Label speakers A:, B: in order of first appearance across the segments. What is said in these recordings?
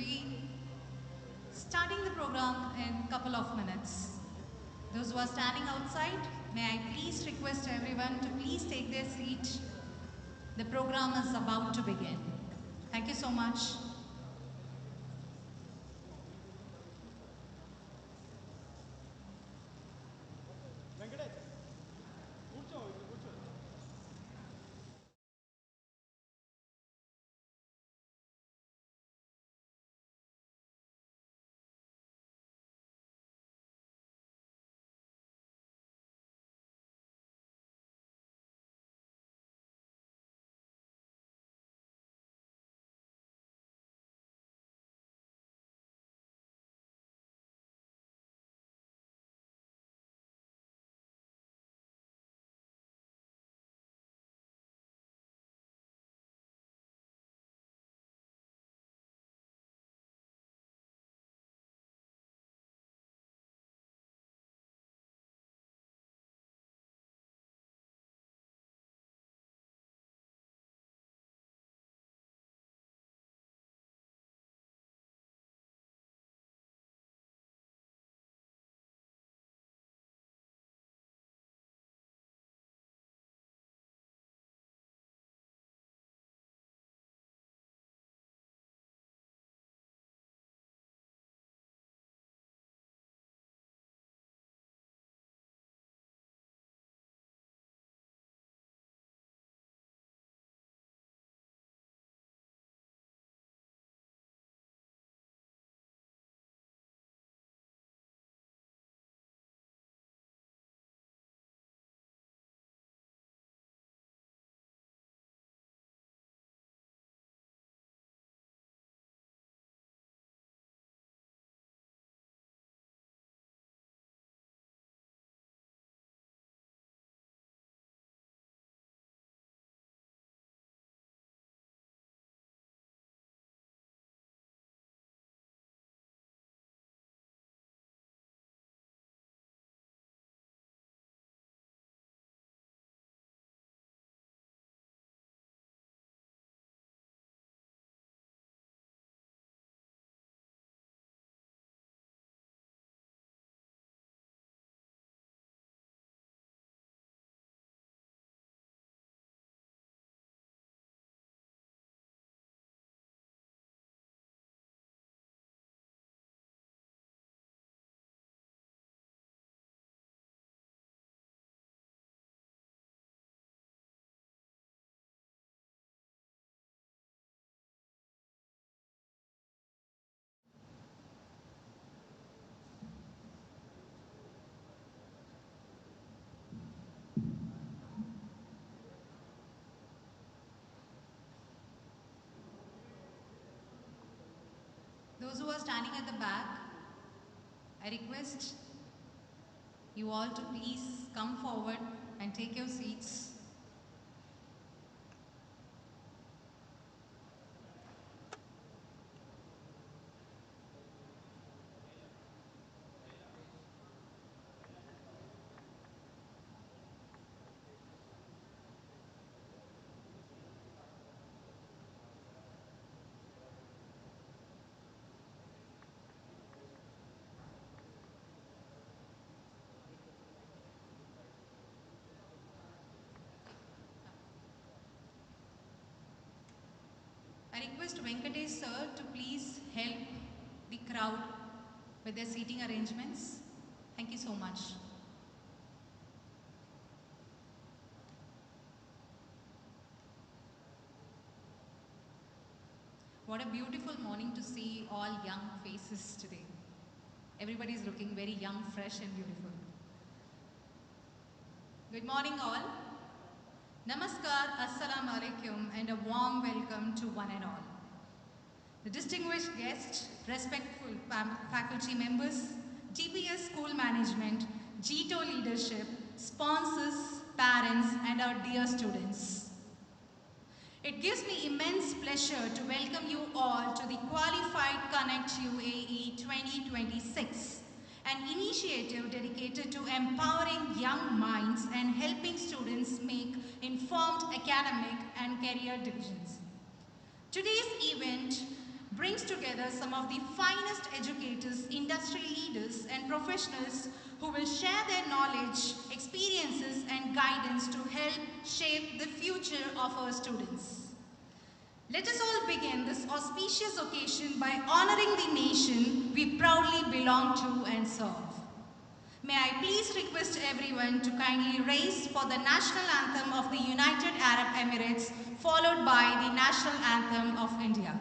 A: be starting the program in a couple of minutes. Those who are standing outside, may I please request everyone to please take their seat. The program is about to begin. Thank you so much. Those who are standing at the back, I request you all to please come forward and take your seats. I request Venkatesh sir to please help the crowd with their seating arrangements. Thank you so much. What a beautiful morning to see all young faces today. Everybody is looking very young, fresh and beautiful. Good morning all. Namaskar, Assalamu Alaikum and a warm welcome to one and all. The distinguished guests, respectful faculty members, GPS school management, GTO leadership, sponsors, parents and our dear students. It gives me immense pleasure to welcome you all to the Qualified Connect UAE 2026, an initiative dedicated to empowering young minds and helping students make informed academic and career decisions. Today's event brings together some of the finest educators, industry leaders, and professionals who will share their knowledge, experiences, and guidance to help shape the future of our students. Let us all begin this auspicious occasion by honoring the nation we proudly belong to and serve. May I please request everyone to kindly raise for the national anthem of the United Arab Emirates, followed by the national anthem of India.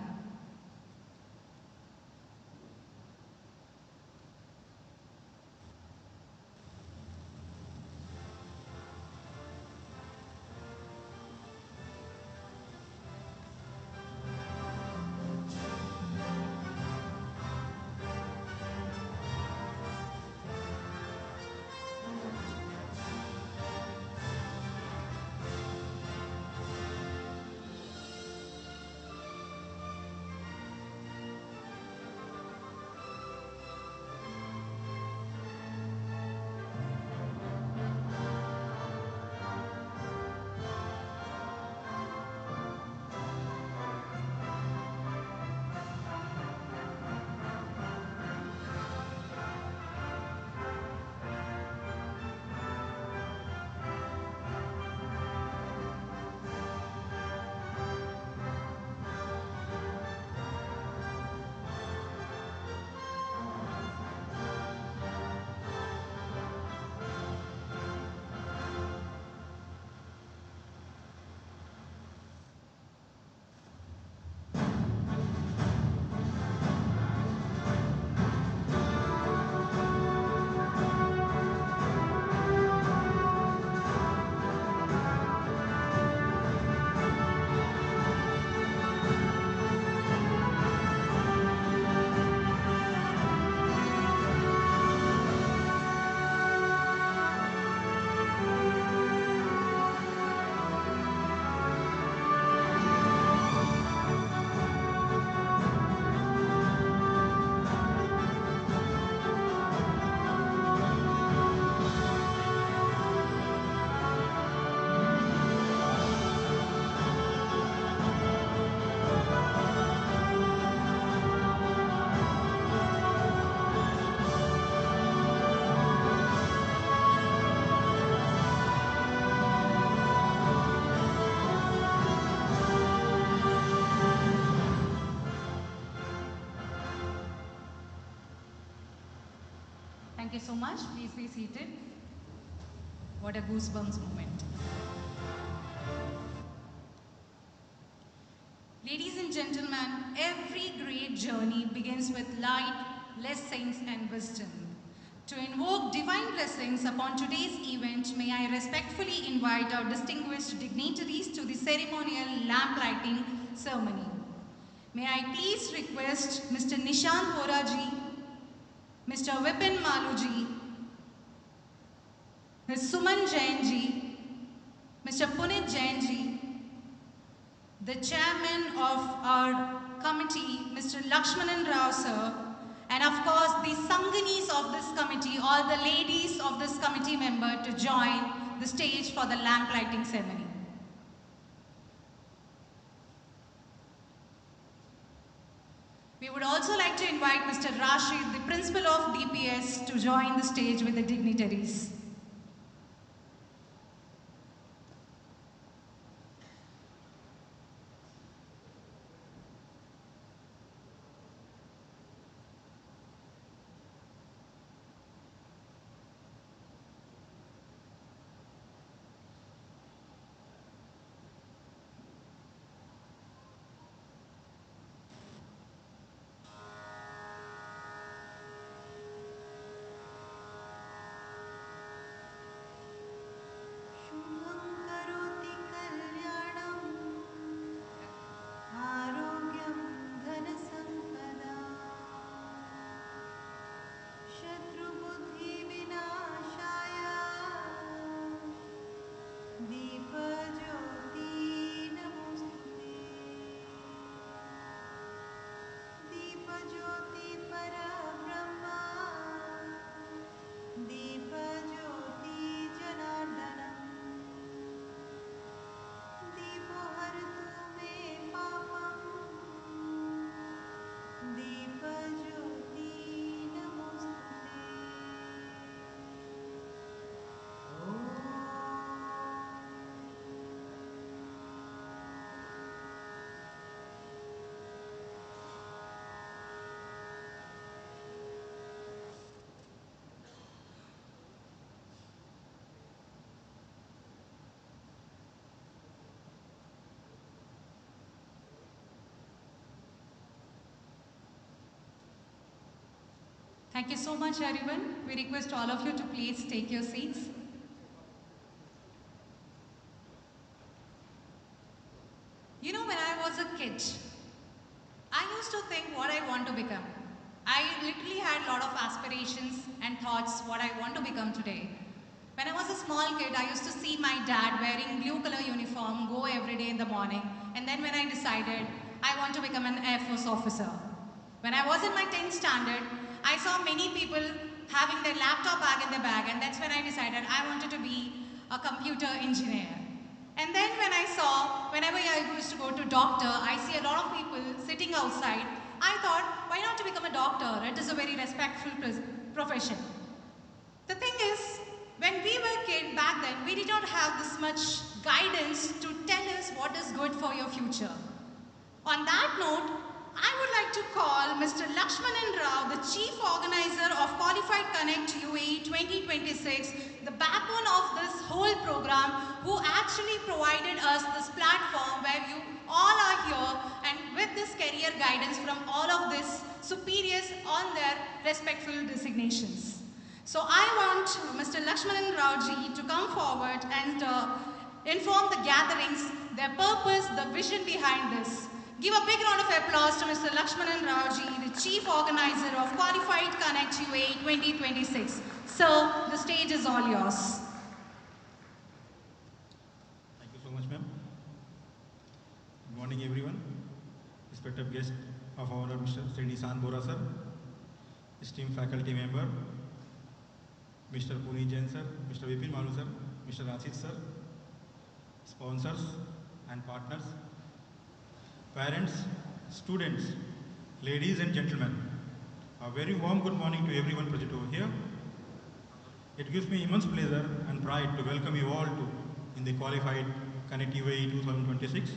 A: Thank you so much. Please be seated. What a goosebumps moment. Ladies and gentlemen, every great journey begins with light, blessings, and wisdom. To invoke divine blessings upon today's event, may I respectfully invite our distinguished dignitaries to the ceremonial lamp lighting ceremony. May I please request Mr. Nishant Boraji, Mr. Vipin Maluji, Ms. Suman Jainji, Mr. Punit Jainji, the chairman of our committee, Mr. Lakshmanan Rao sir, and of course the Sanganis of this committee, all the ladies of this committee member to join the stage for the lamp lighting ceremony. We would also like to invite Mr. Rashid, the principal of DPS, to join the stage with the dignitaries. Thank you so much, everyone. We request all of you to please take your seats. You know, when I was a kid, I used to think what I want to become. I literally had a lot of aspirations and thoughts what I want to become today. When I was a small kid, I used to see my dad wearing blue color uniform, go every day in the morning. And then when I decided I want to become an Air Force officer. When I was in my 10th standard, I saw many people having their laptop bag in their bag, and that's when I decided I wanted to be a computer engineer. And then when I saw, whenever I used to go to doctor, I see a lot of people sitting outside. I thought, why not to become a doctor? It is a very respectful profession. The thing is, when we were kids back then, we did not have this much guidance to tell us what is good for your future. On that note, I would like to call Mr. Lakshmanan Rao, the Chief Organizer of Qualified Connect UAE 2026, the backbone of this whole program, who actually provided us this platform where you all are here and with this career guidance from all of these superiors on their respectful designations. So I want Mr. Lakshmanan Rao ji to come forward and inform the gatherings, their purpose, the vision behind this. Give a big round of applause to Mr. Lakshmanan Rao ji, the Chief Organizer of Qualified Connect UAE 2026. Sir, the stage is all yours.
B: Thank you so much, ma'am. Good morning, everyone. Respected guest of honor, Mr. Sri Nishan Bora sir, esteemed faculty member, Mr. Puni Jain sir, Mr. Vipin Malu sir, Mr. Rashid sir, sponsors and partners, parents, students, ladies and gentlemen, a very warm good morning to everyone present over here. It gives me immense pleasure and pride to welcome you all to in the Qualified Connect UAE 2026,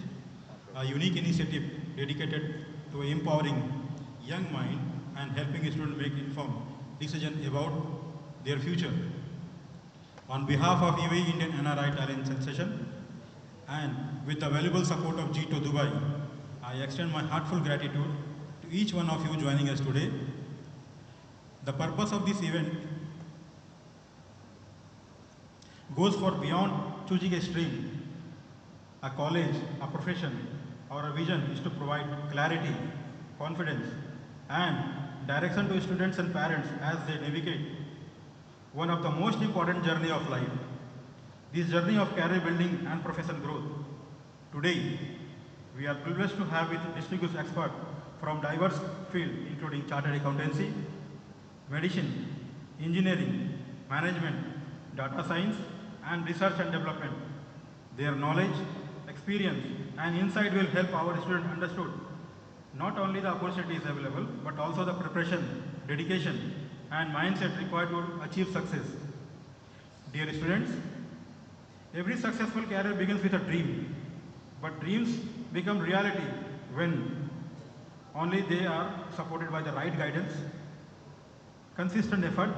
B: a unique initiative dedicated to empowering young mind and helping students make informed decisions about their future. On behalf of UAE Indian NRI Talent Session and with the valuable support of G2 Dubai, I extend my heartfelt gratitude to each one of you joining us today. The purpose of this event goes for beyond choosing a stream, a college, a profession, or a vision is to provide clarity, confidence, and direction to students and parents as they navigate one of the most important journey of life, this journey of career building and professional growth. Today, we are privileged to have with distinguished experts from diverse fields including chartered accountancy, medicine, engineering, management, data science, and research and development. Their knowledge, experience, and insight will help our students understand not only the opportunities available, but also the preparation, dedication, and mindset required to achieve success. Dear students, every successful career begins with a dream, but dreams become reality when only they are supported by the right guidance, consistent effort,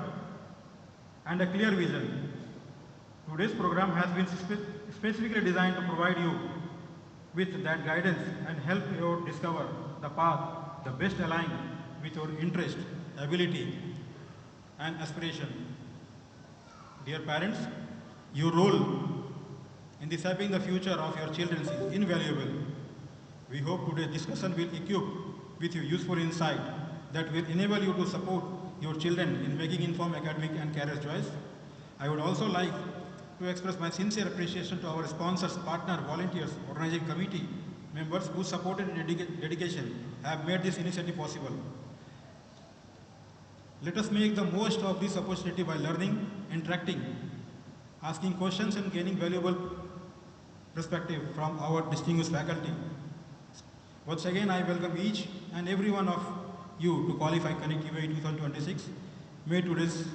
B: and a clear vision. Today's program has been specifically designed to provide you with that guidance and help you discover the path the best aligned with your interest, ability, and aspiration. Dear parents, your role in shaping the future of your children is invaluable. We hope today's discussion will equip with your useful insight that will enable you to support your children in making informed academic and career choice. I would also like to express my sincere appreciation to our sponsors, partner, volunteers, organizing committee members whose support and dedication have made this initiative possible. Let us make the most of this opportunity by learning, interacting, asking questions and gaining valuable perspective from our distinguished faculty. Once again, I welcome each and every one of you to qualify Connect UAE 2026. May today's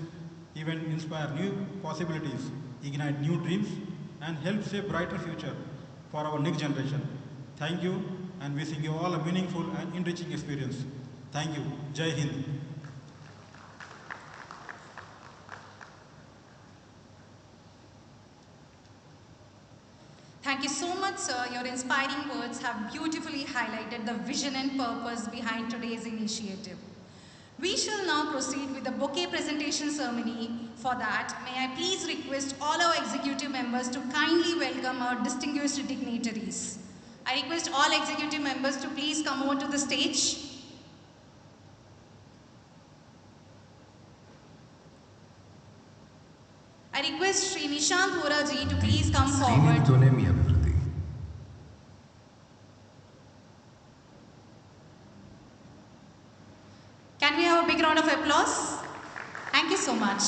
B: event inspire new possibilities, ignite new dreams, and help shape brighter future for our next generation. Thank you, and wishing you all a meaningful and enriching experience. Thank you. Jai Hind.
A: Thank you so much, sir. Your inspiring words have beautifully highlighted the vision and purpose behind today's initiative. We shall now proceed with the bouquet presentation ceremony. For that, may I please request all our executive members to kindly welcome our distinguished dignitaries. I request all executive members to please come over to the stage. I request Shri Nishant Vora ji to please come forward. Can we have a big round of applause? Thank you so much.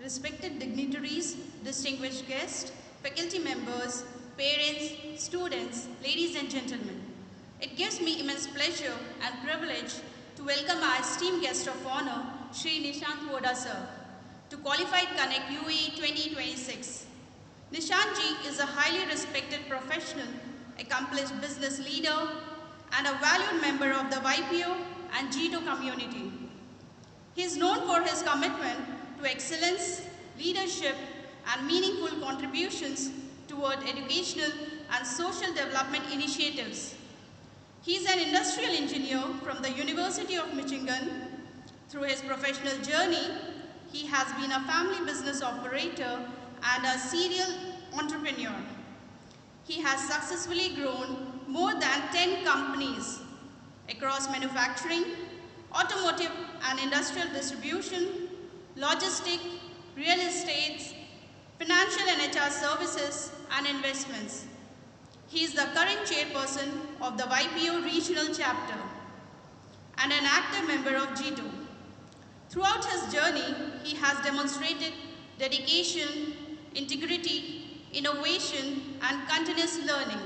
A: Respected dignitaries, distinguished guests, faculty members, parents, students, ladies and gentlemen. It gives me immense pleasure and privilege to welcome our esteemed guest of honor, Shri Nishant Voda sir, to Qualified Connect UAE 2026. Nishant ji is a highly respected professional, accomplished business leader, and a valued member of the YPO and GTO community. He is known for his commitment to excellence, leadership, and meaningful contributions toward educational and social development initiatives. He is an industrial engineer from the University of Michigan. Through his professional journey, he has been a family business operator and a serial entrepreneur. He has successfully grown more than 10 companies across manufacturing, automotive and industrial distribution, logistics, real estate, financial and HR services, and investments. He is the current chairperson of the YPO regional chapter and an active member of GTO. Throughout his journey, he has demonstrated dedication, integrity, innovation, and continuous learning.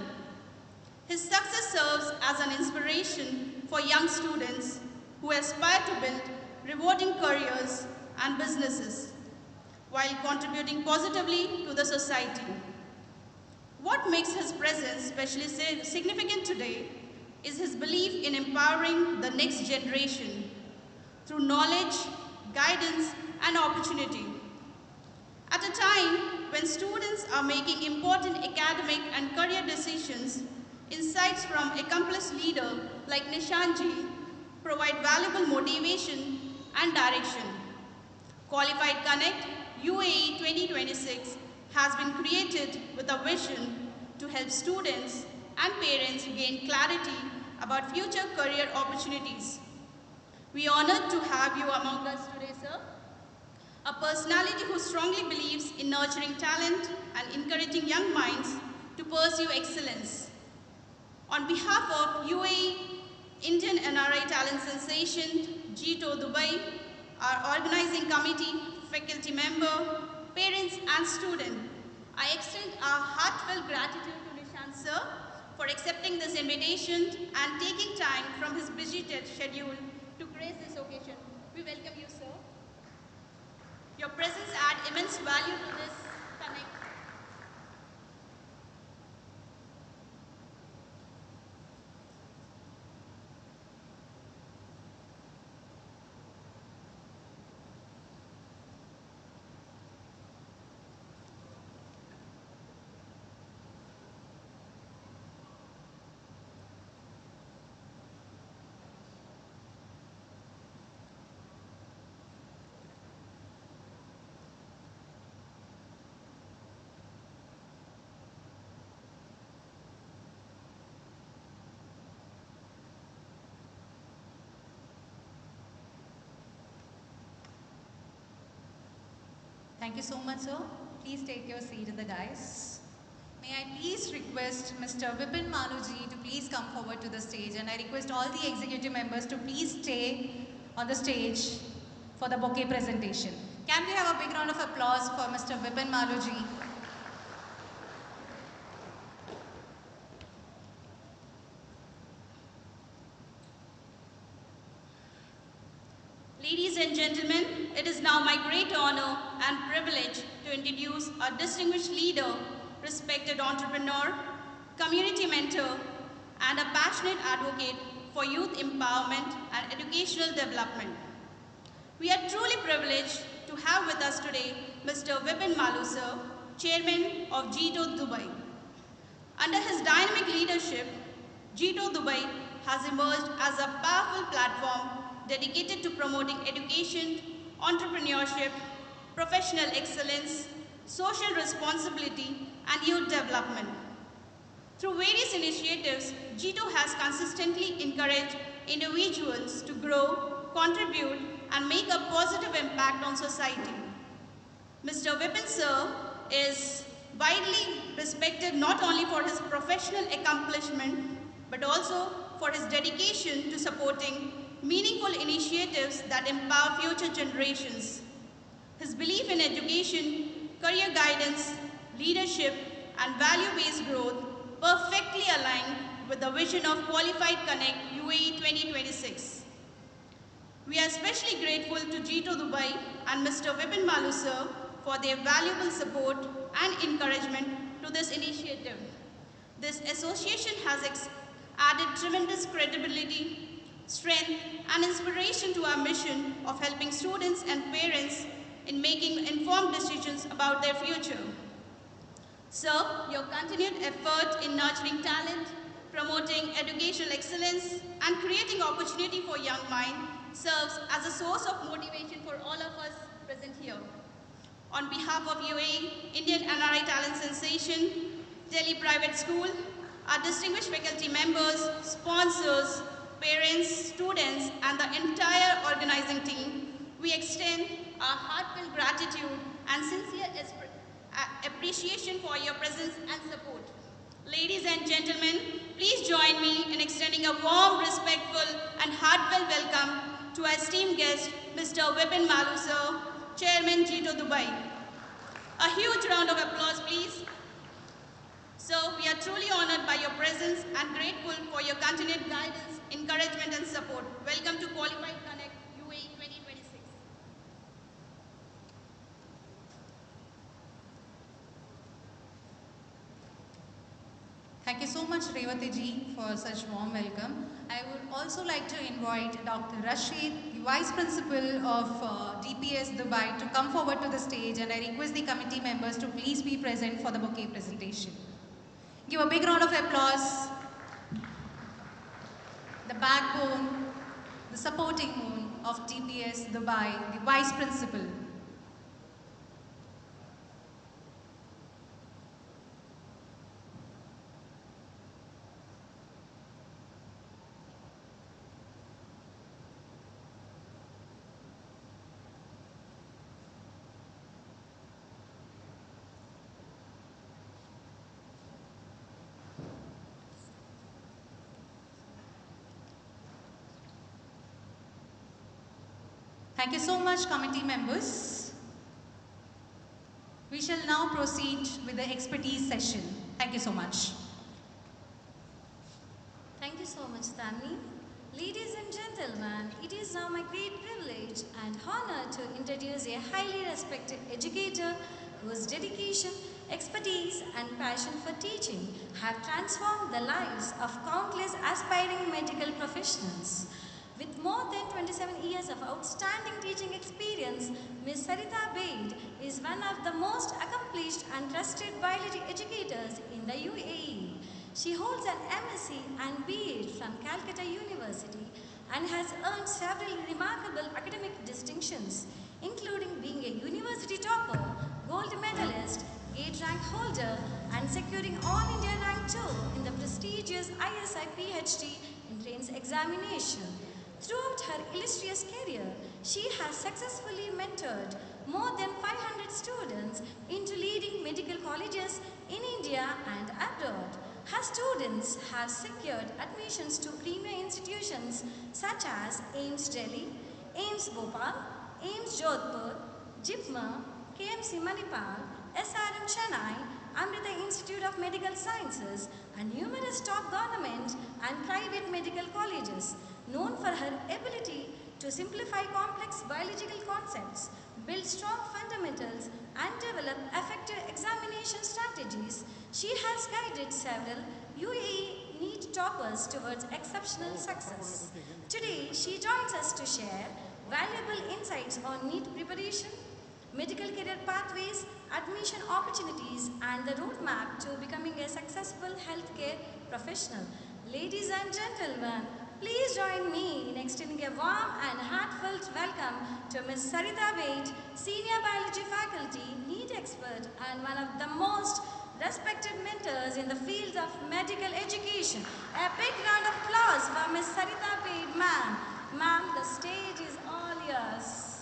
A: His success serves as an inspiration for young students who aspire to build rewarding careers and businesses while contributing positively to the society. What makes his presence especially significant today is his belief in empowering the next generation through knowledge, guidance, and opportunity. At a time when students are making important academic and career decisions, insights from accomplished leader like Nishant ji provide valuable motivation and direction. Qualified Connect UAE 2026 has been created with a vision to help students and parents gain clarity about future career opportunities. We are honored to have you among us today, sir. A personality who strongly believes in nurturing talent and encouraging young minds to pursue excellence. On behalf of UAE Indian NRI Talent Sensation, GTO Dubai, our organizing committee, faculty member, parents and students, I extend our heartfelt gratitude to Nishant sir for accepting this invitation and taking time from his busy schedule to grace this occasion. We welcome you, sir. Your presence adds immense value to this connect. Thank you so much, sir. Please take your seat in the dais. May I please request Mr. Vipin Manuji to please come forward to the stage, and I request all the executive members to please stay on the stage for the bouquet presentation. Can we have a big round of applause for Mr. Vipin Manuji? Ladies and gentlemen, it is now my great honor and privilege to introduce a distinguished leader, respected entrepreneur, community mentor, and a passionate advocate
C: for youth empowerment and educational development. We are truly privileged to have with us today Mr. Vipin Malu sir, Chairman of GTO Dubai. Under his dynamic leadership, GTO Dubai has emerged as a powerful platform dedicated to promoting education, entrepreneurship, professional excellence, social responsibility, and youth development. Through various initiatives, GTO has consistently encouraged individuals to grow, contribute, and make a positive impact on society. Mr. Vipin sir is widely respected not only for his professional accomplishment, but also for his dedication to supporting meaningful initiatives that empower future generations. His belief in education, career guidance, leadership, and value-based growth perfectly align with the vision of Qualified Connect UAE 2026. We are especially grateful to GTO Dubai and Mr. Vipin Malu sir for their valuable support and encouragement to this initiative. This association has added tremendous credibility, strength, and inspiration to our mission of helping students and parents in making informed decisions about their future. Sir, your continued effort in nurturing talent, promoting educational excellence, and creating opportunity for young minds serves as a source of motivation for all of us present here. On behalf of UAE, Indian NRI Talent Sensation, Delhi Private School, our distinguished faculty members, sponsors, parents, students, and the entire organizing team, we extend our heartfelt gratitude and sincere appreciation for your presence and support. Ladies and gentlemen, please join me in extending a warm, respectful, and heartfelt welcome to our esteemed guest, Mr. Vipin Malu sir, Chairman GTO Dubai. A huge round of applause, please. Sir, we are truly honored by your presence and grateful for your continued guidance, encouragement, and support. Welcome to Qualified Connect UAE 2026.
A: Thank you so much, Revati ji, for such warm welcome. I would also like to invite Dr. Rashid, the Vice Principal of DPS Dubai, to come forward to the stage, and I request the committee members to please be present for the bouquet presentation. Give a big round of applause. The backbone, the supporting moon of DPS Dubai, the Vice Principal. Thank you so much, committee members. We shall now proceed with the expertise session. Thank you so much.
D: Thank you so much, Tanvi. Ladies and gentlemen, it is now my great privilege and honor to introduce a highly respected educator whose dedication, expertise, and passion for teaching have transformed the lives of countless aspiring medical professionals. With more than 27 years of outstanding teaching experience, Ms. Sarita Baid is one of the most accomplished and trusted biology educators in the UAE. She holds an MSc and BA from Calcutta University and has earned several remarkable academic distinctions, including being a university topper, gold medalist, gate rank holder, and securing All India Rank 2 in the prestigious ISI PhD entrance examination. Throughout her illustrious career, she has successfully mentored more than 500 students into leading medical colleges in India and abroad. Her students have secured admissions to premier institutions such as AIIMS Delhi, AIIMS Bhopal, AIIMS Jodhpur, JIPMER, KMC Manipal, SRM Chennai, Amrita Institute of Medical Sciences, and numerous top government and private medical colleges. Known for her ability to simplify complex biological concepts, build strong fundamentals, and develop effective examination strategies, she has guided several UAE NEET toppers towards exceptional success. Today, she joins us to share valuable insights on NEET preparation, medical career pathways, admission opportunities, and the roadmap to becoming a successful healthcare professional. Ladies and gentlemen, please join me in extending a warm and heartfelt welcome to Ms. Sarita Bait, Senior Biology Faculty, NEET expert, and one of the most respected mentors in the field of medical education. A big round of applause for Ms. Sarita Bait, ma'am. Ma'am, the stage is all yours.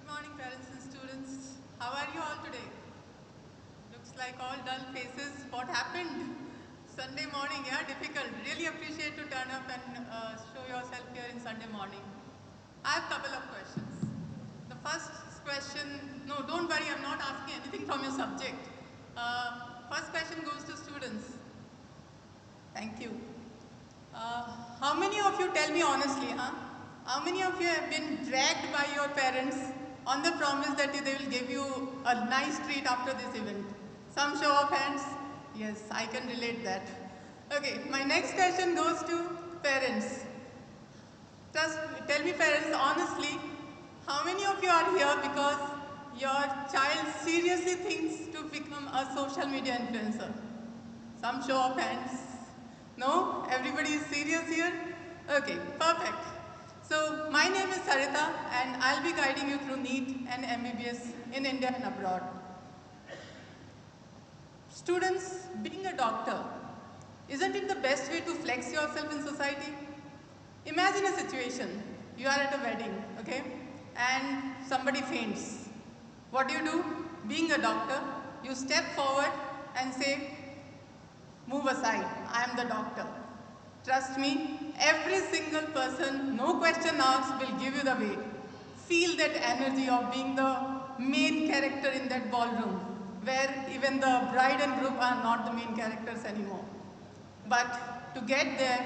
E: Good morning, parents and students. How are you all today? Looks like all dull faces. What happened? Sunday morning, yeah, difficult. Really appreciate to turn up and show yourself here in Sunday morning. I have a couple of questions. The first question, no, don't worry, I'm not asking anything from your subject. First question goes to students. Thank you. How many of you, tell me honestly, how many of you have been dragged by your parents on the promise that they will give you a nice treat after this event? Some show of hands? Yes, I can relate that. Okay, my next question goes to parents. Just tell me parents honestly, how many of you are here because your child seriously thinks to become a social media influencer? Some show of hands. No? Everybody is serious here? Okay, perfect. So, my name is Sarita and I'll be guiding you through NEET and MBBS in India and abroad. Students, being a doctor, isn't it the best way to flex yourself in society? Imagine a situation, you are at a wedding, okay, and somebody faints. What do? Being a doctor, you step forward and say, move aside, I am the doctor. Trust me, every single person, no question asked, will give you the way. Feel that energy of being the main character in that ballroom, where even the bride and groom are not the main characters anymore. But to get there,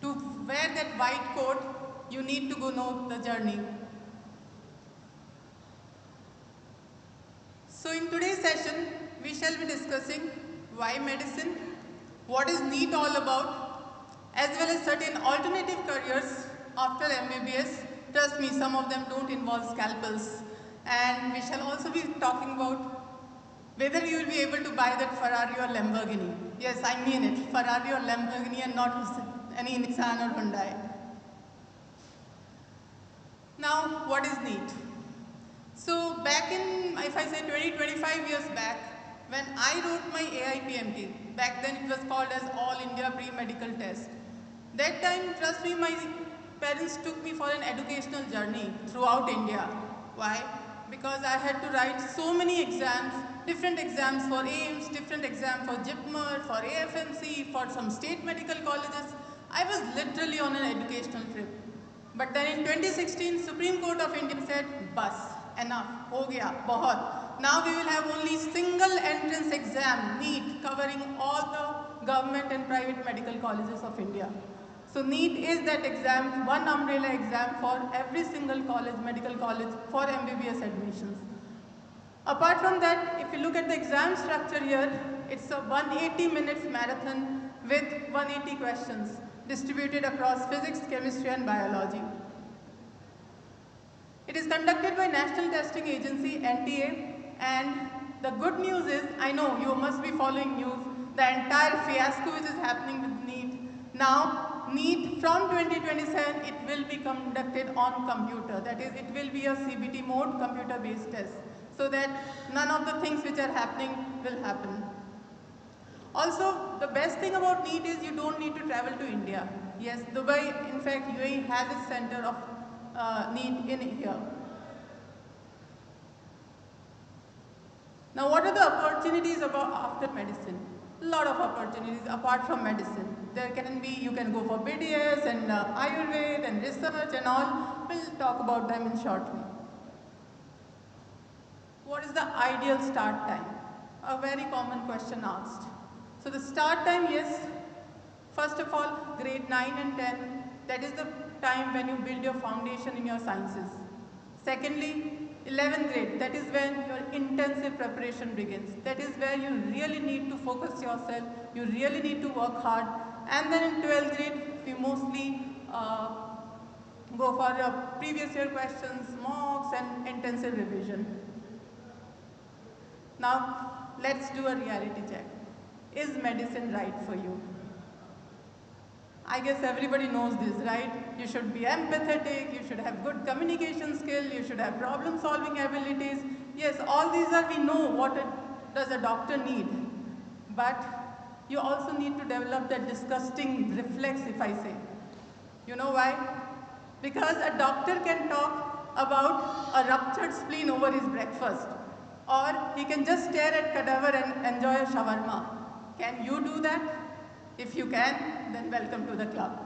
E: to wear that white coat, you need to go know the journey. So in today's session, we shall be discussing why medicine, what is NEET all about, as well as certain alternative careers after MBBS. Trust me, some of them don't involve scalpels. And we shall also be talking about whether you will be able to buy that Ferrari or Lamborghini. Yes, I mean it, Ferrari or Lamborghini and not any Nissan or Hyundai. Now, what is NEET? So back in, if I say 25 years back, when I wrote my AIPMT, back then it was called as All India Pre-Medical Test. That time, trust me, my parents took me for an educational journey throughout India. Why? Because I had to write so many exams, different exams for AIMS, different exams for JIPMER, for AFMC, for some state medical colleges. I was literally on an educational trip. But then in 2016, Supreme Court of India said, bus, enough, ho gaya, bahut. Now we will have only single entrance exam, NEET, covering all the government and private medical colleges of India. So NEET is that exam, one umbrella exam for every single college, medical college, for MBBS admissions. Apart from that, if you look at the exam structure here, it's a 180 minutes marathon with 180 questions distributed across physics, chemistry and biology. It is conducted by National Testing Agency, NTA, and the good news is, I know you must be following news, the entire fiasco which is happening with NEET. Now, NEET from 2027, it will be conducted on computer. That is, it will be a CBT mode, computer-based test, so that none of the things which are happening will happen. Also, the best thing about NEET is you don't need to travel to India. Yes, Dubai, in fact, UAE has its center of NEET in here. Now, what are the opportunities after medicine? A lot of opportunities apart from medicine. There can be, you can go for BDS and Ayurveda and research and all. We'll talk about them in shortly. What is the ideal start time? A very common question asked. So the start time, yes, first of all, grade 9 and 10, that is the time when you build your foundation in your sciences. Secondly, 11th grade, that is when your intensive preparation begins. That is where you really need to focus yourself, you really need to work hard. And then in 12th grade, we mostly go for previous year questions, mocks and intensive revision. Now, let's do a reality check. Is medicine right for you? I guess everybody knows this, right? You should be empathetic, you should have good communication skill, you should have problem solving abilities. Yes, all these are, we know what does a doctor need. But you also need to develop that disgusting reflex, if I say. You know why? Because a doctor can talk about a ruptured spleen over his breakfast, or he can just stare at cadaver and enjoy a shawarma. Can you do that? If you can, then welcome to the club.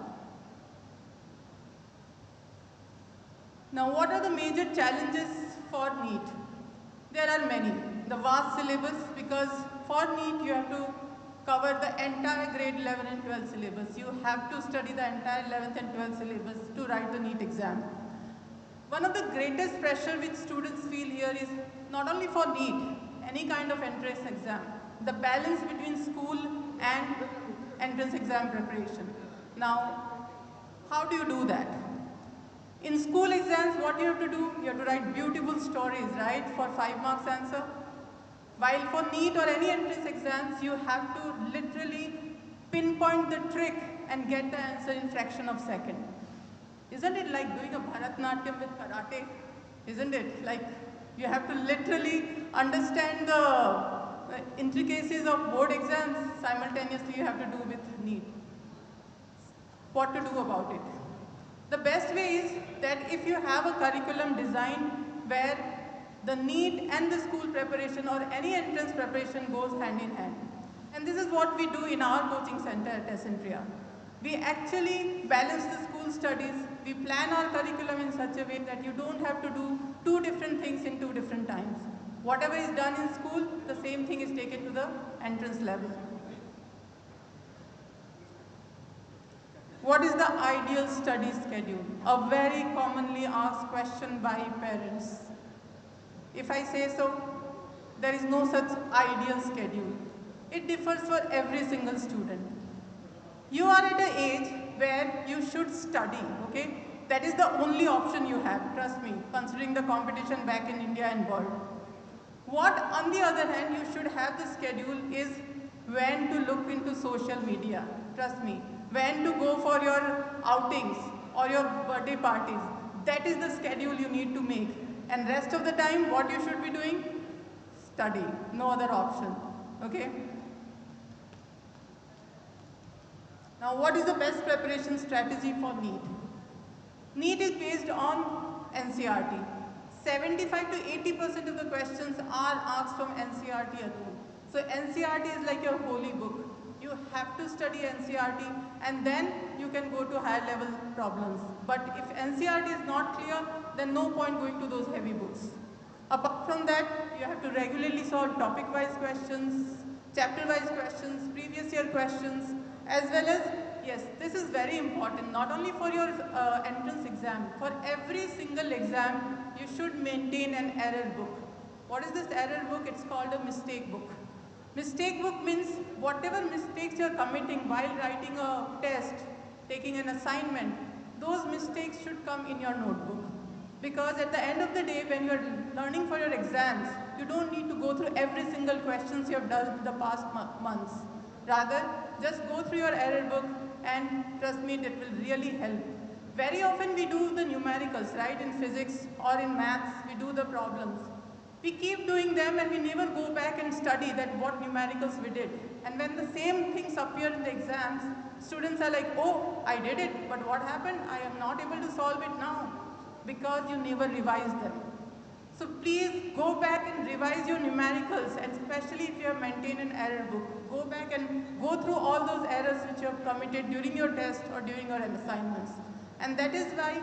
E: Now, what are the major challenges for NEET? There are many. The vast syllabus, because for NEET you have to cover the entire grade 11 and 12 syllabus. You have to study the entire 11th and 12th syllabus to write the NEET exam. One of the greatest pressure which students feel here is not only for NEET, any kind of entrance exam, the balance between school and entrance exam preparation. Now, how do you do that? In school exams, what you have to do? You have to write beautiful stories, right, for 5 marks answer. While for NEET or any entrance exams, you have to literally pinpoint the trick and get the answer in fraction of second. Isn't it like doing a Bharatnatyam with karate? Isn't it? Like you have to literally understand the intricacies of board exams simultaneously you have to do with NEET. What to do about it? The best way is that if you have a curriculum design where the NEET and the school preparation or any entrance preparation goes hand in hand. And this is what we do in our coaching center at Esentria. We actually balance the school studies. We plan our curriculum in such a way that you don't have to do two different things in two different times. Whatever is done in school, the same thing is taken to the entrance level. What is the ideal study schedule? A very commonly asked question by parents. If I say so, there is no such ideal schedule. It differs for every single student. You are at an age where you should study, okay? That is the only option you have, trust me, considering the competition back in India and world. What, on the other hand, you should have the schedule is when to look into social media, trust me. When to go for your outings or your birthday parties. That is the schedule you need to make. And rest of the time, what you should be doing? Study, no other option, okay? Now, what is the best preparation strategy for NEET? NEET is based on NCERT. 75 to 80% of the questions are asked from NCERT alone. So NCERT is like your holy book. You have to study NCERT and then you can go to higher level problems. But if NCERT is not clear, then no point going to those heavy books. Apart from that, you have to regularly solve topic-wise questions, chapter-wise questions, previous year questions, as well as, yes, this is very important, not only for your entrance exam, for every single exam, you should maintain an error book. What is this error book? It's called a mistake book. Mistake book means whatever mistakes you're committing while writing a test, taking an assignment, those mistakes should come in your notebook. Because at the end of the day, when you're learning for your exams, you don't need to go through every single questions you have done in the past months. Rather, just go through your error book and trust me, it will really help. Very often we do the numericals, right? In physics or in maths, we do the problems. We keep doing them and we never go back and study that what numericals we did. And when the same things appear in the exams, students are like, oh, I did it, but what happened? I am not able to solve it now because you never revised them. So please go back and revise your numericals, and especially if you have maintained an error book. Go back and go through all those errors which you have committed during your test or during your assignments. And that is why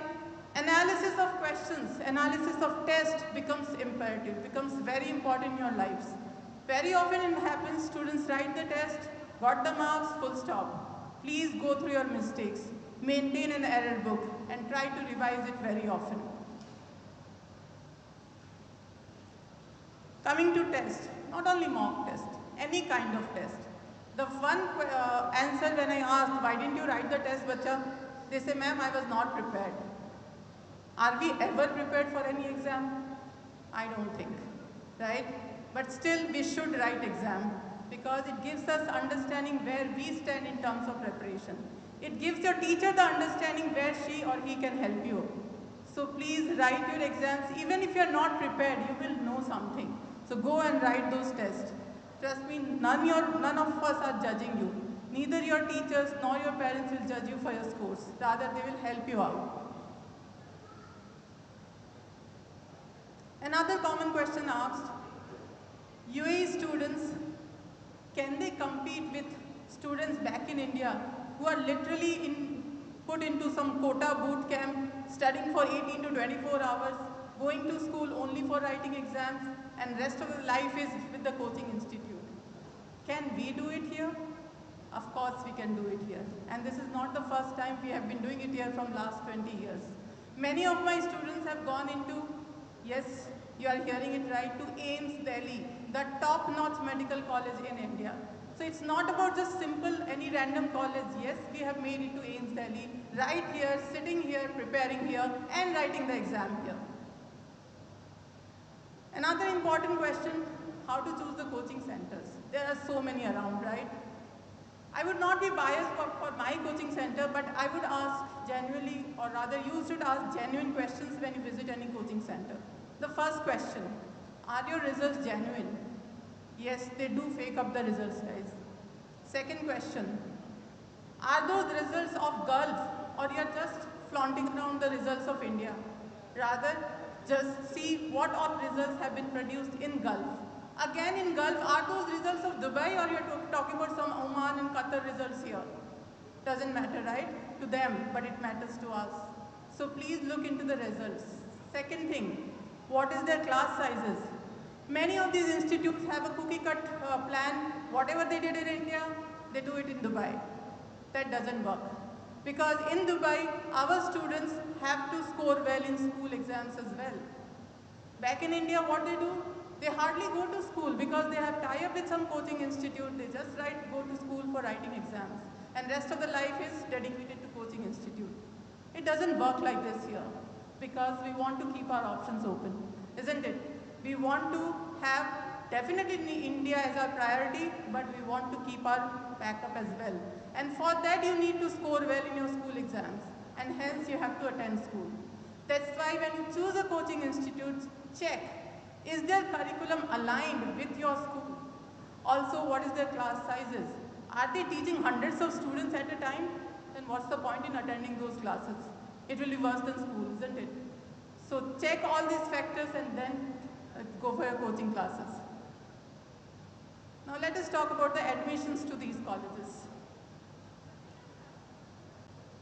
E: analysis of questions, analysis of test becomes imperative, becomes very important in your lives. Very often it happens, students write the test, got the marks, full stop. Please go through your mistakes, maintain an error book, and try to revise it very often. Coming to test, not only mock test, any kind of test. The one answer when I asked, why didn't you write the test, bacha? They say, ma'am, I was not prepared. Are we ever prepared for any exam? I don't think, right? But still, we should write exam because it gives us understanding where we stand in terms of preparation. It gives your teacher the understanding where she or he can help you. So please write your exams. Even if you're not prepared, you will know something. So go and write those tests. Trust me, none of us are judging you. Neither your teachers nor your parents will judge you for your scores. Rather, they will help you out. Another common question asked, UAE students, can they compete with students back in India who are literally put into some quota boot camp, studying for 18 to 24 hours, going to school only for writing exams, and rest of the life is with the coaching institute? Can we do it here? Of course we can do it here. And this is not the first time, we have been doing it here from last 20 years. Many of my students have gone into, yes, you are hearing it right, to AIMS Delhi, the top-notch medical college in India. So it's not about just simple, any random college. Yes, we have made it to AIMS Delhi, right here, sitting here, preparing here, and writing the exam here. Another important question, how to choose the coaching centers. There are so many around, right? I would not be biased for my coaching center, but I would ask genuinely, or rather you should ask genuine questions when you visit any coaching center. The first question, are your results genuine? Yes, they do fake up the results, guys. Second question, are those results of Gulf, or you're just flaunting around the results of India? Rather, just see what all results have been produced in Gulf. Again in Gulf, are those results of Dubai, or you're talking about some Oman and Qatar results here? Doesn't matter, right? To them, but it matters to us. So please look into the results. Second thing, what is their class sizes? Many of these institutes have a cookie cut plan. Whatever they did in India, they do it in Dubai. That doesn't work. Because in Dubai, our students have to score well in school exams as well. Back in India, what they do? They hardly go to school because they have tie-up with some coaching institute. They just go to school for writing exams. And rest of the life is dedicated to coaching institute. It doesn't work like this here because we want to keep our options open, isn't it? We want to have definitely India as our priority, but we want to keep our backup as well. And for that, you need to score well in your school exams, and hence you have to attend school. That's why when you choose a coaching institute, check, is their curriculum aligned with your school? Also, what is their class sizes? Are they teaching hundreds of students at a time? Then what's the point in attending those classes? It will be worse than school, isn't it? So check all these factors and then go for your coaching classes. Now let us talk about the admissions to these colleges.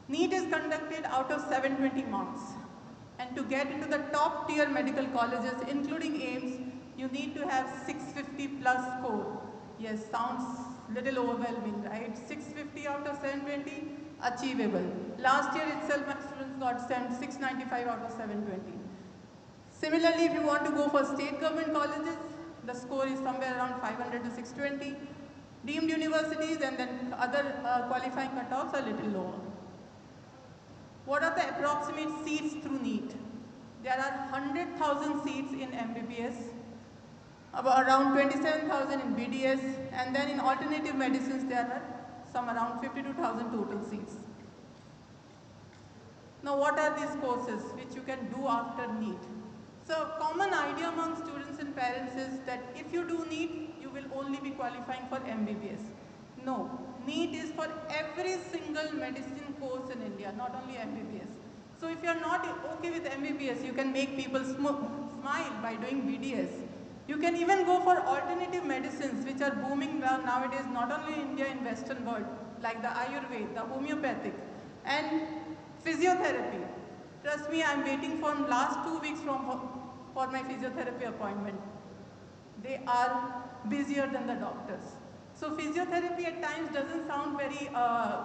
E: NEET is conducted out of 720 marks. And to get into the top tier medical colleges, including AIMS, you need to have 650 plus score. Yes, sounds little overwhelming, right? 650 out of 720, achievable. Last year itself, my students got 695 out of 720. Similarly, if you want to go for state government colleges, the score is somewhere around 500 to 620. Deemed universities and then other qualifying cutoffs are a little lower. What are the approximate seats through NEET? There are 100,000 seats in MBBS, about around 27,000 in BDS, and then in alternative medicines there are some around 52,000 total seats. Now what are these courses which you can do after NEET? So common idea among students and parents is that if you do NEET, you will only be qualifying for MBBS. No, NEET is for every single medicine course in India, not only MBBS. So if you are not okay with MBBS, you can make people smile by doing BDS. You can even go for alternative medicines which are booming nowadays, not only in India, in Western world, like the Ayurveda, the homeopathic, and physiotherapy. Trust me, I'm waiting for last 2 weeks for my physiotherapy appointment. They are busier than the doctors. So physiotherapy at times doesn't sound very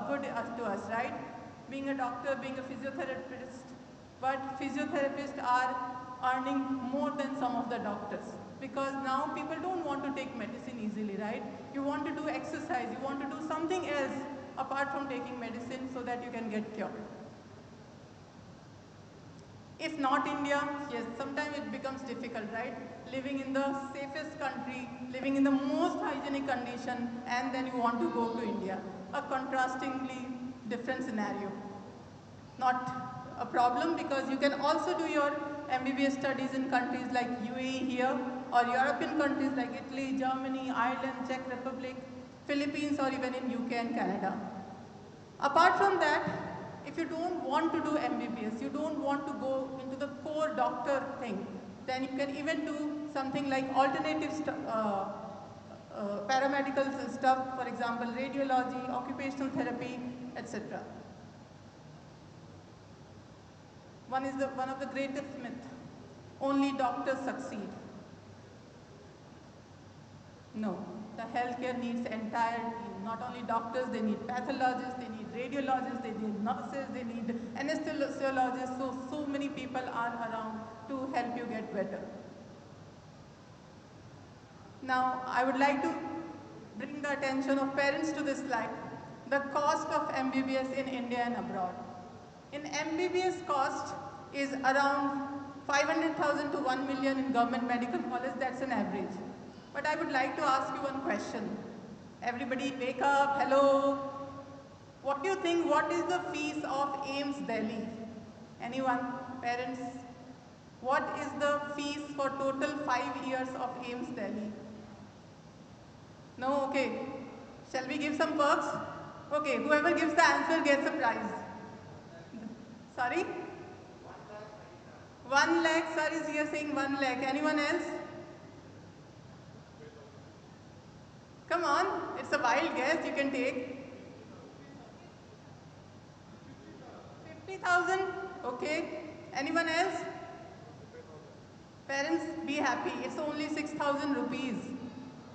E: good to us, right? Being a doctor, being a physiotherapist, but physiotherapists are earning more than some of the doctors. Because now people don't want to take medicine easily, right? You want to do exercise, you want to do something else apart from taking medicine so that you can get cured. If not India, yes, sometimes it becomes difficult, right? Living in the safest country, living in the most hygienic condition, and then you want to go to India. A contrastingly different scenario. Not a problem because you can also do your MBBS studies in countries like UAE here, or European countries like Italy, Germany, Ireland, Czech Republic, Philippines, or even in UK and Canada. Apart from that, if you don't want to do MBBS, you don't want to go into the core doctor thing, then you can even do something like alternative paramedical stuff, for example, radiology, occupational therapy, etc. One of the greatest myths, only doctors succeed. No, the healthcare needs entire team. Not only doctors, they need pathologists, they need radiologists, they need nurses, they need anesthesiologists. So many people are around to help you get better. Now, I would like to bring the attention of parents to this slide. The cost of MBBS in India and abroad. In MBBS cost is around 500,000 to 1 million in government medical college, that's an average. But I would like to ask you one question. Everybody wake up, hello. What do you think, what is the fees of AIIMS Delhi? Anyone, parents? What is the fees for total 5 years of AIIMS Delhi? No, okay. Shall we give some perks? Okay, whoever gives the answer gets a prize. Sorry? 1 lakh, sir is here saying 1 lakh. Anyone else? Come on, it's a wild guess, you can take. 50,000, okay. Anyone else? Parents, be happy, it's only 6,000 rupees.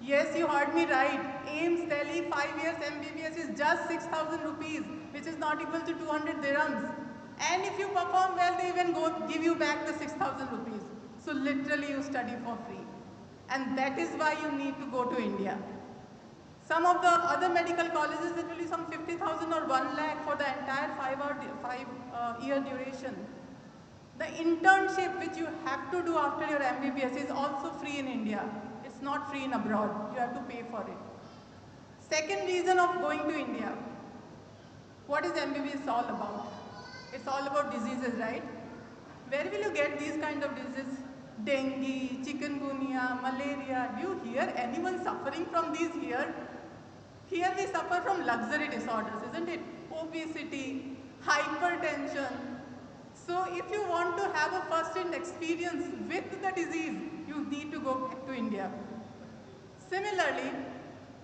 E: Yes, you heard me right. AIIMS Delhi 5 years MBBS is just 6,000 rupees, which is not equal to 200 dirhams. And if you perform well, they even give you back the 6,000 rupees. So literally you study for free. And that is why you need to go to India. Some of the other medical colleges, it will be some 50,000 or 1 lakh for the entire 5 year duration. The internship which you have to do after your MBBS is also free in India. It's not free in abroad. You have to pay for it. Second reason of going to India. What is MBBS all about? It's all about diseases, right? Where will you get these kind of diseases? Dengue, chikungunya, malaria. Do you hear anyone suffering from these here? Here we suffer from luxury disorders, isn't it? Obesity, hypertension. So if you want to have a first-hand experience with the disease, you need to go back to India. Similarly,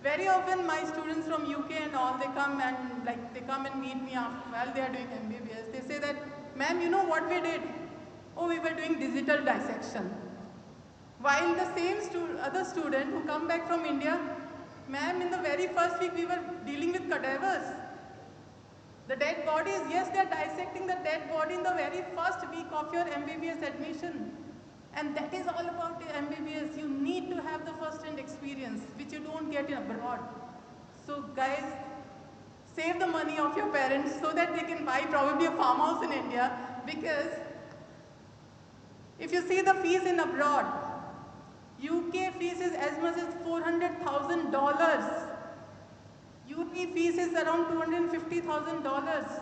E: very often my students from UK and all, they come and meet me while they are doing MBBS. They say that, ma'am, you know what we did? Oh, we were doing digital dissection. While the same other student who come back from India, ma'am, in the very first week we were dealing with cadavers. The dead bodies, yes, they are dissecting the dead body in the very first week of your MBBS admission. And that is all about MBBS. You need to have the first-hand experience, which you don't get in abroad. So guys, save the money of your parents so that they can buy probably a farmhouse in India, because if you see the fees in abroad, UK fees is as much as $400,000. UAE fees is around $250,000.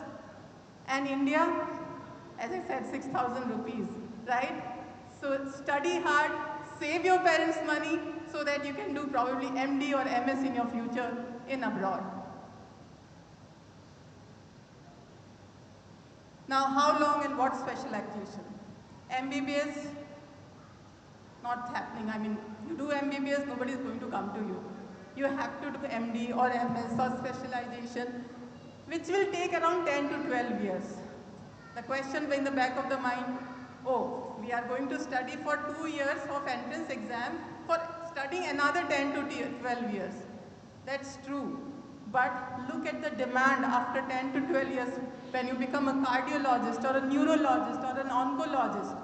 E: And India, as I said, 6,000 rupees, right? So study hard, save your parents' money so that you can do probably MD or MS in your future in abroad. Now, how long and what specialization? MBBS, not happening. I mean, you do MBBS, nobody is going to come to you. You have to do MD or MS or specialization, which will take around 10 to 12 years. The question in the back of the mind, oh, we are going to study for 2 years of entrance exam for studying another 10 to 12 years. That's true. But look at the demand after 10 to 12 years when you become a cardiologist or a neurologist or an oncologist.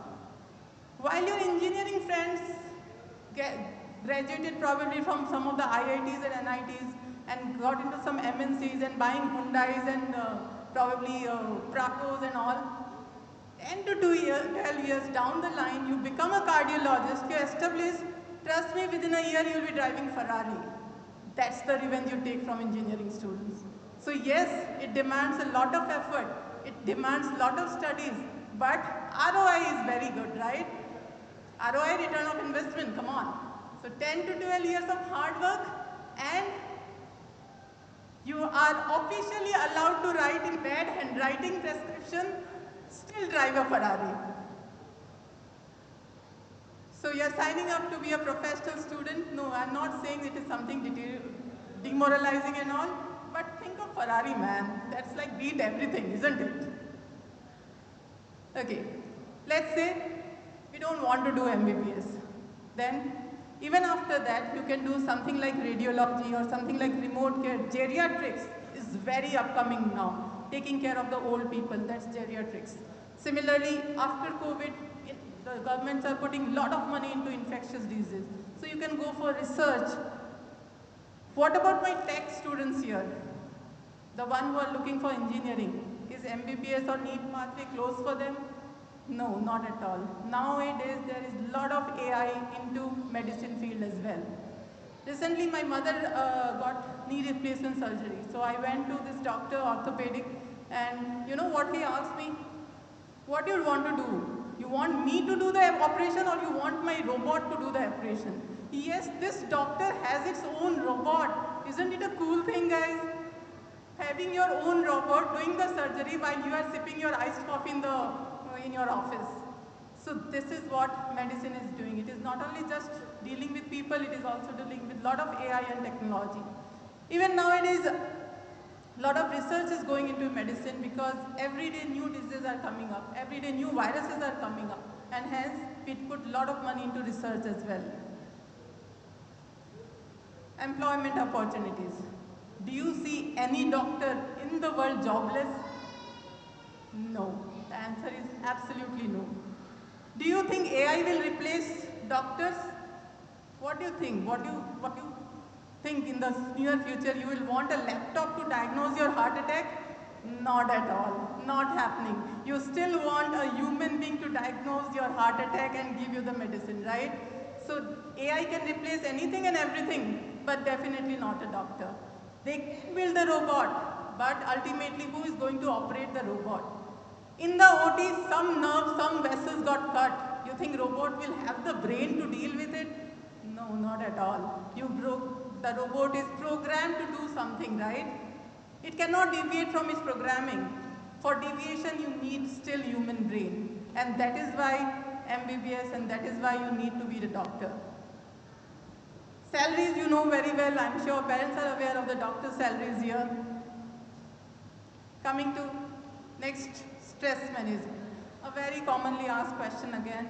E: While your engineering friends graduated probably from some of the IITs and NITs and got into some MNCs and buying Hyundais and probably Pracos and all, 10 to 12 years down the line, you become a cardiologist, you establish, trust me, within a year you will be driving Ferrari. That's the revenge you take from engineering students. So yes, it demands a lot of effort, it demands a lot of studies, but ROI is very good, right? ROI, return of investment, come on. So 10 to 12 years of hard work and you are officially allowed to write in bad handwriting prescription, still drive a Ferrari. So you're signing up to be a professional student? No, I'm not saying it is something demoralizing and all, but think of Ferrari, man. That's like beat everything, isn't it? Okay, let's say we don't want to do MBBS. Then, even after that, you can do something like radiology or something like remote care. Geriatrics is very upcoming now, taking care of the old people, that's geriatrics. Similarly, after COVID, the governments are putting a lot of money into infectious diseases. So you can go for research. What about my tech students here? The one who are looking for engineering. Is MBBS or NEET pathway closed for them? No, not at all. Nowadays, there is a lot of AI into medicine field as well. Recently, my mother got knee replacement surgery. So I went to this doctor, orthopedic, and you know what he asked me? What do you want to do? You want me to do the operation or you want my robot to do the operation? Yes, this doctor has its own robot. Isn't it a cool thing, guys? Having your own robot doing the surgery while you are sipping your iced coffee in your office. So this is what medicine is doing. It is not only just dealing with people, it is also dealing with a lot of AI and technology. Even nowadays, a lot of research is going into medicine because every day new diseases are coming up, every day new viruses are coming up, and hence we put a lot of money into research as well. Employment opportunities. Do you see any doctor in the world jobless? No. The answer is absolutely no. Do you think AI will replace doctors? What do you think? What do you think in the near future you will want a laptop to diagnose your heart attack? Not at all. Not happening. You still want a human being to diagnose your heart attack and give you the medicine, right? So AI can replace anything and everything, but definitely not a doctor. They can build a robot, but ultimately who is going to operate the robot? In the OT, some nerves, some vessels got cut. You think robot will have the brain to deal with it? No, not at all. The robot is programmed to do something, right? It cannot deviate from its programming. For deviation, you need still human brain. And that is why MBBS and that is why you need to be the doctor. Salaries you know very well. I'm sure parents are aware of the doctor's salaries here. Coming to next, stress management. A very commonly asked question again.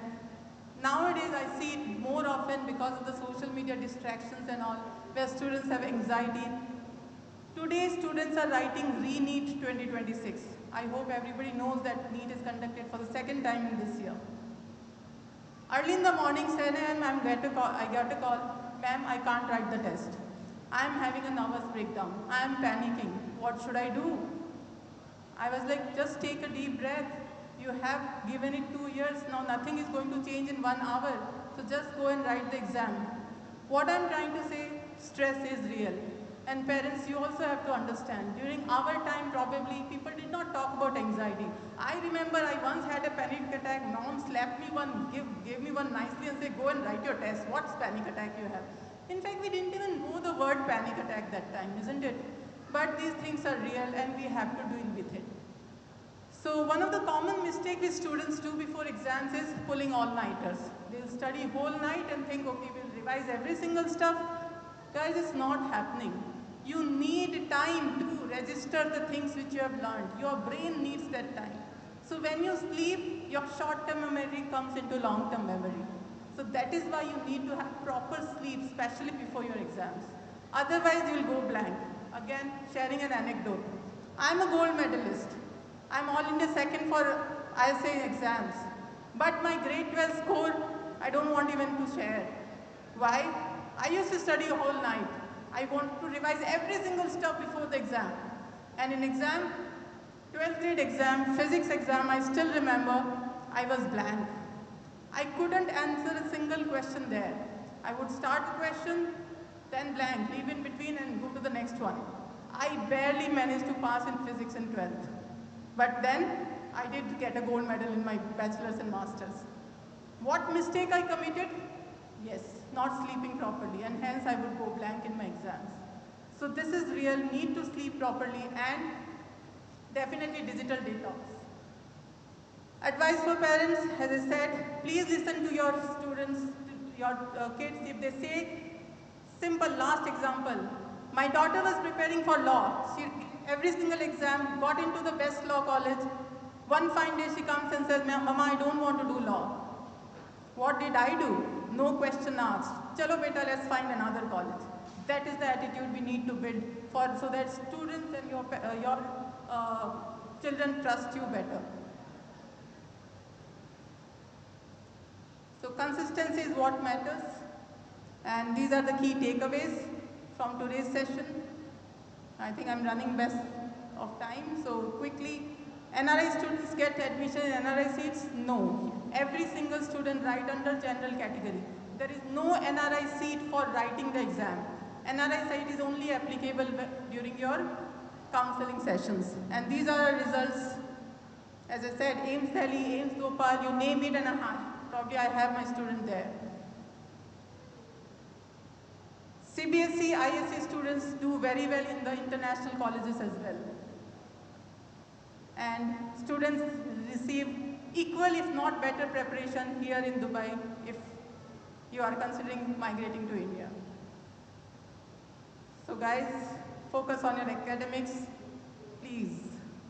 E: Nowadays I see it more often because of the social media distractions and all, where students have anxiety. Today students are writing re-NEET 2026. I hope everybody knows that NEET is conducted for the second time in this year. Early in the morning, 7 a.m., I got a call, ma'am, I can't write the test. I'm having a nervous breakdown. I'm panicking. What should I do? I was like, just take a deep breath. You have given it 2 years, now nothing is going to change in 1 hour. So just go and write the exam. What I'm trying to say, stress is real. And parents, you also have to understand, during our time probably people did not talk about anxiety. I remember I once had a panic attack, mom slapped me gave me one nicely and said, go and write your test. What's panic attack you have? In fact, we didn't even know the word panic attack that time, isn't it? But these things are real and we have to deal with it. So one of the common mistakes which students do before exams is pulling all-nighters. They'll study whole night and think, okay, we'll revise every single stuff. Guys, it's not happening. You need time to register the things which you have learned. Your brain needs that time. So when you sleep, your short-term memory comes into long-term memory. So that is why you need to have proper sleep, especially before your exams. Otherwise, you will go blank. Again, sharing an anecdote. I'm a gold medalist. I'm all India second for ISA exams. But my grade 12 score, I don't want even to share. Why? I used to study a whole night. I want to revise every single stuff before the exam. And in exam, 12th grade exam, physics exam, I still remember, I was blank. I couldn't answer a single question there. I would start a question, then blank, leave in between and go to the next one. I barely managed to pass in physics in 12th. But then, I did get a gold medal in my bachelor's and master's. What mistake I committed? Yes, not sleeping properly, and hence I would go blank in my exams. So this is real, need to sleep properly and definitely digital detox. Advice for parents, as I said, please listen to your students, to your kids. If they say, simple last example, my daughter was preparing for law. She every single exam, got into the best law college. One fine day she comes and says, Mama, I don't want to do law. What did I do? No question asked. Chalo beta, let's find another college. That is the attitude we need to build so that students and your children trust you better. So consistency is what matters. And these are the key takeaways from today's session. I think I'm running best of time, so quickly. NRI students get admission in NRI seats? No. Every single student write under general category. There is no NRI seat for writing the exam. NRI seat is only applicable during your counseling sessions. And these are the results. As I said, AIMS Delhi, AIMS Bhopal, you name it and probably I have my student there. CBSE, ISC students do very well in the international colleges as well. And students receive equal, if not better, preparation here in Dubai if you are considering migrating to India. So guys, focus on your academics, please.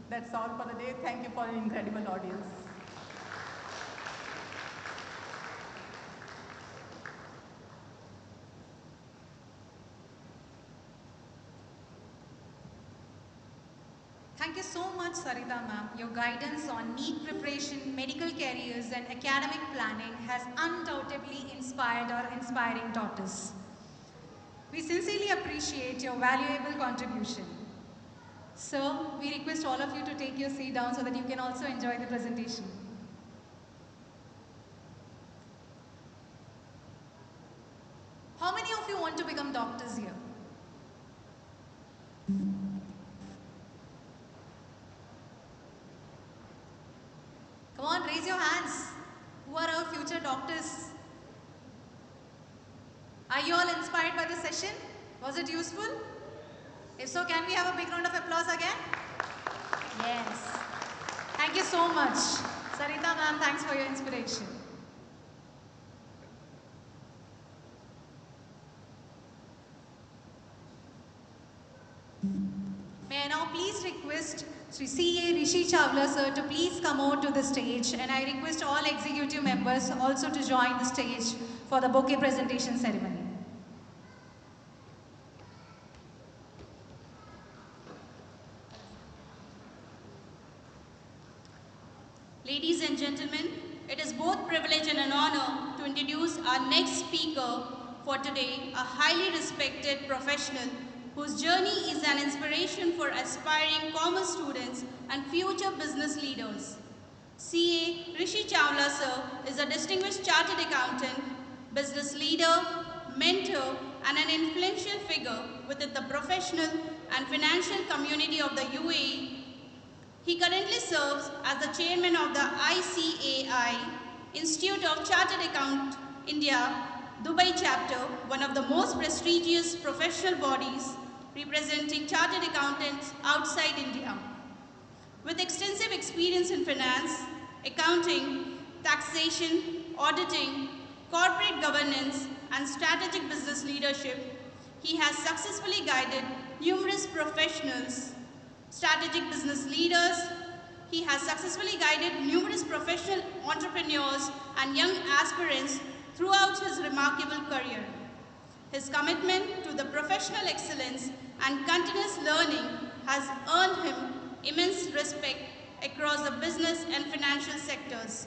E: That's all for the day. Thank you for an incredible audience.
A: Thank you so much, Sarita ma'am. Your guidance on NEET preparation, medical careers and academic planning has undoubtedly inspired our inspiring daughters. We sincerely appreciate your valuable contribution. Sir, we request all of you to take your seat down so that you can also enjoy the presentation. How many of you want to become doctors here? Come on, raise your hands. Who are our future doctors? Are you all inspired by the session? Was it useful? If so, can we have a big round of applause again? Yes. Thank you so much. Sarita ma'am, thanks for your inspiration. May I now please request Sri C.A. Rishi Chawla sir to please come out to the stage, and I request all executive members also to join the stage for the bouquet presentation ceremony.
C: Ladies and gentlemen, it is both privilege and an honor our next speaker for today, a highly respected professional whose journey is an inspiration for aspiring commerce students and future business leaders. CA Rishi Chawla sir is a distinguished chartered accountant, business leader, mentor, and an influential figure within the professional and financial community of the UAE. He currently serves as the chairman of the ICAI, Institute of Chartered Account India, Dubai chapter, one of the most prestigious professional bodies representing chartered accountants outside India. With extensive experience in finance, accounting, taxation, auditing, corporate governance, and strategic business leadership, he has successfully guided numerous professionals, strategic business leaders. He has successfully guided numerous professional entrepreneurs and young aspirants throughout his remarkable career. His commitment to the professional excellence and continuous learning has earned him immense respect across the business and financial sectors.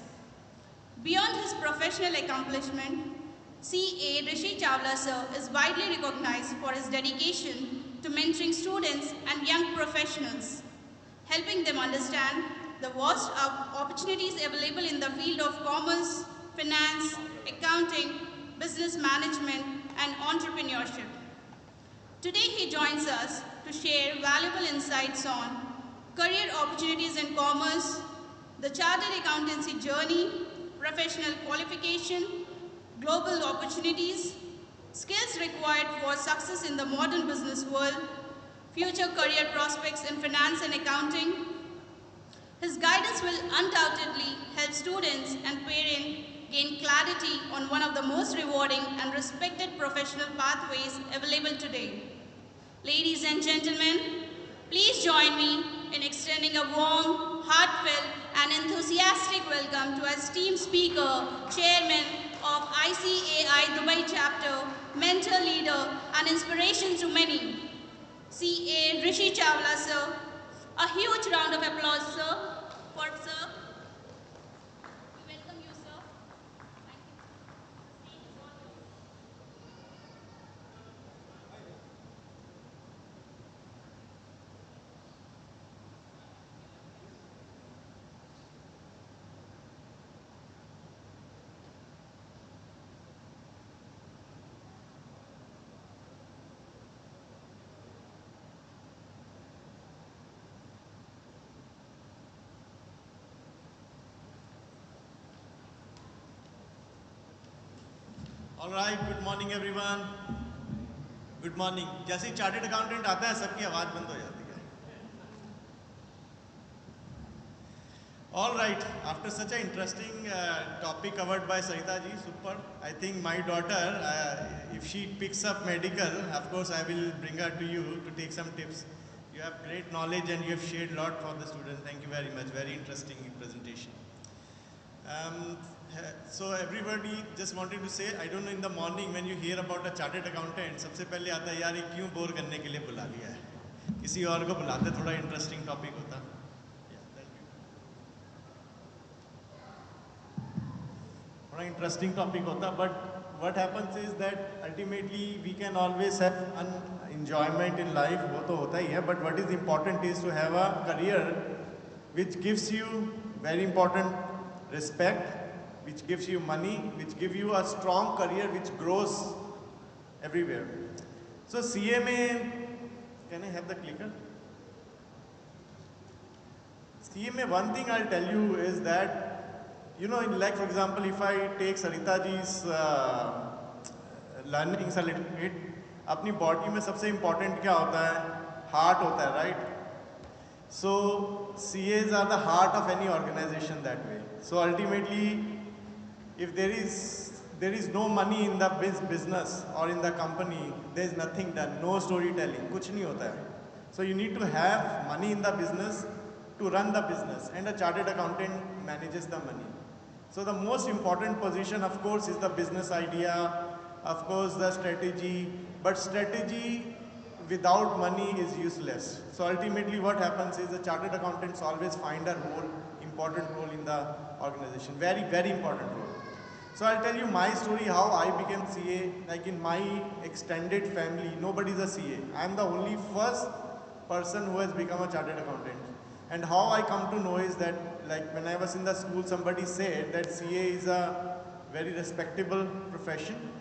C: Beyond his professional accomplishment, CA Rishi Chawla sir is widely recognized for his dedication to mentoring students and young professionals, helping them understand the vast opportunities available in the field of commerce, finance, accounting, business management, and entrepreneurship. Today he joins us to share valuable insights on career opportunities in commerce, the chartered accountancy journey, professional qualification, global opportunities, skills required for success in the modern business world, future career prospects in finance and accounting. His guidance will undoubtedly help students and parents gain clarity on one of the most rewarding and respected professional pathways available today. Ladies and gentlemen, please join me in extending a warm, heartfelt, and enthusiastic welcome to our esteemed speaker, Chairman of ICAI Dubai chapter, mentor leader, and inspiration to many, CA Rishi Chawla sir. A huge round of applause, sir, for sir. We welcome you, sir. Thank you. The stage is all yours.
F: All right, good morning everyone. Good morning. जैसे ही chartered accountant आता है सबकी आवाज़ बंद हो जाती है. All right, after such an interesting topic covered by Sarita ji, super. I think my daughter, if she picks up medical, of course I will bring her to you to take some tips. You have great knowledge and you have shared a lot for the students. Thank you very much. Very interesting presentation. So everybody just wanted to say, I don't know, in the morning when you hear about a chartered accountant, सबसे पहले आता है यार ये क्यों bore करने के लिए बुला लिया है, किसी और को बुलाते थोड़ा इंटरेस्टिंग टॉपिक होता. थोड़ा इंटरेस्टिंग टॉपिक होता, but what happens is that ultimately we can always have an enjoyment in life, वो तो होता ही है, but what is important is to have a career which gives you very important respect, which gives you money, which gives you a strong career which grows everywhere. So CA can I have the clicker? CA one thing I'll tell you is that, you know, like for example, if I take Sarita ji's learnings a little bit, अपनी body में सबसे important क्या होता है? Heart होता है, right? So CAs are the heart of any organization that way. So ultimately, if there is no money in the business or in the company, there is nothing done, no storytelling, कुछ नहीं होता है. So you need to have money in the business to run the business, and a chartered accountant manages the money. So the most important position, of course, is the business idea, of course the strategy, but strategy without money is useless. So ultimately what happens is the chartered accountants always find a role, important role in the organization, very, very important role. So I'll tell you my story, how I became CA. Like in my extended family, nobody's a CA. I'm the only first person who has become a chartered accountant. And how I come to know is that, like when I was in the school, somebody said that CA is a very respectable profession.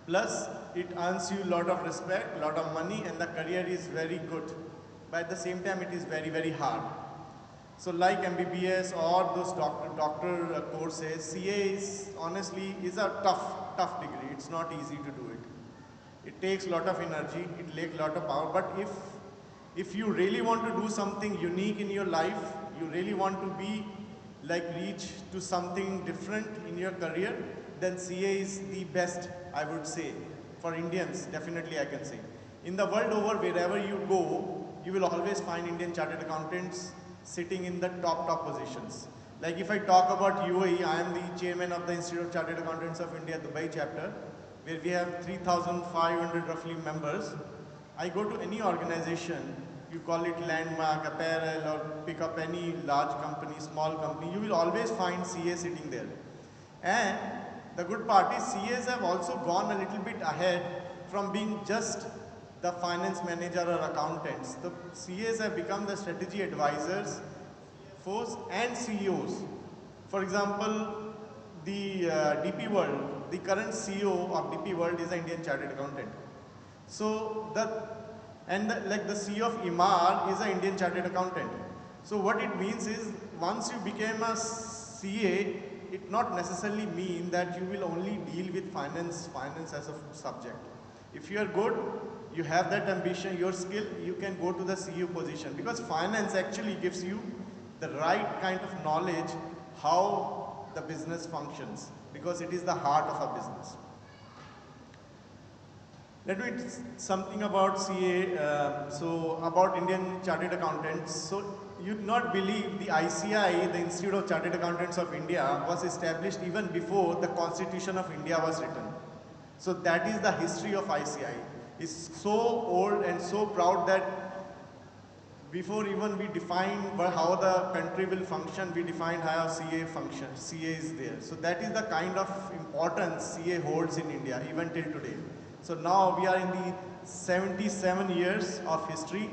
F: Plus, it earns you a lot of respect, a lot of money, and the career is very good. But at the same time, it is very, very hard. So like MBBS or those doctor courses, CA is honestly is a tough degree. It's not easy to do it. It takes a lot of energy, it takes a lot of power, but if you really want to do something unique in your life, you really want to be like reach to something different in your career, then CA is the best, I would say. For Indians, definitely I can say. In the world over, wherever you go, you will always find Indian chartered accountants sitting in the top positions. Like if I talk about UAE, I am the chairman of the Institute of Chartered Accountants of India Dubai chapter, where we have 3,500 roughly members. I go to any organization, you call it landmark, apparel, or pick up any large company, small company, you will always find CA sitting there. And the good part is CAs have also gone a little bit ahead from being just the finance manager or accountants. The CAs have become the strategy advisors, CFOs and CEOs. For example, the DP World, the current CEO of DP World is an Indian chartered accountant. So like the CEO of Imar is an Indian chartered accountant. So what it means is once you became a CA, it not necessarily mean that you will only deal with finance as a subject. If you are good, you have that ambition, your skill, you can go to the CEO position, because finance actually gives you the right kind of knowledge how the business functions, because it is the heart of a business. Let me something about CA, so about Indian Chartered Accountants. So you'd not believe the ICI, the Institute of Chartered Accountants of India, was established even before the Constitution of India was written. So that is the history of ICI. It's so old and so proud that before even we define how the country will function, we defined how CA functions. CA is there. So that is the kind of importance CA holds in India even till today. So now we are in the 77 years of history.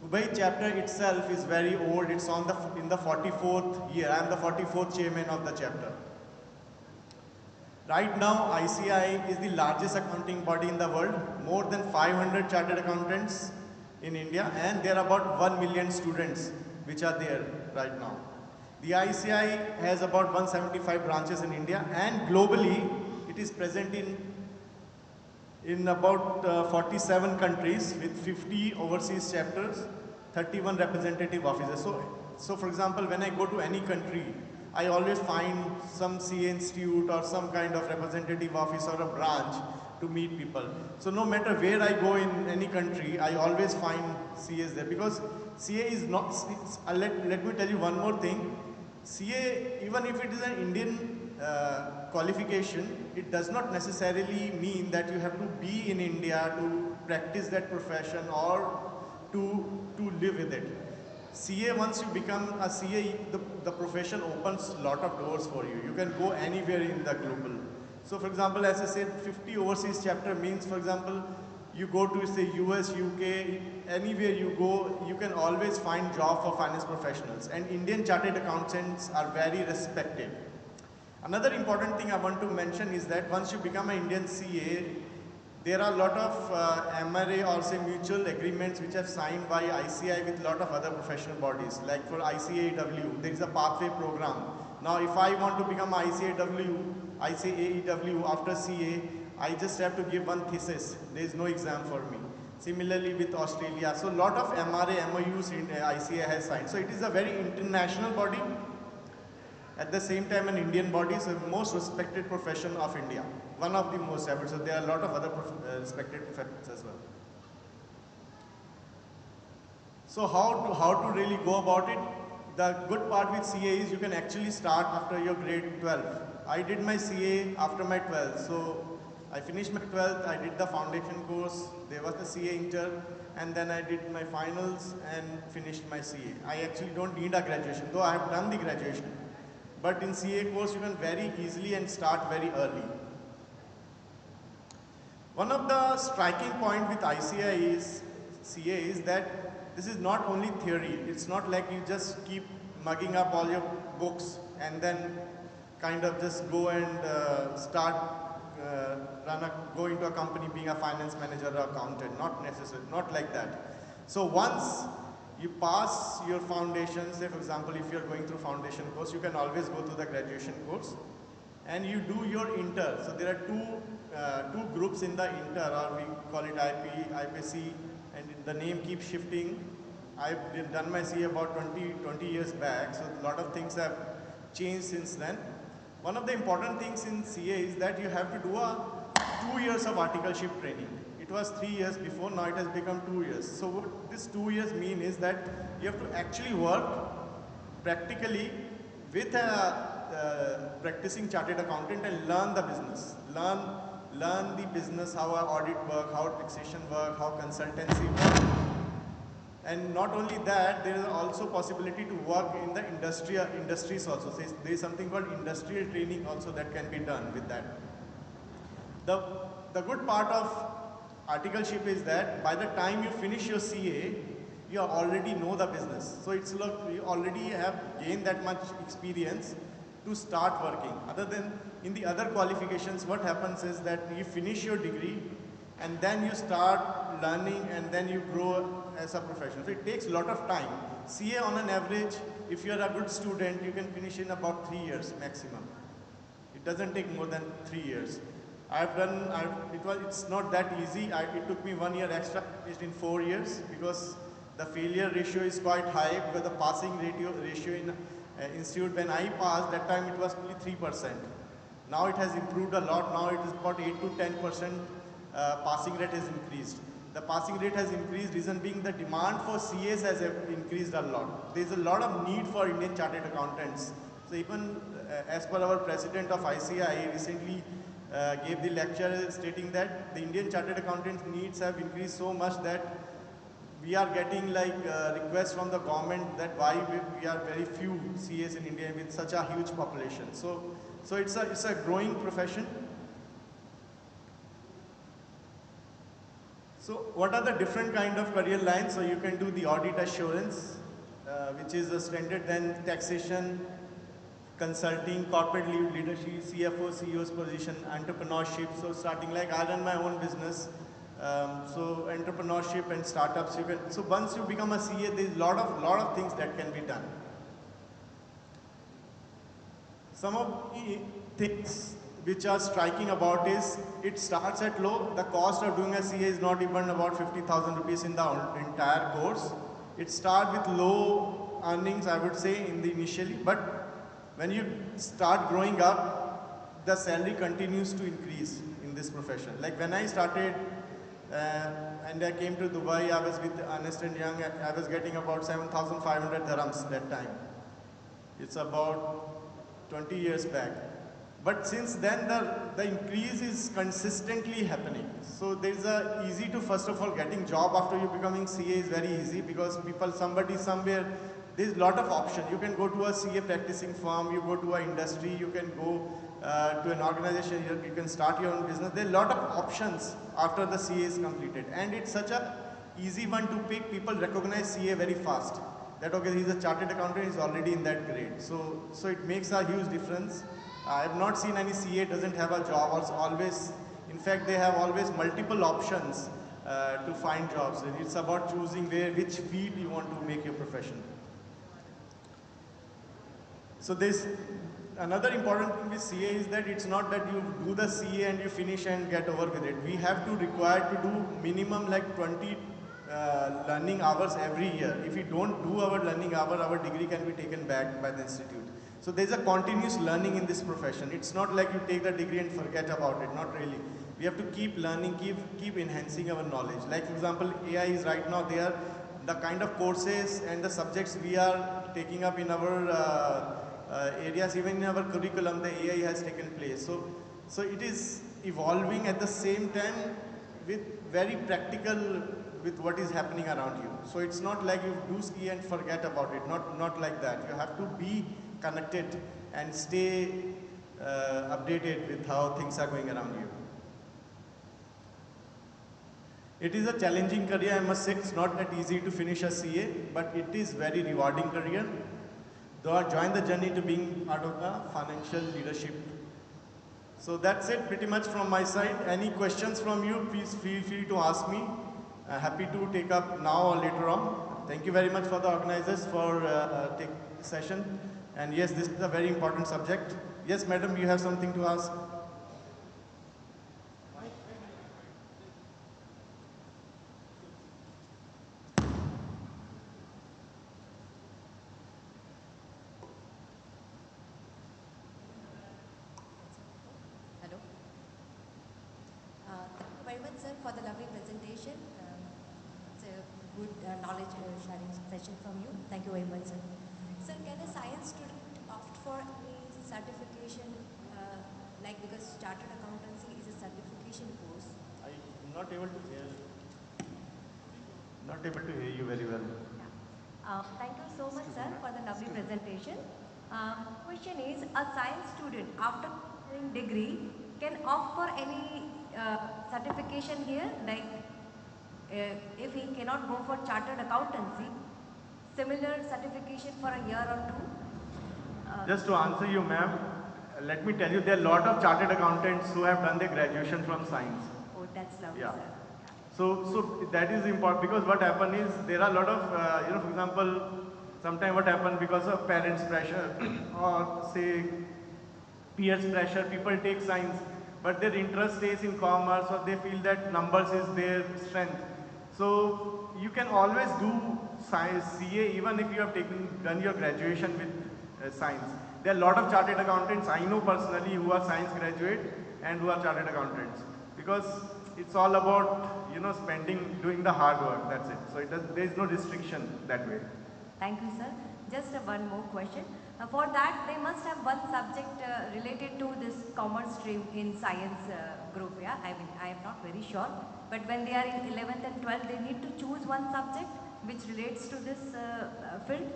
F: Dubai chapter itself is very old. It's in the 44th year. I am the 44th chairman of the chapter. Right now, ICI is the largest accounting body in the world. More than 500 chartered accountants in India, and there are about 1 million students which are there right now. The ICI has about 175 branches in India, and globally it is present in about 47 countries with 50 overseas chapters, 31 representative offices. So for example, when I go to any country, I always find some CA institute or some kind of representative office or a branch to meet people. So no matter where I go in any country, I always find CAs there, because CA is not, let me tell you one more thing. CA, even if it is an Indian qualification, it does not necessarily mean that you have to be in India to practice that profession or to live with it. CA, once you become a CA, the profession opens a lot of doors for you. You can go anywhere in the global. So for example, as I said, 50 overseas chapter means, for example, you go to say US, UK, anywhere you go, you can always find job for finance professionals. And Indian chartered accountants are very respected. Another important thing I want to mention is that once you become an Indian CA, there are a lot of MRA or say mutual agreements which are signed by ICI with a lot of other professional bodies. Like for ICAEW, there is a pathway program. Now if I want to become ICAEW after CA, I just have to give one thesis. There is no exam for me. Similarly with Australia. So a lot of MRA, MOUs in ICA has signed. So it is a very international body. At the same time, an Indian body is the most respected profession of India. One of the most, I would say. There are a lot of other respected professions as well. So how to really go about it? The good part with CA is you can actually start after your grade 12. I did my CA after my 12th. So I finished my 12th, I did the foundation course, there was the CA inter, and then I did my finals and finished my CA. I actually don't need a graduation, though I have done the graduation. but in CA course you can very easily and start very early. One of the striking point with ICI is CA is that this is not only theory. It's not like you just keep mugging up all your books and then kind of just go and go into a company being a finance manager or accountant. Not necessary, not like that. So once you pass your foundation, say for example if you're going through foundation course, you can always go to the graduation course and you do your inter. So there are two groups in the inter, or we call it IP, IPC, and the name keeps shifting. I've done my CA about 20 years back, so a lot of things have changed since then. One of the important things in CA is that you have to do 2 years of articleship training. It was 3 years before, now it has become 2 years. So what this 2 years mean is that you have to actually work practically with a practicing chartered accountant and learn the business. Learn the business, how audit work, how taxation work, how consultancy work. And not only that, there is also possibility to work in the industries also. So there is something called industrial training also that can be done with that. The good part of articleship is that by the time you finish your CA, you already know the business. So it's like you already have gained that much experience to start working. Other than in the other qualifications, what happens is that you finish your degree and then you start learning and then you grow as a professional. So it takes a lot of time. CA on an average, if you are a good student, you can finish in about 3 years maximum. It doesn't take more than 3 years. It's not that easy. It took me 1 year extra, finished in 4 years, because the failure ratio is quite high, because the passing ratio in institute, when I passed, that time it was only 3%. Now it has improved a lot. Now it is about 8 to 10% passing rate has increased. The passing rate has increased, reason being the demand for CAs has increased a lot. There is a lot of need for Indian chartered accountants. So even as per our president of ICI recently gave the lecture stating that the Indian chartered accountants needs have increased so much that we are getting like requests from the government that why we are very few CAs in India with such a huge population. So it's a growing profession. So what are the different kind of career lines? So you can do the audit assurance, which is a standard, then taxation, consulting, corporate leadership, CFO, CEO's position, entrepreneurship. So starting like I run my own business. So entrepreneurship and startups. So once you become a CA, there is a lot of things that can be done. Some of the things which are striking about is it starts at low. The cost of doing a CA is not even about 50,000 rupees in the entire course. It starts with low earnings, I would say, in the initially, but when you start growing up, the salary continues to increase in this profession. Like when I started and I came to Dubai, I was with Ernst & Young, I was getting about 7,500 dirhams that time. It's about 20 years back. But since then, the increase is consistently happening. So there's easy to, first of all, getting job after you becoming CA is very easy, because somebody somewhere, there's a lot of option. You can go to a CA practicing firm, you go to an industry, you can go to an organization, you can start your own business. There are a lot of options after the CA is completed. And it's such a easy one to pick. People recognize CA very fast. That okay, he's a chartered accountant, he's already in that grade. So it makes a huge difference. I have not seen any CA doesn't have a job, or always, in fact, they have always multiple options to find jobs. It's about choosing which field you want to make your profession. So there's another important thing with CA is that it's not that you do the CA and you finish and get over with it. We have to require to do minimum like 20 learning hours every year. If we don't do our learning hour, our degree can be taken back by the institute. So there's a continuous learning in this profession. It's not like you take the degree and forget about it, not really. We have to keep learning, keep enhancing our knowledge. Like for example, AI is right now there. The kind of courses and the subjects we are taking up in our areas, even in our curriculum, the AI has taken place. So it is evolving at the same time with very practical with what is happening around you. So it's not like you do ski and forget about it, not like that. You have to be connected and stay updated with how things are going around you. It is a challenging career, I must say. It's not that easy to finish a CA, but it is very rewarding career. Though I joined the journey to being part of the financial leadership. So that's it pretty much from my side. Any questions from you, please feel free to ask me. Happy to take up now or later on. Thank you very much for the organizers for taking this session. And yes, this is a very important subject. Yes, madam, you have something to ask?
G: Hello. Thank you very much, sir, for the lovely presentation. It's a good knowledge sharing session from you. Thank you very much, sir. Sir, can a science student opt for any certification, because chartered accountancy is a certification course?
F: I'm not able to hear. Not able to hear you very well.
G: Thank you so much, sir, for the lovely presentation. Question is, a science student after doing degree can opt for any certification here, if he cannot go for chartered accountancy, similar certification for a year or two?
F: Just to answer you, ma'am, let me tell you, there are a lot of chartered accountants who have done their graduation from science.
G: Oh, that's lovely,
F: Yeah.
G: sir.
F: So that is important, because what happen is there are a lot of, for example, sometimes what happen because of parents' pressure or say peers' pressure, people take science, but their interest stays in commerce, or they feel that numbers is their strength. So you can always do science, CA, even if you have done your graduation with science. There are a lot of chartered accountants I know personally who are science graduate and who are chartered accountants, because it's all about doing the hard work. That's it. So there is no restriction that way.
G: Thank you, sir. Just one more question. For that, they must have one subject related to this commerce stream in science group, yeah? I mean, I am not very sure. But when they are in 11th and 12th, they need to choose one subject which relates to this field?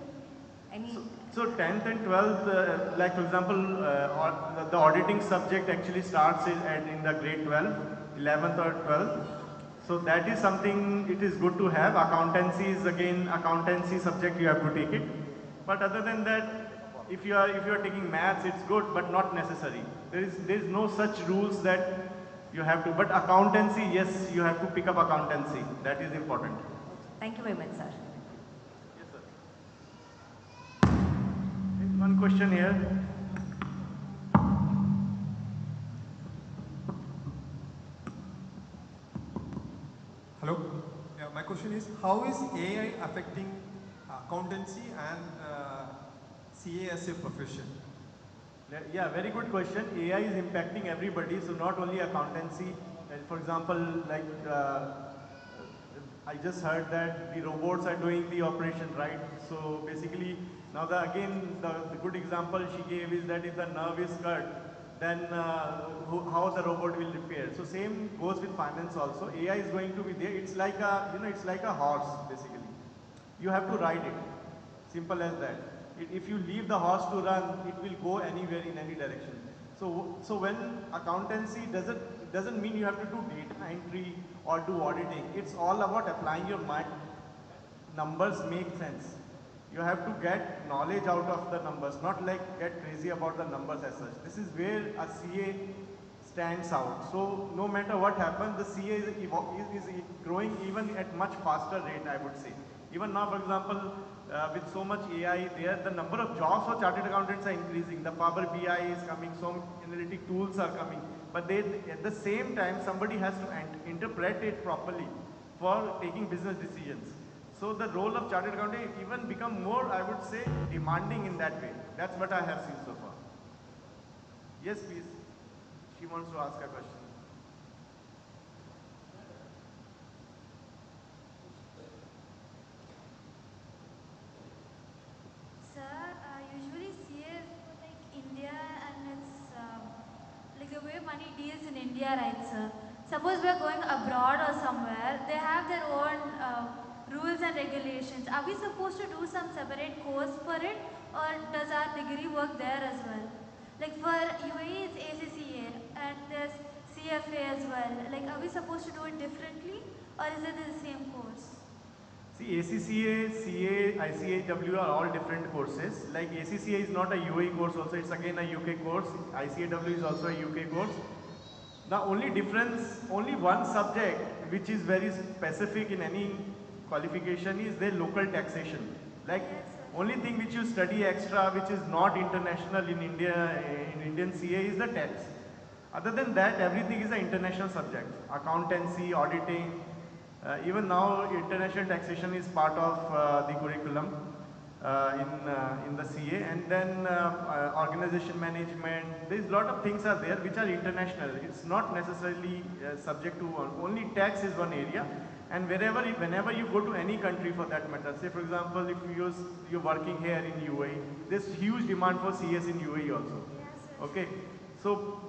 F: So 10th and 12th, like for example, the auditing subject actually starts in the grade 12, 11th or 12th. So that is something it is good to have. Accountancy is again accountancy subject, you have to take it. But other than that, if you are taking maths, it's good, but not necessary. There is no such rules that you have to. But accountancy, yes, you have to pick up accountancy. That is important.
G: Thank you very much, sir.
F: Yes, sir. One question here.
H: Hello. Yeah, my question is, how is AI affecting accountancy and CA as a profession?
F: Yeah, very good question. AI is impacting everybody, so not only accountancy. For example, like I just heard that the robots are doing the operation, right? So basically, now the good example she gave is that if the nerve is cut, then how the robot will repair. So same goes with finance also. AI is going to be there. It's like it's like a horse basically. You have to ride it. Simple as that. If you leave the horse to run, it will go anywhere in any direction. So when accountancy doesn't mean you have to do data entry or do auditing. It's all about applying your mind. Numbers make sense. You have to get knowledge out of the numbers, not like get crazy about the numbers as such. This is where a CA stands out. So no matter what happens, the CA is growing even at much faster rate, I would say. Even now, for example, with so much AI there, the number of jobs for chartered accountants are increasing. The Power BI is coming, some analytic tools are coming. But at the same time, somebody has to interpret it properly for taking business decisions. So the role of chartered accountant even become more, I would say, demanding in that way. That's what I have seen so far. Yes, please. She wants to ask a question.
D: Sir, usually CA for like India, and it's like the way money deals in India, right, sir? Suppose we are going abroad or somewhere, they have their own
I: rules and regulations. Are we supposed to do some separate course for it, or does our degree work there as well? Like for UAE it's ACCA and there's CFA as well. Like are we supposed to do it differently, or is it the same course?
F: See, ACCA, CA, ICAW are all different courses. Like ACCA is not a UAE course also, it's again a UK course. ICAW is also a UK course. The only difference, only one subject which is very specific in any qualification is their local taxation. Like only thing which you study extra which is not international in India, in Indian CA is the tax. Other than that, everything is an international subject. Accountancy, auditing, even now international taxation is part of the curriculum in the CA, and then organization management. There's a lot of things are there which are international. It's not necessarily subject to one. Only tax is one area, and whenever you go to any country for that matter, say for example if you're working here in UAE, there's huge demand for CS in UAE also. Okay, so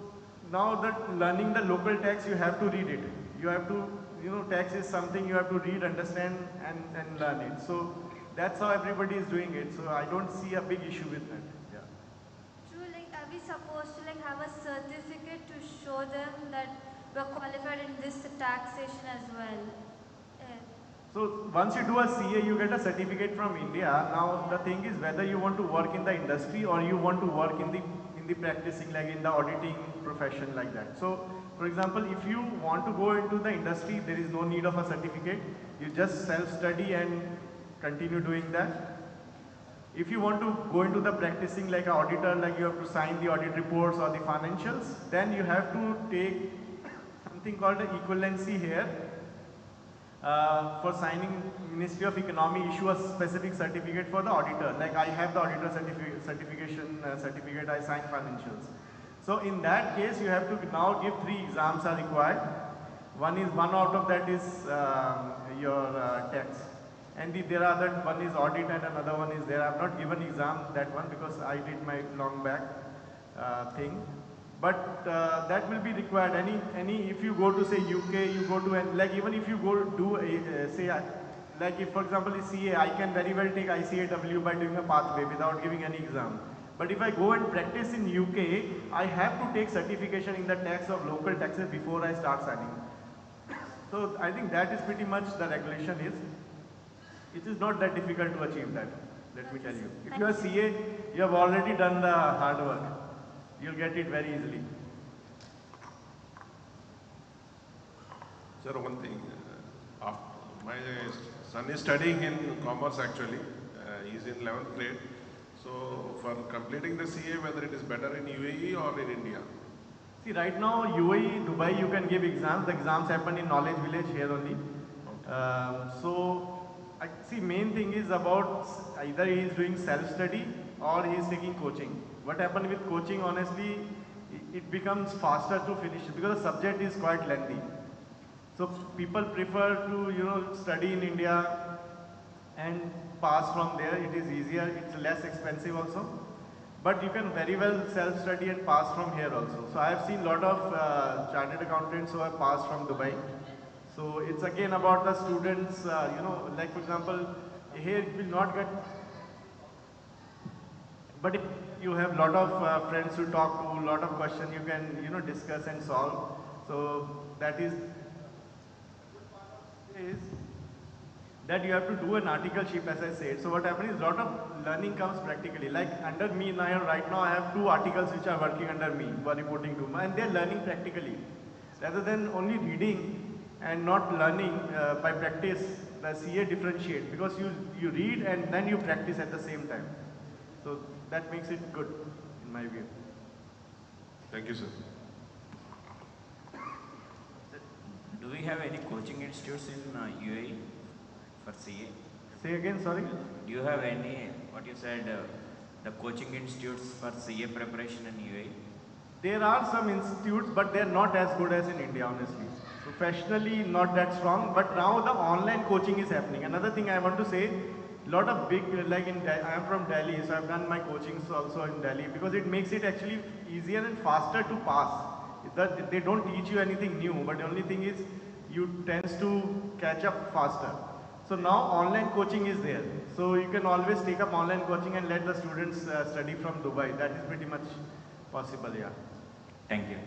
F: now that learning the local tax, you have to read it. You have to, tax is something you have to read, understand and learn it. So that's how everybody is doing it. So I don't see a big issue with that. Yeah.
I: True, like are we supposed to like have a certificate to show them that we're qualified in this taxation as well?
F: So once you do a CA, you get a certificate from India. Now the thing is whether you want to work in the industry or you want to work in the practicing, like in the auditing profession like that. So for example, if you want to go into the industry, there is no need of a certificate. You just self-study and continue doing that. If you want to go into the practicing like an auditor, like you have to sign the audit reports or the financials, then you have to take something called the equivalency here. For signing, Ministry of Economy issue a specific certificate for the auditor. Like I have the auditor certification certificate, I sign financials. So in that case, you have to now give 3 exams are required. One out of that is your tax. And there are that one is audit and another one is there. I have not given exam that one because I did my long back thing. But that will be required. If you go to say UK, you go to like even if you go do say like if for example is CA, I can very well take ICAW by doing a pathway without giving any exam. But if I go and practice in UK, I have to take certification in the tax of local taxes before I start signing. So I think that is pretty much the regulation is. It is not that difficult to achieve that, let me tell you. If you are CA, you have already done the hard work. You'll get it very easily.
J: Sir, one thing. My son is studying in commerce actually. He's in 11th grade. So for completing the CA, whether it is better in UAE or in India?
F: See, right now UAE, Dubai, you can give exams. The exams happen in Knowledge Village here only. See, main thing is about either he is doing self-study or he is taking coaching. What happens with coaching, honestly, it becomes faster to finish because the subject is quite lengthy. So people prefer to, study in India and pass from there. It is easier, it's less expensive also. But you can very well self-study and pass from here also. So I have seen a lot of chartered accountants who have passed from Dubai. So it's again about the students, like for example, here it will not get, but if you have a lot of friends to talk to, a lot of questions you can, discuss and solve. So that is that you have to do an articleship as I said. So what happens is a lot of learning comes practically. Like under me now, right now I have 2 articles which are working under me, who are reporting to me, and they are learning practically. Rather than only reading and not learning by practice, the CA differentiate because you read and then you practice at the same time. So that makes it good in my view.
J: Thank you, sir.
K: Do we have any coaching institutes in UAE for CA?
F: Say again, sorry?
K: Do you have any, what you said, the coaching institutes for CA preparation in UAE?
F: There are some institutes, but they are not as good as in India, honestly. Professionally, not that strong, but now the online coaching is happening. Another thing I want to say, a lot of big, like I am from Delhi, so I've done my coachings also in Delhi because it makes it actually easier and faster to pass. They don't teach you anything new, but the only thing is you tends to catch up faster. So now online coaching is there. So you can always take up online coaching and let the students study from Dubai. That is pretty much possible, yeah.
K: Thank you.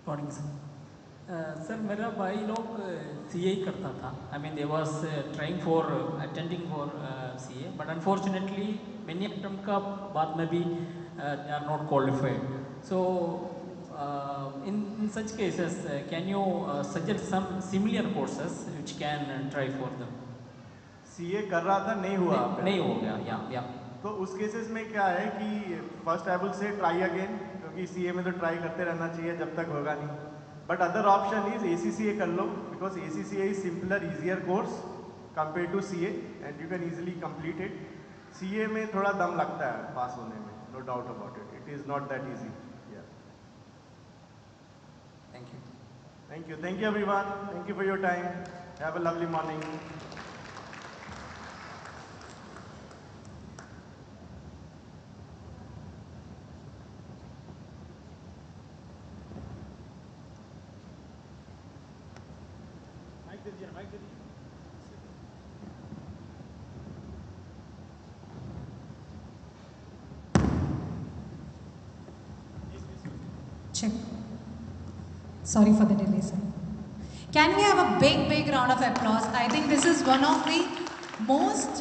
L: Morning sir sir मेरा भाई लोग CA करता था I mean they was trying for attending for CA but unfortunately many attempt का बाद में भी they are not qualified so in such cases can you suggest some similar courses which can try for them
F: CA कर रहा था, नहीं हुआ,
L: नहीं हो गया या
F: तो उस केसेस में क्या है कि first I will say try again, क्योंकि सीए में तो ट्राई करते रहना चाहिए जब तक होगा नहीं. But other option is ACCA कर लो, because ACCA is simpler easier course compare to CA and you can easily complete it. CA में थोड़ा दम लगता है पास होने में, no doubt about it. It is not that easy. Thank you. Thank you everyone. Thank you for your time. Have a lovely morning.
A: Check. Sorry for the delay, sir. Can we have a big round of applause? I think this is one of the most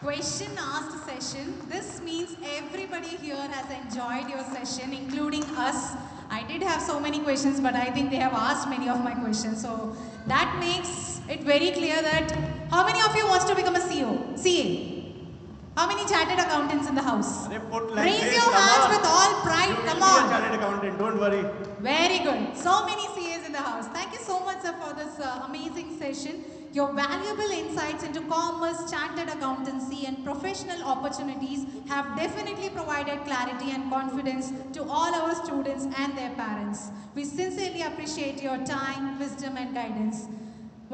A: question asked session. This means everybody here has enjoyed your session, including us. I did have so many questions, but I think they have asked many of my questions. So that makes it very clear that how many of you wants to become a CEO, CA? How many chartered accountants in the house? Raise your hands with all pride. Come on.
F: Chartered accountant, don't worry.
A: Very good. So many CAs in the house. Thank you so much, sir, for this amazing session. Your valuable insights into commerce, chartered accountancy and professional opportunities have definitely provided clarity and confidence to all our students and their parents. We sincerely appreciate your time, wisdom and guidance.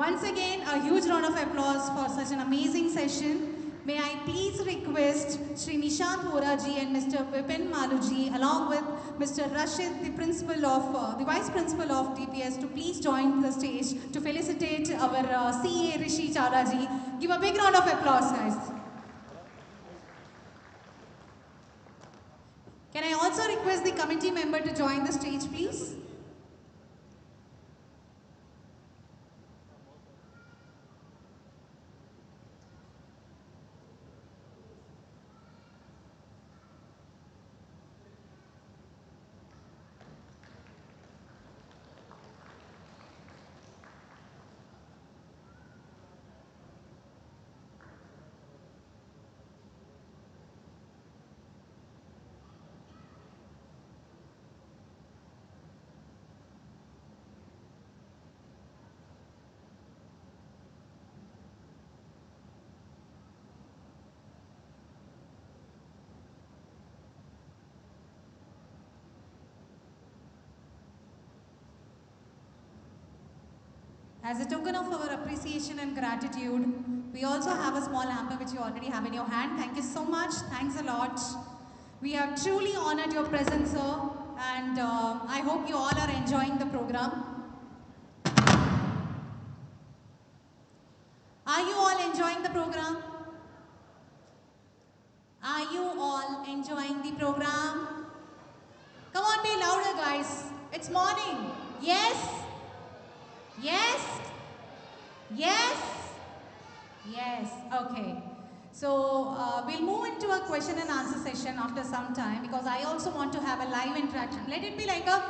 A: Once again, a huge round of applause for such an amazing session. May I please request Shri Nishant Vora ji and Mr. Vipin Malu ji along with Mr. Rashid, the Vice Principal of DPS, to please join the stage to felicitate our CA Rishi Chawla ji. Give a big round of applause, guys. Can I also request the committee member to join the stage, please? As a token of our appreciation and gratitude, we also have a small hamper which you already have in your hand. Thank you so much. Thanks a lot. We have truly honored your presence, sir, and I hope you all are enjoying the program. Are you all enjoying the program? Are you all enjoying the program? Come on, be louder, guys. It's morning. Yes? Yes? Yes? Yes, okay. So we'll move into a question and answer session after some time, because I also want to have a live interaction. Let it be like a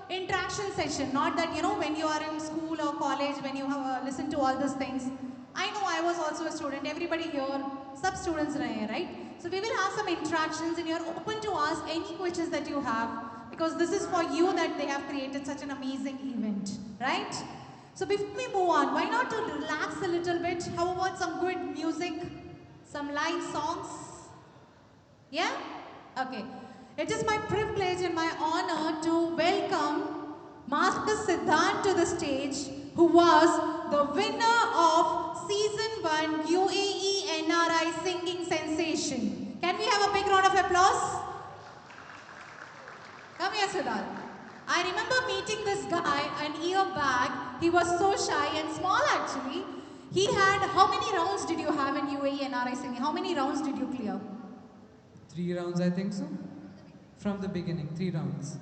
A: interaction session, not that, when you are in school or college, when you have listen to all these things. I know I was also a student, everybody here, sub students right? So we will have some interactions and you're open to ask any questions that you have, because this is for you that they have created such an amazing event, right? So before we move on, why not to relax a little bit? How about some good music? Some live songs? Yeah? Okay. It is my privilege and my honor to welcome Master Siddhant to the stage, who was the winner of Season 1 UAE NRI Singing Sensation. Can we have a big round of applause? Come here, Siddhant. I remember meeting this guy an year back. He was so shy and small actually. He had, how many rounds did you have in UAE NRI singing? How many rounds did you clear?
M: 3 rounds, I think so. From the beginning, 3 rounds.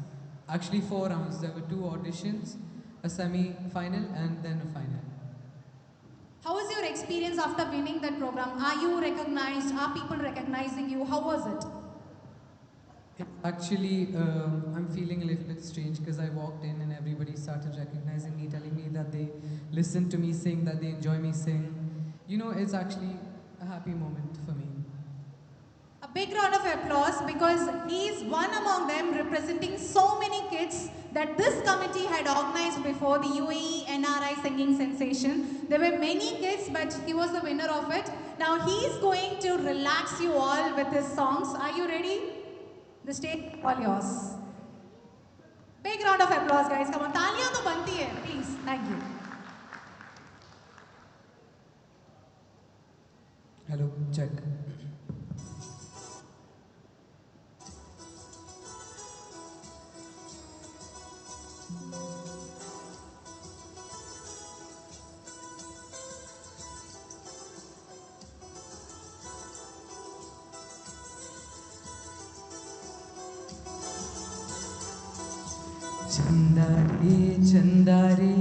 M: Actually, 4 rounds. There were 2 auditions, a semi-final and then a final.
A: How was your experience after winning that program? Are you recognized? Are people recognizing you? How was it?
M: Actually, I'm feeling a little bit strange because I walked in and everybody started recognizing me, telling me that they listen to me sing, that they enjoy me sing. You know, it's actually a happy moment for me.
A: A big round of applause because he is one among them representing so many kids that this committee had organized before the UAE NRI singing sensation. There were many kids, but he was the winner of it. Now he is going to relax you all with his songs. Are you ready? The stage is all yours. Big round of applause, guys. Come on. Taaliyan to banti hai, please. Thank you.
M: Hello, check. चंदा रे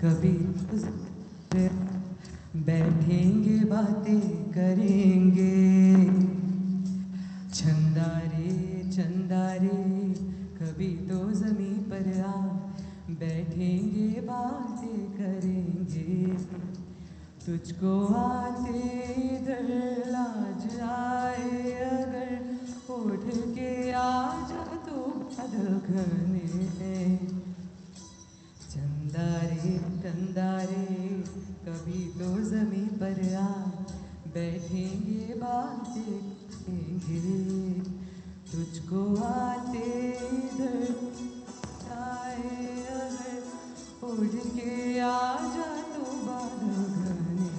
M: कभी बैठेंगे बातें करेंगे चंदा रे कभी तो जमी पर आ बैठेंगे बातें करेंगे तुझको आते इधर लाज आए अगर उठ के आ जा तो बादल घने चंदा रे कभी तो जमी पर आ बैठेंगे बातें करेंगे तुझको आते इधर आए अगर उड़ के आ जा तो बादल घने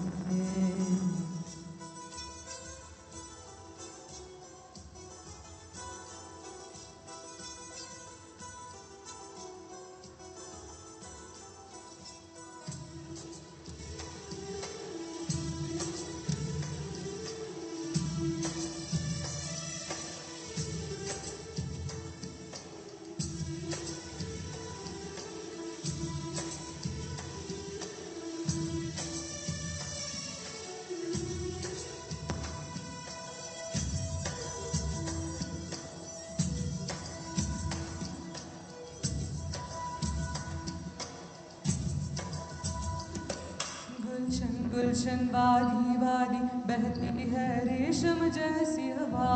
M: गुलशन वादी वादी बहती है रेशम जैसी हवा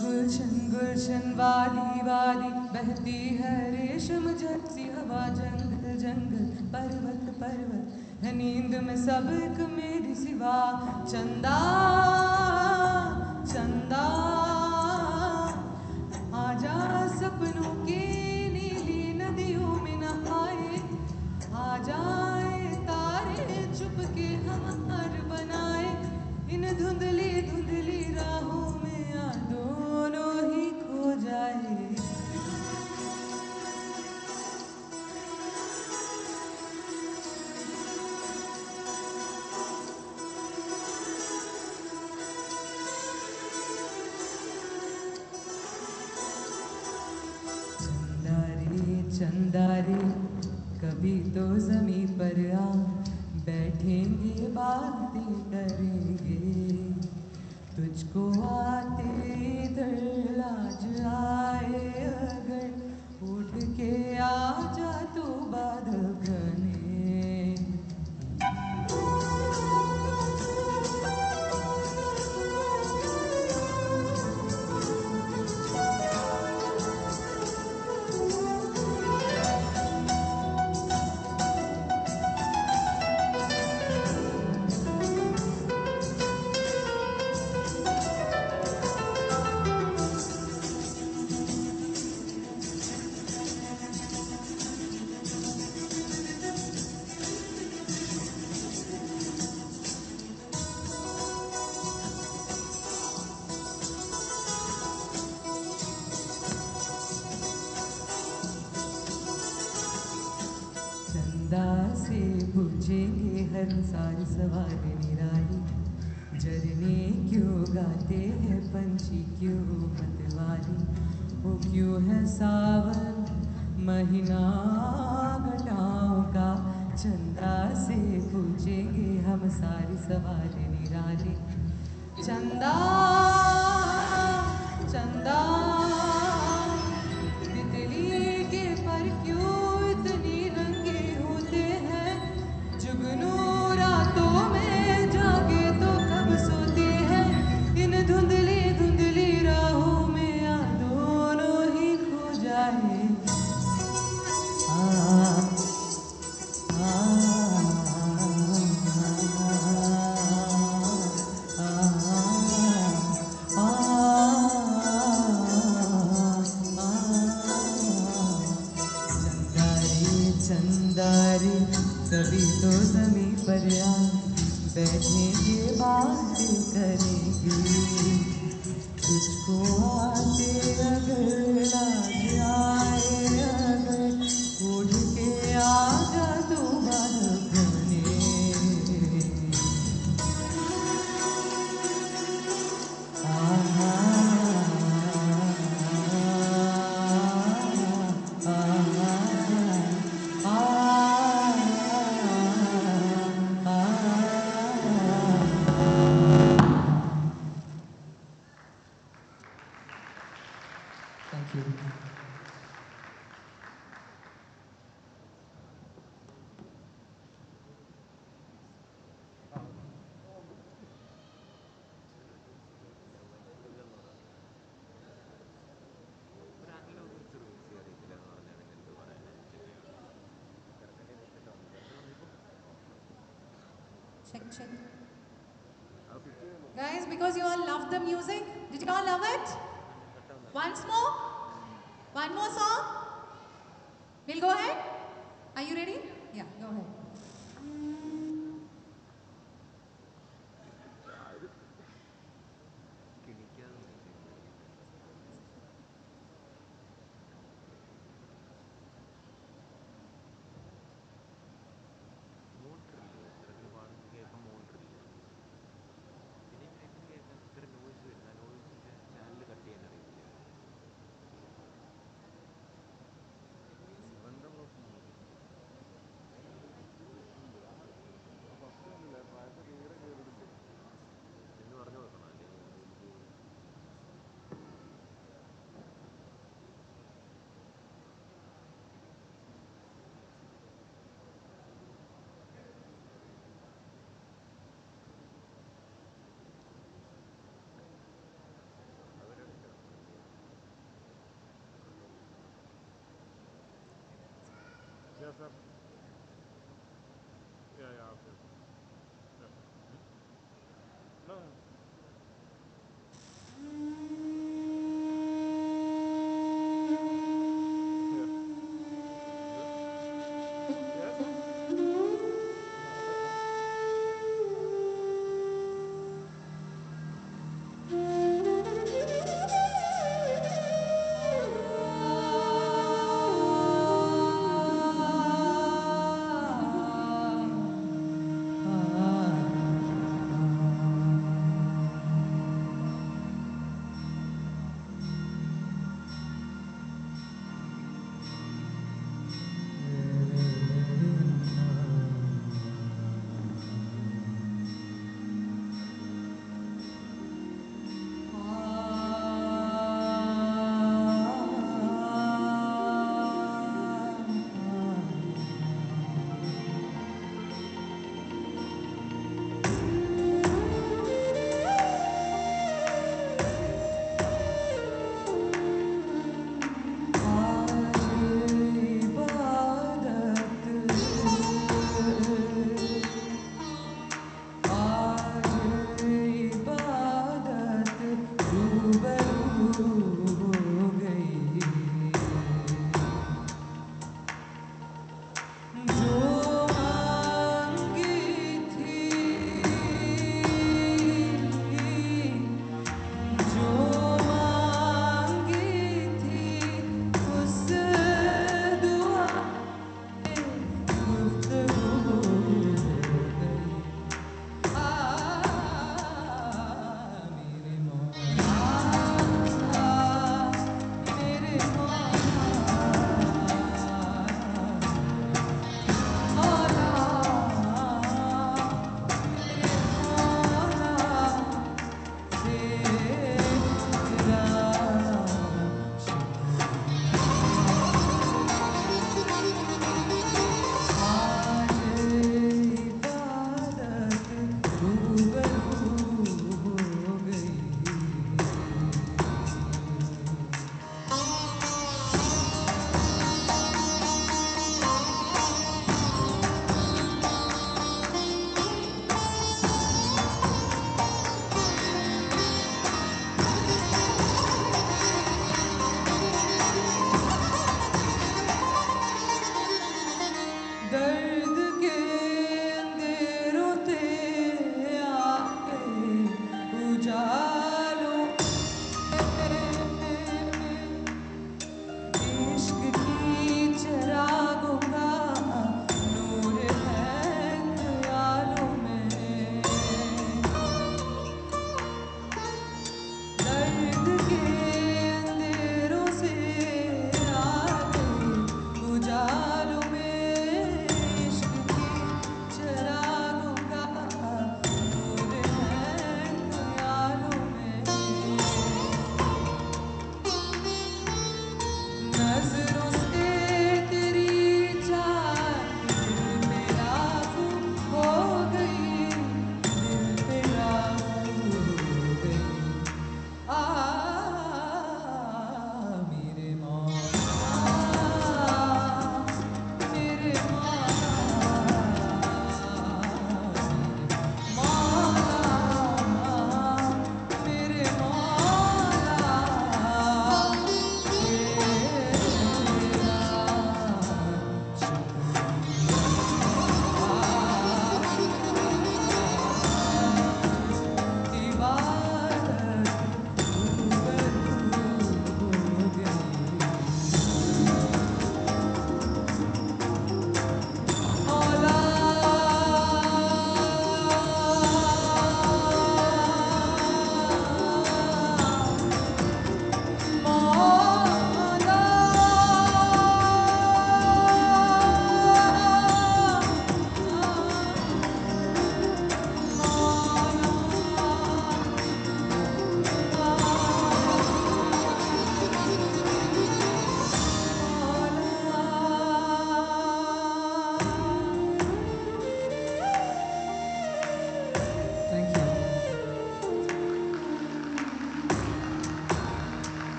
M: गुलशन वादी वादी बहती है रेशम जैसी हवा जंगल जंगल पर्वत पर्वत है नींद में सब एक मेरी सिवा चंदा आजा सपनों की नीली नदियों में नहाए आ जाए तारे चुप के हमार बनाए इन धुंधली धुंधली राहों में आ दोनों ही खो जाए चंदा रे कभी तो जमी पर आ बैठेंगे बातें करेंगे तुझको आते इधर लाज आए अगर उठ के आ जा तो बादल घने चंदा से पूछेंगे हर सारे सवाल निराले, झरने क्यों गाते हैं पंछी क्यों मतवाले, वो क्यों है सावन महीना घटाओं का, चंदा से पूछेंगे हम सारे सवाल निराले। चंदा चंदा तितली के पर क्यों इतनी रंगे होते हैं, जुगनू रातों में जागे तो कब सोते हैं, इन धुंधली धुंधली राहों में आ दोनों ही खो जाए। चंदारे कभी तो ज़मीं पर आ बैठेंगे बातें करेंगे, तुझको आते अगर लाज आए अगर उठ के आजा तू बालकों Thank you.
A: Check, check. Guys, because you all love the music, did you all love it? Once more? One more song? We'll go ahead. Are you ready? Yeah, go ahead.
J: Yes, sir. Yeah, yeah, okay. Yeah. No, no.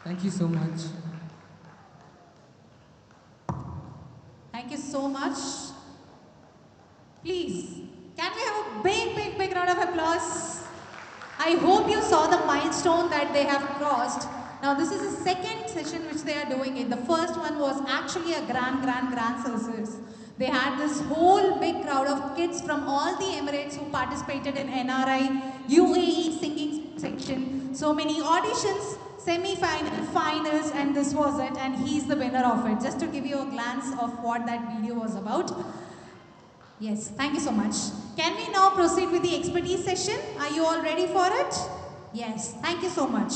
M: Thank you so much.
A: Thank you so much. Please, can we have a big round of applause? I hope you saw the milestone that they have crossed. Now this is the second session which they are doing it. The first one was actually a grand success. They had this whole big crowd of kids from all the Emirates who participated in NRI, UAE singing section. So many auditions, semi-final, finals, and this was it. And he's the winner of it. Just to give you a glance of what that video was about. Yes, thank you so much. Can we now proceed with the expertise session? Are you all ready for it? Yes, thank you so much.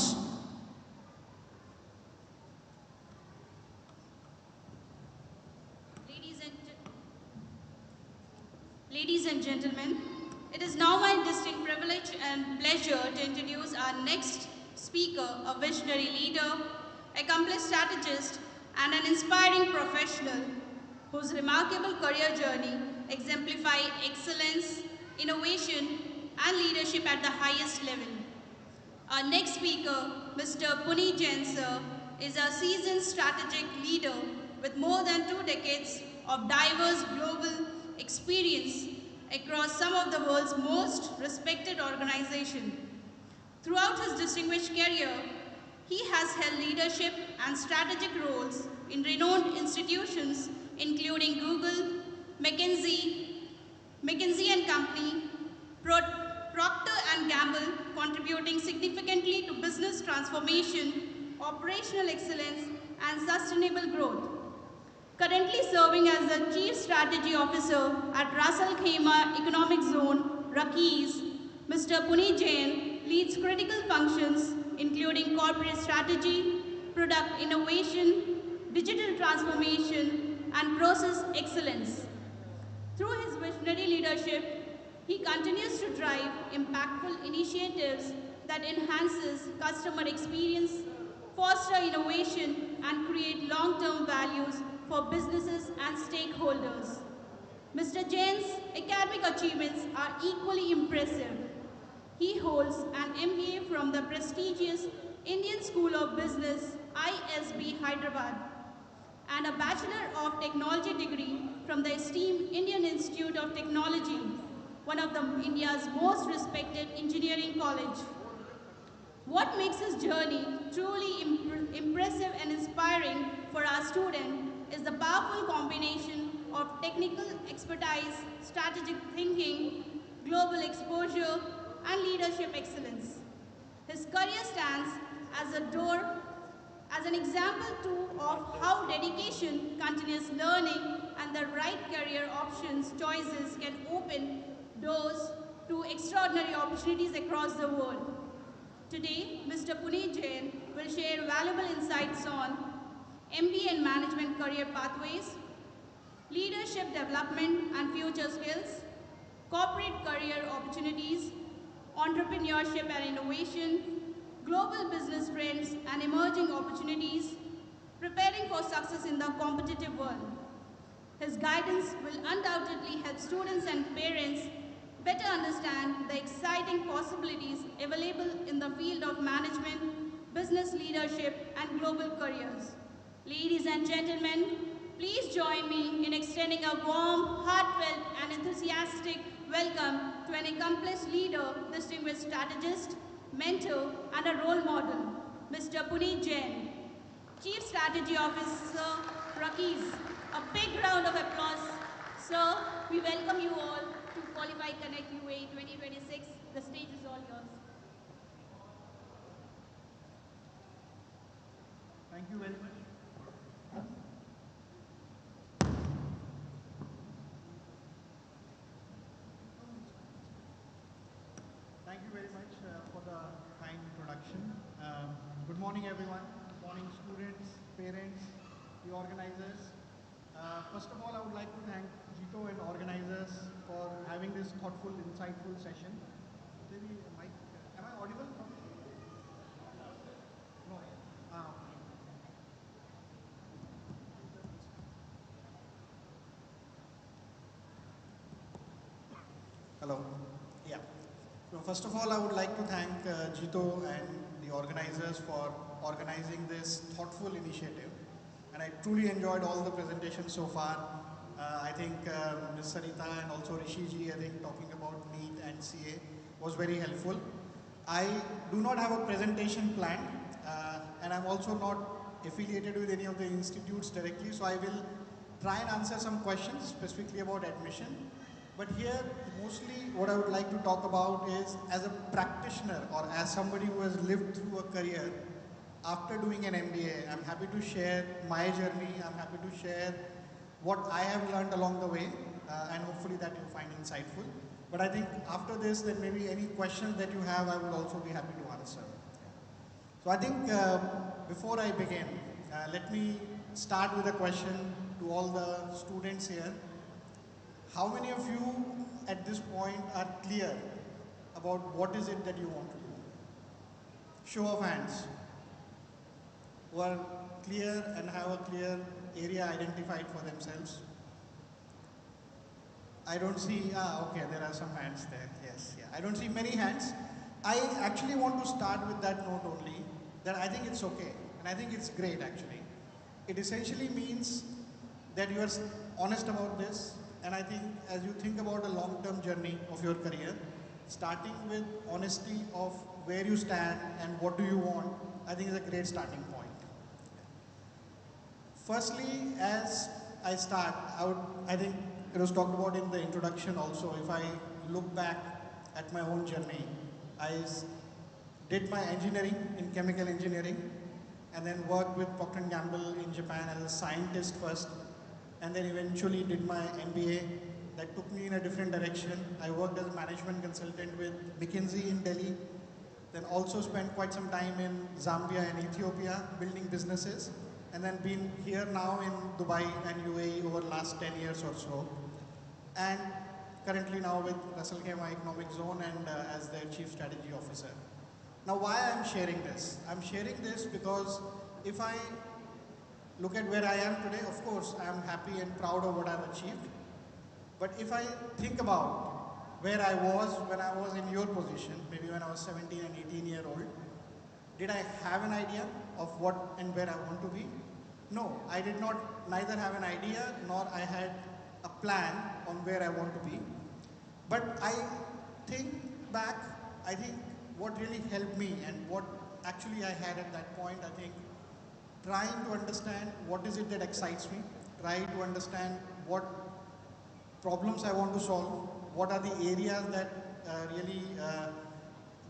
C: Ladies and gentlemen, it is now my distinct privilege and pleasure to introduce our next speaker, a visionary leader, accomplished strategist, and an inspiring professional whose remarkable career journey exemplify excellence, innovation, and leadership at the highest level. Our next speaker, Mr. Puneet Jain sir, is a seasoned strategic leader with more than 2 decades of diverse global experience across some of the world's most respected organizations. Throughout his distinguished career, he has held leadership and strategic roles in renowned institutions including Google, McKinsey and Company, Procter & Gamble, contributing significantly to business transformation, operational excellence, and sustainable growth. Currently serving as the Chief Strategy Officer at Ras Al Khaimah Economic Zone, Rakeez, Mr. Puneet Jain leads critical functions including corporate strategy, product innovation, digital transformation, and process excellence. Through his visionary leadership, he continues to drive impactful initiatives that enhances customer experience, foster innovation, and create long-term values for businesses and stakeholders. Mr. Jain's academic achievements are equally impressive. He holds an MBA from the prestigious Indian School of Business, ISB Hyderabad, and a Bachelor of Technology degree from the esteemed Indian Institute of Technology, one of India's most respected engineering college. What makes his journey truly impressive and inspiring for our student is the powerful combination of technical expertise, strategic thinking, global exposure, and leadership excellence. His career stands as an example too of how dedication, continuous learning, and the right career options choices can open doors to extraordinary opportunities across the world. Today, Mr. Puneet Jain will share valuable insights on MBA and management career pathways, leadership development and future skills, corporate career opportunities, entrepreneurship and innovation, global business trends and emerging opportunities, preparing for success in the competitive world. His guidance will undoubtedly help students and parents better understand the exciting possibilities available in the field of management, business leadership, and global careers. Ladies and gentlemen, please join me in extending a warm, heartfelt, and enthusiastic welcome to an accomplished leader, distinguished strategist, mentor, and a role model, Mr. Puneet Jain, Chief Strategy Officer, Rakeez. A big round of applause. Sir, we welcome you all to Qualify Connect UAE 2026. The stage is all yours.
B: Thank you very much. Thank you very much for the kind introduction. Good morning, everyone. Good morning, students, parents, the organizers. First of all, I would like to thank Jito and organizers for having this thoughtful, insightful session. Maybe mic, am I audible? No. Hello. Yeah. So first of all, I would like to thank Jito and the organizers for
N: organizing this thoughtful initiative. And I truly enjoyed all the presentations so far. I think Ms. Sarita and also Rishiji, I think talking about NEET and CA was very helpful. I do not have a presentation planned, and I'm also not affiliated with any of the institutes directly, so I will try and answer some questions specifically about admission. But here, mostly what I would like to talk about is as a practitioner or as somebody who has lived through a career after doing an MBA. I'm happy to share my journey. I'm happy to share what I have learned along the way, and hopefully that you find insightful. But I think after this, then maybe any questions that you have, I would also be happy to answer. So I think before I begin, let me start with a question to all the students here. How many of you at this point are clear about what is it that you want to do? Show of hands. Who are clear and have a clear area identified for themselves? I don't see, okay, there are some hands there, yes, yeah. I don't see many hands. I actually want to start with that note only, that I think it's okay, and I think it's great actually. It essentially means that you are honest about this, and I think as you think about a long-term journey of your career, starting with honesty of where you stand and what do you want, I think is a great starting point. Firstly, as I start, I think it was talked about in the introduction also. If I look back at my own journey, I did my engineering in chemical engineering and then worked with Procter & Gamble in Japan as a scientist first, and then eventually did my MBA. That took me in a different direction. I worked as a management consultant with McKinsey in Delhi, then also spent quite some time in Zambia and Ethiopia building businesses, and then been here now in Dubai and UAE over the last 10 years or so, and currently now with Russell Khema Economic Zone and as their Chief Strategy Officer. Now why I'm sharing this? I'm sharing this because if I look at where I am today, of course I'm happy and proud of what I've achieved, but if I think about where I was when I was in your position, maybe when I was 17 and 18-year-old, did I have an idea of what and where I want to be? No, I did not neither have an idea nor I had a plan on where I want to be. But I think back, I think what really helped me and what actually I had at that point, I think trying to understand what is it that excites me, trying to understand what problems I want to solve, what are the areas that really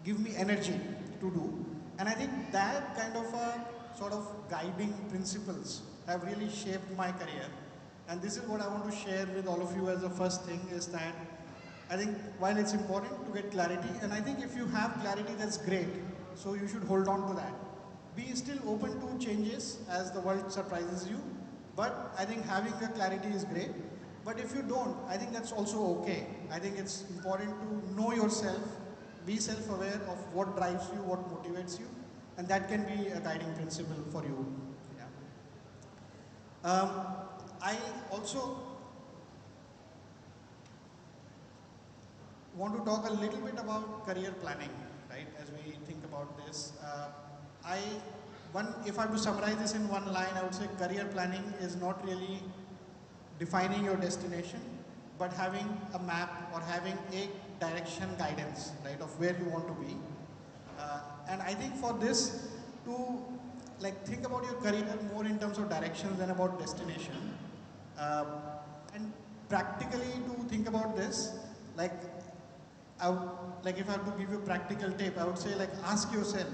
N: give me energy to do. And I think that kind of sort of guiding principles have really shaped my career. And this is what I want to share with all of you as the first thing, is that I think while it's important to get clarity, and I think if you have clarity, that's great. So you should hold on to that. Be still open to changes as the world surprises you. But I think having a clarity is great. But if you don't, I think that's also okay. I think it's important to know yourself, be self-aware of what drives you, what motivates you, and that can be a guiding principle for you. Yeah. I also want to talk a little bit about career planning, right, as we think about this. If I have to summarize this in one line, I would say career planning is not really defining your destination, but having a map or having a direction guidance, right, of where you want to be. And I think for this to think about your career more in terms of directions than about destination. And practically to think about this, if I have to give you a practical tip, I would say ask yourself,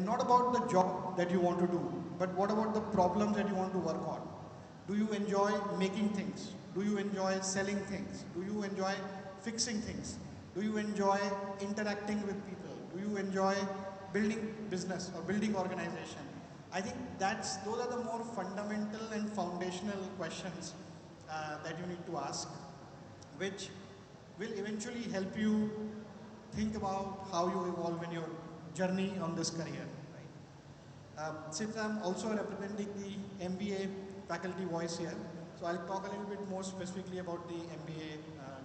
N: not about the job that you want to do, but what about the problems that you want to work on? Do you enjoy making things? Do you enjoy selling things? Do you enjoy fixing things? Do you enjoy interacting with people? Do you enjoy building business or building organization? I think those are the more fundamental and foundational questions that you need to ask, which will eventually help you think about how you evolve in your journey on this career. Right? Since I'm also representing the MBA faculty voice here, so I'll talk a little bit more specifically about the MBA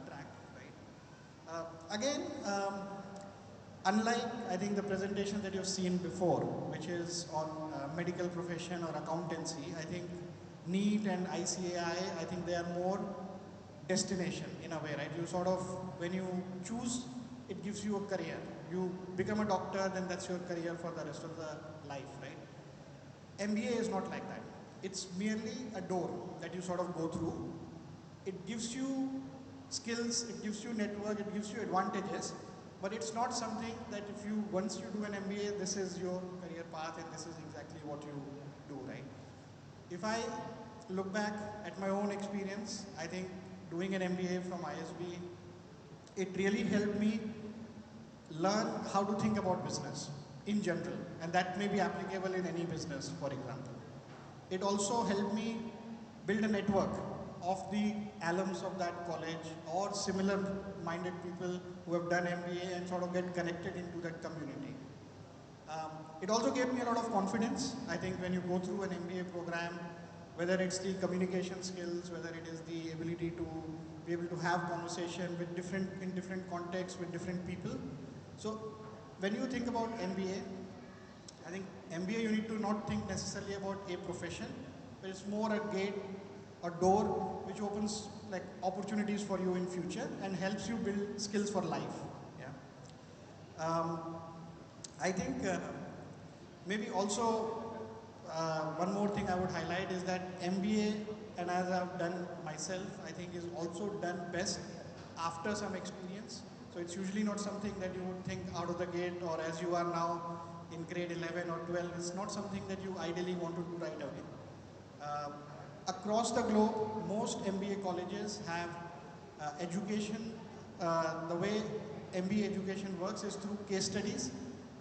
N: track. Right? Again, Unlike, I think, the presentation that you've seen before, which is on medical profession or accountancy, I think NEET and ICAI, I think they are more destination in a way, right? You sort of, when you choose, it gives you a career. You become a doctor, then that's your career for the rest of the life, right? MBA is not like that. It's merely a door that you sort of go through. It gives you skills, it gives you network, it gives you advantages, but it's not something that if you, once you do an MBA, this is your career path and this is exactly what you do, right? If I look back at my own experience, I think doing an MBA from ISB, it really helped me learn how to think about business in general, and that may be applicable in any business, for example. It also helped me build a network of the alums of that college or similar minded people who have done MBA and sort of get connected into that community. It also gave me a lot of confidence. I think when you go through an MBA program, whether it's the communication skills, whether it is the ability to be able to have conversation with in different contexts with different people. So when you think about MBA, I think MBA you need to not think necessarily about a profession, but it's more a gate, a door which opens like opportunities for you in future and helps you build skills for life. Yeah. I think maybe also one more thing I would highlight is that MBA, and as I've done myself, I think is also done best after some experience. So it's usually not something that you would think out of the gate, or as you are now in grade 11 or 12, it's not something that you ideally want to do right away. Across the globe, most MBA colleges have education. The way MBA education works is through case studies,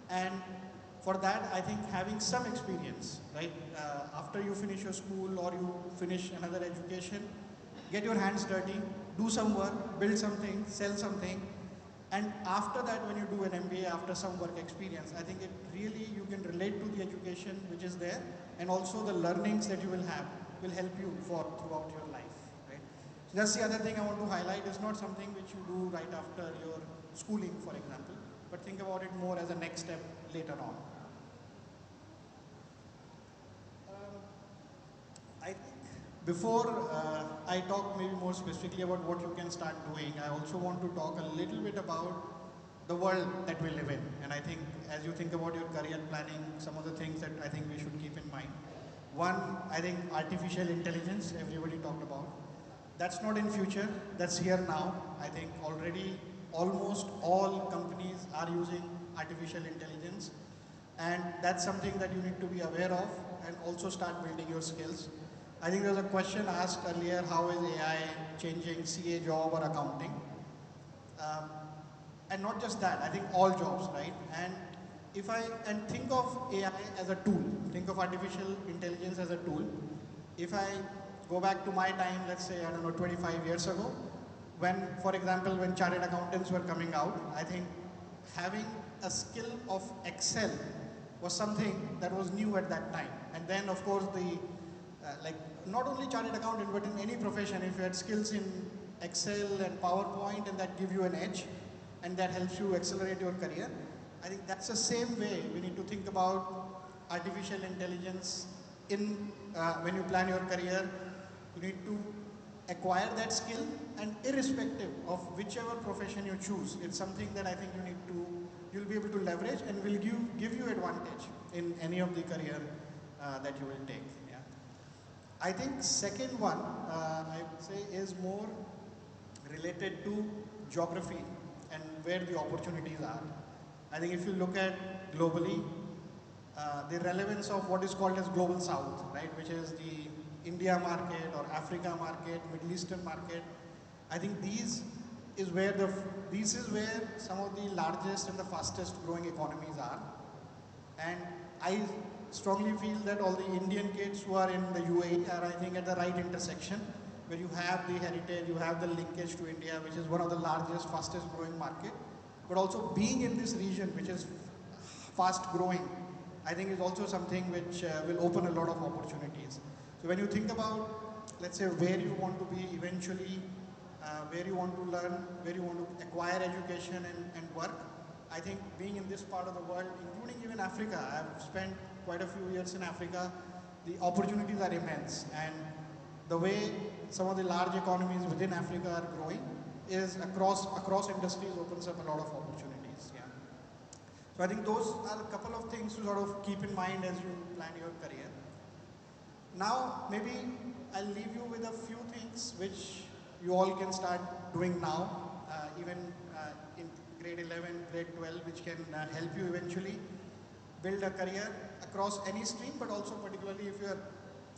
N: and for that, I think having some experience, right? After you finish your school or you finish another education, get your hands dirty, do some work, build something, sell something, and after that, when you do an MBA, after some work experience, I think it really, you can relate to the education which is there, and also the learnings that you will have will help you throughout your life, right? So that's the other thing I want to highlight. It's not something which you do right after your schooling, for example, but think about it more as a next step later on. I think before I talk maybe more specifically about what you can start doing, I also want to talk a little bit about the world that we live in. And I think as you think about your career planning, some of the things that I think we should keep in mind. One, I think artificial intelligence, everybody talked about. That's not in future, that's here now. I think already almost all companies are using artificial intelligence. And that's something that you need to be aware of and also start building your skills. I think there was a question asked earlier, how is AI changing CA job or accounting? And not just that, I think all jobs, right? And think of AI as a tool, think of artificial intelligence as a tool. If I go back to my time, let's say, I don't know, 25 years ago, when, for example, when chartered accountants were coming out, I think having a skill of Excel was something that was new at that time. And then, of course, not only chartered accountant, but in any profession, if you had skills in Excel and PowerPoint, and that give you an edge, and that helps you accelerate your career, I think that's the same way we need to think about artificial intelligence when you plan your career. You need to acquire that skill, and irrespective of whichever profession you choose, it's something that I think you'll be able to leverage and will give you advantage in any of the career that you will take. Yeah. I think second one, I would say, is more related to geography and where the opportunities are. I think if you look at globally, the relevance of what is called as Global South, right, which is the India market or Africa market, Middle Eastern market, I think this is where some of the largest and the fastest growing economies are. And I strongly feel that all the Indian kids who are in the UAE are, I think, at the right intersection, where you have the heritage, you have the linkage to India, which is one of the largest, fastest growing market, but also being in this region, which is fast growing, I think is also something which will open a lot of opportunities. So when you think about, let's say, where you want to be eventually, where you want to learn, where you want to acquire education and work, I think being in this part of the world, including even Africa, I've spent quite a few years in Africa, the opportunities are immense. And the way some of the large economies within Africa are growing is across industries opens up a lot of opportunities. Yeah. So I think those are a couple of things to sort of keep in mind as you plan your career. Now, maybe I'll leave you with a few things which you all can start doing now, even in grade 11, grade 12, which can help you eventually build a career across any stream, but also particularly if you're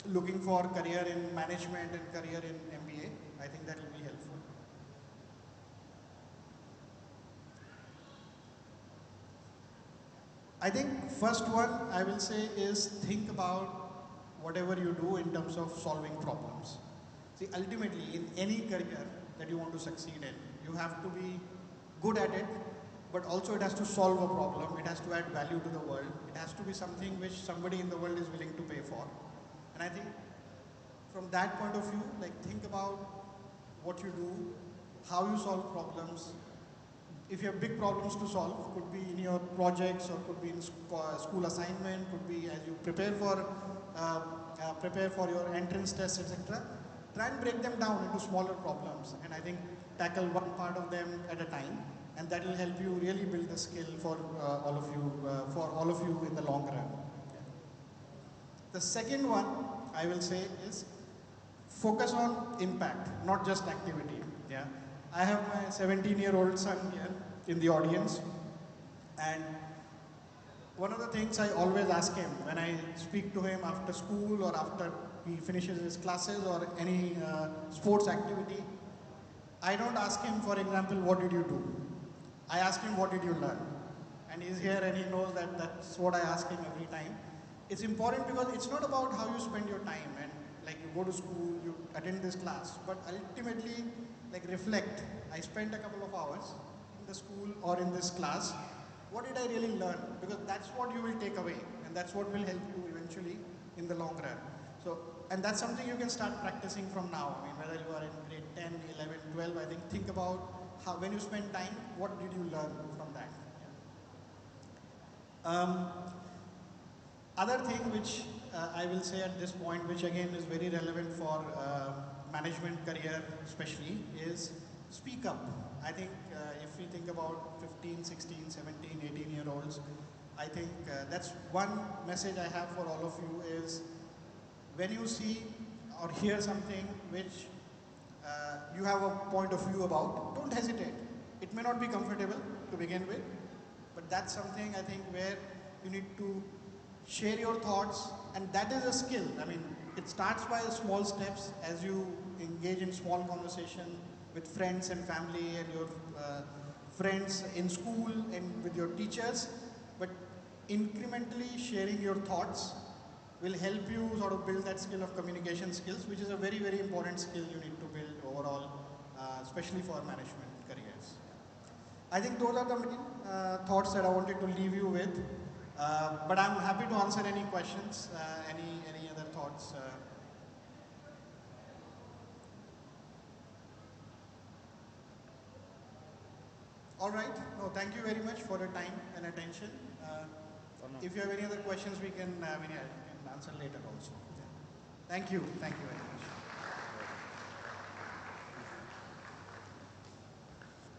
N: looking for career in management and career in MBA, I think that will be helpful. I think first one I will say is think about whatever you do in terms of solving problems. See, ultimately in any career that you want to succeed in, you have to be good at it, but also it has to solve a problem, it has to add value to the world, it has to be something which somebody in the world is willing to pay for. And I think from that point of view, like think about what you do, how you solve problems. If you have big problems to solve, could be in your projects or could be in school assignment, could be as you prepare for your entrance tests, etc. Try and break them down into smaller problems, and I think tackle one part of them at a time, and that will help you really build the skill for all of you in the long run. The second one I will say is focus on impact, not just activity. Yeah, I have my 17-year-old son here in the audience, and one of the things I always ask him when I speak to him after school or after he finishes his classes or any sports activity, I don't ask him, for example, what did you do? I ask him, what did you learn? And he's here and he knows that that's what I ask him every time. It's important because it's not about how you spend your time and like you go to school, you attend this class, but ultimately like reflect. I spent a couple of hours in the school or in this class. What did I really learn? Because that's what you will take away and that's what will help you eventually in the long run. So, and that's something you can start practicing from now. I mean, whether you are in grade 10, 11, 12, I think about how, when you spend time, what did you learn from that? Yeah. Other thing which I will say at this point, which again is very relevant for management career especially, is speak up. I think if we think about 15, 16, 17, 18-year-olds, I think that's one message I have for all of you is when you see or hear something which you have a point of view about, don't hesitate. It may not be comfortable to begin with, but that's something I think where you need to share your thoughts, and that is a skill. I mean, it starts by small steps as you engage in small conversation with friends and family and your friends in school and with your teachers, but incrementally sharing your thoughts will help you sort of build that skill of communication skills, which is a very, very important skill you need to build overall, especially for management careers. I think those are the main thoughts that I wanted to leave you with. But I'm happy to answer any questions, any other thoughts. All right. No, thank you very much for your time and attention. If you have any other questions, we can answer later also. Yeah. Thank you. Thank you very much.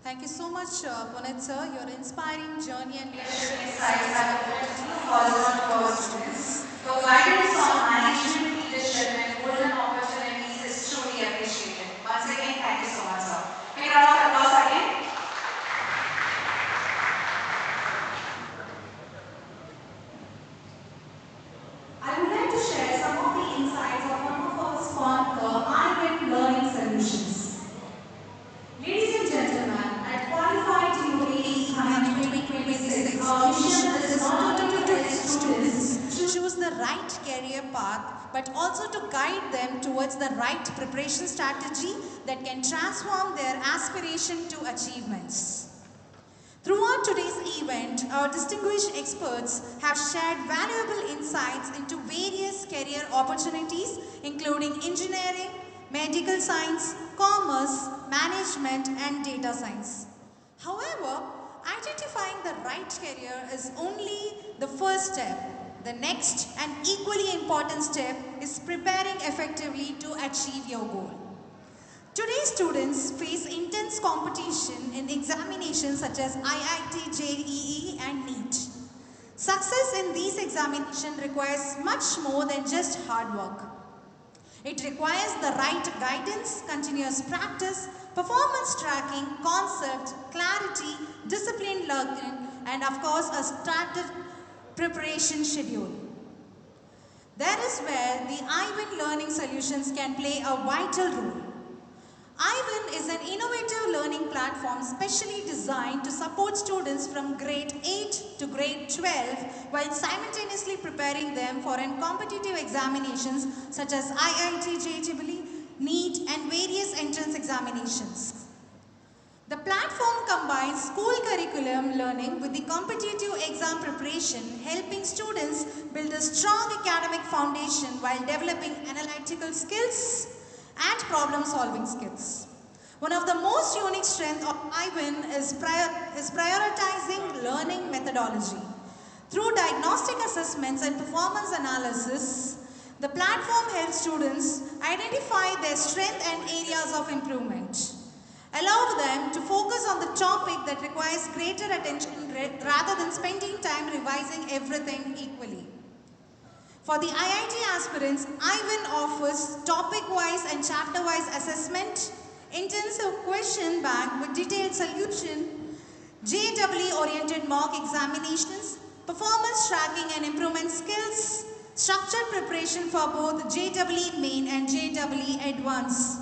A: Thank you so much, Puneet sir. Your inspiring journey and leadership insights have opened new horizons to our students. Your guidance on management, leadership, and golden opportunities is truly appreciated. Once again, thank you so much, sir. Big round of applause again. I would like to share some of the insights of one of our sponsor, iWin Learning Solutions. Ladies and gentlemen, at Qualified UAE Summit 2026, our mission is not only to help students choose the right career path, but also to guide them towards the right preparation strategy that can transform their aspiration to achievements. Throughout today's event, our distinguished experts have shared valuable insights into various career opportunities, including engineering, medical science, commerce, management, and data science. However, Identifying the right career is only the first step. The next and equally important step is preparing effectively to achieve your goal. Today's students face intense competition in examinations such as IIT, JEE and NEET. Success in these examinations requires much more than just hard work. It requires the right guidance, continuous practice, performance tracking, concept, clarity, disciplined learning, and of course a started preparation schedule. That is where the iWin Learning Solutions can play a vital role. iWin is an innovative learning platform specially designed to support students from grade 8 to grade 12 while simultaneously preparing them for competitive examinations such as IIT, JEE, NEET and various entrance examinations. The platform combines school curriculum learning with the competitive exam preparation, helping students build a strong academic foundation while developing analytical skills and problem-solving skills. One of the most unique strengths of iWin is prioritizing learning methodology. Through diagnostic assessments and performance analysis, the platform helps students identify their strengths and areas of improvement. Allow them to focus on the topic that requires greater attention rather than spending time revising everything equally. For the IIT aspirants, iWin offers topic-wise and chapter-wise assessment, intensive question bank with detailed solution, JEE-oriented mock examinations, performance tracking and improvement skills, structured preparation for both JEE Main and JEE Advanced.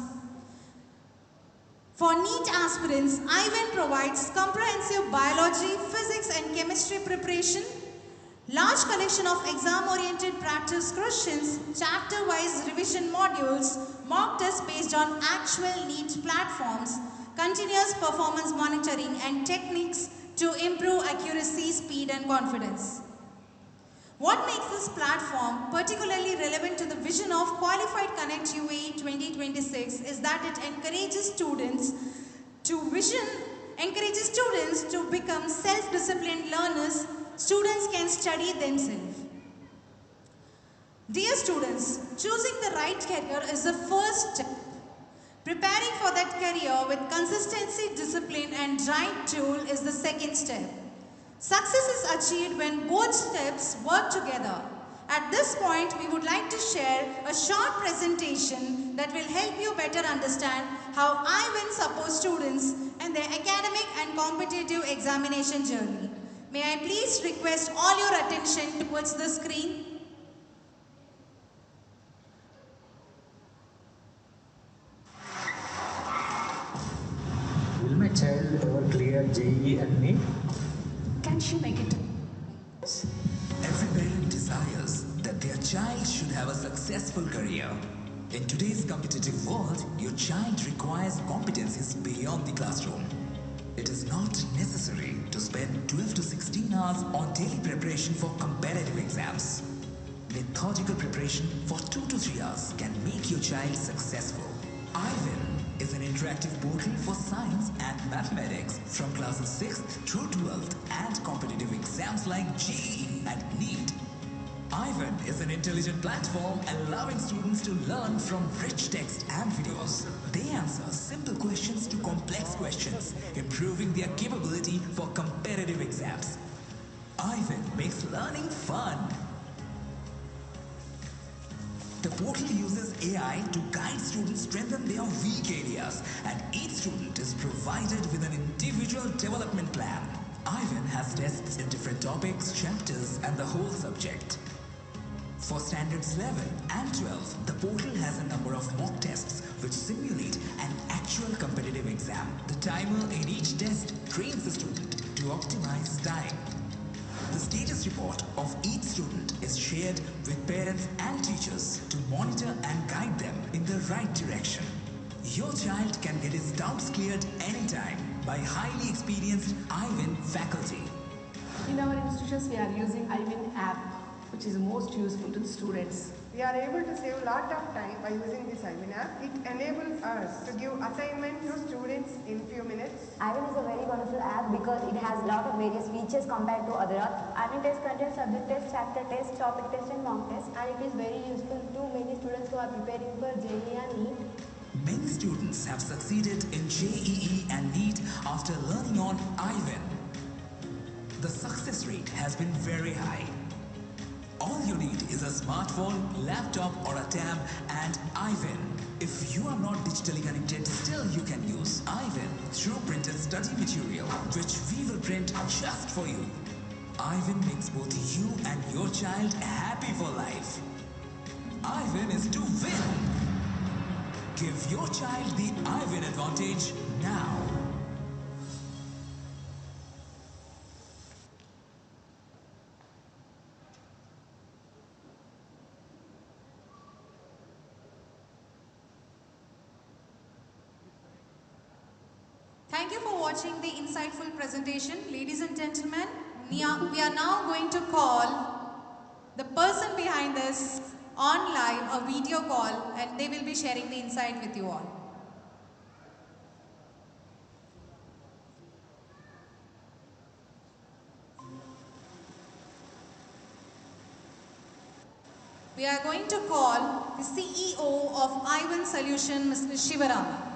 A: For NEET aspirants, iWin provides comprehensive biology, physics and chemistry preparation, large collection of exam-oriented practice questions, chapter-wise revision modules, mock tests based on actual NEET platforms, continuous performance monitoring and techniques to improve accuracy, speed and confidence. What makes this platform particularly relevant to the vision of Qualified Connect UAE 2026 is that it encourages students to become self-disciplined learners. Students can study themselves. Dear students, choosing the right career is the first step. Preparing for that career with consistency, discipline and right tool is the second step. Success is achieved when both steps work together. At this point, we would like to share a short presentation that will help you better understand how iWin supports students in their academic and competitive examination journey. May I please request all your attention towards the screen?
O: Will my child ever clear JEE and NEET?
P: Can she make it?
Q: Every parent desires that their child should have a successful career. In today's competitive world, your child requires competencies beyond the classroom. It is not necessary to spend 12 to 16 hours on daily preparation for competitive exams. Methodical preparation for 2 to 3 hours can make your child successful. iWin is an interactive portal for science and mathematics from classes 6th through 12th and competitive exams like JEE and NEET. iWin is an intelligent platform allowing students to learn from rich text and videos. They answer simple questions to complex questions, improving their capability for competitive exams. iWin makes learning fun. The portal uses AI to guide students strengthen their weak areas, and each student is provided with an individual development plan. iWin has tests in different topics, chapters, and the whole subject. For standards 11 and 12, the portal has a number of mock tests which simulate an actual competitive exam. The timer in each test trains the student to optimize time. The status report of each student is shared with parents and teachers to monitor and guide them in the right direction. Your child can get his doubts cleared anytime by highly experienced iWin faculty.
P: In our institutions, we are using iWin app.
R: which is most useful to the students.
S: We are able to save a lot of time by using this Ivan app. It enables us to give assignment to students in few minutes.
T: Ivan is a very wonderful app because it has a lot of various features compared to other apps. Ivan test contains subject test, chapter test, topic test and mock test, and it is very useful to many students who are preparing for JEE and NEET.
Q: Many students have succeeded in JEE and NEET after learning on Ivan. The success rate has been very high. All you need is a smartphone, laptop or a tab and Ivan. If you are not digitally connected, still you can use Ivan through printed study material, which we will print just for you. Ivan makes both you and your child happy for life. Ivan is to win. Give your child the Ivan advantage now.
A: Thank you for watching the insightful presentation. Ladies and gentlemen, we are now going to call the person behind this on live, a video call, and they will be sharing the insight with you all. We are going to call the CEO of Ivan Solution, Mr. Shivaram.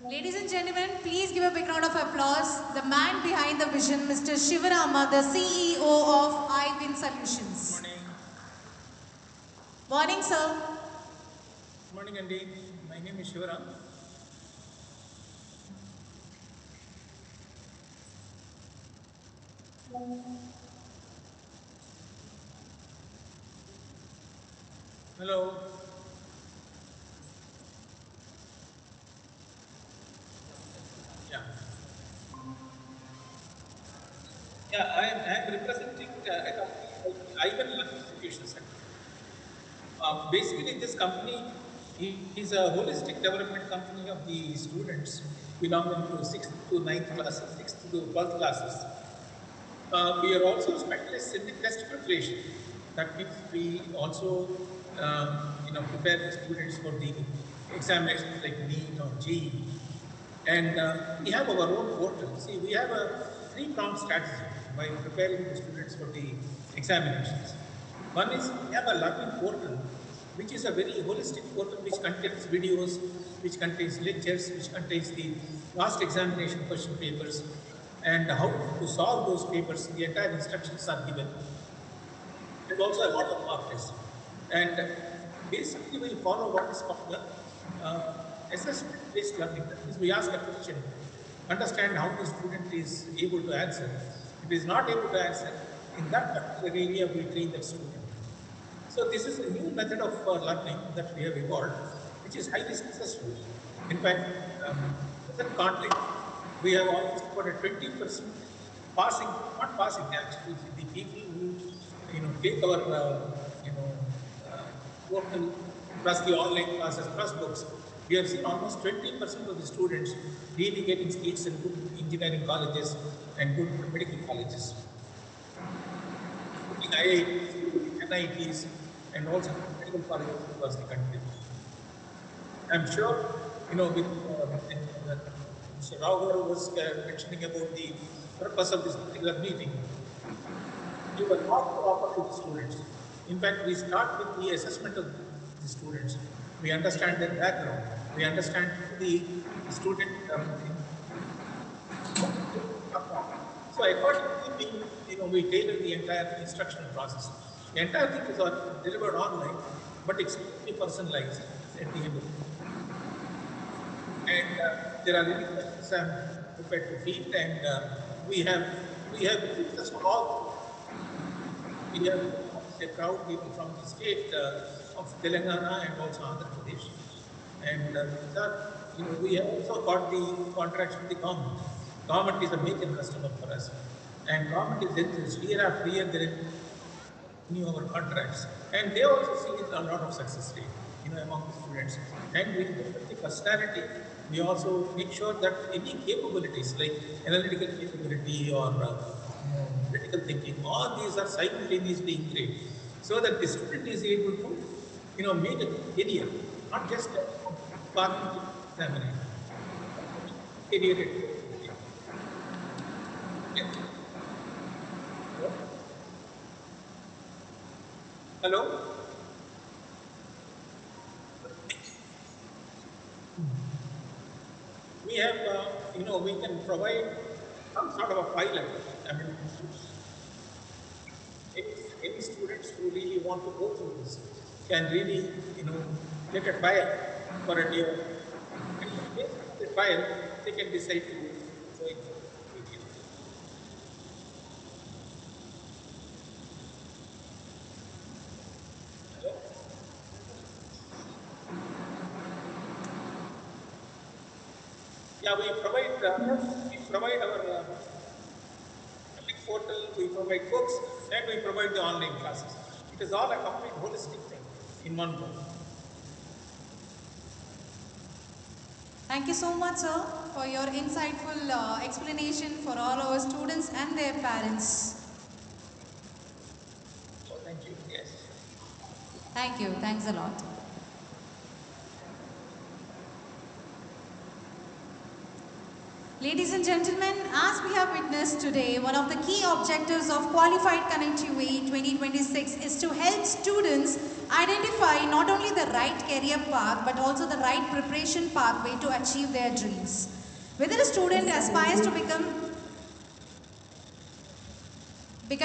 A: Ladies and gentlemen, please give a big round of applause. The man behind the vision, Mr. Shivarama, the CEO of Ivan Solutions.
U: Morning.
A: Morning, sir.
U: Morning, Andy. My name is Shivaram. Hello. Yeah. Yeah, I am representing a company called Ivan Learning Solutions. Basically, this company is a holistic development company of the students belonging to 6th to 9th classes, 6th to 12th classes. We are also specialists in the test preparation. That means we also, prepare the students for the examinations like NEET or JEE. And we have our own portal. See, we have a three-pronged strategy by preparing the students for the examinations. One is we have a learning portal, which is a very holistic portal which contains videos, which contains lectures, which contains the last examination question papers, and how to solve those papers. The entire instructions are given. And also a lot of mock tests. And basically we follow what is called the assessment-based learning. That means we ask a question, understand how the student is able to answer. If he is not able to answer, in that particular area we train that student. So this is a new method of learning that we have evolved, which is highly successful. In fact, present context, we have almost about a 20% passing, not passing actually, the people who take our portal plus the online classes plus books. We have seen almost 20% of the students really getting seats in good engineering colleges and good medical colleges. IITs, NITs, and also medical colleges across the country. I'm sure, with Mr. Rao was mentioning about the purpose of this particular meeting. You were not to offer to the students. In fact, we start with the assessment of the students. We understand their background. We understand the student. So accordingly, we tailor the entire instructional process. The entire thing is delivered online, but extremely personalized at the end of it. And there are any questions I'm prepared to field, and we have just all. We have a crowd people from the state of Telangana and also Andhra Pradesh. And we have also got the contracts with the government. Government is a major customer for us. And government is enthused year after year they renew our contracts. And they also see a lot of success rate, among the students. And we look at the personality. We also make sure that any capabilities like analytical capability or critical thinking, all these are simultaneously integrated so that the student is able to, make a career, not just a cognitive examination. Career. Hello? We have, we can provide some sort of a pilot. I mean, any students who really want to go through this can really, get a trial for a year. And based on the trial, they can decide to join. Yeah, we provide our public portal, we provide books, and we provide the online classes. It is all a complete holistic thing in one go.
A: Thank you so much, sir, for your insightful explanation for all our students and their parents.
U: So thank you. Yes.
A: Thank you. Thanks a lot. Ladies and gentlemen, as we have witnessed today, one of the key objectives of Qualified Connect UAE 2026 is to help students identify not only the right career path but also the right preparation pathway to achieve their dreams. Whether a student aspires to become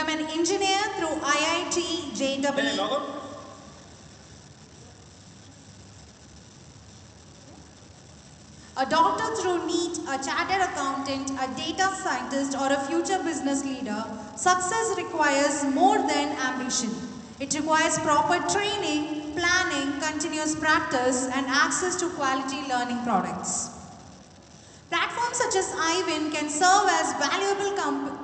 A: an engineer through IIT JEE, a doctor through NEET, a chartered accountant, a data scientist, or a future business leader, success requires more than ambition. It requires proper training, planning, continuous practice, and access to quality learning products. Platforms such as iWin can serve as valuable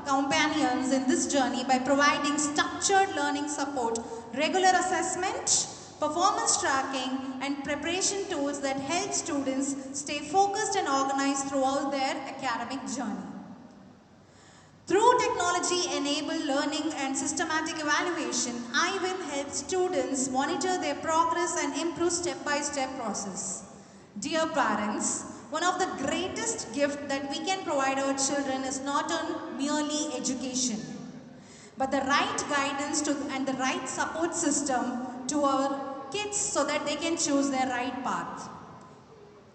A: companions in this journey by providing structured learning support, regular assessment, performance tracking, and preparation tools that help students stay focused and organized throughout their academic journey. Through technology-enabled learning and systematic evaluation, iWin helps students monitor their progress and improve step-by-step process. Dear parents, one of the greatest gifts that we can provide our children is not on merely education, but the right guidance and the right support system to our kids so that they can choose their right path.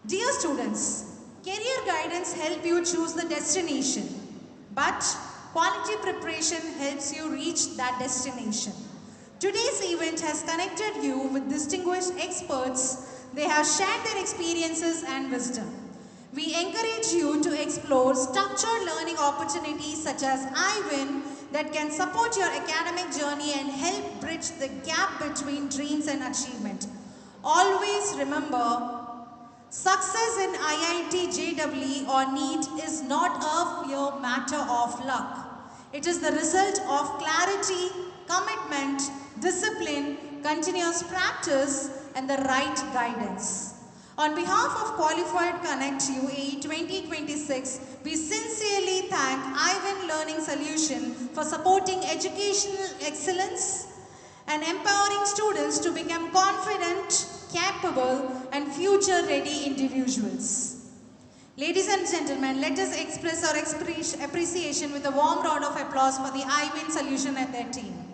A: Dear students, career guidance helps you choose the destination, but quality preparation helps you reach that destination. Today's event has connected you with distinguished experts. They have shared their experiences and wisdom. We encourage you to explore structured learning opportunities such as iWin that can support your academic journey and help bridge the gap between dreams and achievement. Always remember, success in IIT JEE or NEET is not a mere matter of luck. It is the result of clarity, commitment, discipline, continuous practice, and the right guidance. On behalf of Qualified Connect UAE 2026, we sincerely thank iWin Learning Solution for supporting educational excellence and empowering students to become confident, capable, and future-ready individuals. Ladies and gentlemen, let us express our appreciation with a warm round of applause for the iWin Solution and their team.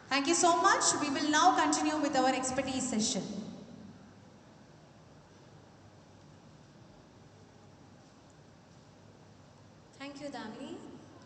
A: Thank you so much. We will now continue with our expertise session.
D: Thank you, Damini.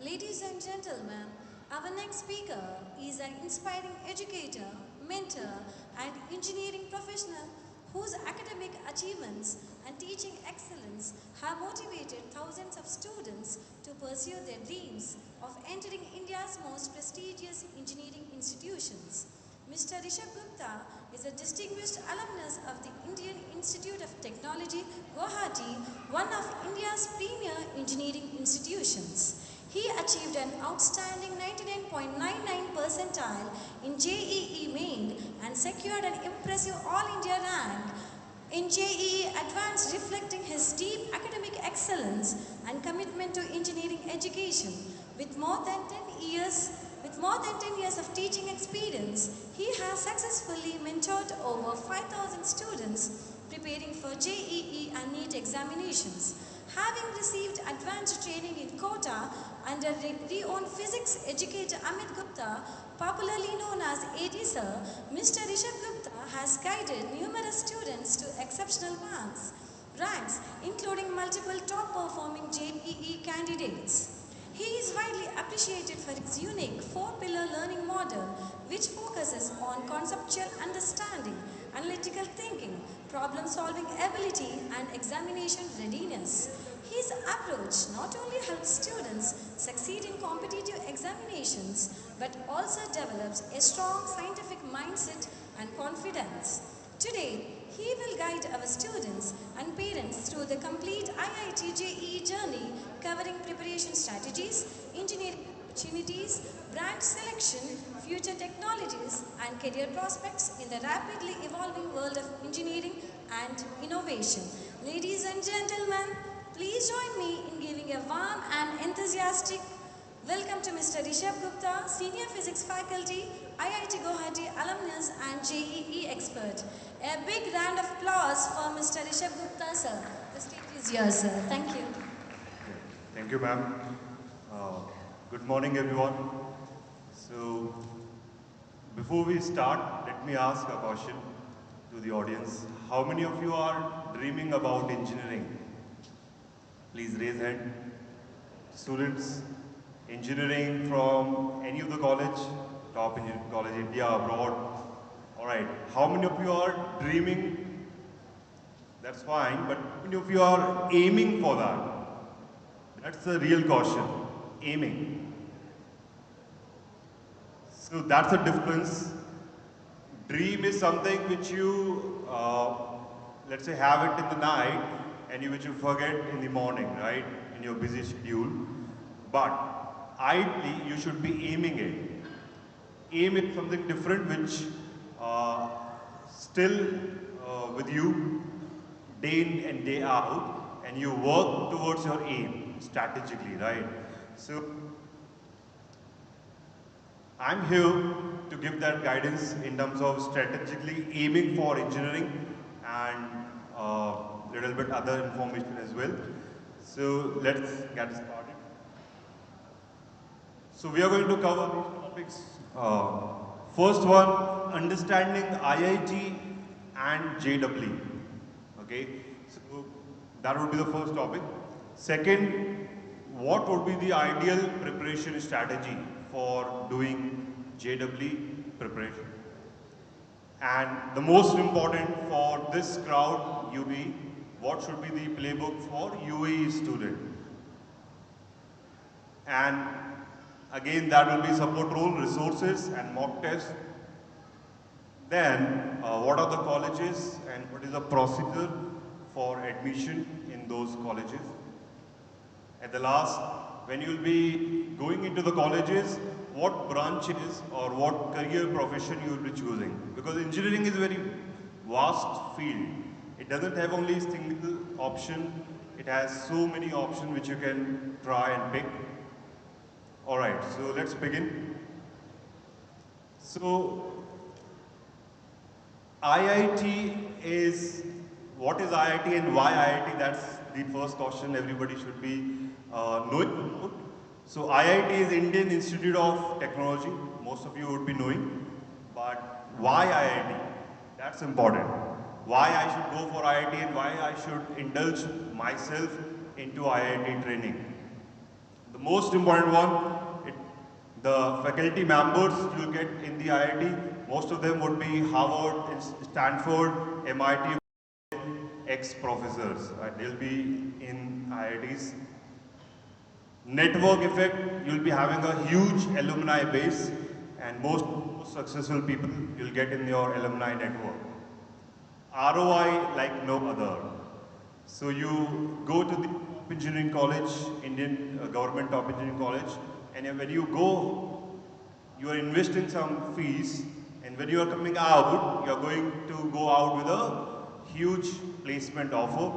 D: Ladies and gentlemen, our next speaker is an inspiring educator, mentor, and engineering professional whose academic achievements and teaching excellence have motivated thousands of students to pursue their dreams of entering India's most prestigious engineering institutions. Mr. Rishabh Gupta is a distinguished alumnus of the Indian Institute of Technology, Guwahati, one of India's premier engineering institutions. He achieved an outstanding 99.99 percentile in JEE Main and secured an impressive All India rank in JEE Advanced, reflecting his deep academic excellence and commitment to engineering education. With more than 10 years of teaching experience, he has successfully mentored over 5,000 students preparing for JEE and NEET examinations. Having received advanced training in Kota under renowned physics educator Amit Gupta, popularly known as AD Sir, Mr. Rishabh Gupta has guided numerous students to exceptional ranks, including multiple top-performing JEE candidates. He is widely appreciated for his unique four-pillar learning model, which focuses on conceptual understanding, analytical thinking, problem-solving ability, and examination readiness. His approach not only helps students succeed in competitive examinations, but also develops a strong scientific mindset and confidence. Today, he will guide our students and parents through the complete IIT JEE journey, covering preparation strategies, engineering opportunities, branch selection, future technologies, and career prospects in the rapidly evolving world of engineering and innovation. Ladies and gentlemen, please join me in giving a warm and enthusiastic welcome to Mr. Rishabh Gupta, Senior Physics Faculty, IIT Guwahati alumnus and JEE expert. A big round of applause for Mr. Rishabh Gupta, sir. The stage is yours, sir. Thank you.
E: Thank you, ma'am. Good morning, everyone. So, before we start, let me ask a question to the audience. How many of you are dreaming about engineering? Please raise hand. Students, engineering from any of the college, top engineering college, India, abroad. All right. How many of you are dreaming? That's fine, but how many of you are aiming for that? That's the real caution, aiming. So that's the difference. Dream is something which you, let's say, have it in the night and which you forget in the morning, right? In your busy schedule. But ideally, you should be aiming it. Aim is something different which still with you day in and day out, and you work towards your aim strategically, right? So I'm here to give that guidance in terms of strategically aiming for engineering and little bit other information as well. So let's get started. So we are going to cover these topics. First one, understanding IIT and JEE. Okay, so that would be the first topic. Second, what would be the ideal preparation strategy for doing JEE preparation? And the most important for this crowd, UAE, what should be the playbook for UAE student? And again, that will be support role, resources and mock test. Then, what are the colleges and what is the procedure for admission in those colleges? At the last, when you will be going into the colleges, what branches or what career profession you will be choosing? Because engineering is a very vast field. It doesn't have only a single option. It has so many options which you can try and pick. Alright, so let's begin. So, IIT is, what is IIT and why IIT? That's the first question everybody should be knowing about. So IIT is Indian Institute of Technology, most of you would be knowing. But why IIT? That's important. Why I should go for IIT and why I should indulge myself into IIT training. The most important one, The faculty members you'll get in the IIT, most of them would be Harvard, Stanford, MIT, ex-professors. Right? They'll be in IITs. Network effect, you'll be having a huge alumni base, and most successful people you'll get in your alumni network. ROI like no other. So you go to the top engineering college, Indian government top engineering college, and when you go, you are investing some fees, and when you are coming out, you are going to go out with a huge placement offer,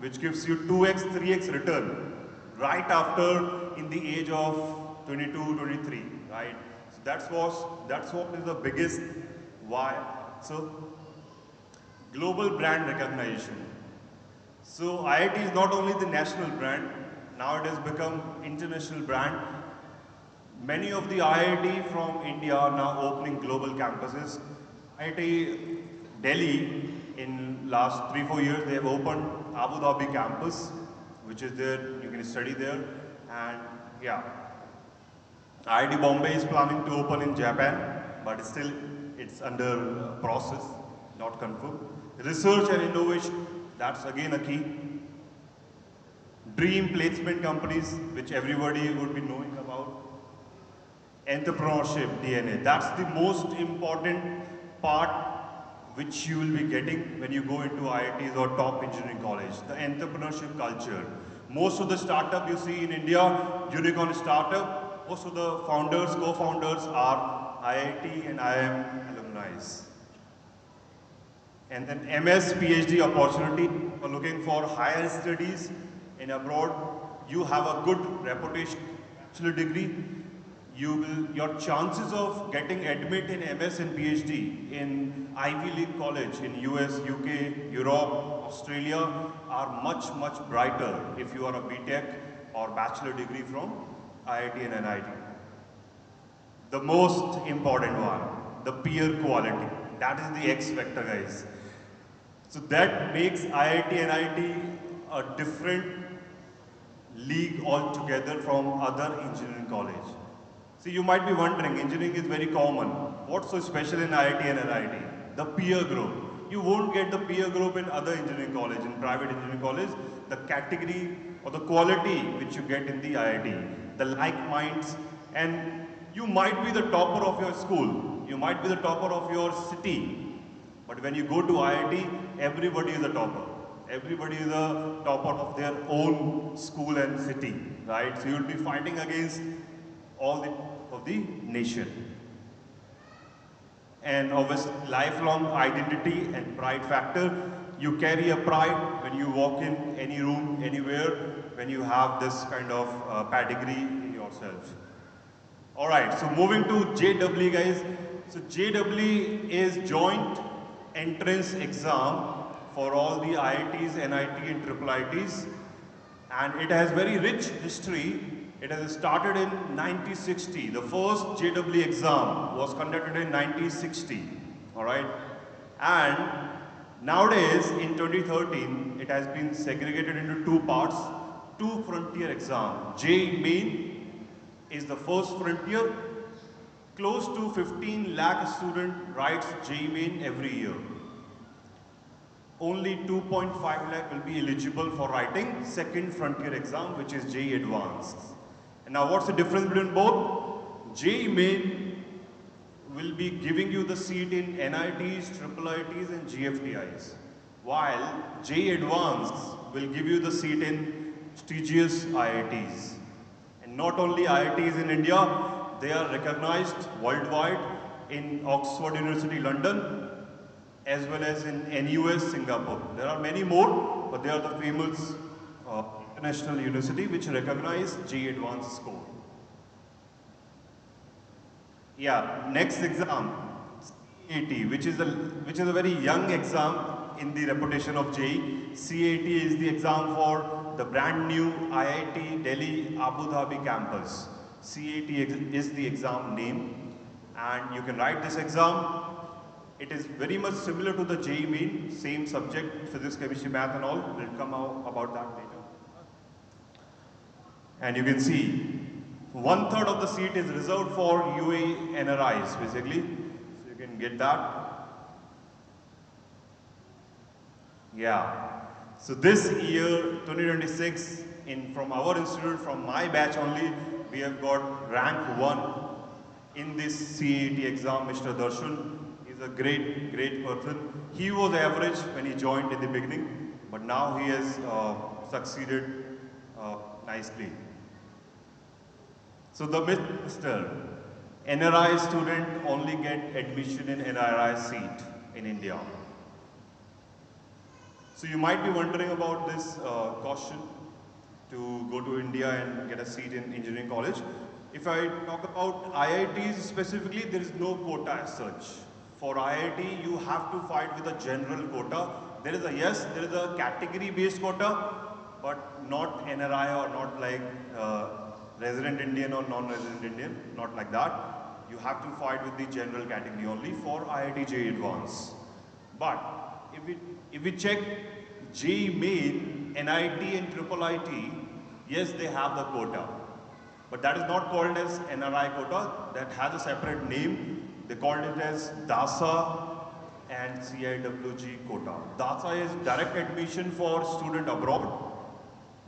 E: which gives you 2x, 3x return right after in the age of 22, 23, right? So that's what is the biggest why. So global brand recognition. So IIT is not only the national brand, now it has become international brand. Many of the IIT from India are now opening global campuses. IIT Delhi, in last 3-4 years, they have opened Abu Dhabi campus, which is there, you can study there. And yeah, IIT Bombay is planning to open in Japan, but still it's under process, not confirmed. Research and innovation, that's again a key. Dream placement companies, which everybody would be knowing about. Entrepreneurship DNA, that's the most important part which you will be getting when you go into IITs or top engineering college, the entrepreneurship culture. Most of the startup you see in India, unicorn startup, most of the founders, co-founders are IIT and IIM alumni. And then MS, PhD opportunity for looking for higher studies in abroad. You have a good reputation, bachelor degree. Your chances of getting admit in MS and PhD in Ivy League college in US, UK, Europe, Australia are much, much brighter if you are a BTech or bachelor degree from IIT and NIT. The most important one, the peer quality. That is the X factor, guys. So that makes IIT and NIT a different league altogether from other engineering college. So you might be wondering, engineering is very common. What's so special in IIT and NIT? The peer group. You won't get the peer group in other engineering college, in private engineering college, the category or the quality which you get in the IIT, the like minds, and you might be the topper of your school, you might be the topper of your city, but when you go to IIT, everybody is a topper. Everybody is a topper of their own school and city, right? So you'll be fighting against all of the nation. And obviously, lifelong identity and pride factor. You carry a pride when you walk in any room, anywhere, when you have this kind of pedigree in yourself. All right, so moving to JEE, guys. So JEE is joint entrance exam for all the IITs, NIT and IIITs. And it has very rich history. It has started in 1960. The first JEE exam was conducted in 1960, all right? And nowadays, in 2013, it has been segregated into two parts, two frontier exams. JEE Main is the first frontier. Close to 15 lakh student writes JEE Main every year. Only 2.5 lakh will be eligible for writing second frontier exam, which is JEE Advanced. And now what's the difference between both? JEE Main will be giving you the seat in NITs, IIITs and GFTIs, while JEE Advanced will give you the seat in prestigious IITs. And not only IITs in India, they are recognized worldwide in Oxford University, London, as well as in NUS, Singapore. There are many more, but they are the famous international university which recognize JEE Advanced score. Yeah, next exam, CAT, which is a very young exam in the reputation of JEE. CAT is the exam for the brand new IIT Delhi Abu Dhabi campus. CAT is the exam name, and you can write this exam. It is very much similar to the JEE Main, same subject, physics, chemistry, math and all. We'll come out about that later. And you can see 1/3 of the seat is reserved for UAE NRIs, basically. So you can get that. Yeah. So this year, 2026, from our institute, from my batch only, we have got rank 1 in this CAT exam. Mr. Darshan is a great person. He was average when he joined in the beginning, but now he has succeeded nicely. So the Mr. NRI student only get admission in NRI seat in India. So you might be wondering about this caution to go to India and get a seat in engineering college. If I talk about IITs specifically, there is no quota as such. For IIT, you have to fight with a general quota. There is a category-based quota, but not NRI or not like resident Indian or non-resident Indian, not like that. You have to fight with the general category only for IIT JEE Advanced. But if we check JEE Main, NIT and Triple IT, yes, they have the quota. But that is not called as NRI quota. That has a separate name. They called it as DASA and CIWG quota. DASA is direct admission for student abroad.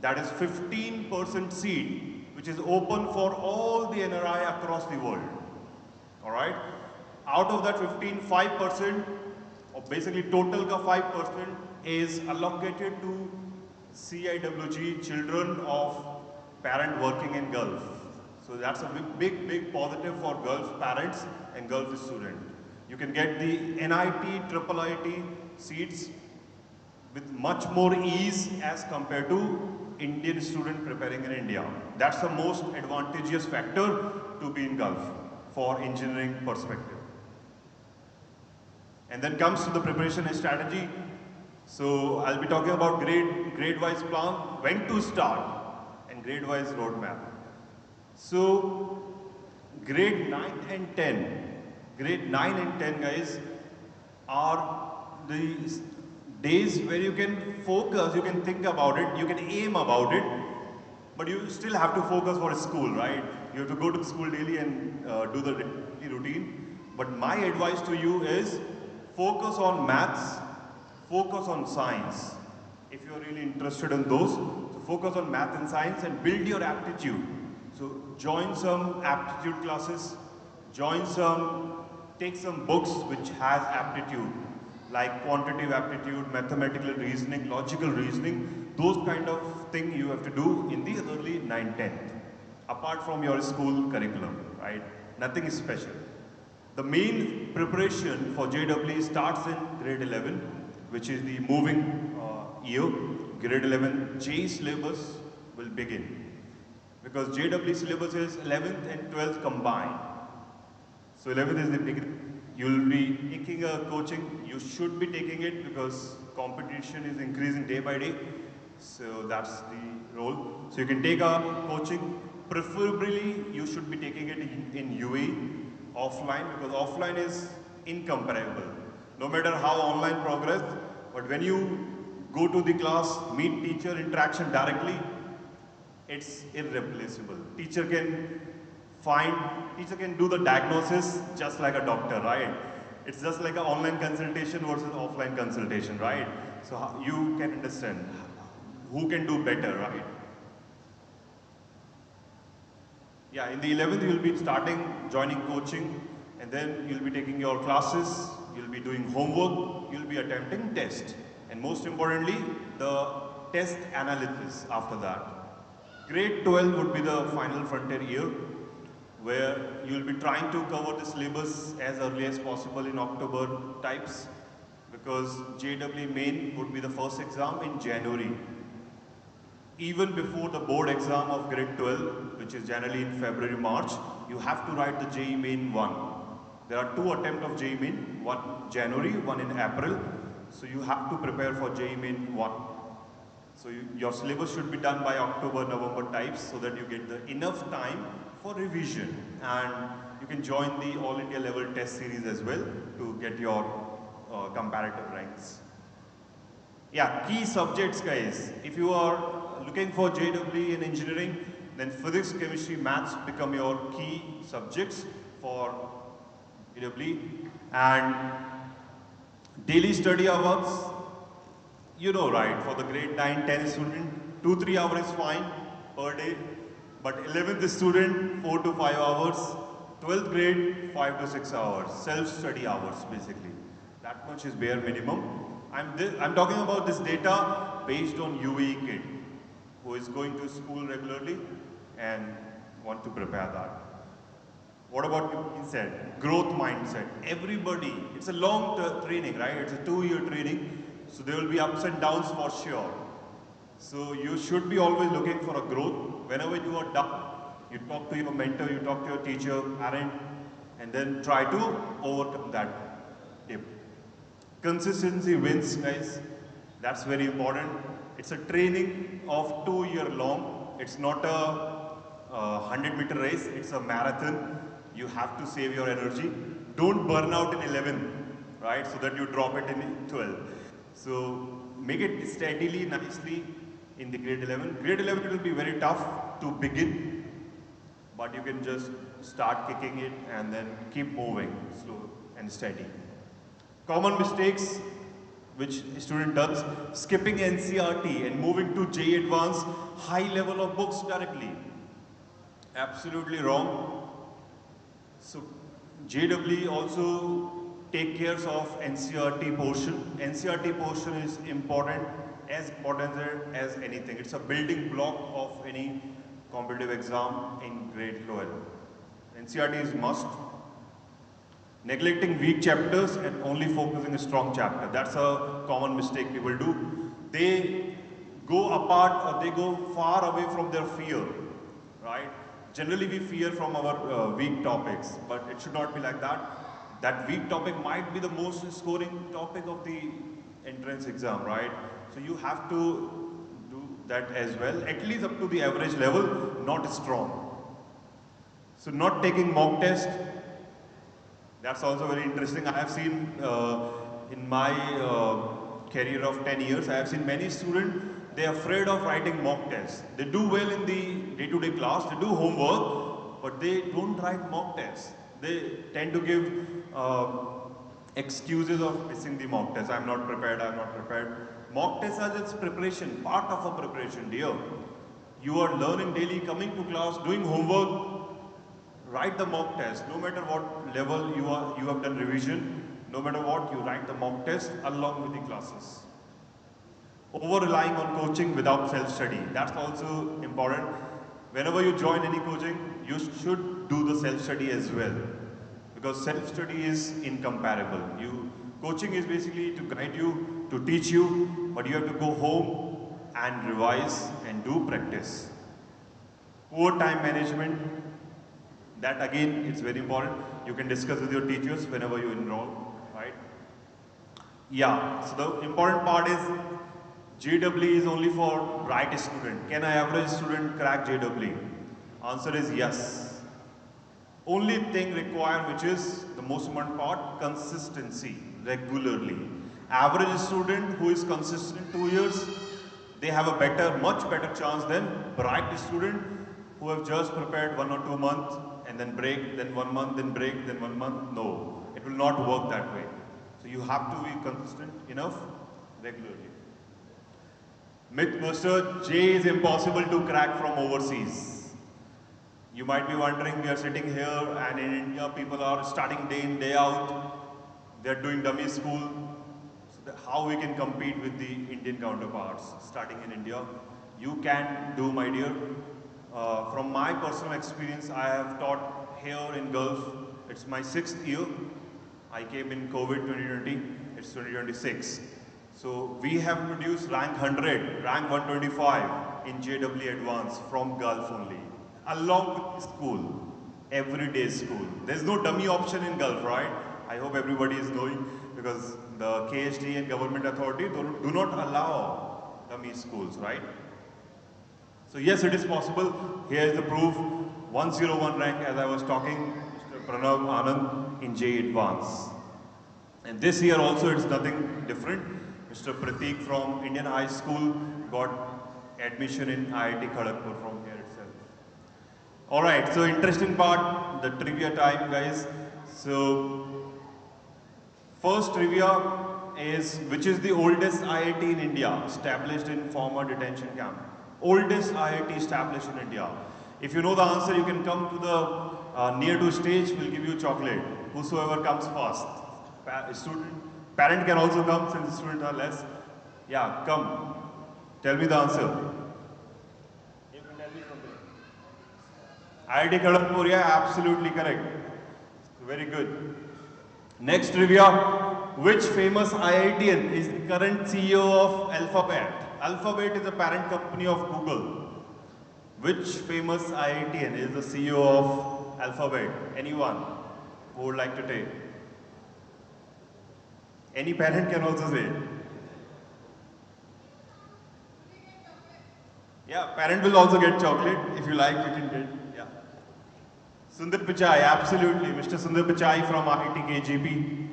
E: That is 15% seat, which is open for all the NRI across the world. All right? Out of that 15, 5%, or basically total ka 5% is allocated to CIWG, children of parent working in Gulf. So that's a big positive for Gulf parents and Gulf students. You can get the NIT, Triple IT seats with much more ease as compared to Indian student preparing in India. That's the most advantageous factor to be in Gulf for engineering perspective. And then comes to the preparation and strategy. So I'll be talking about grade-wise plan, when to start, and grade-wise roadmap. So grade 9 and 10 guys are the days where you can focus, you can think about it, you can aim about it, but you still have to focus for school, right? You have to go to school daily and do the daily routine. But my advice to you is focus on maths, focus on science. If you're really interested in those, so focus on math and science and build your aptitude. So join some aptitude classes, take some books which has aptitude, like quantitative aptitude, mathematical reasoning, logical reasoning. Those kind of thing you have to do in the early 9th, 10th, apart from your school curriculum, right? Nothing is special. The main preparation for JEE starts in grade 11, which is the moving year. Grade 11 JEE syllabus will begin. Because JEE syllabus is 11th and 12th combined. So 11th is the beginning. You'll be taking a coaching. You should be taking it because competition is increasing day by day. So that's the role. So you can take a coaching. Preferably, you should be taking it in UAE, offline, because offline is incomparable. No matter how online progress, but when you go to the class, meet teacher, interaction directly, it's irreplaceable. Teacher can do the diagnosis just like a doctor, right? It's just like an online consultation versus offline consultation, right? So you can understand who can do better, right? Yeah, in the 11th you'll be joining coaching, and then you'll be taking your classes, you'll be doing homework, you'll be attempting test. And most importantly, the test analysis after that. Grade 12 would be the final frontier year, where you'll be trying to cover the syllabus as early as possible in October types, because JEE Main would be the first exam in January. Even before the board exam of grade 12, which is generally in February, March, you have to write the JEE Main 1. There are 2 attempts of JEE Main, one January, one in April. So you have to prepare for JEE Main 1. So your syllabus should be done by October, November types, so that you get enough time for revision. And you can join the All India level test series as well to get your comparative ranks. Yeah, key subjects guys. If you are looking for JEE in engineering, then physics, chemistry, maths become your key subjects for JEE. And daily study hours, you know, right, for the grade 9, 10 student, 2-3 hours is fine per day. But 11th student, 4 to 5 hours. 12th grade, 5 to 6 hours. Self-study hours, basically. That much is bare minimum. I'm talking about this data based on UAE kid who is going to school regularly and want to prepare that. What about mindset? Growth mindset. Everybody, it's a long training, right? It's a 2-year training. So there will be ups and downs for sure. So you should be always looking for a growth. Whenever you are down, you talk to your mentor, you talk to your teacher, parent, and then try to overcome that dip. Consistency wins, guys. That's very important. It's a training of 2-year long. It's not a 100-meter race. It's a marathon. You have to save your energy. Don't burn out in 11, right? So that you drop it in 12. So make it steadily, nicely in the grade 11. Grade 11 it will be very tough to begin, but you can just start kicking it and then keep moving slow and steady. Common mistakes which a student does, skipping NCRT and moving to JEE Advanced, high level of books directly. Absolutely wrong. So JEE also take care of NCRT portion. NCRT portion is important as anything. It's a building block of any competitive exam in grade 12. NCRT is must. Neglecting weak chapters and only focusing a strong chapter. That's a common mistake people do. They go apart or they go far away from their fear, right? Generally we fear from our weak topics, but it should not be like that. That weak topic might be the most scoring topic of the entrance exam, right? So you have to do that as well, at least up to the average level, not strong. So not taking mock test, that's also very interesting. I have seen in my career of 10 years, I have seen many students, they are afraid of writing mock tests. They do well in the day-to-day class, they do homework, but they don't write mock tests. They tend to give excuses of missing the mock test. I'm not prepared, I'm not prepared. Mock tests are just preparation, part of a preparation, dear. You are learning daily, coming to class, doing homework, write the mock test. No matter what level you have done revision, no matter what, you write the mock test along with the classes. Over-relying on coaching without self-study. That's also important. Whenever you join any coaching, you should do the self-study as well. Because self-study is incomparable. Coaching is basically to guide you, to teach you, but you have to go home and revise and do practice. Poor time management. That again, it's very important. You can discuss with your teachers whenever you enroll, right? Yeah, so the important part is JEE is only for bright student. Can an average student crack JEE? Answer is yes. Only thing required, which is the most important part, consistency, regularly. Average student who is consistent 2 years, they have a much better chance than bright student who have just prepared 1 or 2 months and then break, then 1 month, then break, then 1 month. No, it will not work that way. So you have to be consistent enough regularly. Mythbuster, JEE is impossible to crack from overseas. You might be wondering, we are sitting here and in India people are studying day in, day out. They are doing dummy school. So how we can compete with the Indian counterparts starting in India? You can do, my dear. From my personal experience, I have taught here in Gulf. It's my 6th year. I came in COVID 2020. It's 2026. So we have produced rank 100, rank 125 in JEE Advanced from Gulf only, along with the school, everyday school. There's no dummy option in Gulf, right? I hope everybody is knowing, because the KHD and government authority do not allow dummy schools, right? So yes, it is possible. Here is the proof. 101 rank, as I was talking, Mr. Pranav Anand in JEE Advanced. And this year also it's nothing different. Mr. Prateek from Indian High School got admission in IIT Kharagpur from here itself. All right, so interesting part, the trivia time, guys. So, first trivia is, which is the oldest IIT in India, established in former detention camp? Oldest IIT established in India. If you know the answer, you can come to the near to stage, we'll give you chocolate. Whosoever comes first. Parent can also come since the students are less. Yeah, come. Tell me the answer. You can tell me something. IIT Kharagpur, yeah, absolutely correct. Very good. Next trivia. Which famous IITian is the current CEO of Alphabet? Alphabet is a parent company of Google. Which famous IITian is the CEO of Alphabet? Anyone who would like to take? Any parent can also say. Yeah, parent will also get chocolate. If you like, you can get. Yeah. Sundar Pichai, absolutely. Mr. Sundar Pichai from IIT KGP.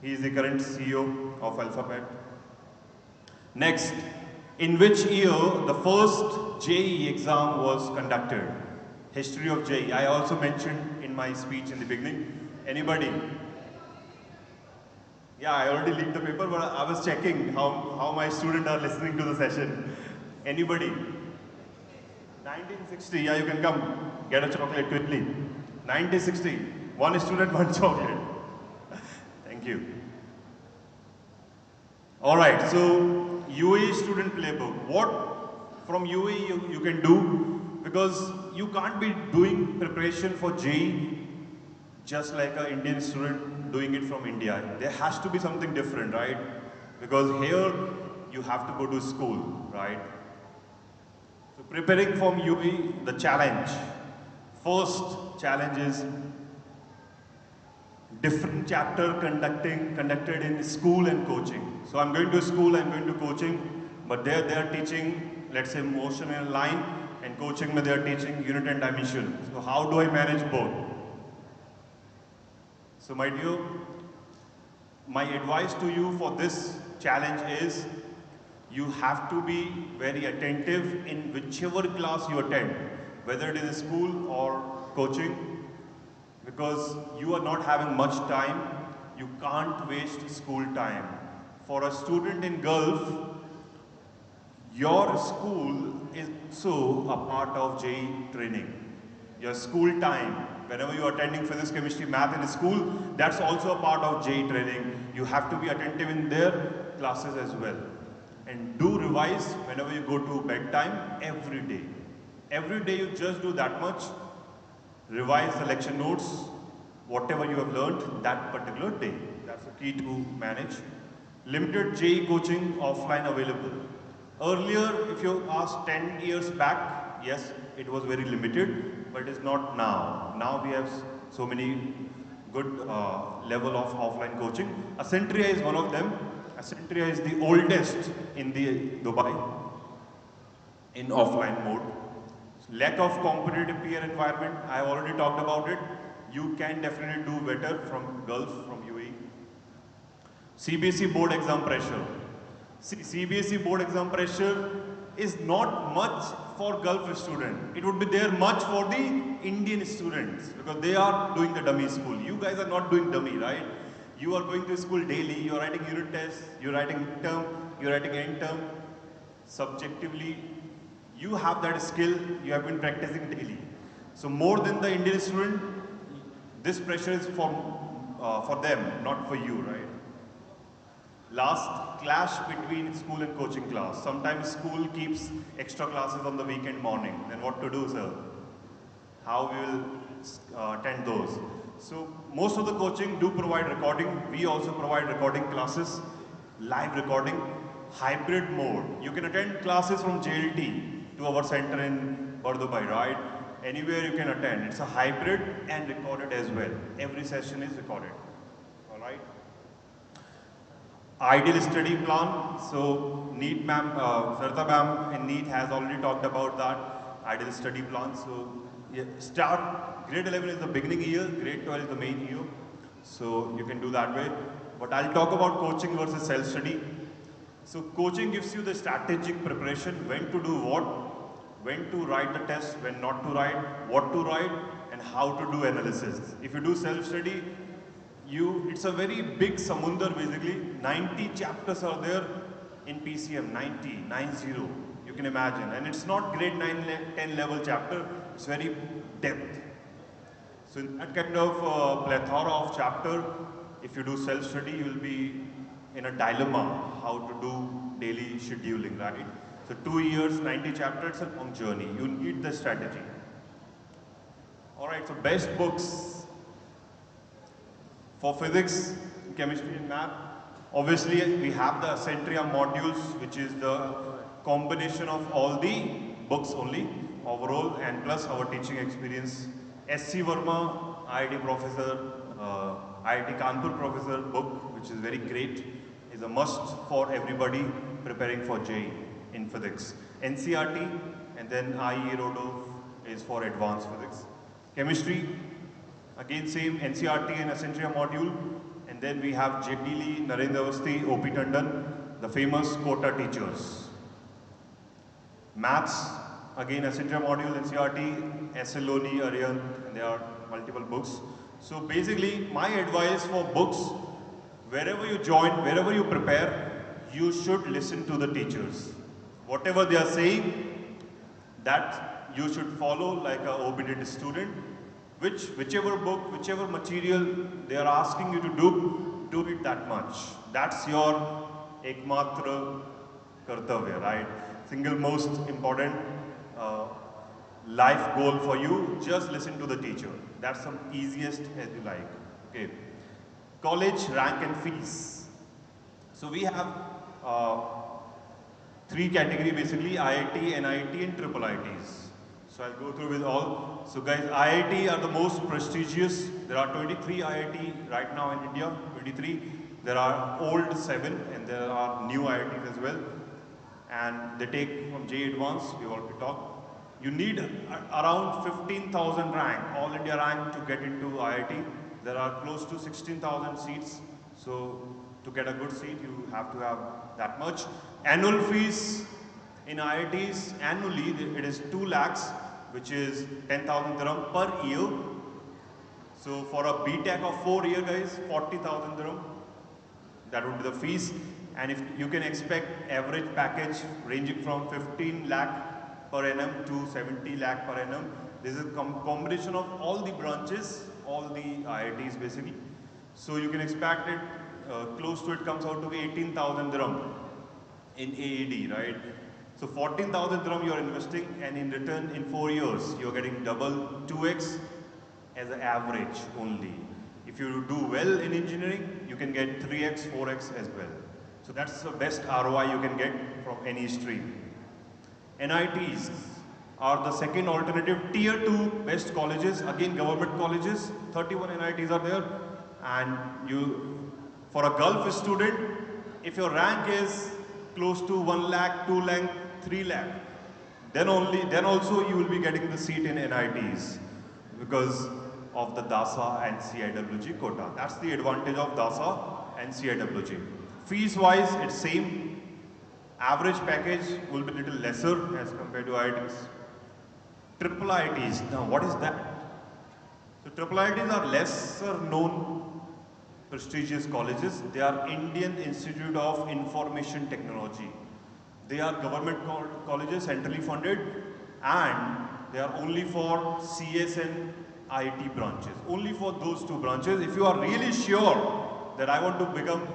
E: He is the current CEO of Alphabet. Next, in which year the first JEE exam was conducted? History of JEE. I also mentioned in my speech in the beginning. Anybody? Yeah, I already leaked the paper, but I was checking how my students are listening to the session. Anybody? 1960. Yeah, you can come. Get a chocolate quickly. 1960. One student, one chocolate. Thank you. All right, so UAE student playbook. What from UAE you can do? Because you can't be doing preparation for JEE just like an Indian student doing it from India. There has to be something different, right? Because here you have to go to school, right? So preparing from UAE, the challenge. First challenge is different chapter conducted in school and coaching. So I'm going to school, I'm going to coaching, but there they are teaching, let's say, motion and line, and coaching they are teaching unit and dimension. So how do I manage both? So my dear, my advice to you for this challenge is, you have to be very attentive in whichever class you attend, whether it is school or coaching, because you are not having much time. You can't waste school time. For a student in Gulf, your school is also a part of JEE training. Your school time, whenever you are attending physics, chemistry, math in school, that's also a part of JEE training. You have to be attentive in their classes as well. And do revise whenever you go to bedtime every day. Every day you just do that much. Revise the lecture notes, whatever you have learned that particular day. That's the key to manage. Limited JEE coaching offline available. Earlier, if you asked 10 years back, yes, it was very limited, but it is not now. Now we have so many good level of offline coaching. Accentria is one of them. Accentria is the oldest in the Dubai in offline mode. Lack of competitive peer environment, I have already talked about it. You can definitely do better from Gulf, from UAE. CBSE board exam pressure. CBSE board exam pressure is not much for Gulf student. It would be there much for the Indian students because they are doing the dummy school. You guys are not doing dummy, right? You are going to school daily, you are writing unit tests, you are writing midterm, you are writing end term. Subjectively, you have that skill, you have been practicing daily. So more than the Indian student, this pressure is for them, not for you, right? Last, clash between school and coaching class. Sometimes school keeps extra classes on the weekend morning. Then what to do, sir? How we will attend those? So most of the coaching do provide recording. We also provide recording classes, live recording, hybrid mode. You can attend classes from JLT to our center in Bardubai, right? Anywhere you can attend. It's a hybrid and recorded as well. Every session is recorded. All right. Ideal study plan. So NEET ma'am, Sarita ma'am in NEET has already talked about that ideal study plan. So yeah, start, grade 11 is the beginning year, grade 12 is the main year. So you can do that way. But I'll talk about coaching versus self-study. So coaching gives you the strategic preparation, when to do what, when to write the test, when not to write, what to write, and how to do analysis. If you do self-study, it's a very big samundar basically. 90 chapters are there in PCM, 90. You can imagine. And it's not grade 9, 10 level chapter, it's very depth. So in that kind of plethora of chapter, if you do self-study, you will be in a dilemma how to do daily scheduling, right? So 2 years, 90 chapters, it's a long journey. You need the strategy. All right, so best books for physics, chemistry and math. Obviously, we have the Centria modules, which is the combination of all the books only, overall, and plus our teaching experience. S.C. Verma, IIT professor, IIT Kanpur professor book, which is very great, is a must for everybody preparing for JEE in physics. NCRT, and then IE Rodolph is for advanced physics. Chemistry, again same NCRT and Accenture module, and then we have J.D. Lee, Narendra Avasthi, O.P. Tandon, the famous quota teachers. Maths, again Accenture module, NCRT, SLONI, Aryan, and there are multiple books. So basically, my advice for books, wherever you join, wherever you prepare, you should listen to the teachers. Whatever they are saying, that you should follow like an obedient student. Whichever book, whichever material they are asking you to do it that much. That's your ekmatra kartavya, right? Single most important life goal for you, just listen to the teacher. That's the easiest as you like. Okay. College, rank and fees. So we have 3 categories basically, IIT, NIT and triple IITs. So I'll go through with all. So guys, IIT are the most prestigious. There are 23 IIT right now in India, 23. There are old 7 and there are new IITs as well. And they take from JEE Advanced, we already talked. You need around 15,000 rank, all India rank to get into IIT. There are close to 16,000 seats. So to get a good seat, you have to have that much. Annual fees in IITs, annually it is 2 lakhs, which is 10,000 dirham per year. So for a BTech of 4 years, guys, 40,000 dirham. That would be the fees. And if you can expect average package ranging from 15 lakh per annum to 70 lakh per annum. This is a combination of all the branches, all the IITs basically. So you can expect it, close to it comes out to be 18,000 dirham in AED, right? So 14,000 dirham you are investing, and in return in 4 years you are getting double, 2x as an average only. If you do well in engineering, you can get 3x, 4x as well. So that's the best ROI you can get from any stream. NITs are the second alternative, tier 2 best colleges, again government colleges, 31 NITs are there. And for a Gulf student, if your rank is close to 1 lakh, 2 lakh, 3 lakh, then also you will be getting the seat in NITs because of the DASA and CIWG quota. That's the advantage of DASA and CIWG. Fees wise, it's same. Average package will be little lesser as compared to IITs. Triple IITs, now what is that? So triple IITs are lesser known prestigious colleges. They are Indian Institute of Information Technology. They are government colleges, centrally funded, and they are only for CS and IT branches. Only for those 2 branches. If you are really sure that I want to become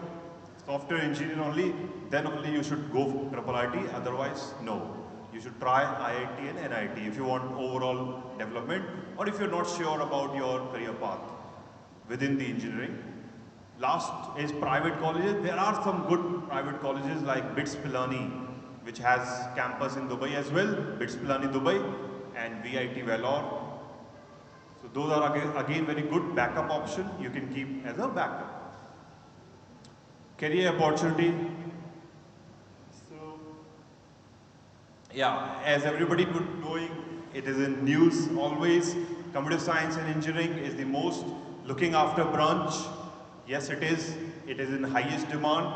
E: software engineer only, then only you should go for triple IT, otherwise no. You should try IIT and NIT if you want overall development, or if you're not sure about your career path within the engineering. Last is private colleges. There are some good private colleges like BITS Pilani, which has campus in Dubai as well, BITS Pilani Dubai and VIT Vellore. So those are again very good backup option you can keep as a backup. Career opportunity. So yeah, as everybody would knowing, it is in news always. Computer science and engineering is the most looking after branch. Yes, it is. It is in highest demand.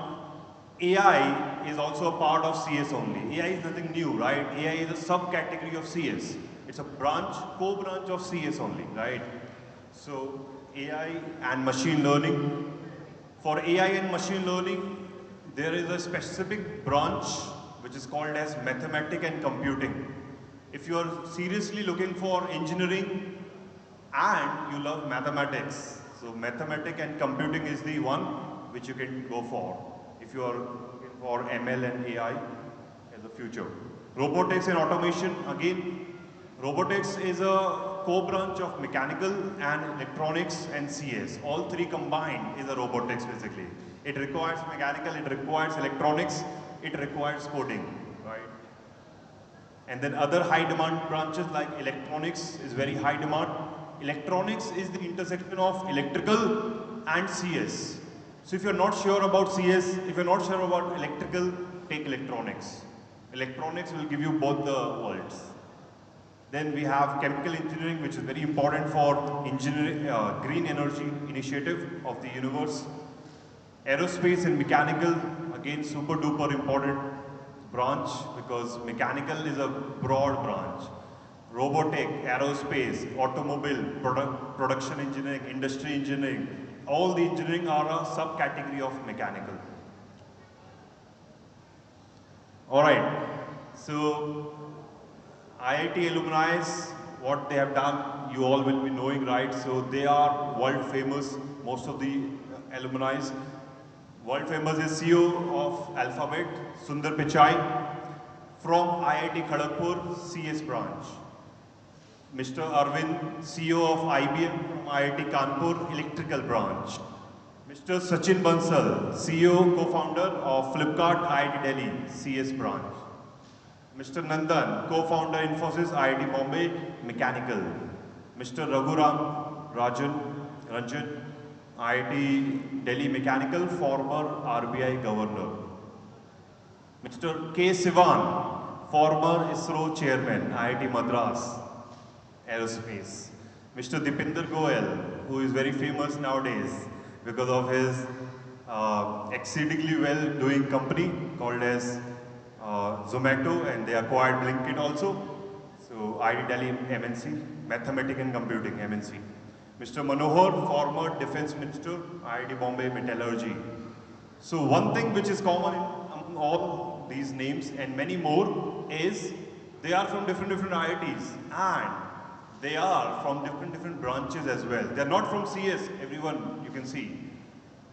E: AI is also a part of CS only. AI is nothing new, right? AI is a subcategory of CS. It's a branch, co-branch of CS only, right? So AI and machine learning. For AI and machine learning, there is a specific branch which is called as mathematics and computing. If you are seriously looking for engineering and you love mathematics, so mathematics and computing is the one which you can go for if you are looking for ML and AI as a future. Robotics and automation, again, robotics is a co-branch of mechanical and electronics and CS. All three combined is a robotics basically. It requires mechanical, it requires electronics, it requires coding, right? And then other high demand branches like electronics is very high demand. Electronics is the intersection of electrical and CS. So if you're not sure about CS, if you're not sure about electrical, take electronics. Electronics will give you both the worlds. Then we have chemical engineering, which is very important for engineering, green energy initiative of the universe. Aerospace and mechanical, again super duper important branch because mechanical is a broad branch. Robotic, aerospace, automobile, production engineering, industry engineering, all the engineering are a subcategory of mechanical. Alright, so IIT alumni, what they have done, you all will be knowing, right? So they are world famous, most of the alumni. World famous is CEO of Alphabet, Sundar Pichai, from IIT Kharagpur, CS branch. Mr. Arvind, CEO of IBM from IIT Kanpur, electrical branch. Mr. Sachin Bansal, CEO, co-founder of Flipkart, IIT Delhi, CS branch. Mr. Nandan, co-founder Infosys, IIT Bombay, mechanical. Mr. Raghuram Ranjan, IIT Delhi mechanical, former RBI governor. Mr. K. Sivan, former ISRO chairman, IIT Madras, aerospace. Mr. Dipinder Goyal, who is very famous nowadays because of his exceedingly well doing company called as Zomato, and they acquired Blinkit also. So IIT Delhi MNC, Mathematics and Computing MNC. Mr. Manohar, former Defense Minister, IIT Bombay Metallurgy. So one thing which is common among all these names and many more is they are from different IITs and they are from different branches as well. They are not from CS, everyone you can see.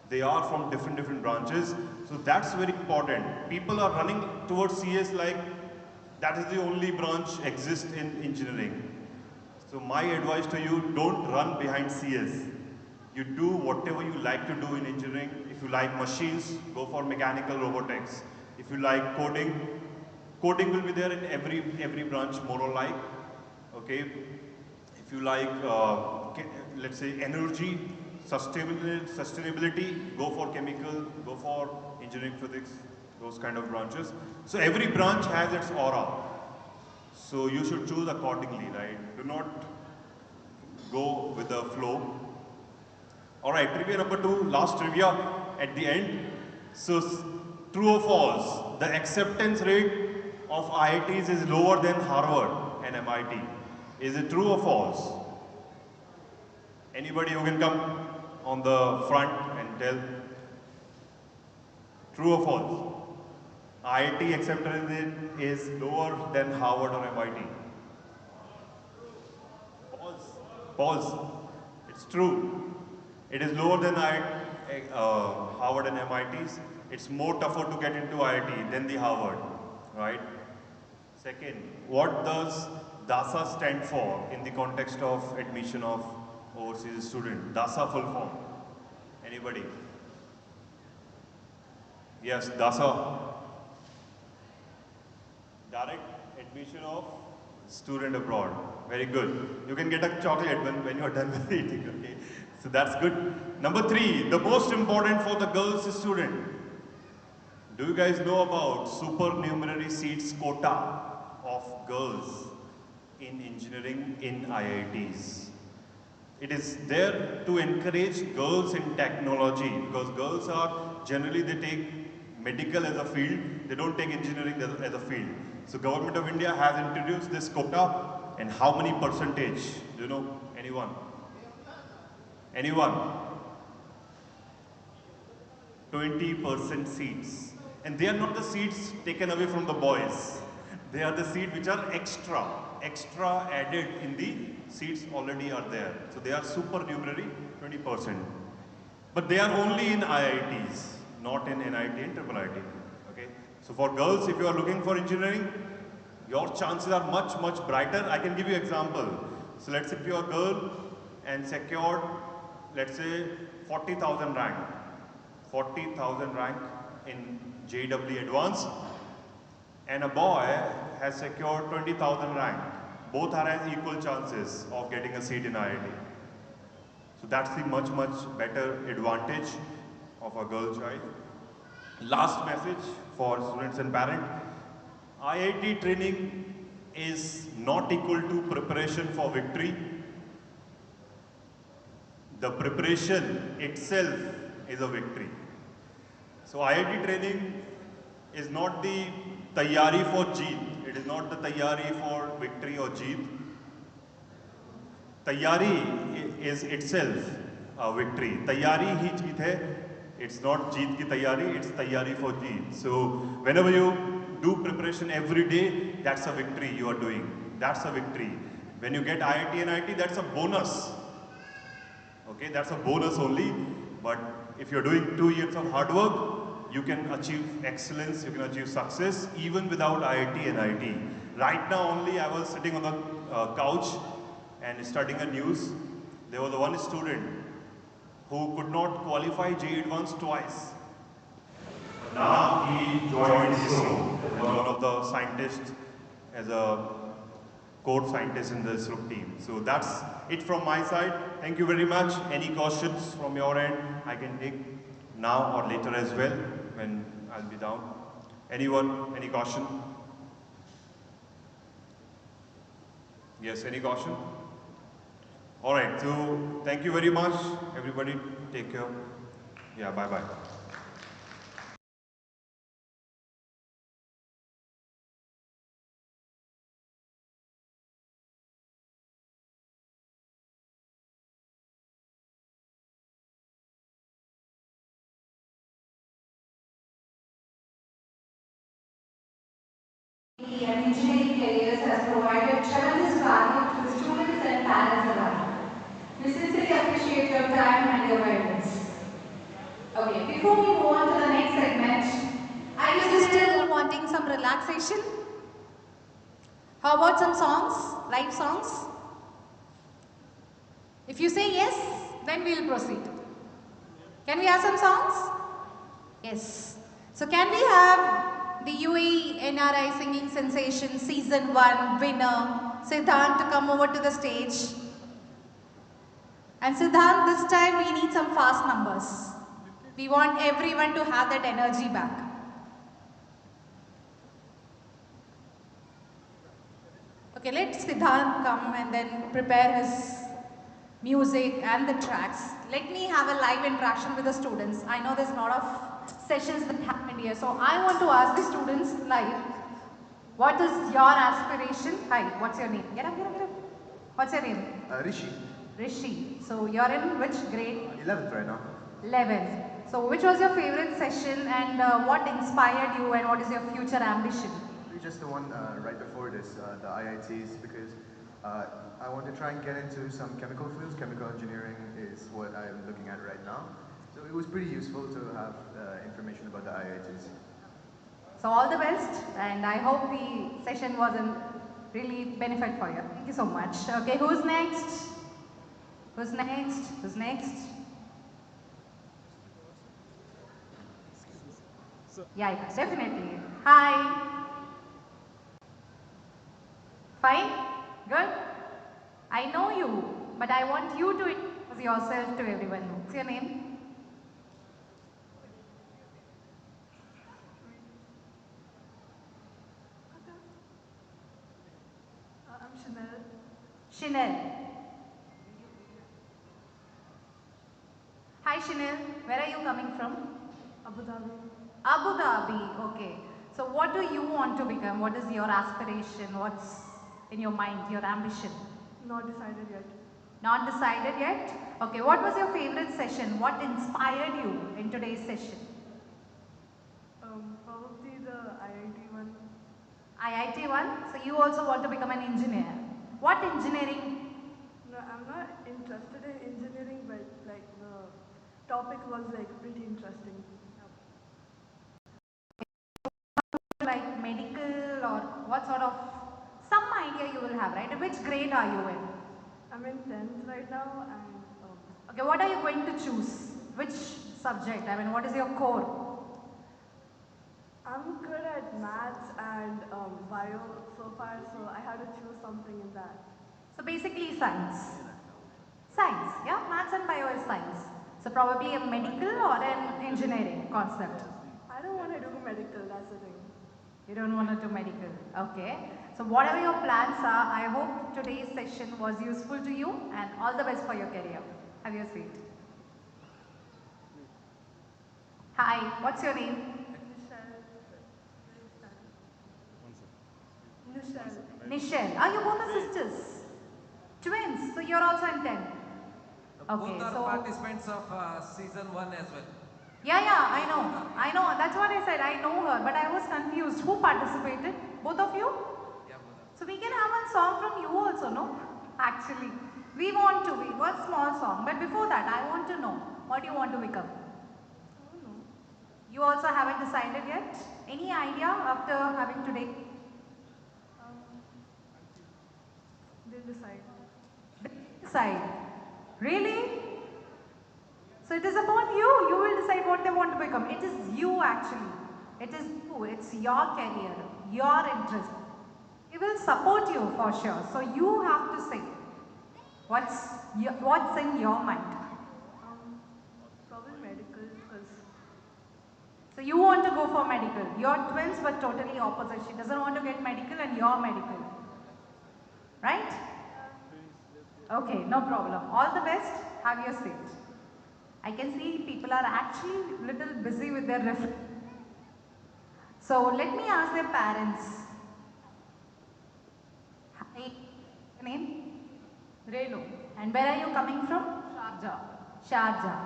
E: They are from different branches. So that's very important. People are running towards CS like that is the only branch exists in engineering. So my advice to you, don't run behind CS. You do whatever you like to do in engineering. If you like machines, go for mechanical robotics. If you like coding, coding will be there in every branch more or like. Okay. If you like, let's say energy, sustainability, go for chemical, go for engineering physics, those kind of branches. So every branch has its aura. So you should choose accordingly, right? Do not go with the flow. Alright, trivia number 2, last trivia at the end. So true or false, the acceptance rate of IITs is lower than Harvard and MIT. Is it true or false? Anybody who can come on the front and tell? True or false? IIT acceptance rate is lower than Harvard or MIT. False. False. It's true. It is lower than Harvard and MIT's. It's more tougher to get into IIT than the Harvard, right? Second, what does DASA stand for in the context of admission of overseas student? DASA full form. Anybody? Yes, DASA. Direct admission of student abroad. Very good. You can get a chocolate when you are done with eating, okay? So that's good. Number 3, the most important for the girls student. Do you guys know about supernumerary seats quota of girls in engineering in IITs? It is there to encourage girls in technology because girls are generally they take medical as a field, they don't take engineering as a field. So Government of India has introduced this quota, and how many percentage? Do you know? Anyone? Anyone? 20% seats. And they are not the seats taken away from the boys. They are the seats which are extra added in the seats already are there. So they are supernumerary, 20%. But they are only in IITs, not in NIT and triple IT. Okay? So for girls, if you are looking for engineering, your chances are much, much brighter. I can give you example. So let's say if you are a girl and secured, let's say 40,000 rank. 40,000 rank in JEE Advanced, and a boy has secured 20,000 rank. Both are as equal chances of getting a seat in IIT. So that's the much, much better advantage of a girl child. Last message for students and parents. IIT training is not equal to preparation for victory. The preparation itself is a victory. So IIT training is not the tayyari for jeet. It is not the tayyari for victory or jeet. Tayyari is itself a victory. Tayyari hi jeet hai. It's not jeet ki tayyari, it's tayyari for jeet. So whenever you do preparation every day, that's a victory you are doing. That's a victory. When you get IIT and IT, that's a bonus. Okay, that's a bonus only. But if you're doing 2 years of hard work, you can achieve excellence, you can achieve success even without IIT and IT. Right now only I was sitting on the couch and studying a news. There was one student who could not qualify JEE Advanced twice. Now he joined ISRO as one of the scientists, as a core scientist in the ISRO team. So that's it from my side. Thank you very much. Any questions from your end, I can take now or later as well when I'll be down. Anyone? Any caution? Yes, any caution? All right, so thank you very much. Everybody, take care. Yeah, bye-bye.
G: And engineering careers has provided tremendous value to the students and parents alike. We sincerely appreciate your time and your guidance. Okay, before we move on to the next segment,
A: Are you still wanting some relaxation? How about some songs? Live songs? If you say yes, then we'll proceed. Can we have some songs? Yes. So can we have the UAE NRI Singing Sensation Season 1 winner, Siddhant, to come over to the stage? And Siddhant, this time we need some fast numbers. We want everyone to have that energy back. Okay, let Siddhant come and then prepare his music and the tracks. Let me have a live interaction with the students. I know there's a lot of sessions that happen here. So I want to ask the students live, what is your aspiration? Hi, what's your name? Get up, get up, get up. What's your name?
V: Rishi.
A: Rishi. So you're in which grade?
V: 11th right now.
A: 11th. So which was your favorite session and what inspired you and what is your future ambition?
V: Just the one right before this, the IITs, because I want to try and get into some chemical fields. Chemical engineering is what I'm looking at right now. So it was pretty useful to have information about the IITs.
A: So all the best, and I hope the session was a really benefit for you. Thank you so much. Okay, who's next? Who's next? Who's next? Yeah, definitely. Hi. Fine? Good? I know you, but I want you to introduce yourself to everyone. What's your name?
W: I'm Chanel.
A: Chanel. Hi Chanel, where are you coming from?
G: Abu Dhabi. Abu Dhabi, okay. So what do you want to become? What is your aspiration? What's in your mind, your ambition?
H: Not decided yet.
G: Not decided yet? Okay, what was your favorite session? What inspired you in today's session?
H: Probably the IIT one.
G: IIT one? So you also want to become an engineer. What engineering?
H: No, I'm not interested in engineering, but like the topic was like pretty interesting.
G: Like medical or what sort of, some idea you will have, right? Which grade are you in?
H: I'm in 10th right now and...
G: Okay, what are you going to choose? Which subject? I mean, what is your core?
H: I'm good at maths and bio so far, so I had to choose something in that.
G: So basically science. Science, yeah? Maths and bio is science. So probably a medical or an engineering concept.
H: I don't want to do medical, that's the thing.
G: You don't want to do medical, okay. So whatever your plans are, I hope today's session was useful to you and all the best for your career. Have your seat. Hi, what's your name? Nichelle. Are you both are sisters? Twins, so you're also in 10. Okay,
I: Both are
G: so
I: participants of season 1 as well.
G: yeah, I know, that's what I said, I know her, but I was confused. Who participated? Both of you?
I: Yeah, both are.
G: So we can have one song from you also, no? Actually, we want one small song, but before that, I want to know, what do you want to become?
H: I don't know.
G: You also haven't decided yet? Any idea after having today?
H: They'll decide.
G: Decide. Really? So it is upon you. You will decide what they want to become. It is you actually. It is you. It's your career, your interest. We will support you for sure. So you have to say what's in your mind.
H: Probably medical because...
G: So you want to go for medical. You're twins but totally opposite. She doesn't want to get medical and you're medical. Right? Okay, no problem. All the best. Have your seat. I can see people are actually little busy with their reference. So let me ask their parents. Hi, your name? Renu. And where are you coming from? Sharjah. Sharjah.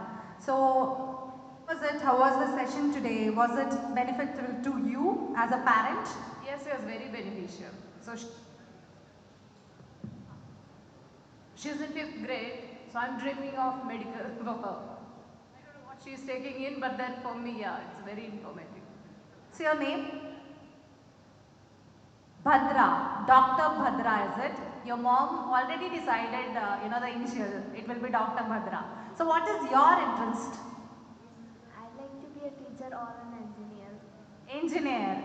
G: So how was the session today? Was it beneficial to you as a parent?
R: Yes, it was very beneficial.
G: So
R: she's in 5th grade, so I'm dreaming of medical for her. I don't know what she's taking in, but then for me, yeah, it's very informative.
G: what's your name? Bhadra. Dr. Bhadra, is it? Your mom already decided, the initial. It will be Dr. Bhadra. So what is your interest?
T: I'd like to be a teacher or an engineer.
G: Engineer.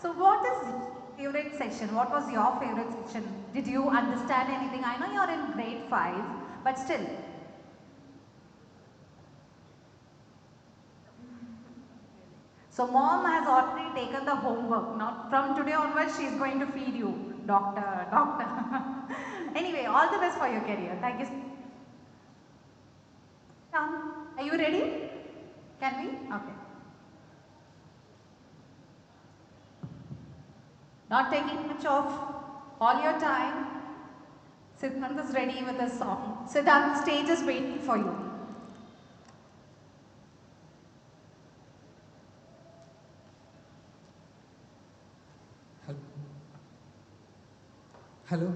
G: So what is your favorite section? What was your favorite section? Did you understand anything? I know you're in grade 5, but still. So mom has already taken the homework. Now from today onwards she is going to feed you. Doctor. Anyway, all the best for your career. Thank you. Are you ready? Can we? Okay. Not taking much of all your time. Siddhant is ready with a song. Siddhant, the stage is waiting for you.
Q: Hello.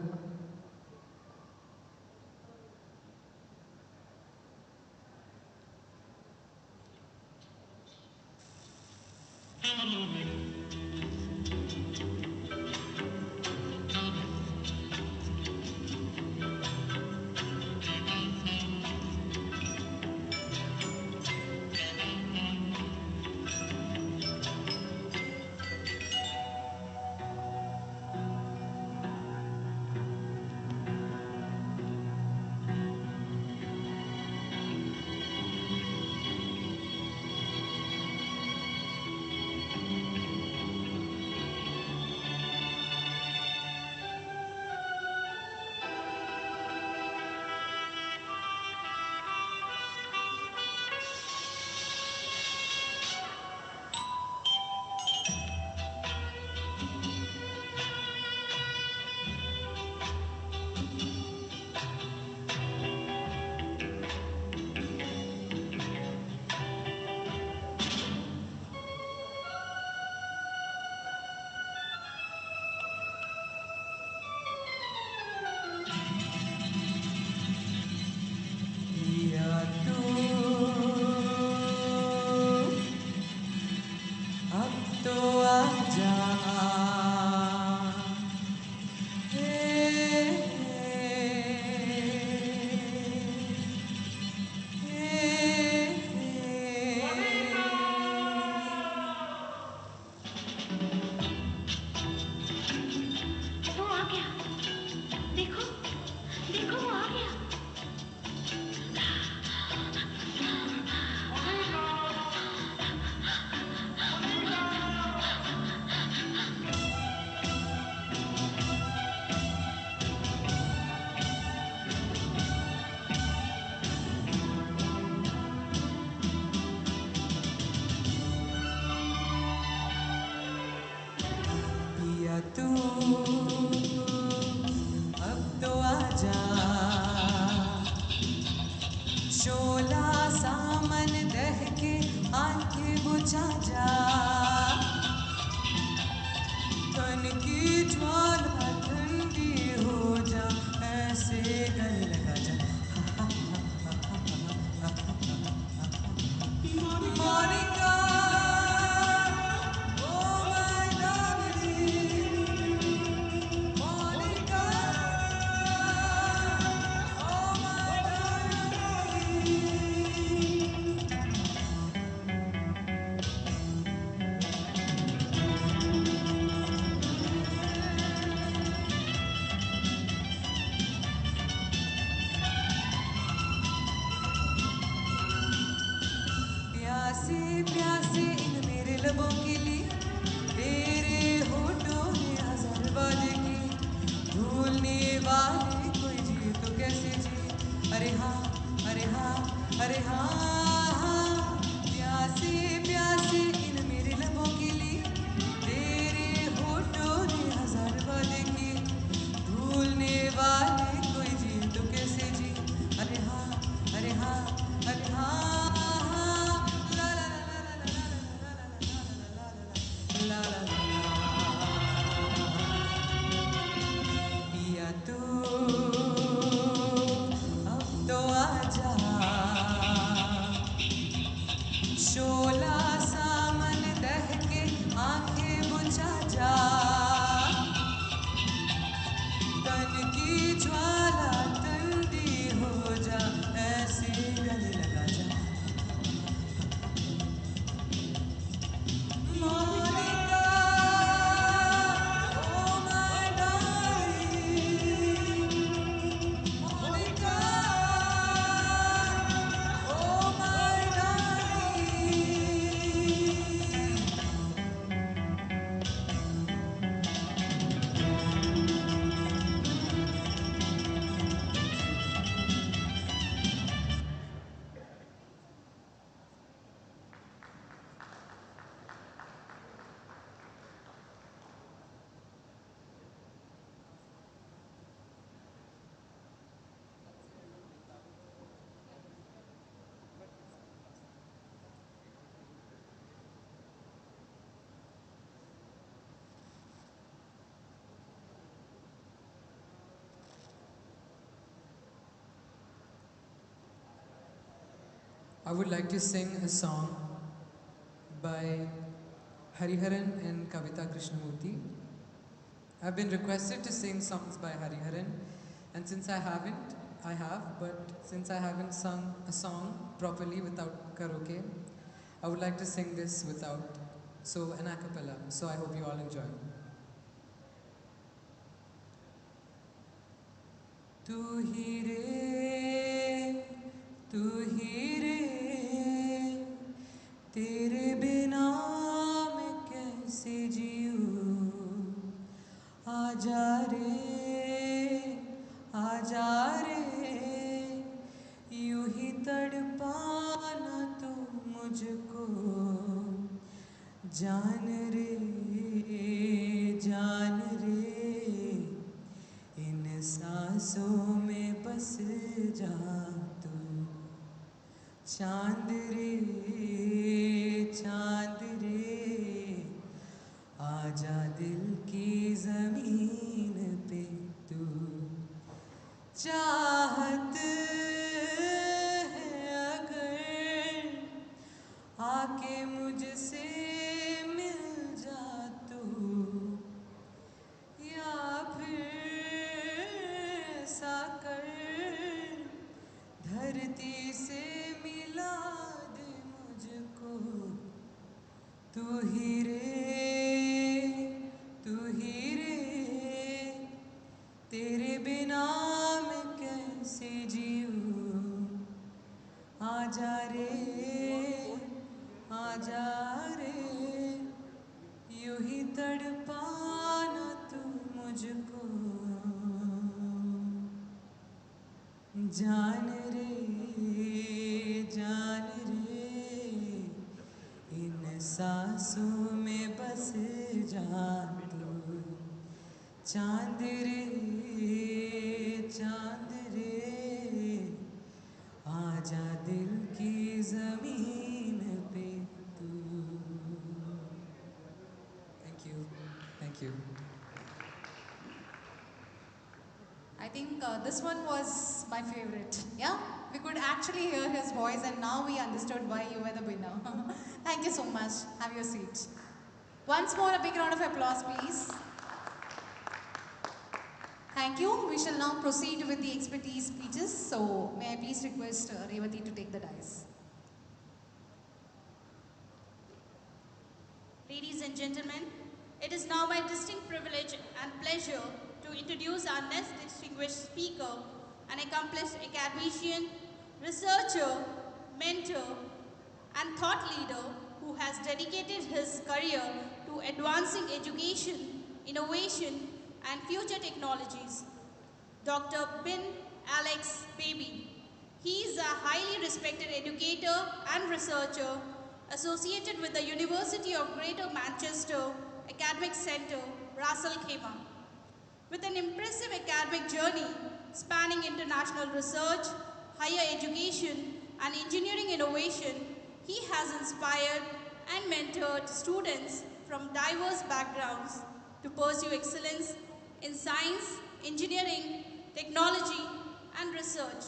M: बुझा जा, तन की ज्वाला ठंडी हो जा, ऐसे गले लगा जा। Monika, oh my darling, Monica, oh my darling. प्यासे प्यासे इन मेरे लबों के लिए, तेरे होठों ने हजार वादे की, भूलने वाले कोई जिए तो कैसे जिए, अरे हाँ अरे हाँ अरे हाँ हाँ। प्यासे प्यासे इन मेरे लबों के लिए, तेरे होठों ने हजार वादे किए, भूलने वाले कोई जिए तो कैसे जिए, अरे हाँ अरे हाँ अरे हाँ। La la पिया तू अब तो आजा, शोला सामन दहके आंखें बुझा जा, तन की ज्वाला ठंडी हो जा, ऐसे गले लगा जा। Monika, oh my darling, Monica, oh my darling. I would like to sing a song by Hariharan and Kavita Krishnamurti. I've been requested to sing songs by Hariharan, and since I haven't, but since I haven't sung a song properly without karaoke, I would like to sing this without, so an a cappella. So I hope you all enjoy. तू ही रे तेरे बिना मैं कैसे जीऊं, आजा रे यूं ही तड़पाना तू मुझको, जान रे इन सांसों में बस जा तू, चांद रे आजा दिल की जमीन पे तू, चाहत है अगर आके मुझसे मिल जा तू, या फिर ऐसा कर धरती से मिला दे मुझको, तू ही रे तेरे बिना मैं कैसे जीऊं, आजा रे यूं ही तड़पाना तू मुझको, जान रे इन सांसों में बस जा तू, चांद रे आजा दिल की जमीन पे तू।
I: you.
A: I think this one was my favorite. Yeah, we could actually hear his voice and now we understood why you were the winner. Thank you so much. Have your seat. Once more, a big round of applause, please. Thank you. We shall now proceed with the expertise speeches. So, may I please request Revati to take the dais.
C: Ladies and gentlemen, it is now my distinct privilege and pleasure to introduce our next distinguished speaker, an accomplished academician, researcher, mentor, and thought leader who has dedicated his career to advancing education, innovation, and future technologies. Dr. Bin Alex Baby. He is a highly respected educator and researcher associated with the University of Greater Manchester Academic Centre, Ras Al Khaimah. With an impressive academic journey spanning international research, higher education, and engineering innovation, he has inspired and mentored students from diverse backgrounds to pursue excellence in science, engineering, technology, and research.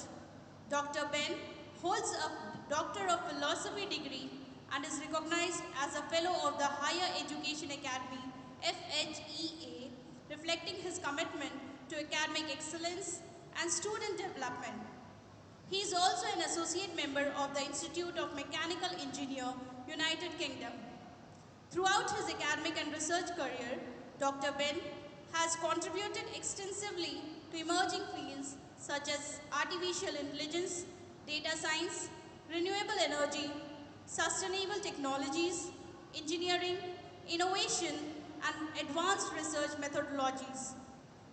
C: Dr. Ben holds a Doctor of Philosophy degree and is recognized as a Fellow of the Higher Education Academy, FHEA, reflecting his commitment to academic excellence and student development. He is also an associate member of the Institute of Mechanical Engineer, United Kingdom. Throughout his academic and research career, Dr. Ben has contributed extensively to emerging fields such as artificial intelligence, data science, renewable energy, sustainable technologies, engineering, innovation, and advanced research methodologies.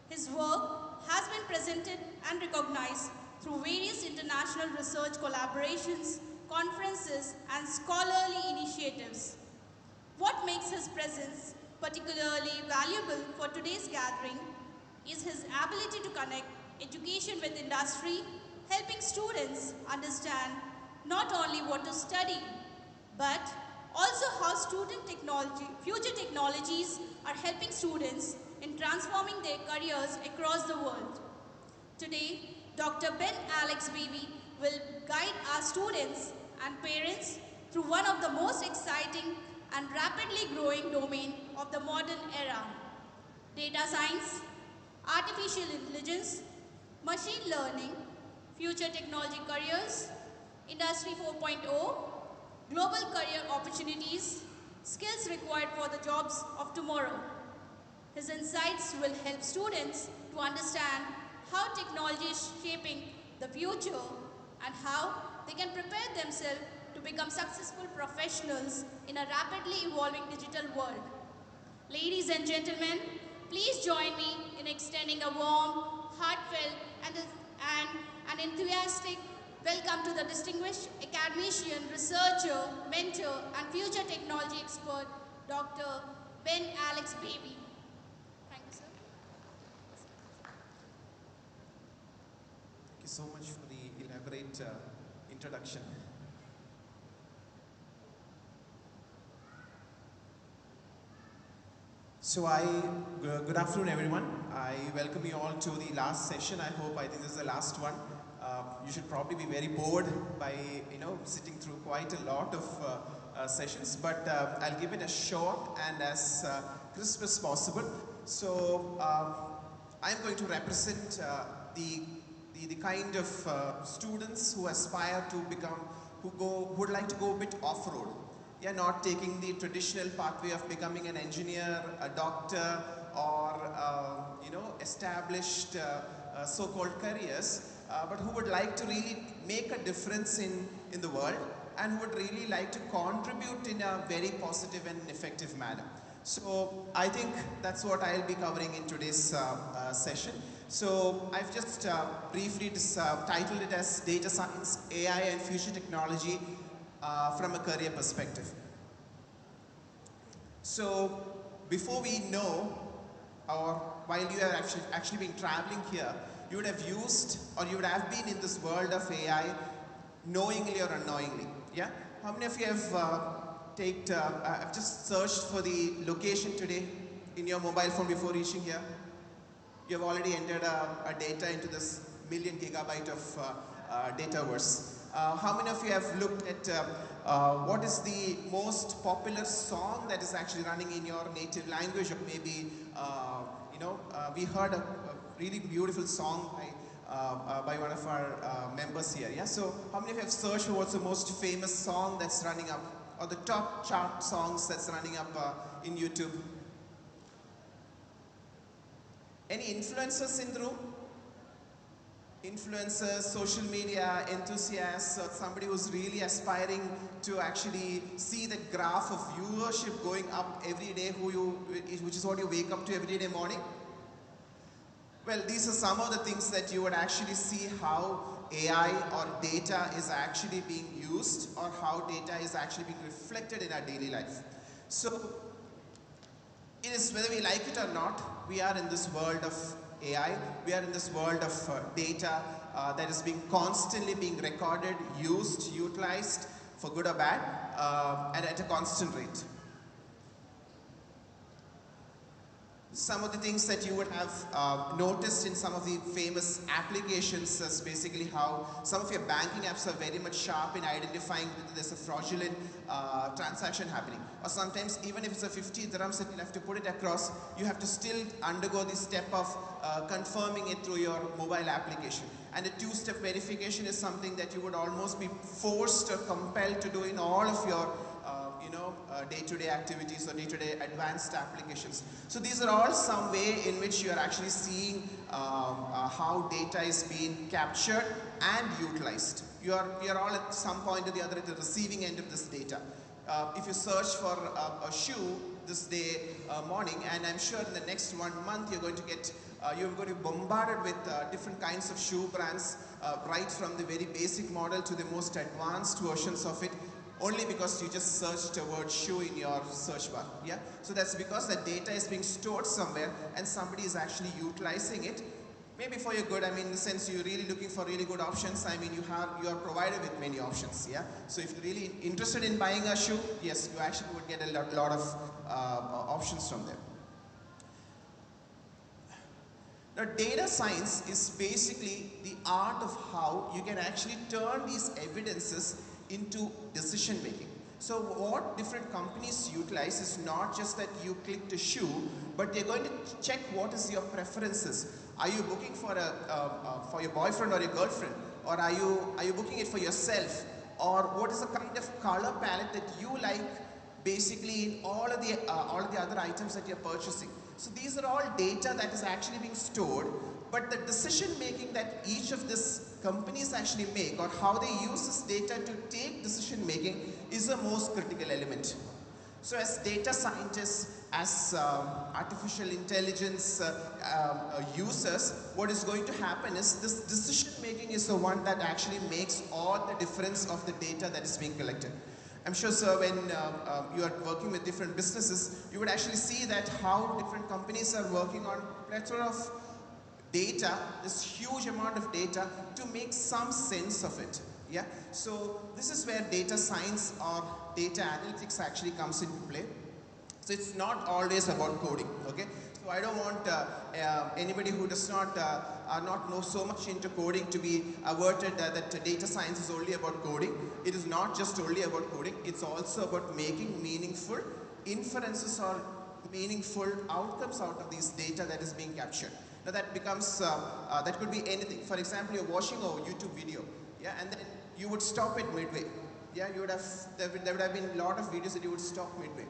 C: His work has been presented and recognized through various international research collaborations, conferences, and scholarly initiatives. What makes his presence particularly valuable for today's gathering is his ability to connect education with industry, helping students understand not only what to study, but also how future technologies are helping students in transforming their careers across the world. Today, Dr. Ben Alex Baby will guide our students and parents through one of the most exciting and rapidly growing domain of the modern era: data science, artificial intelligence, machine learning, future technology careers, Industry 4.0, global career opportunities, skills required for the jobs of tomorrow. His insights will help students to understand how technology is shaping the future and how they can prepare themselves to become successful professionals in a rapidly evolving digital world. Ladies and gentlemen, please join me in extending a warm, heartfelt, and an enthusiastic welcome to the distinguished academician, researcher, mentor, and future technology expert, Dr. Ben Alex Baby. Thank you, sir.
F: Thank you so much for the elaborate introduction. So good afternoon everyone. I welcome you all to the last session. I think this is the last one. You should probably be very bored by, sitting through quite a lot of sessions, but I'll give it as short and as crisp as possible. So I'm going to represent the kind of students who aspire to become, who would like to go a bit off-road. Yeah, not taking the traditional pathway of becoming an engineer, a doctor, or established so-called careers, but who would like to really make a difference in the world and would really like to contribute in a very positive and effective manner. So I think that's what I'll be covering in today's session. So I've just briefly titled it as Data Science, AI and Future Technology from a career perspective. So before we know, or while you are actually been traveling here, you would have used or you would have been in this world of AI knowingly or unknowingly. Yeah? How many of you have I've just searched for the location today? in your mobile phone before reaching here? You have already entered a data into this million gigabyte of dataverse. How many of you have looked at what is the most popular song that is actually running in your native language, or maybe, we heard a really beautiful song by one of our members here. Yeah. So how many of you have searched for what's the most famous song that's running up, or the top chart songs that's running up in YouTube? Any influencers in the room? Influencers, social media enthusiasts, or somebody who's really aspiring to actually see the graph of viewership going up every day, which is what you wake up to every day morning? Well, these are some of the things that you would actually see how AI or data is actually being used, or how data is actually being reflected in our daily life. So, it is, whether we like it or not, we are in this world of AI, we are in this world of data that is being constantly being recorded, used, utilized for good or bad, and at a constant rate. Some of the things that you would have noticed in some of the famous applications is basically how some of your banking apps are very much sharp in identifying that there's a fraudulent transaction happening. Or sometimes even if it's a 50 dirhams that you'll have to put it across, you have to still undergo the step of confirming it through your mobile application. And a two-step verification is something that you would almost be forced or compelled to do in all of your day-to-day activities or day-to-day advanced applications. So these are all some way in which you are actually seeing how data is being captured and utilized. You are all at some point or the other at the receiving end of this data. If you search for a shoe this day morning, and I'm sure in the next 1 month you're going to be bombarded with different kinds of shoe brands, right from the very basic model to the most advanced versions of it, only because you just searched the word shoe in your search bar. Yeah? So that's because the data is being stored somewhere and somebody is actually utilizing it, maybe for your good. I mean, in the sense you're really looking for really good options. I mean, you are provided with many options. Yeah. So if you're really interested in buying a shoe, yes, you actually would get a lot of options from them. Now, data science is basically the art of how you can actually turn these evidences into decision making. So what different companies utilize is not just that you clicked a shoe, but they're going to check what is your preferences. Are you booking for your boyfriend or your girlfriend, or are you booking it for yourself, or what is the kind of color palette that you like, basically in all of the other items that you're purchasing. So these are all data that is actually being stored, but the decision making that each of these companies actually make, or how they use this data to take decision making, is the most critical element. So as data scientists, as artificial intelligence users, what is going to happen is this decision making is the one that actually makes all the difference of the data that is being collected. I'm sure, sir, when you are working with different businesses, you would actually see that how different companies are working on a plethora of data, this huge amount of data, to make some sense of it. Yeah. So this is where data science or data analytics actually comes into play. So it's not always about coding. Okay. So I don't want anybody who does not know so much into coding to be averted that data science is only about coding. It is not just only about coding. It's also about making meaningful inferences or meaningful outcomes out of these data that is being captured. Now that becomes, that could be anything. For example, you're watching a YouTube video, yeah, and then you would stop it midway. Yeah, you would have, there would have been a lot of videos that you would stop midway.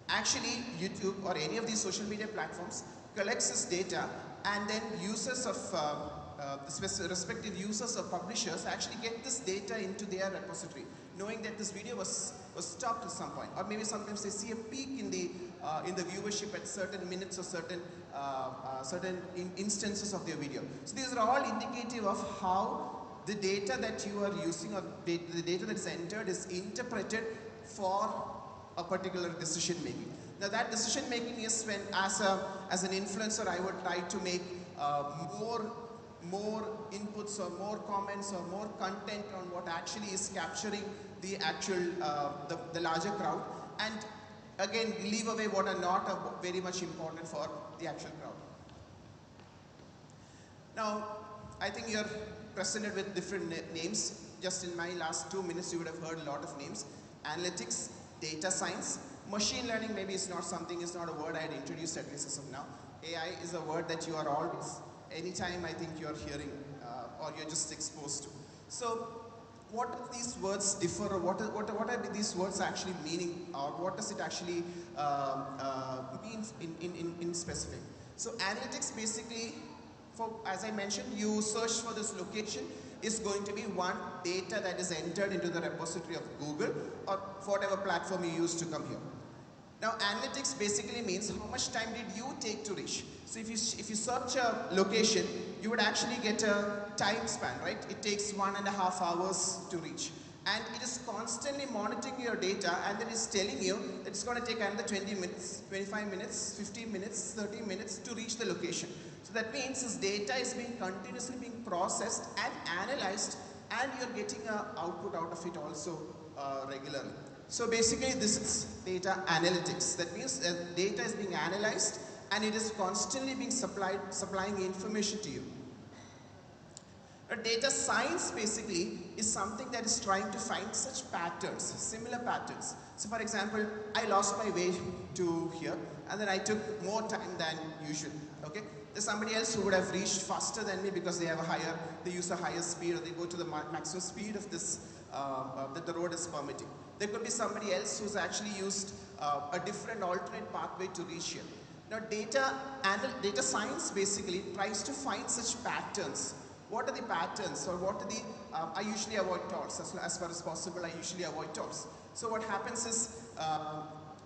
F: Actually, YouTube or any of these social media platforms collects this data, and then users of, respective users or publishers actually get this data into their repository, knowing that this video was stopped at some point, or maybe sometimes they see a peak in the viewership at certain minutes or certain instances of their video. So these are all indicative of how the data that you are using, or the data that is entered, is interpreted for a particular decision making. Now that decision making is when, as an influencer, I would try to make more inputs or more comments or more content on what actually is capturing the actual the larger crowd. And again leave away what are not very much important for the actual crowd. Now, I think you're presented with different names. Just in my last 2 minutes, you would have heard a lot of names. Analytics, data science, machine learning maybe is not something, is not a word I had introduced at least as of now. AI is a word that you are always, anytime I think you're hearing or you're just exposed to. So, what do these words differ, or what are these words actually meaning, or what does it actually mean in specific? So, analytics basically, as I mentioned, you search for this location is going to be one data that is entered into the repository of Google or whatever platform you use to come here. Now, analytics basically means how much time did you take to reach. So if you search a location, you would actually get a time span, right? It takes 1.5 hours to reach. And it is constantly monitoring your data, and then it's telling you that it's going to take another 20 minutes, 25 minutes, 15 minutes, 30 minutes to reach the location. So that means this data is being continuously being processed and analyzed, and you're getting an output out of it also regularly. So basically this is data analytics. That means data is being analyzed and it is constantly being supplying information to you. Data science basically is something that is trying to find such patterns, similar patterns. So for example, I lost my way to here and then I took more time than usual, okay? There's somebody else who would have reached faster than me because they use a higher speed, or they go to the maximum speed of this, that the road is permitting. There could be somebody else who's actually used a different alternate pathway to reach here. Now data science basically tries to find such patterns. What are the patterns, or what are the, I usually avoid tolls, as far as possible I usually avoid tolls. So what happens is,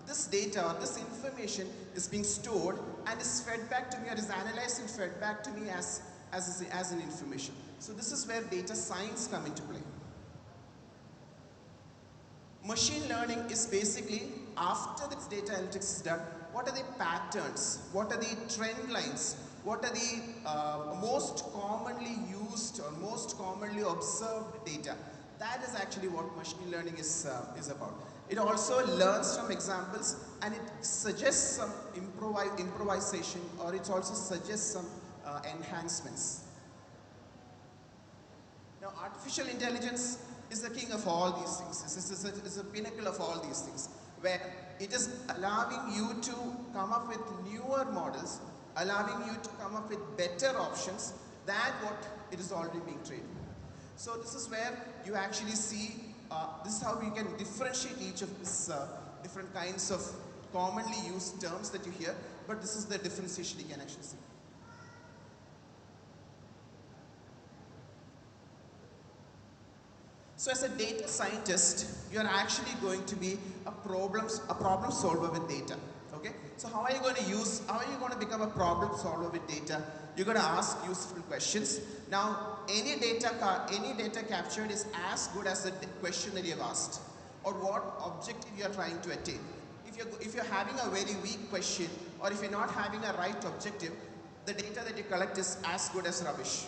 F: this data or this information is being stored and is fed back to me, or is analyzed and fed back to me as an information. So this is where data science come into play. Machine learning is basically, after this data analytics is done, what are the patterns, what are the trend lines, what are the most commonly used or most commonly observed data. That is actually what machine learning is about. It also learns from examples, and it suggests some improvisation, or it also suggests some enhancements. Now, artificial intelligence is the king of all these things. It's a pinnacle of all these things, where it is allowing you to come up with newer models, allowing you to come up with better options than what it is already being trained. So this is where you actually see, this is how you can differentiate each of these different kinds of commonly used terms that you hear, but this is the differentiation you can actually see. So as a data scientist, you are actually going to be a problem solver with data. Okay? So how are you going to become a problem solver with data? You're going to ask useful questions. Now, any data captured is as good as the question that you have asked, or what objective you are trying to attain. If you're having a very weak question, or if you're not having a right objective, the data that you collect is as good as rubbish.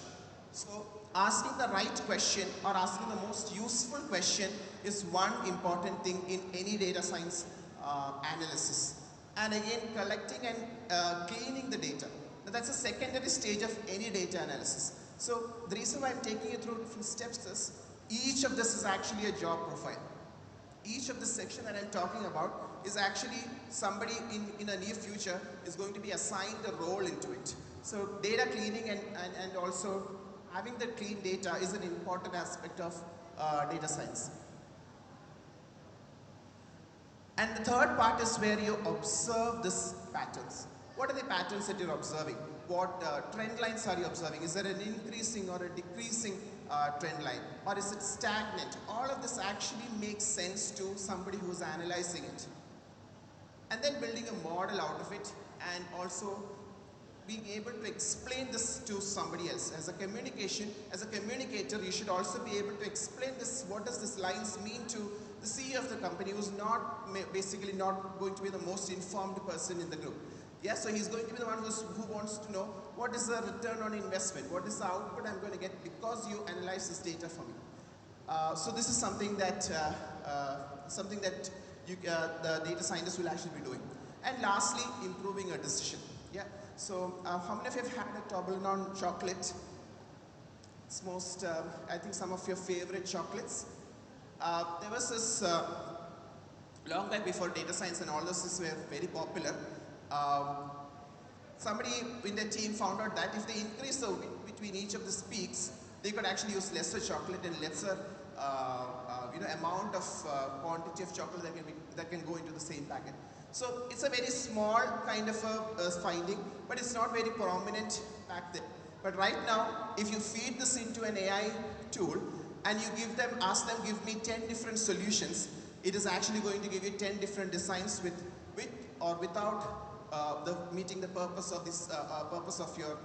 F: So asking the right question, or asking the most useful question, is one important thing in any data science analysis. And again, collecting and cleaning the data. Now, that's a secondary stage of any data analysis. So the reason why I'm taking you through different steps is, each of this is actually a job profile. Each of the section that I'm talking about is actually somebody in a near future is going to be assigned a role into it. So data cleaning and also having the clean data is an important aspect of data science. And the third part is where you observe these patterns. What are the patterns that you're observing? What trend lines are you observing? Is there an increasing or a decreasing trend line? Or is it stagnant? All of this actually makes sense to somebody who's analyzing it. And then building a model out of it, and also being able to explain this to somebody else. As a communicator, you should also be able to explain this, what does this lines mean to the CEO of the company, who's basically not going to be the most informed person in the group. Yeah, so he's going to be the one who wants to know, what is the return on investment? What is the output I'm going to get because you analyze this data for me? So this is something that the data scientists will actually be doing. And lastly, improving a decision. Yeah. So how many of you have had a Toblerone chocolate? It's most, I think, some of your favorite chocolates. There was this long back before data science and all those were very popular. Somebody in the team found out that if they increase the width between each of the peaks, they could actually use lesser chocolate and lesser amount of quantity of chocolate that can go into the same packet. So it's a very small kind of a finding, but it's not very prominent back then. But right now, if you feed this into an AI tool and you ask them, give me 10 different solutions, it is actually going to give you 10 different designs with or without meeting the purpose of this purpose of your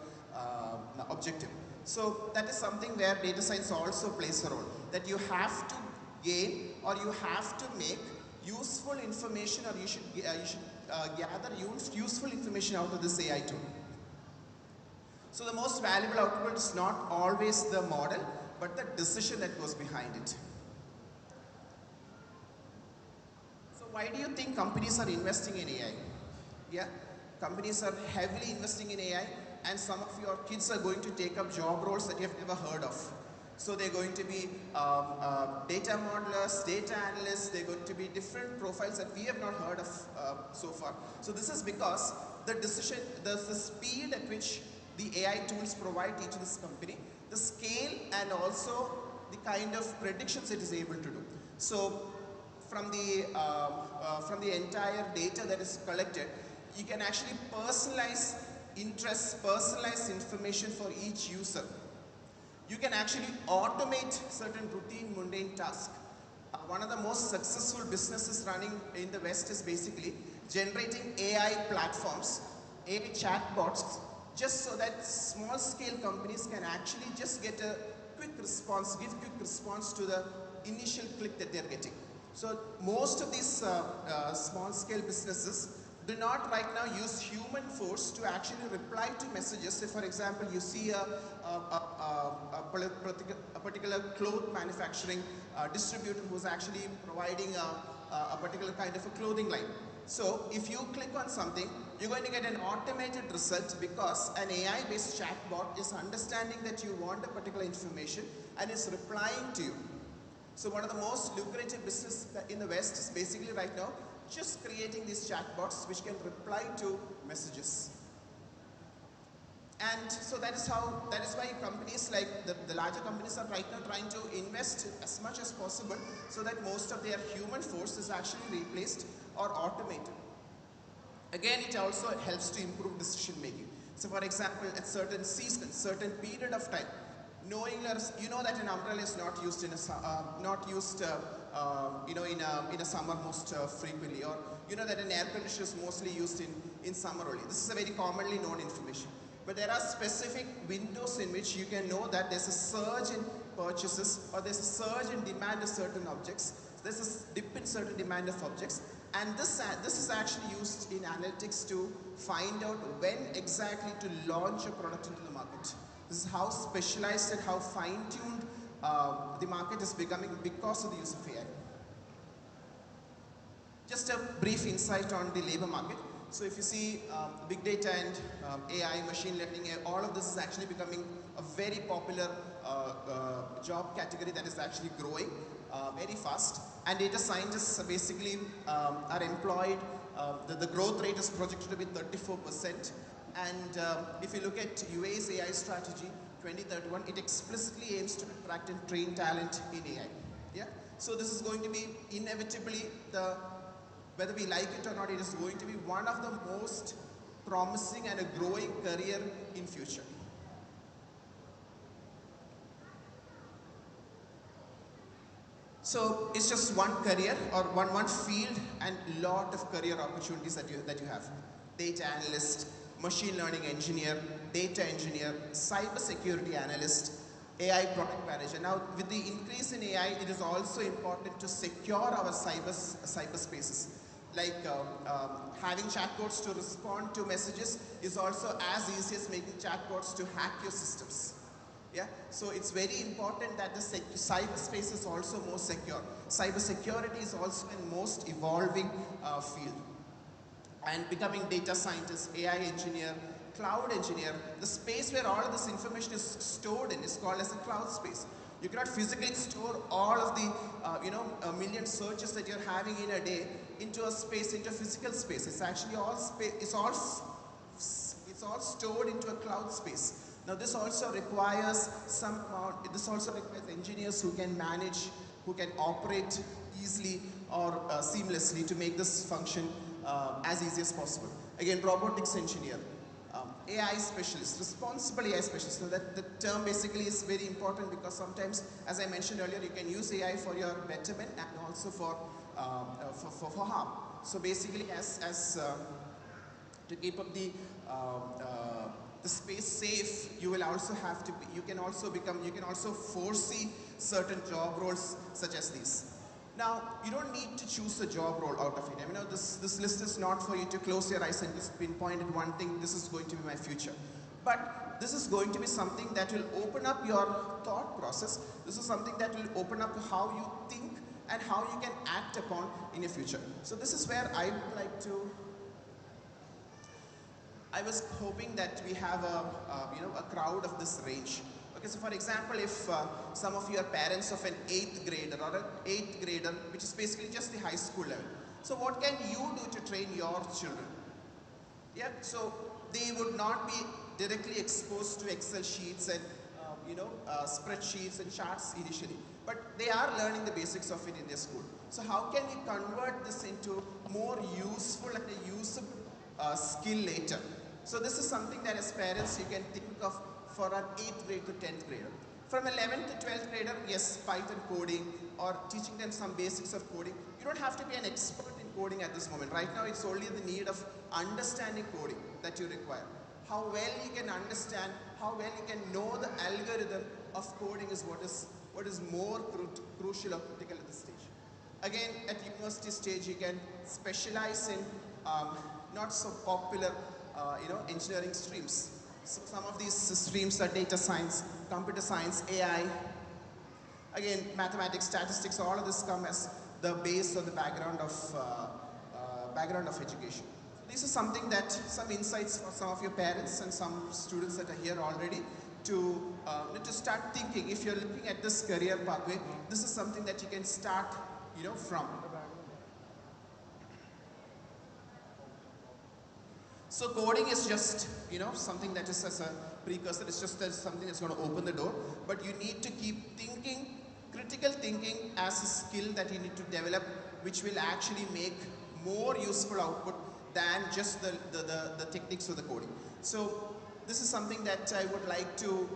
F: objective. So that is something where data science also plays a role. That you have to gain or you have to make useful information, or you should gather useful information out of this AI tool. So the most valuable output is not always the model, but the decision that goes behind it. So why do you think companies are investing in AI? Yeah, companies are heavily investing in AI, and some of your kids are going to take up job roles that you have never heard of. So they're going to be data modelers, data analysts, they're going to be different profiles that we have not heard of so far. So this is because the speed at which the AI tools provide each of this company, the scale, and also the kind of predictions it is able to do. So from the entire data that is collected, you can actually personalize interests, personalize information for each user. You can actually automate certain routine, mundane tasks. One of the most successful businesses running in the West is basically generating AI platforms, AI chatbots, just so that small scale companies can actually just get a quick response, give quick response to the initial click that they're getting. So most of these small scale businesses do not right now use human force to actually reply to messages. Say for example, you see a particular cloth manufacturing distributor who's actually providing a particular kind of a clothing line. So if you click on something, you're going to get an automated result because an AI-based chatbot is understanding that you want a particular information and is replying to you. So one of the most lucrative business in the West is basically right now just creating these chatbots which can reply to messages. And so that is why companies like the larger companies are right now trying to invest as much as possible so that most of their human force is actually replaced or automated. Again, it also helps to improve decision making. So for example, at certain seasons, certain period of time, knowing you know that an umbrella is not used in a summer most frequently, or you know that an air conditioner is mostly used in summer only. This is a very commonly known information. But there are specific windows in which you can know that there's a surge in purchases or there's a surge in demand of certain objects. There's a dip in certain demand of objects. And this is actually used in analytics to find out when exactly to launch a product into the market. This is how specialized and how fine-tuned the market is becoming because of the use of AI. Just a brief insight on the labor market. So if you see big data and AI, machine learning, all of this is actually becoming a very popular job category that is actually growing very fast. And data scientists basically are employed. The growth rate is projected to be 34%. And if you look at UAE's AI strategy 2031, it explicitly aims to attract and train talent in AI. Yeah. So this is going to be inevitably whether we like it or not, it is going to be one of the most promising and a growing career in future. So it's just one career or one field and lot of career opportunities that you have. Data analyst, machine learning engineer, data engineer, cyber security analyst, AI product manager. Now with the increase in AI, it is also important to secure our cyberspaces. Like having chatbots to respond to messages is also as easy as making chatbots to hack your systems. Yeah, so it's very important that the cyberspace is also more secure. Cybersecurity is also a most evolving field. And becoming data scientist, AI engineer, cloud engineer, the space where all of this information is stored in is called as a cloud space. You cannot physically store all of the, a million searches that you're having in a day into a space, into a physical space. It's actually all it's all stored into a cloud space. Now this also requires this also requires engineers who can manage, who can operate easily or seamlessly to make this function as easy as possible. Again, robotics engineer, AI specialist, responsible AI specialist. So that the term basically is very important because sometimes, as I mentioned earlier, you can use AI for your betterment and also for harm. So basically, to keep up the space safe, you will also have to be, you can also foresee certain job roles such as these. Now, you don't need to choose a job role out of it. I mean, this list is not for you to close your eyes and just pinpoint at one thing, this is going to be my future. But this is going to be something that will open up your thought process. This is something that will open up how you think and how you can act upon in your future. So this is where I would like to, I was hoping that we have a crowd of this range. Okay, so for example, if some of you are parents of an 8th grader or an 8th grader, which is basically just the high school level. So what can you do to train your children? Yeah, so they would not be directly exposed to Excel sheets and spreadsheets and charts initially, but they are learning the basics of it in their school. So how can we convert this into more useful and a usable skill later? So this is something that as parents you can think of for an 8th grade to 10th grader. From 11th to 12th grader, yes, Python coding or teaching them some basics of coding. You don't have to be an expert in coding at this moment. Right now it's only the need of understanding coding that you require. How well you can understand, how well you can know the algorithm of coding is what is more crucial or critical at this stage. Again, at university stage you can specialize in not so popular engineering streams. So some of these streams are data science, computer science, AI, again mathematics, statistics, all of this come as the base or the background of education. So these are something that, some insights for some of your parents and some students that are here already to start thinking. If you're looking at this career pathway, this is something that you can start from. So coding is just, something that is as a precursor. It's just something that's going to open the door. But you need to keep thinking, critical thinking as a skill that you need to develop, which will actually make more useful output than just the techniques of the coding. So this is something that I would like to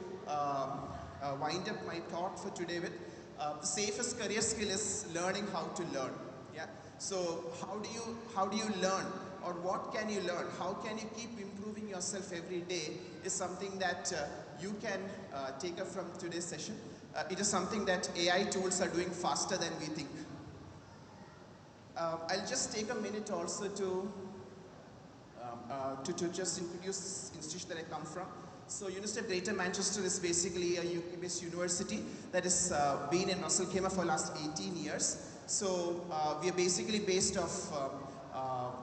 F: wind up my thought for today with. The safest career skill is learning how to learn. Yeah. So how do you learn? Or what can you learn? How can you keep improving yourself every day is something that you can take up from today's session. It is something that AI tools are doing faster than we think. I'll just take a minute also to just introduce this institution that I come from. So University of Greater Manchester is basically a UK-based university that has been in Ras Al Khaimah for the last 18 years. So we are basically based off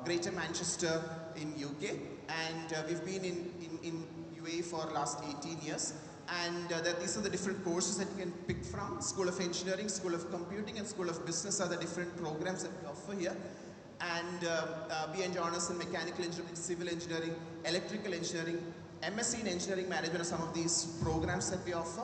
F: Greater Manchester in UK, and we've been in UAE for the last 18 years. And these are the different courses that you can pick from. School of Engineering, School of Computing, and School of Business are the different programs that we offer here. And BA Honours in Mechanical Engineering, Civil Engineering, Electrical Engineering, MSc in Engineering Management are some of these programs that we offer.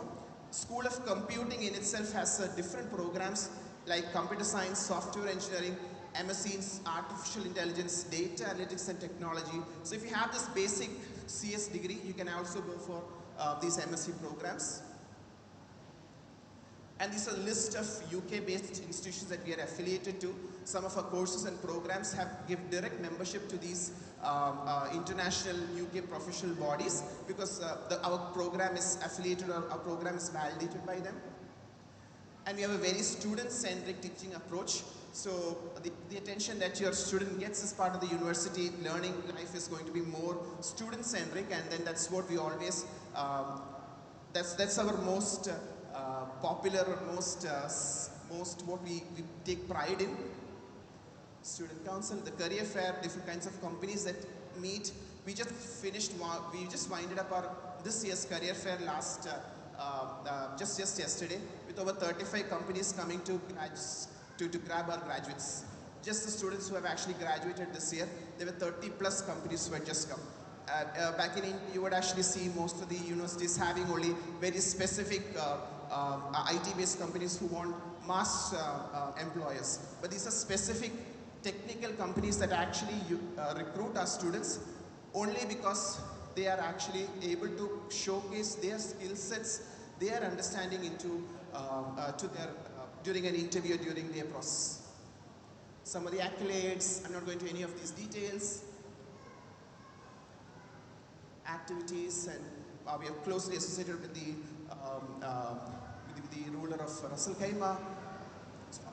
F: School of Computing in itself has different programs like Computer Science, Software Engineering, MSc in Artificial Intelligence, Data Analytics and Technology. So if you have this basic CS degree, you can also go for these MSc programs. And this is a list of UK-based institutions that we are affiliated to. Some of our courses and programs give direct membership to these international UK professional bodies because our program is affiliated, or our program is validated by them. And we have a very student-centric teaching approach. So the attention that your student gets as part of the university learning life is going to be more student-centric, and then that's what we always that's our most popular, most what we take pride in. Student council, the career fair, different kinds of companies that meet. We just winded up our this year's career fair last just yesterday, with over 35 companies coming to grab our graduates. Just the students who have actually graduated this year, there were 30 plus companies who had just come. Back in India, you would actually see most of the universities having only very specific IT-based companies who want mass employers. But these are specific technical companies that actually recruit our students only because they are actually able to showcase their skill sets, their understanding into during an interview, during their process. Some of the accolades, I'm not going to any of these details. Activities, and we are closely associated with the ruler of Russell Khaimah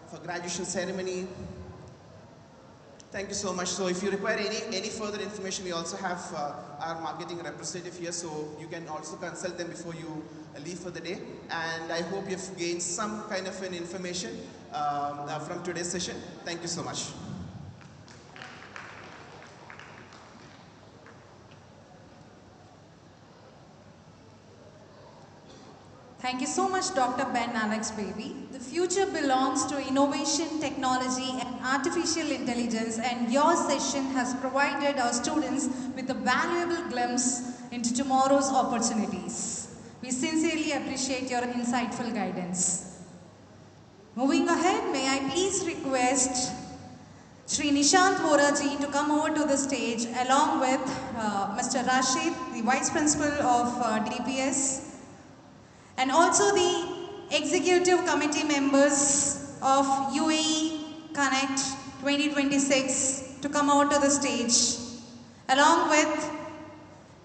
F: for graduation ceremony. Thank you so much. So if you require any further information, we also have our marketing representative here, so you can also consult them before you leave for the day. And I hope you've gained some kind of an information from today's session. Thank you so much.
A: Thank you so much, Dr. Ben Alex Baby. The future belongs to innovation, technology, and artificial intelligence, and your session has provided our students with a valuable glimpse into tomorrow's opportunities. We sincerely appreciate your insightful guidance. Moving ahead, may I please request Shri Nishant Voraji to come over to the stage along with Mr. Rashid, the Vice Principal of DPS, and also the executive committee members of UAE Connect 2026 to come out to the stage, along with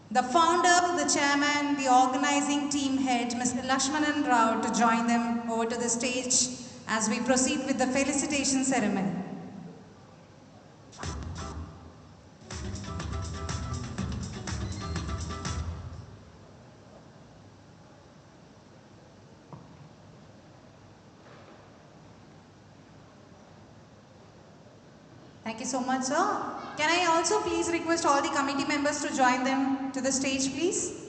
A: the founder, the chairman, the organizing team head, Mr. Lakshmanan Rao, to join them over to the stage as we proceed with the felicitation ceremony. Thank you so much, sir. Can I also please request all the committee members to join them to the stage, please?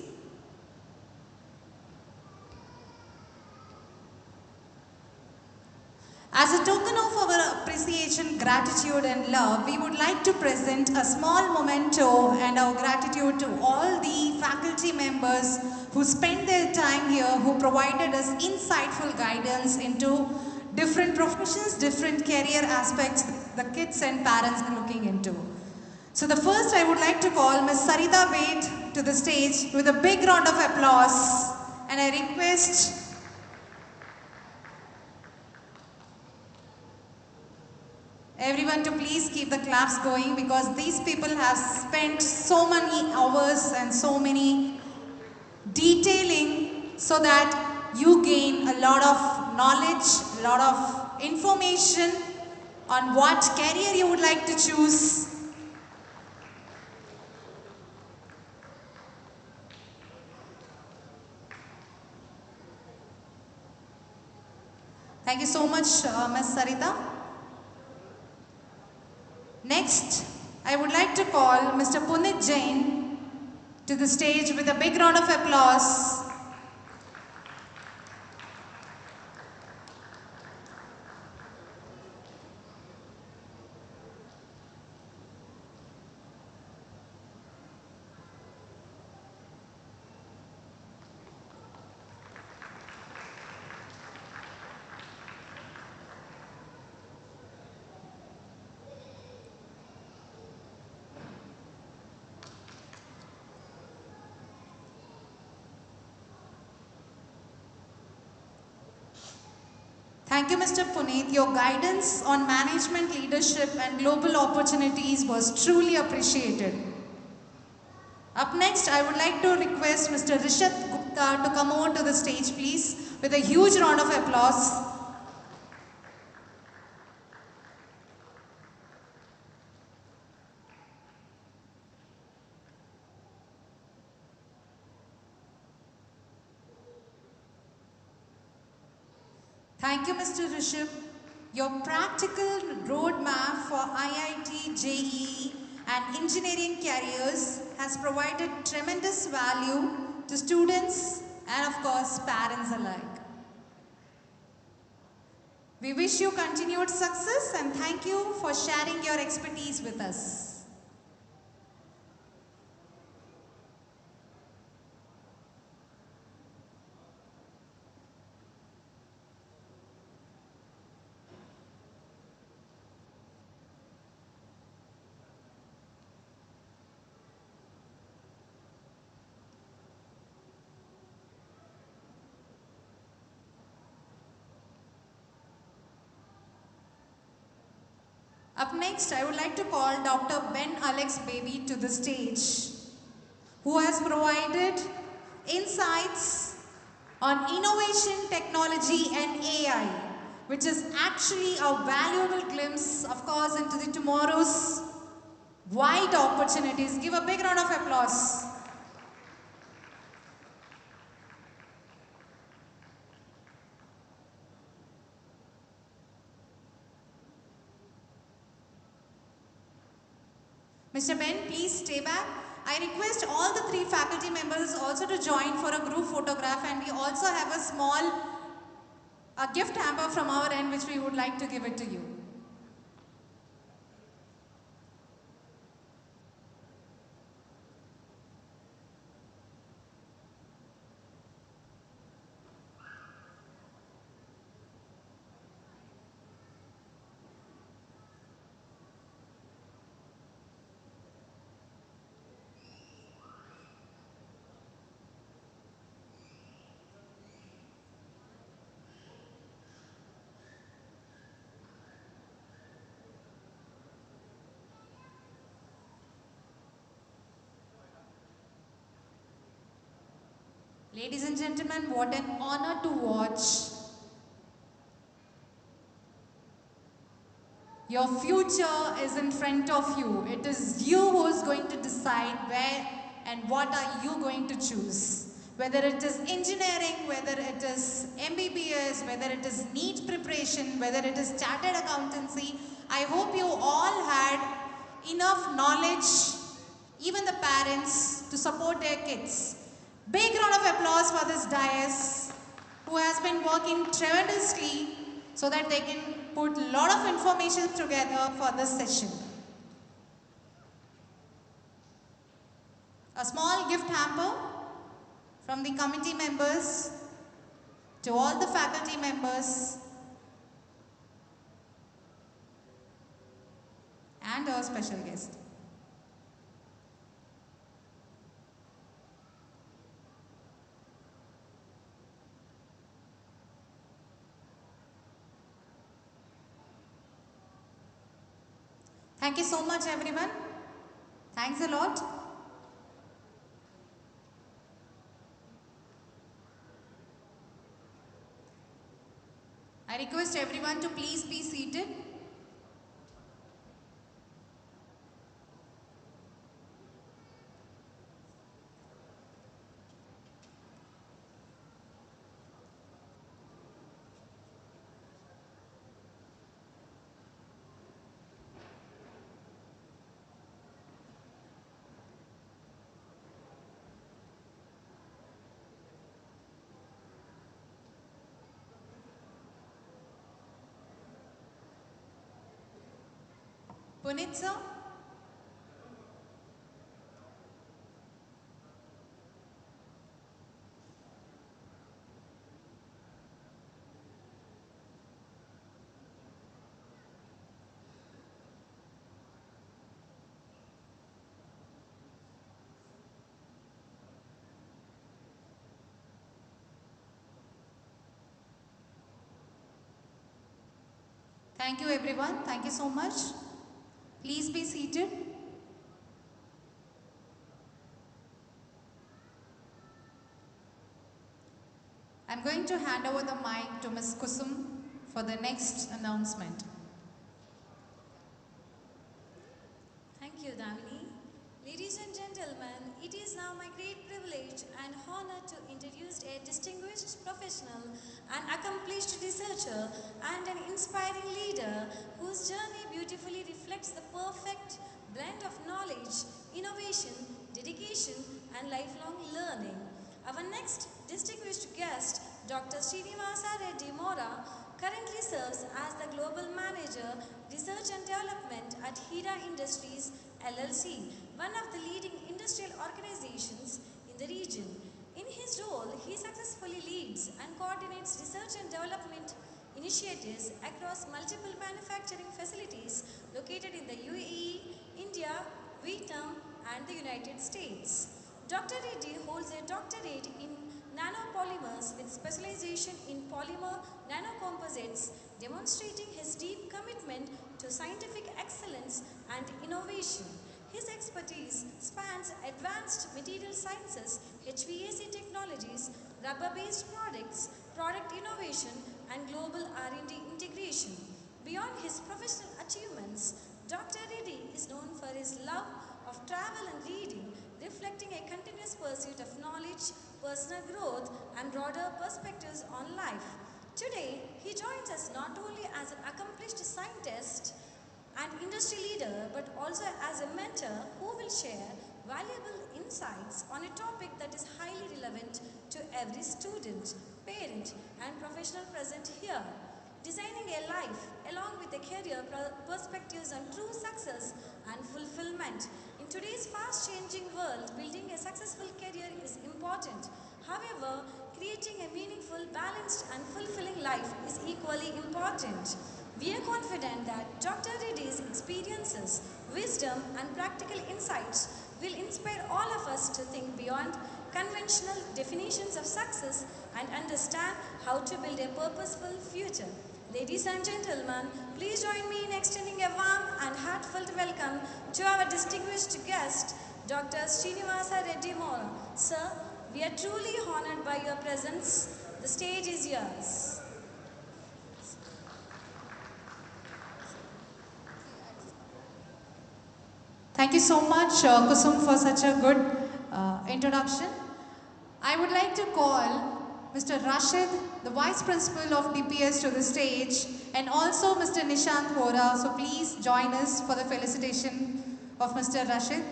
A: As a token of our appreciation, gratitude and love, we would like to present a small memento and our gratitude to all the faculty members who spent their time here, who provided us insightful guidance into different professions, different career aspects the kids and parents are looking into. So the first I would like to call Ms. Sarita Bait to the stage with a big round of applause, and I request everyone to please keep the claps going, because these people have spent so many hours and so many detailing so that you gain a lot of knowledge, a lot of information on what career you would like to choose. Thank you so much, Ms. Sarita. Next, I would like to call Mr. Punit Jain to the stage with a big round of applause. Thank you, Mr. Puneet. Your guidance on management, leadership and global opportunities was truly appreciated. Up next, I would like to request Mr. Rishat Gupta to come over to the stage, please, with a huge round of applause. Thank you, Mr. Rishabh. Your practical roadmap for IIT, JEE and engineering careers has provided tremendous value to students and of course parents alike. We wish you continued success and thank you for sharing your expertise with us. Up next, I would like to call Dr. Ben Alex Baby to the stage, who has provided insights on innovation, technology and AI, which is actually a valuable glimpse, of course, into the tomorrow's wide opportunities. Give a big round of applause. Mr. Ben, please stay back. I request all the 3 faculty members also to join for a group photograph, and we also have a small gift hamper from our end which we would like to give it to you. Ladies and gentlemen, what an honor to watch. Your future is in front of you. It is you who is going to decide where and what are you going to choose. Whether it is engineering, whether it is MBBS, whether it is NEET preparation, whether it is chartered accountancy, I hope you all had enough knowledge, even the parents, to support their kids. Big round of applause for this dais, who has been working tremendously so that they can put a lot of information together for this session. A small gift hamper from the committee members to all the faculty members and our special guest. Thank you so much, everyone. Thanks a lot. I request everyone to please be seated. Punit sir. Thank you everyone. Thank you so much. Please be seated. I'm going to hand over the mic to Ms. Kusum for the next announcement.
D: Thank you, Damini. Ladies Ladies and gentlemen, it is now my great privilege and honor to introduce a distinguished professional, an accomplished researcher, and an inspiring leader whose journey beautifully reflects the perfect blend of knowledge, innovation, dedication, and lifelong learning. Our next distinguished guest, Dr. Srinivasa Reddy Mora, currently serves as the Global Manager, Research and Development at Hira Industries LLC, one of the leading industrial organizations in the region. In his role, he successfully leads and coordinates research and development initiatives across multiple manufacturing facilities located in the UAE, India, Vietnam, and the United States. Dr. Reddy holds a doctorate in nanopolymers with specialization in polymer nanocomposites, demonstrating his deep commitment to scientific excellence and innovation. His expertise spans advanced material sciences, HVAC technologies, rubber-based products, product innovation, and global R&D integration. Beyond his professional achievements, Dr. Reddy is known for his love of travel and reading, reflecting a continuous pursuit of knowledge, personal growth, and broader perspectives on life. Today, he joins us not only as an accomplished scientist and industry leader, but also as a mentor who will share valuable insights on a topic that is highly relevant to every student, parent, and professional present here. Designing a life along with a career perspectives on true success and fulfillment. In today's fast-changing world, building a successful career is important. However, creating a meaningful, balanced, and fulfilling life is equally important. We are confident that Dr. Reddy's experiences, wisdom, and practical insights will inspire all of us to think beyond conventional definitions of success and understand how to build a purposeful future. Ladies and gentlemen, please join me in extending a warm and heartfelt welcome to our distinguished guest, Dr. Srinivasa Reddy Mora. Sir, we are truly honored by your presence. The stage is yours.
A: Thank you so much, Kusum, for such a good introduction. I would like to call Mr. Rashid, the Vice Principal of DPS, to the stage, and also Mr. Nishant Vora. So please join us for the felicitation of Mr. Rashid.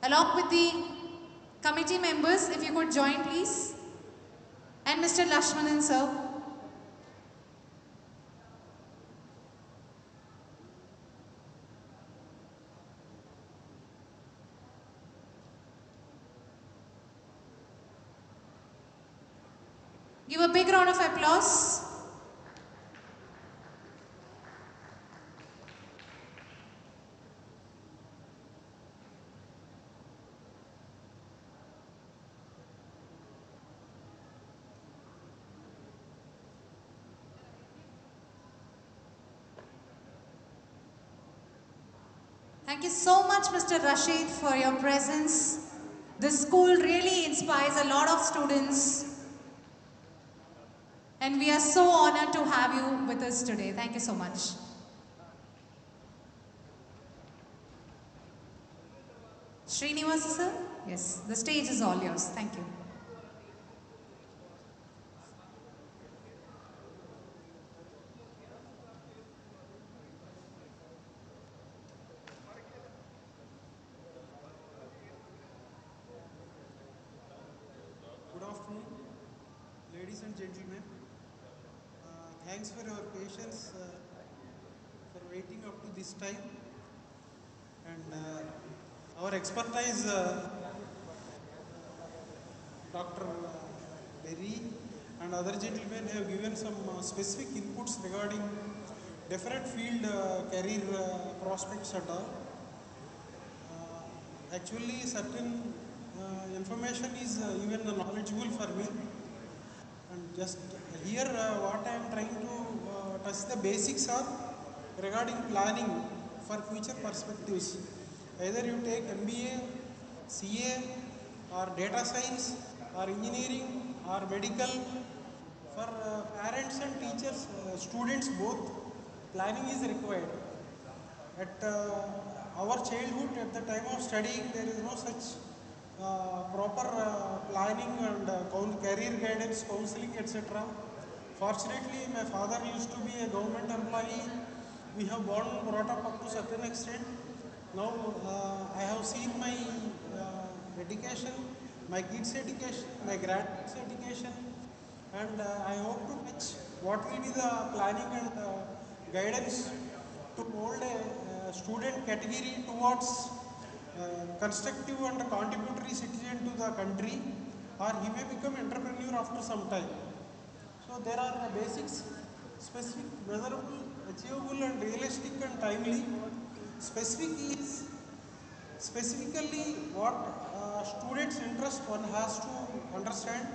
A: Along with the committee members, if you could join, please. And Mr. Lakshmanan, sir. Give a big round of applause. Thank you so much, Mr. Rashid, for your presence. This school really inspires a lot of students. And we are so honored to have you with us today. Thank you so much. Srinivasa, sir? Yes, the stage is all yours. Thank you.
J: Good afternoon, ladies and gentlemen. Thanks for your patience for waiting up to this time. And our expertise, Dr. Berry and other gentlemen have given some specific inputs regarding different field career prospects and all. Actually, certain information is even knowledgeable for me. And just here, what I am trying to touch the basics are regarding planning for future perspectives. Either you take MBA, CA, or data science, or engineering, or medical. For parents and teachers, students both, planning is required. At our childhood at the time of studying, there is no such proper planning and career guidance, counseling, etc. Fortunately, my father used to be a government employee. We have brought up to certain extent. Now I have seen my education, my kids' education, my grandkids' education, and I hope to touch what will be the planning and guidance to mold a student category towards constructive and contributory citizen to the country, or he may become entrepreneur after some time. So there are the basics: specific, measurable, achievable, and realistic and timely. Specific is specifically what students' interest one has to understand.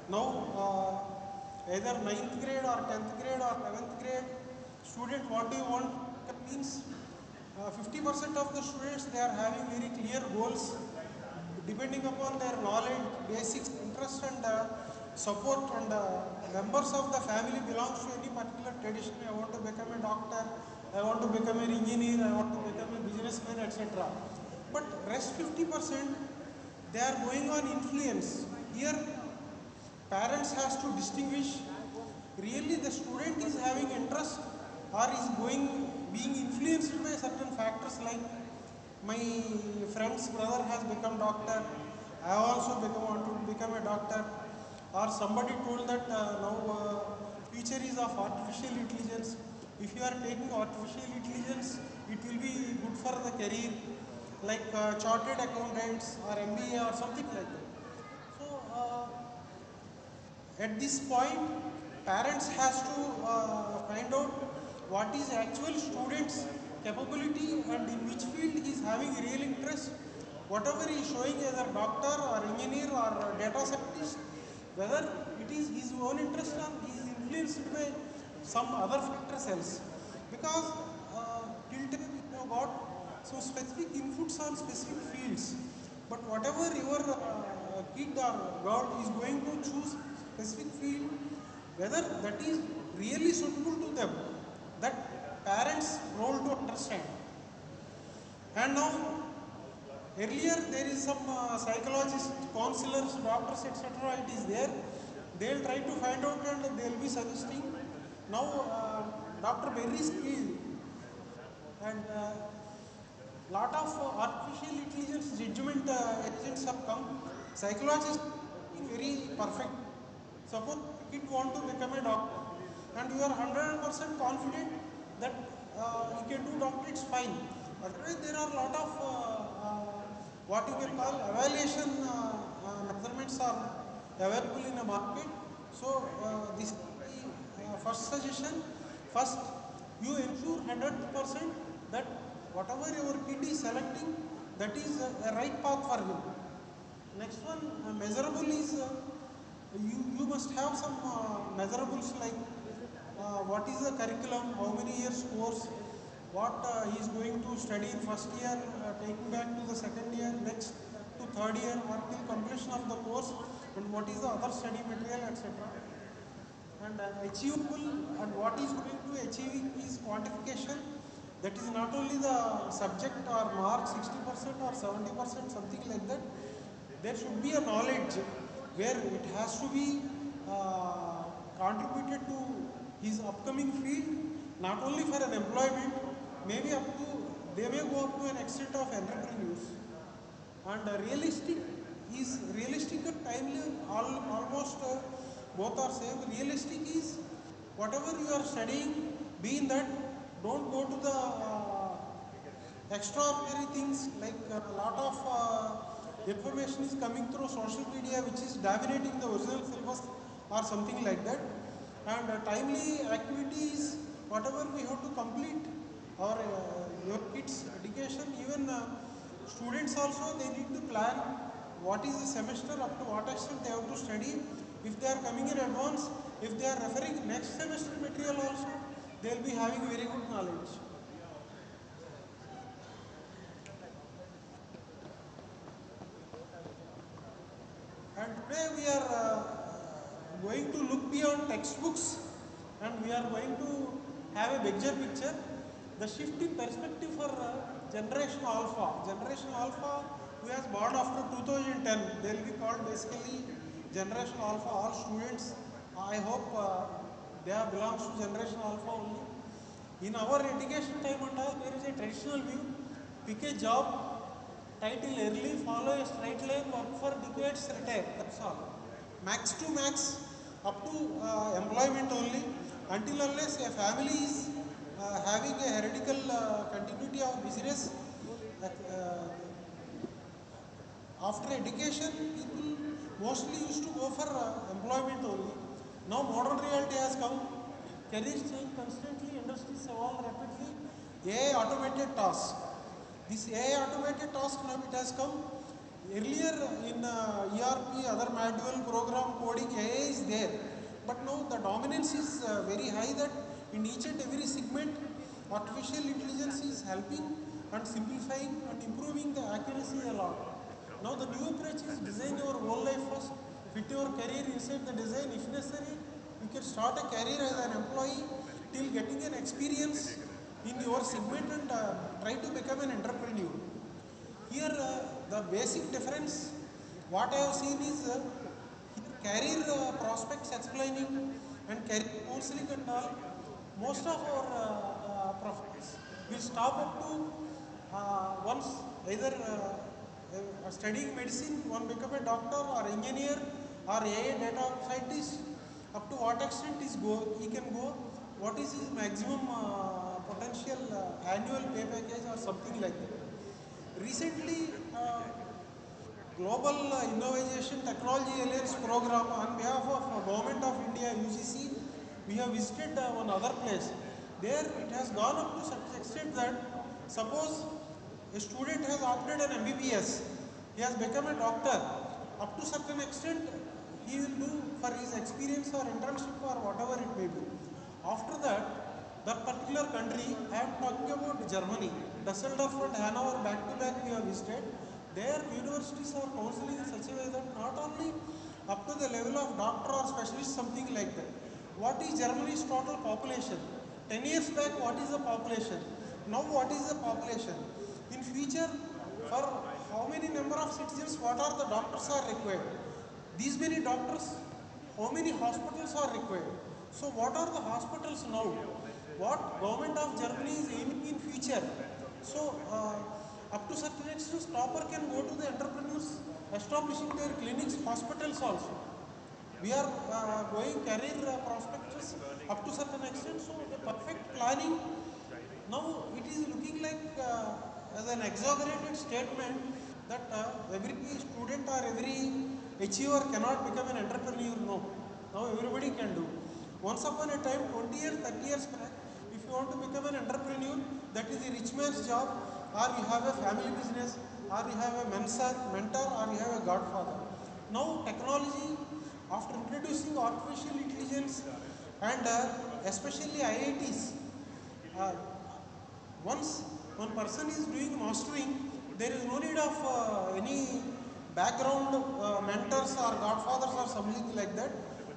J: Now, either 9th grade or 10th grade or 11th grade, student what do you want means 50% of the students, they are having very clear goals depending upon their knowledge, basics, interest and support, and members of the family belongs to any particular tradition. I want to become a doctor, I want to become an engineer, I want to become a businessman, etc. But rest 50%, they are going on influence. Here, parents has to distinguish really the student is having interest or is being influenced by certain factors, like my friend's brother has become doctor, I also want to become a doctor, or somebody told that now future is of artificial intelligence. If you are taking artificial intelligence, it will be good for the career, like chartered accountants or MBA or something like that. So at this point, parents has to find out what is actual student's capability and in which field he is having real interest. Whatever he is showing as a doctor or engineer or data scientist, whether it is his own interest or he is influenced by some other factors else. Because till today we have got some specific inputs on specific fields. But whatever your kid or girl is going to choose specific field, whether that is really suitable to them, that parents' role to understand. And now, earlier there is some psychologists, counselors, doctors, etc. It is there. They'll try to find out and they'll be suggesting. Now, Dr. Berry's field and lot of artificial intelligence judgment agents have come. Psychologists are very perfect. Suppose kid want to become a doctor and you are 100% confident that he can do doctor, it's fine. Otherwise, there are a lot of what you can call evaluation measurements are available in the market. So this is the first suggestion. First, you ensure 100% that whatever your kid is selecting, that is a right path for him. Next one, measurable is you must have some measurables like what is the curriculum, how many years course, what he is going to study in first year, taking back to the second year, next to third year or till completion of the course, and what is the other study material, etc. And achievable, and what is going to achieve is quantification. That is not only the subject or mark 60% or 70%, something like that. There should be a knowledge where it has to be contributed to his upcoming field, not only for an employment, maybe they may go up to an extent of entrepreneurs. And realistic and timely, almost both are same. Realistic is whatever you are studying, be in that, don't go to the extraordinary things, like a lot of information is coming through social media which is dominating the original syllabus or something like that. And timely activities, whatever we have to complete, or your kids' education, even students also, they need to plan what is the semester, up to what extent they have to study. If they are coming in advance, if they are referring next semester material also, they will be having very good knowledge. And today we are going to look beyond textbooks and we are going to have a bigger picture. The shift in perspective for Generation Alpha. Generation Alpha, who has born after 2010, they will be called basically Generation Alpha. All students, I hope they are belongs to Generation Alpha only. In our education time and all, there is a traditional view: pick a job, title early, follow a straight line, work for decades, retire. That's all. Max to max, up to employment only, until unless a family is having a heretical continuity of business. After education, people mostly used to go for employment only. Now modern reality has come. Careers change constantly, industries evolve rapidly. AI automated tasks. This AI automated task now it has come. Earlier in ERP, other manual program coding, AI is there. But now the dominance is very high that in each and every segment, artificial intelligence is helping and simplifying and improving the accuracy a lot. Now the new approach is design your whole life first, fit your career inside the design. If necessary, you can start a career as an employee till getting an experience in your segment and try to become an entrepreneur. Here the basic difference, what I have seen is here career prospects explaining and career counseling and all. Most of our profits will stop up to once either studying medicine, one become a doctor or engineer or AI data scientist. Up to what extent he can go? What is his maximum potential annual pay package or something like that? Recently, Global Innovation Technology Alliance program on behalf of Government of India UGC, we have visited one other place. There it has gone up to such extent that suppose a student has opted an MBBS, he has become a doctor. Up to certain extent, he will do for his experience or internship or whatever it may be. After that particular country, I am talking about Germany, Dusseldorf and Hanover back to back we have visited. Their universities are counseling in such a way that not only up to the level of doctor or specialist, something like that. What is Germany's total population? 10 years back, what is the population? Now what is the population? In future, for how many number of citizens, what are the doctors are required? These many doctors, how many hospitals are required? So what are the hospitals now? What government of Germany is aiming in future? So up to certain extent, topper can go to the entrepreneurs, establishing their clinics, hospitals also. We are going career prospectus up to certain extent, so the perfect planning. Now it is looking like as an exaggerated statement that every student or every achiever cannot become an entrepreneur. No, now everybody can do. Once upon a time, 20 years, 30 years back, if you want to become an entrepreneur, that is a rich man's job, or you have a family business, or you have a mentor, or you have a godfather. Now technology, after introducing artificial intelligence and especially IITs, once one person is doing mastering, there is no need of any background mentors or godfathers or something like that.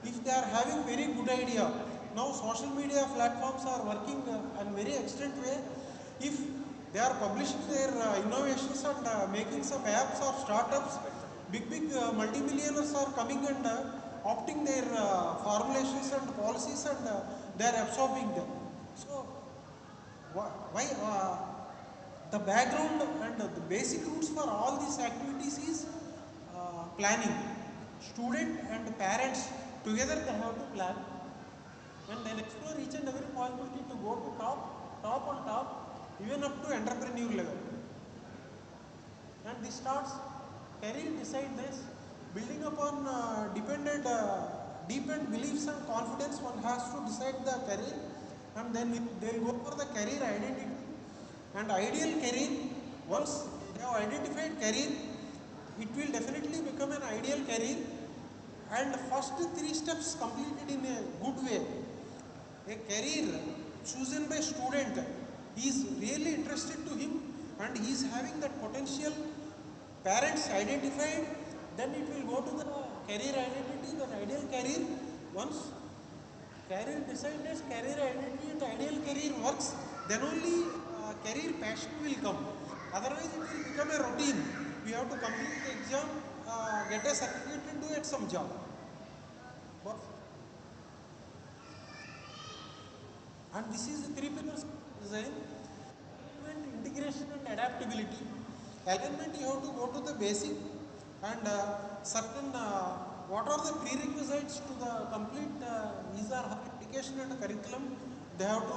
J: If they are having very good idea, now social media platforms are working in very extent way. If they are publishing their innovations and making some apps or startups, big multimillionaires are coming and opting their formulations and policies and they are absorbing them. So why the background and the basic roots for all these activities is planning. Student and parents together they have to plan and then explore each and every possibility to go to top on top, even up to entrepreneur level. And this starts career decide this, building upon deepened beliefs and confidence. One has to decide the career, and then they'll go for the career identity and ideal career. Once they have identified career, it will definitely become an ideal career. And first 3 steps completed in a good way. A career chosen by student, he is really interested to him and he is having that potential. Parents identified, then it will go to the career identity, the ideal career. Once career decided, career identity and ideal career works, then only career passion will come. Otherwise, it will become a routine. We have to complete the exam, get a certificate, and do it some job. And this is the three pillars of design: alignment, integration, and adaptability. Alignment, you have to go to the basic and certain what are the prerequisites to the complete his or her education and curriculum. They have to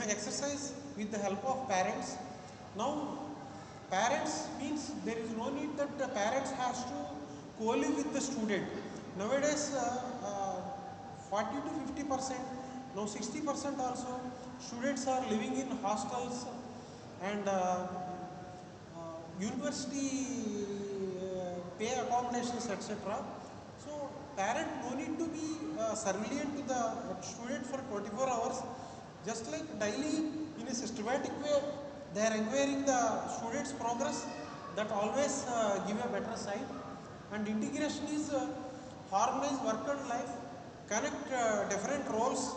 J: exercise with the help of parents. Now, parents means there is no need that the parents has to co-live with the student. Nowadays, 40 to 50%, now 60% also, students are living in hostels and university pay accommodations, etc. So, parent no need to be surveillant to the student for 24 hours. Just like daily, in a systematic way, they are inquiring the students' progress. That always give a better side. And integration is harmonize work and life, connect different roles.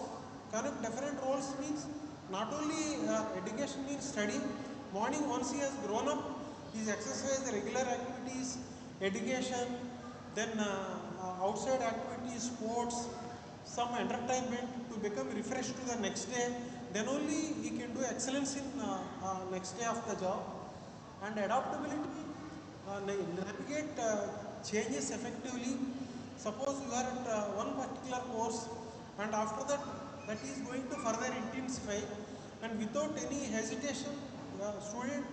J: Connect different roles means not only education means study. Morning, once he has grown up, he is exercise, regular activities, education, then outside activities, sports, some entertainment to become refreshed to the next day. Then only he can do excellence in next day of the job. And adaptability, navigate changes effectively. Suppose you are at one particular course and after that, that is going to further intensify, and without any hesitation, the student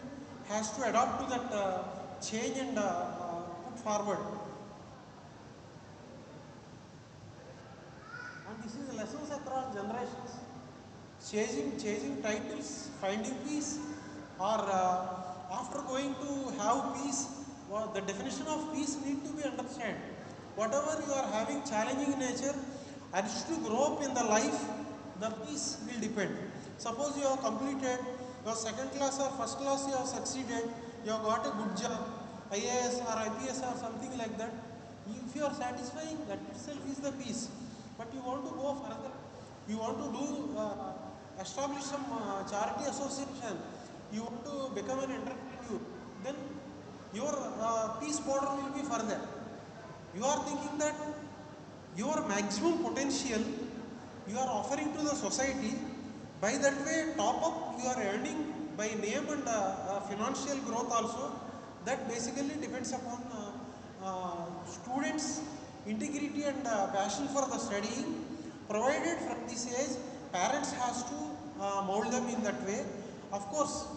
J: has to adapt to that change and put forward. And this is lessons across generations. Chasing titles, finding peace, or after going to have peace, the definition of peace need to be understood. Whatever you are having challenging nature, as to grow up in the life, the peace will depend. Suppose you have completed your second class or first class, you have succeeded, you have got a good job, IAS or IPS or something like that. If you are satisfying, that itself is the peace. But you want to go further, you want to do establish some charity association, you want to become an entrepreneur, then your peace border will be further. You are thinking that your maximum potential you are offering to the society. By that way, top up you are earning by name and financial growth also. That basically depends upon students' integrity and passion for the studying. Provided from this age, parents has to mold them in that way. Of course,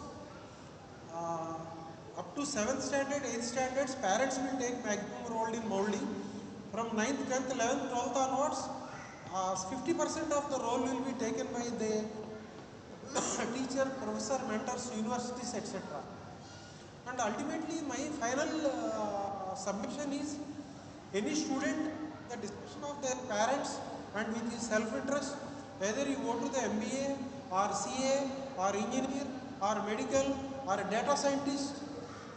J: up to 7th standard, 8th standards, parents will take maximum role in molding. From 9th, 10th, 11th, 12th onwards, 50% of the role will be taken by the teacher, professor, mentors, universities, etc. And ultimately, my final submission is any student, the discussion of their parents and with his self-interest, whether you go to the MBA or CA or engineer or medical or a data scientist,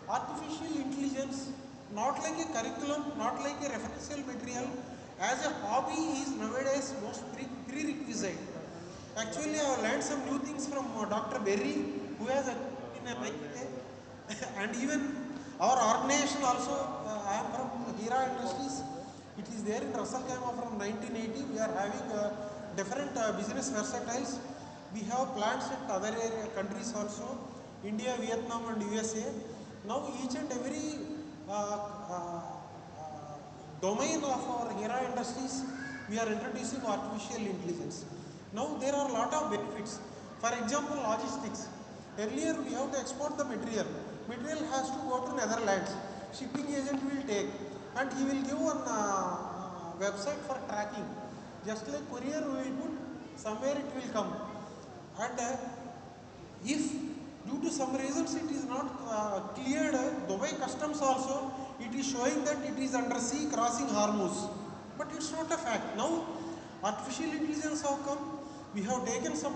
J: artificial intelligence, not like a curriculum, not like a referential material, as a hobby is nowadays most prerequisite. Actually, I have learned some new things from Dr. Berry, who has a in a and even our organization also, I am from Hira Industries. It is there in Russell Kama from 1980. We are having different business versatiles. We have plants at other countries also, India, Vietnam and USA. Now each and every domain of our Hira Industries, we are introducing artificial intelligence. Now there are a lot of benefits. For example, logistics. Earlier we have to export the material. Material has to go to Netherlands. Shipping agent will take and he will give one website for tracking. Just like courier we will put, somewhere it will come. And if due to some reasons it is not cleared, Dubai customs also, it is showing that it is under sea crossing Hormuz. But it's not a fact. Now artificial intelligence have come. We have taken some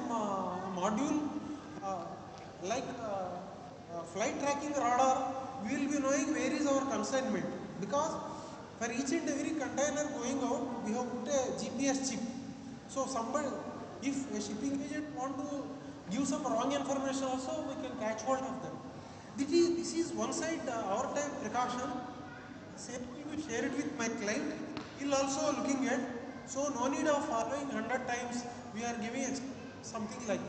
J: module like flight tracking radar. We will be knowing where is our consignment, because for each and every container going out, we have put a GPS chip. So somebody, if a shipping agent want to give some wrong information also, we can catch hold of them. This is one side, our type precaution. Same thing we share it with my client. He'll also looking at. So no need of following 100 times. We are giving something like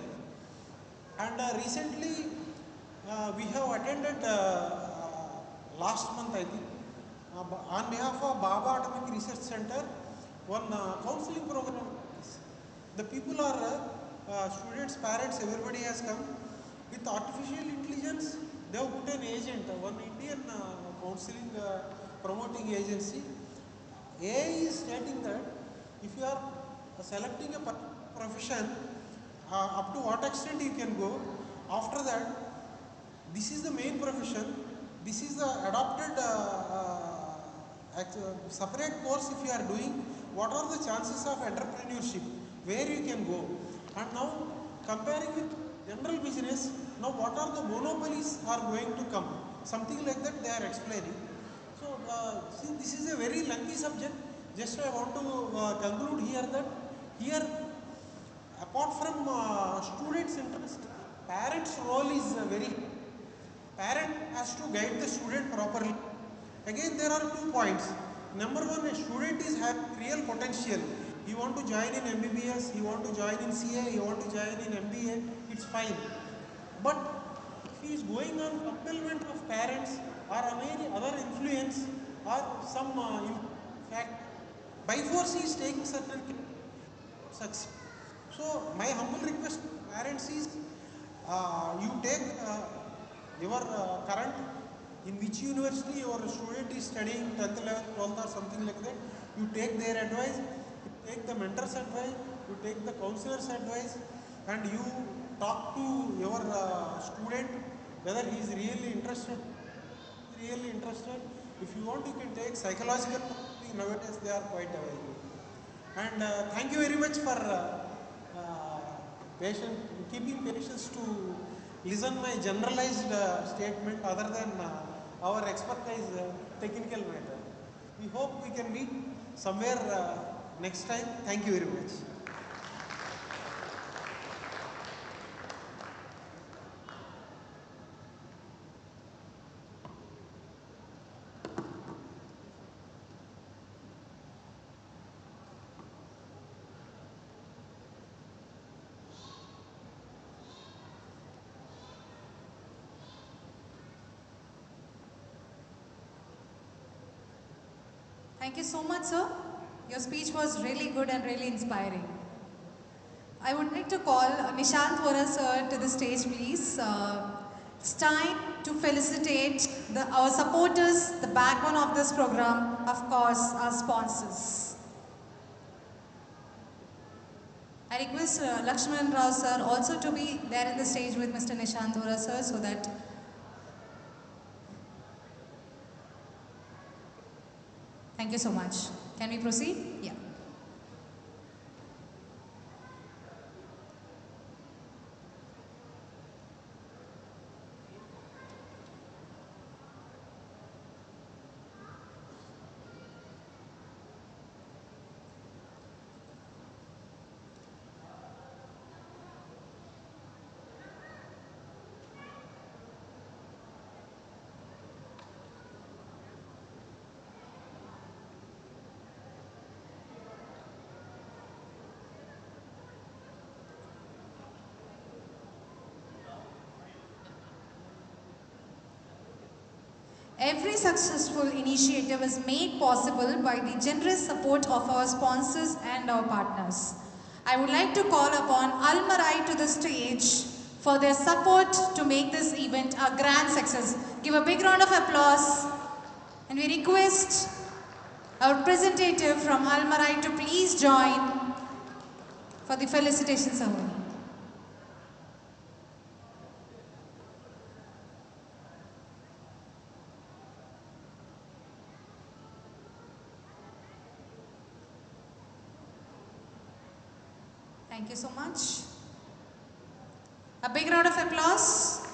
J: that. And recently, we have attended last month, I think, on behalf of Baba Atomic Research Center, one counseling program. The people are students, parents, everybody has come. With artificial intelligence, they have put an agent, one Indian counseling promoting agency. AI is stating that if you are selecting a profession, up to what extent you can go. After that, this is the main profession. This is the adopted separate course if you are doing. What are the chances of entrepreneurship? Where you can go? And now comparing with general business, now what are the monopolies are going to come? Something like that they are explaining. So see, this is a very lengthy subject. Just I want to conclude here that here, apart from students' interest, parents' role is very. Parent has to guide the student properly. Again, there are 2 points. Number one, a student is having real potential. He want to join in MBBS, he want to join in CA, he want to join in MBA. It's fine. But if he is going on compellment of parents or any other influence or some fact, by force he is taking certain success. So my humble request to parents is, you take your current, in which university your student is studying, 10th, 11th, 12th or something like that, you take their advice, you take the mentor's advice, you take the counselor's advice, and you talk to your student whether he is really interested. If you want, you can take psychological counseling. Nowadays they are quite available. And thank you very much for keeping patience to listen my generalized statement other than our expertise technical matter. We hope we can meet somewhere next time. Thank you very much.
A: Thank you so much, sir. Your speech was really good and really inspiring. I would like to call Nishant Vora sir to the stage, please. It's time to felicitate our supporters, the backbone of this program, of course, our sponsors. I request Lakshman Rao sir also to be there in the stage with Mr. Nishant Vora sir so that. Thank you so much. Can we proceed? Yeah. Every successful initiative is made possible by the generous support of our sponsors and our partners. I would like to call upon Almarai to the stage for their support to make this event a grand success. Give a big round of applause. And we request our representative from Almarai to please join for the felicitation ceremony. Thank you so much. A big round of applause.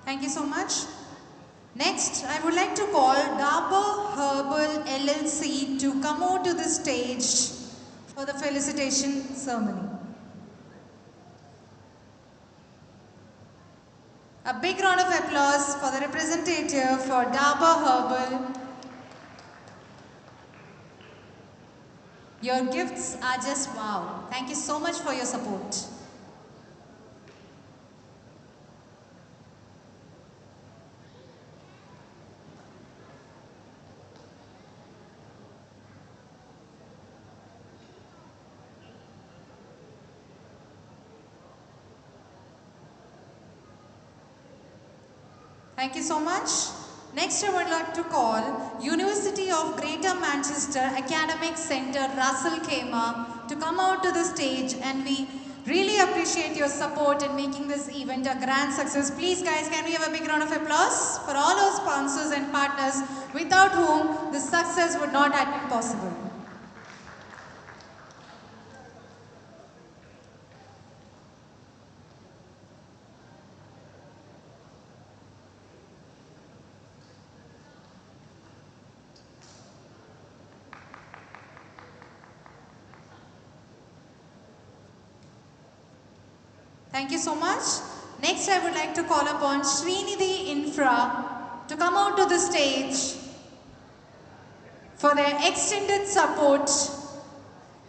A: Thank you so much. Next, I would like to call Dabur Herbal LLC to come over to the stage for the felicitation ceremony. A big round of applause for the representative for Dabur Herbal. Your gifts are just wow. Thank you so much for your support. Thank you so much. Next, I would like to call University of Greater Manchester Academic Centre Russell Kema to come out to the stage, and we really appreciate your support in making this event a grand success. Please guys, can we have a big round of applause for all our sponsors and partners without whom this success would not have been possible. Thank you so much. Next, I would like to call upon Srinidhi Infra to come out to the stage for their extended support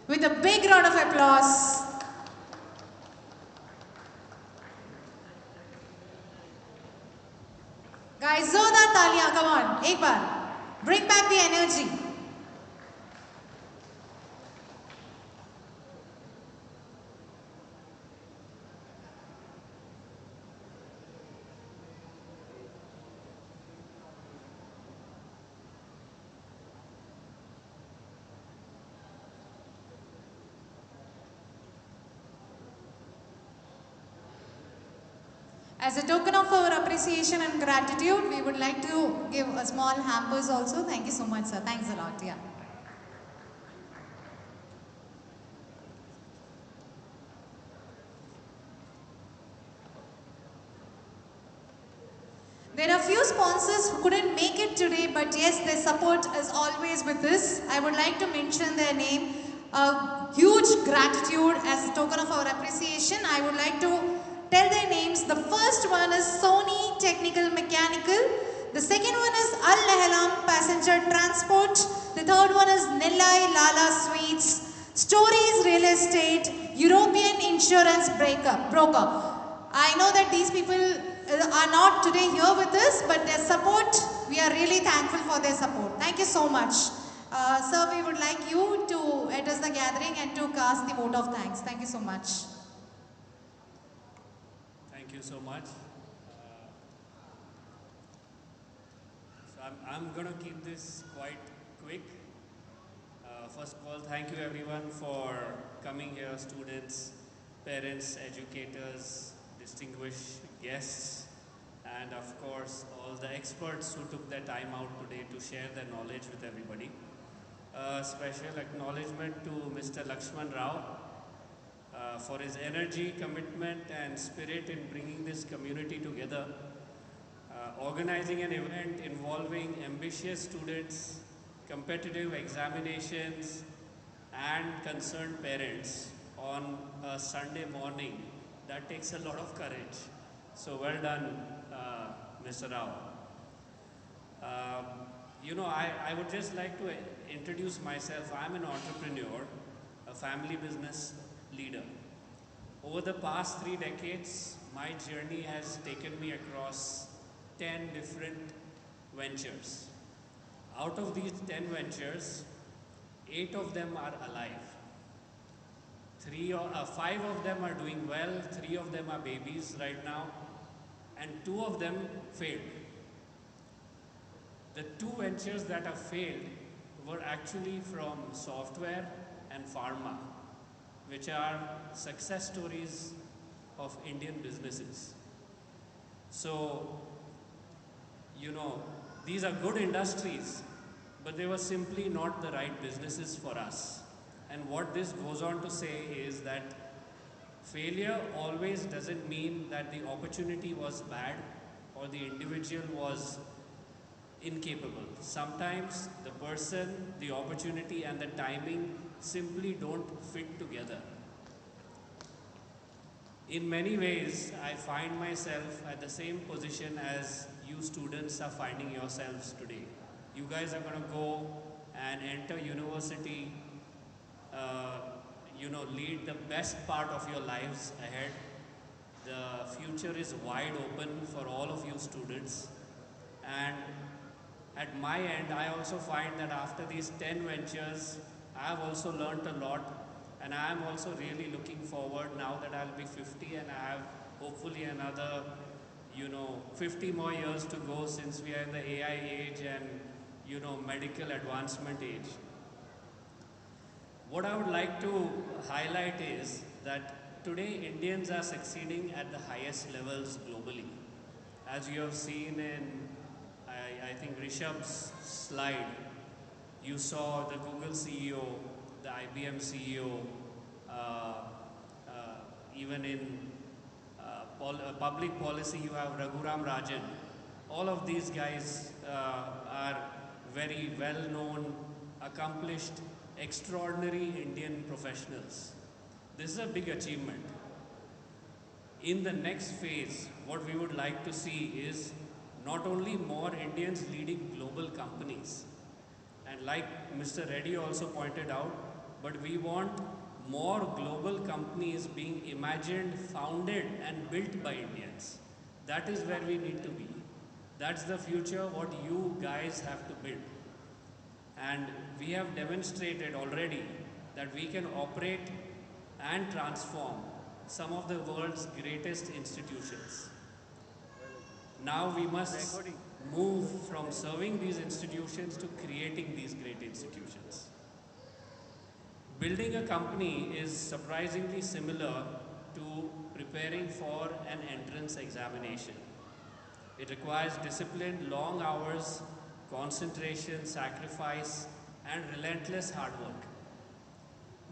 A: with a big round of applause. Guys, Zoda Talia, come on, ek baar. Bring back the energy. As a token of our appreciation and gratitude, we would like to give a small hampers also. Thank you so much, sir. Thanks a lot. Yeah. There are few sponsors who couldn't make it today, but yes, their support is always with us. I would like to mention their name. A huge gratitude as a token of our appreciation. I would like to tell their names. The first one is Sony Technical Mechanical. The second one is Al Nahlam Passenger Transport. The third one is Nellai Lala Sweets. Stories Real Estate. European Insurance Broker. I know that these people are not today here with us, but their support, we are really thankful for their support. Thank you so much. Sir, we would like you to address the gathering and to cast the vote of thanks. Thank you so much.
B: Thank you so much. I'm going to keep this quite quick. First of all, thank you everyone for coming here, students, parents, educators, distinguished guests, and of course all the experts who took their time out today to share their knowledge with everybody. Special acknowledgement to Mr. Lakshman Rao for his energy, commitment and spirit in bringing this community together, organizing an event involving ambitious students, competitive examinations and concerned parents on a Sunday morning. That takes a lot of courage. So well done, Mr. Rao. I would just like to introduce myself. I'm an entrepreneur, a family business leader. Over the past 3 decades, my journey has taken me across 10 different ventures. Out of these 10 ventures, 8 of them are alive. 5 of them are doing well, 3 of them are babies right now, and 2 of them failed. The 2 ventures that have failed were actually from software and pharma, which are success stories of Indian businesses. So, these are good industries, but they were simply not the right businesses for us. And what this goes on to say is that failure always doesn't mean that the opportunity was bad or the individual was incapable. Sometimes the person, the opportunity and the timing simply don't fit together. In many ways, I find myself at the same position as you students are finding yourselves today. You guys are going to go and enter university, lead the best part of your lives ahead. The future is wide open for all of you students. And at my end, I also find that after these 10 ventures, I have also learned a lot, and I am also really looking forward now that I'll be 50 and I have hopefully another, 50 more years to go, since we are in the AI age and, medical advancement age. What I would like to highlight is that today Indians are succeeding at the highest levels globally. As you have seen in, I think, Rishabh's slide, you saw the Google CEO, the IBM CEO, even in public policy you have Raghuram Rajan. All of these guys are very well-known, accomplished, extraordinary Indian professionals. This is a big achievement. In the next phase, what we would like to see is not only more Indians leading global companies, and like Mr. Reddy also pointed out, but we want more global companies being imagined, founded and built by Indians. That is where we need to be. That's the future what you guys have to build. And we have demonstrated already that we can operate and transform some of the world's greatest institutions. Now we must move from serving these institutions to creating these great institutions. Building a company is surprisingly similar to preparing for an entrance examination. It requires discipline, long hours, concentration, sacrifice, and relentless hard work.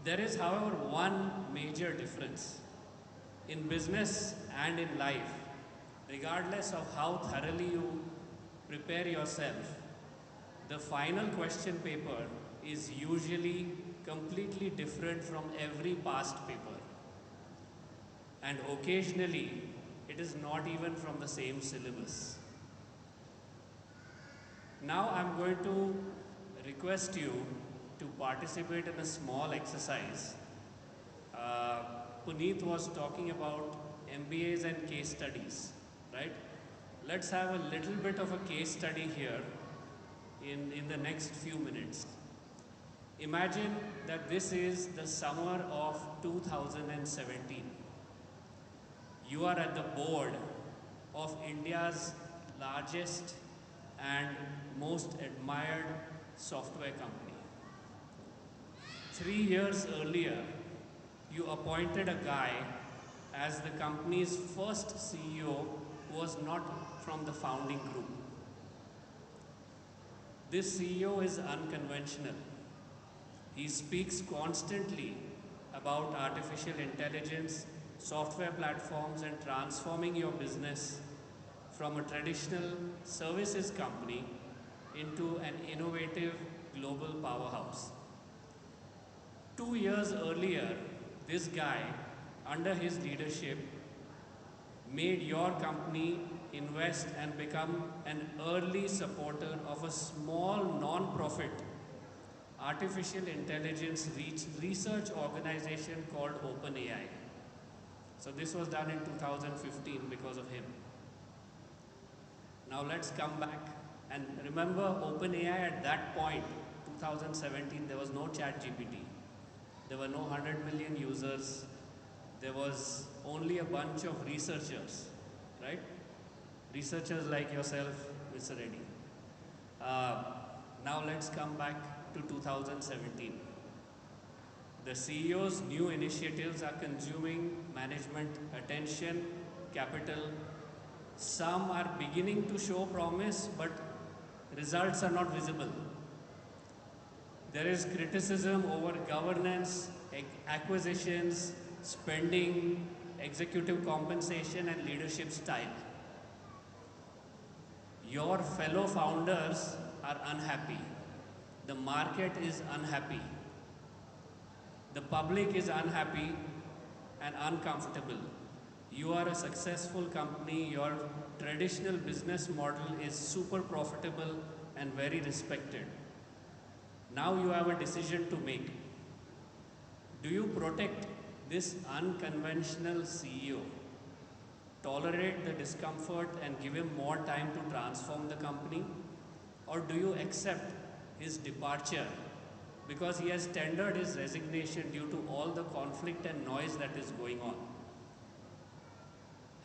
B: There is, however, one major difference. In business and in life, regardless of how thoroughly you prepare yourself, the final question paper is usually completely different from every past paper. And occasionally, it is not even from the same syllabus. Now I'm going to request you to participate in a small exercise. Puneet was talking about MBAs and case studies, right? Let's have a little bit of a case study here in the next few minutes. Imagine that this is the summer of 2017. You are at the board of India's largest and most admired software company. 3 years earlier, you appointed a guy as the company's first CEO who was not from the founding group. This CEO is unconventional. He speaks constantly about artificial intelligence, software platforms, and transforming your business from a traditional services company into an innovative global powerhouse. 2 years earlier, this guy, under his leadership, made your company invest and become an early supporter of a small non-profit artificial intelligence research organization called OpenAI. So this was done in 2015 because of him. Now let's come back and remember OpenAI at that point, 2017, there was no ChatGPT. There were no 100 million users. There was only a bunch of researchers, right? Researchers like yourself, Mr. Reddy. Now let's come back to 2017. The CEO's new initiatives are consuming management attention, capital. Some are beginning to show promise, but results are not visible. There is criticism over governance, acquisitions, spending, executive compensation, and leadership style. Your fellow founders are unhappy. The market is unhappy. The public is unhappy and uncomfortable. You are a successful company, your traditional business model is super profitable and very respected. Now you have a decision to make. Do you protect this unconventional CEO, tolerate the discomfort and give him more time to transform the company? Or do you accept his departure because he has tendered his resignation due to all the conflict and noise that is going on?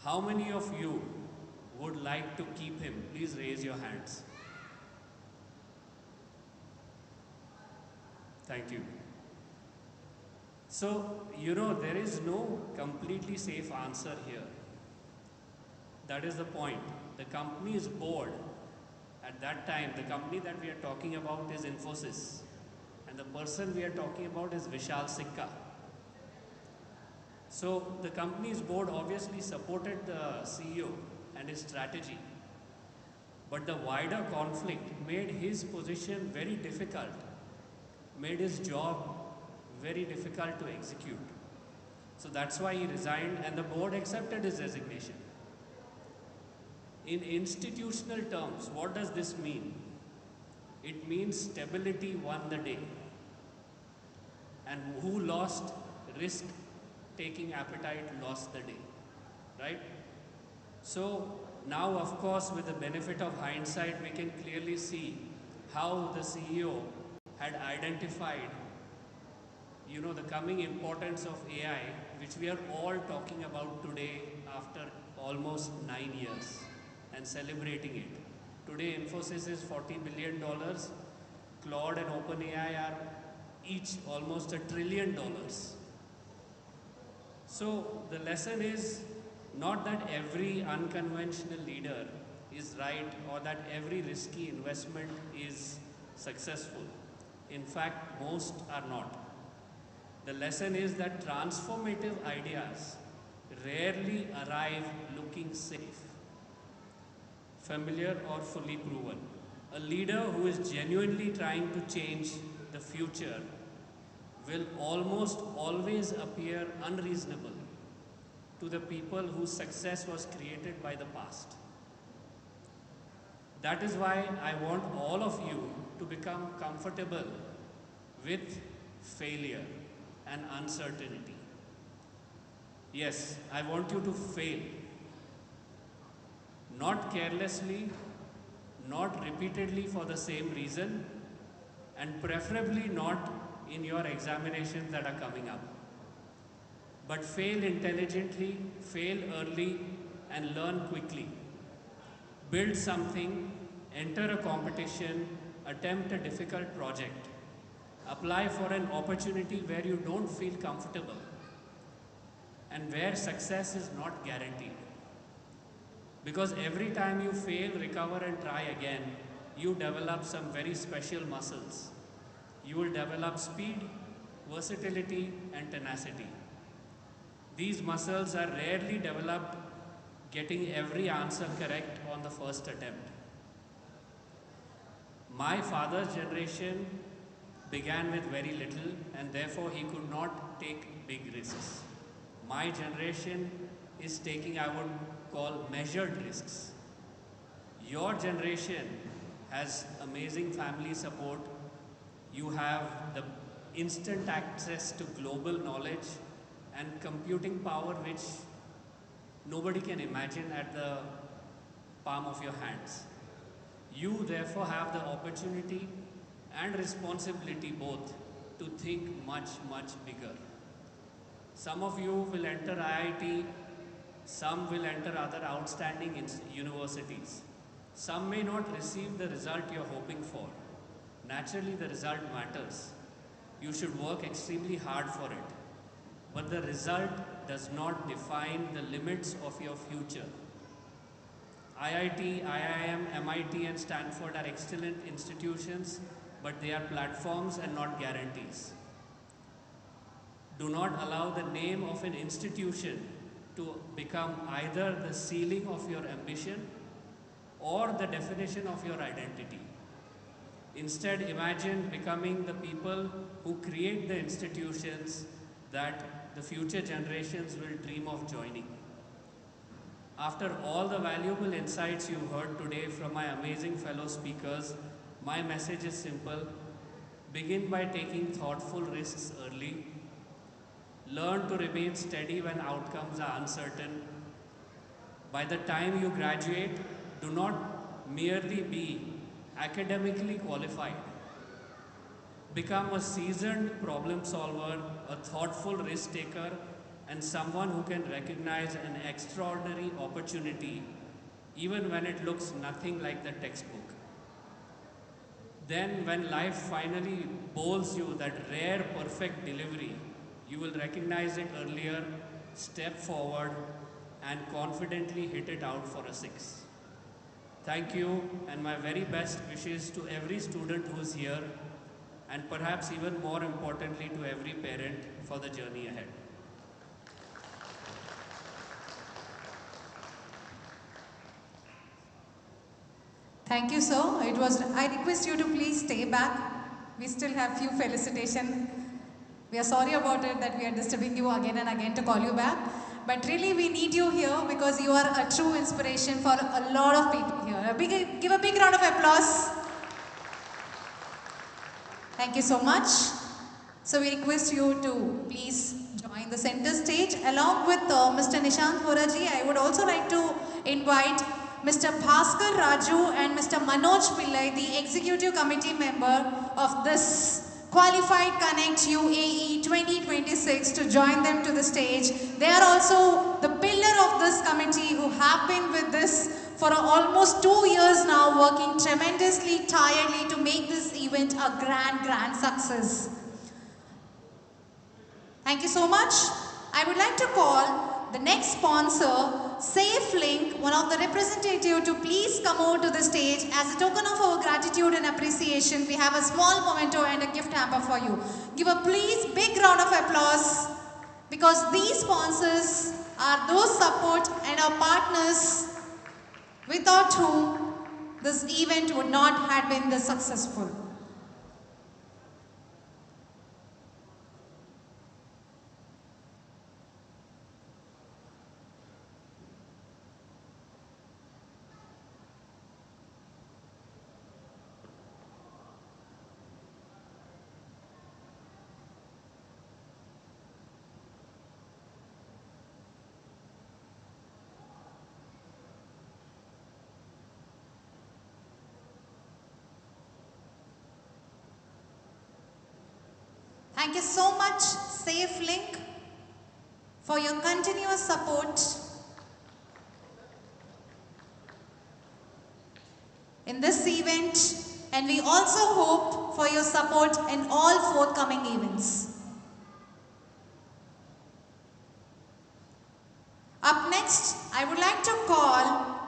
B: How many of you would like to keep him? Please raise your hands. Thank you. So, there is no completely safe answer here. That is the point. The company's board, at that time, the company that we are talking about is Infosys. And the person we are talking about is Vishal Sikka. So the company's board obviously supported the CEO and his strategy. But the wider conflict made his position very difficult, made his job very difficult to execute. So that's why he resigned and the board accepted his resignation. In institutional terms, what does this mean? It means stability won the day. And who lost risk-taking appetite lost the day, right? So now, of course, with the benefit of hindsight, we can clearly see how the CEO had identified, the coming importance of AI, which we are all talking about today after almost 9 years and celebrating it. Today, Infosys is $40 billion. Claude and OpenAI are each almost $1 trillion. So the lesson is not that every unconventional leader is right or that every risky investment is successful. In fact, most are not. The lesson is that transformative ideas rarely arrive looking safe, familiar or fully proven. A leader who is genuinely trying to change the future will almost always appear unreasonable to the people whose success was created by the past. That is why I want all of you to become comfortable with failure and uncertainty. Yes, I want you to fail. Not carelessly, not repeatedly for the same reason, and preferably not in your examinations that are coming up. But fail intelligently, fail early, and learn quickly. Build something, enter a competition, attempt a difficult project. Apply for an opportunity where you don't feel comfortable and where success is not guaranteed. Because every time you fail, recover and try again, you develop some very special muscles. You will develop speed, versatility, and tenacity. These muscles are rarely developed getting every answer correct on the first attempt. My father's generation began with very little and therefore he could not take big risks. My generation is taking, I would call, measured risks. Your generation has amazing family support. You have the instant access to global knowledge and computing power which nobody can imagine at the palm of your hands. You therefore have the opportunity and responsibility both to think much, much bigger. Some of you will enter IIT, some will enter other outstanding universities. Some may not receive the result you're hoping for. Naturally, the result matters. You should work extremely hard for it. But the result does not define the limits of your future. IIT, IIM, MIT and Stanford are excellent institutions, but they are platforms and not guarantees. Do not allow the name of an institution to become either the ceiling of your ambition or the definition of your identity. Instead, imagine becoming the people who create the institutions that the future generations will dream of joining. After all the valuable insights you heard today from my amazing fellow speakers, my message is simple. Begin by taking thoughtful risks early. Learn to remain steady when outcomes are uncertain. By the time you graduate, do not merely be academically qualified. Become a seasoned problem solver, a thoughtful risk taker, and someone who can recognize an extraordinary opportunity even when it looks nothing like the textbook. Then when life finally bowls you that rare perfect delivery, you will recognize it earlier, step forward, and confidently hit it out for a 6. Thank you, and my very best wishes to every student who is here, and perhaps even more importantly to every parent for the journey ahead.
A: Thank you, sir. I request you to please stay back. We still have few felicitations. We are sorry about it that we are disturbing you again and again to call you back. But really we need you here because you are a true inspiration for a lot of people here. Give a big round of applause. Thank you so much. So we request you to please join the center stage along with Mr. Nishant Voraji. I would also like to invite Mr. Bhaskar Raju and Mr. Manoj Pillai, the executive committee member of this Qualified Connect UAE 2026, to join them to the stage. They are also the pillar of this committee who have been with this for almost 2 years now, working tremendously tirelessly to make this event a grand success. Thank you so much. I would like to call the next sponsor, SafeLink, one of the representatives, to please come over to the stage. As a token of our gratitude and appreciation, we have a small memento and a gift hamper for you. Give a please big round of applause, because these sponsors are those support and our partners without whom this event would not have been this successful. Thank you so much, SafeLink, for your continuous support in this event, and we also hope for your support in all forthcoming events. Up next, I would like to call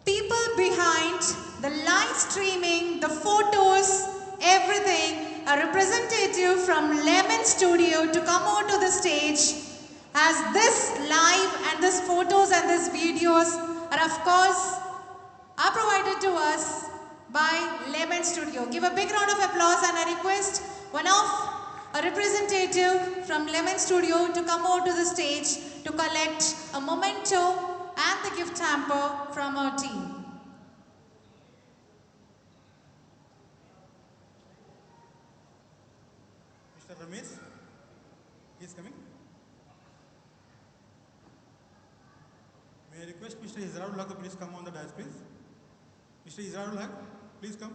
A: people behind the live streaming, the photos, everything, a representative from Lemon Studio to come over to the stage, as this live and this photos and these videos are of course provided to us by Lemon Studio. Give a big round of applause, and I request a representative from Lemon Studio to come over to the stage to collect a memento and the gift hamper from our team.
K: Mr. Ramesh, he is coming. May I request Mr. Izraul Haq to please come on the dais, please. Mr. Izraul Haq, please come.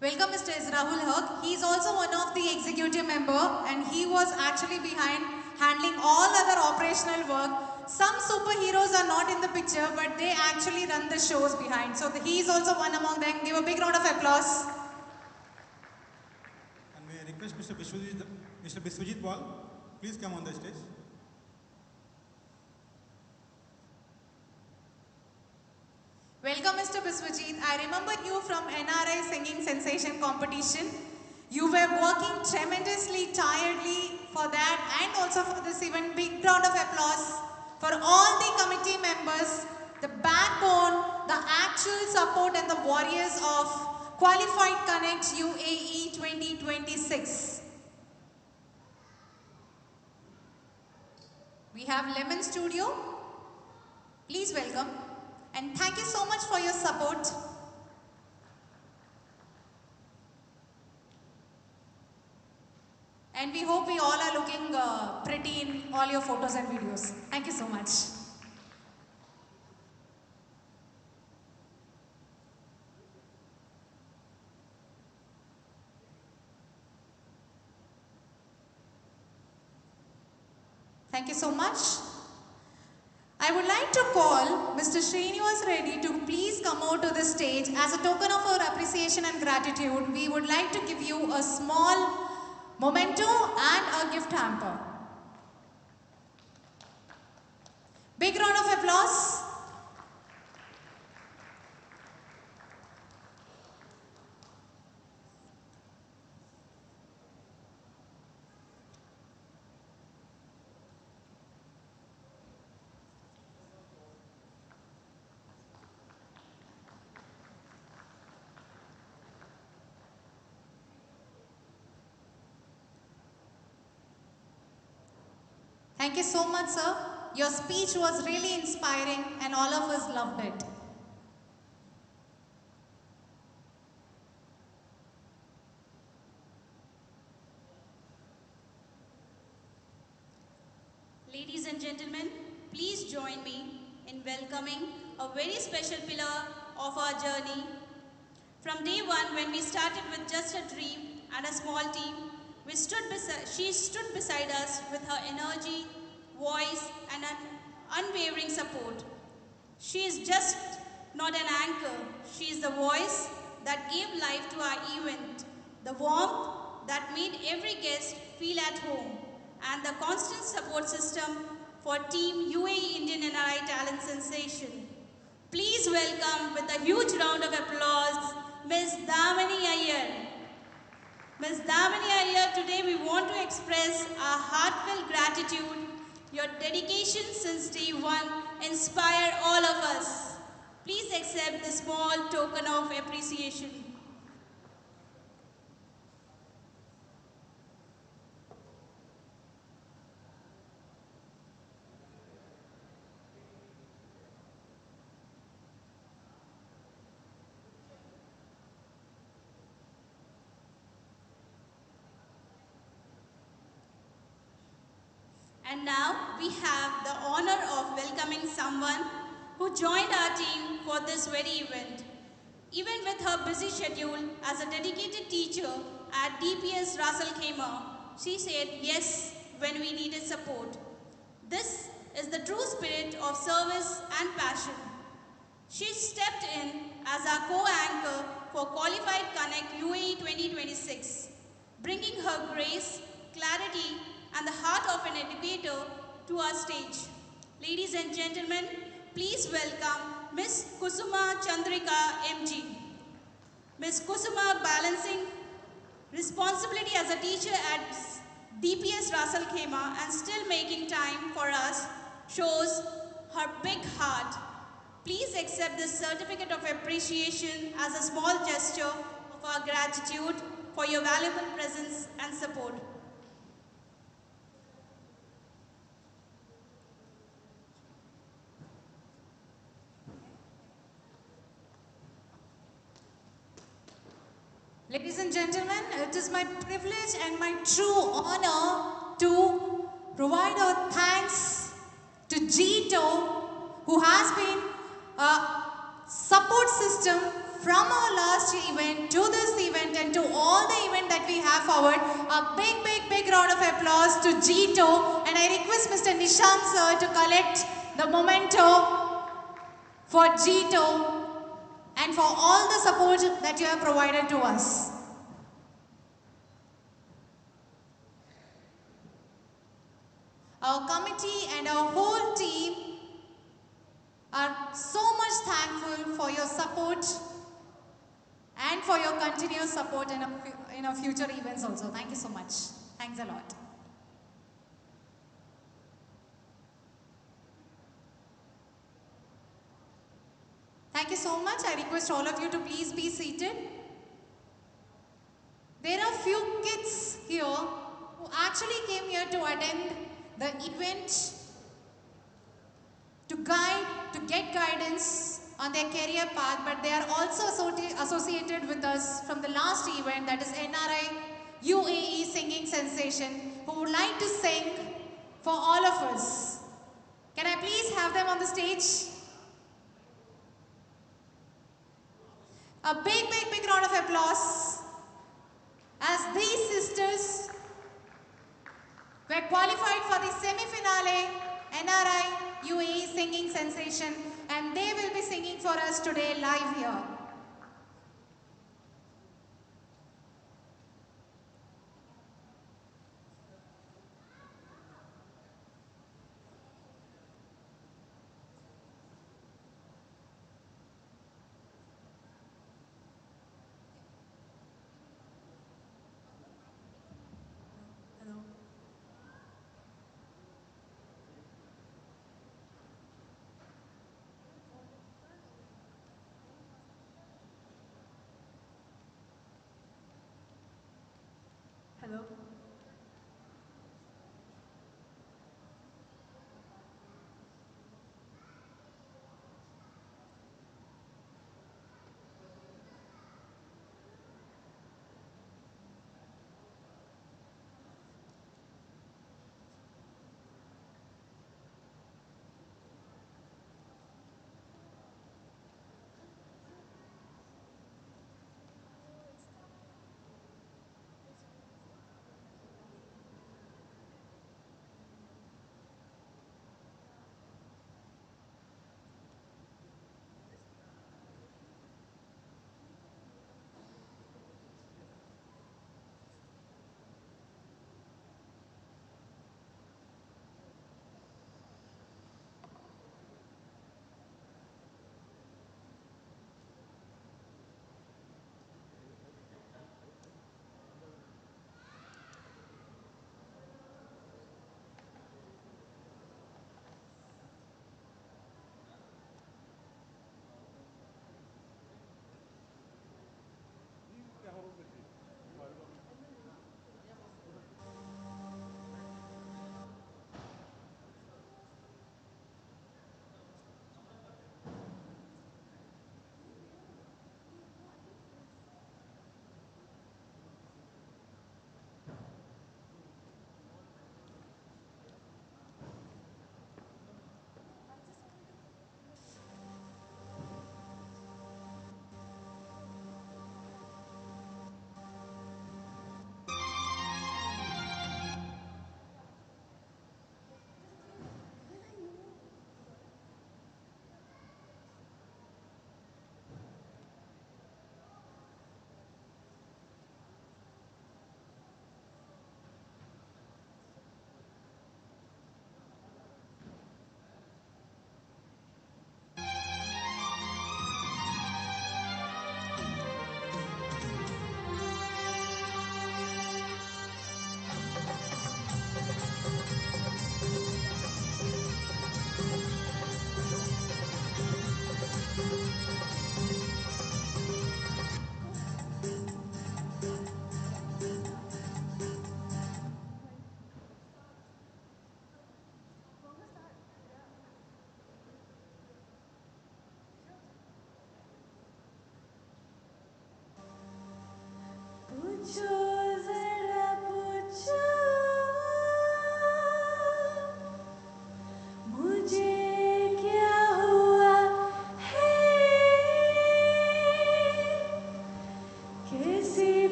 A: Welcome Mr. Izraul Haq. He is also one of the executive member, and he was actually behind handling all other operational work. Some superheroes are not in the picture, but they actually run the shows behind. So he is also one among them. Give a big round of applause.
K: And may I request Mr. Biswajit Paul, please come on the stage.
A: Welcome, Mr. Biswajit. I remember you from NRI Singing Sensation competition. You were working tremendously tiredly for that and also for this event. Big round of applause for all the committee members, the backbone, the actual support and the warriors of Qualified Connect UAE 2026. We have Lemon Studio. Please welcome. And thank you so much for your support. And we hope we all are looking pretty in all your photos and videos. Thank you so much. Thank you so much. I would like to call Mr. Srinivas Reddy to please come out to the stage. As a token of our appreciation and gratitude, we would like to give you a small memento and a gift hamper. Big round of applause. Thank you so much, sir. Your speech was really inspiring and all of us loved it.
C: Ladies and gentlemen, please join me in welcoming a very special pillar of our journey. From day one, when we started with just a dream and a small team, she stood beside us with her energy, voice, and an unwavering support. She is just not an anchor. She is the voice that gave life to our event, the warmth that made every guest feel at home, and the constant support system for Team UAE Indian NRI Talent Sensation. Please welcome with a huge round of applause, Ms. Damani Iyer. Ms. Damani Iyer, today we want to express our heartfelt gratitude. Your dedication since day one inspire all of us. Please accept this small token of appreciation. And now we have the honor of welcoming someone who joined our team for this very event. Even with her busy schedule as a dedicated teacher at DPS Russell Khaimah, she said yes when we needed support. This is the true spirit of service and passion. She stepped in as our co-anchor for Qualified Connect UAE 2026, bringing her grace, clarity, and the heart of an educator to our stage. Ladies and gentlemen, please welcome Ms. Kusuma Chandrika MG. Ms. Kusuma balancing responsibility as a teacher at DPS Russell Khaimah and still making time for us shows her big heart. Please accept this certificate of appreciation as a small gesture of our gratitude for your valuable presence and support.
A: Ladies and gentlemen, it is my privilege and my true honor to provide our thanks to Gito, who has been a support system from our last event to this event and to all the event that we have forward. A big round of applause to Gito, and I request Mr. Nishant sir to collect the memento for Gito and for all the support that you have provided to us. Our committee and our whole team are so much thankful for your support and for your continuous support in our future events also. Thank you so much. Thanks a lot. Thank you so much. I request all of you to please be seated. There are few kids here who actually came here to attend the event to get guidance on their career path, but they are also associated with us from the last event, that is NRI UAE singing sensation, who would like to sing for all of us. Can I please have them on the stage? A big, big, big round of applause as these sisters were qualified for the semi-finale NRI UAE singing sensation, and they will be singing for us today live here.
H: Hello.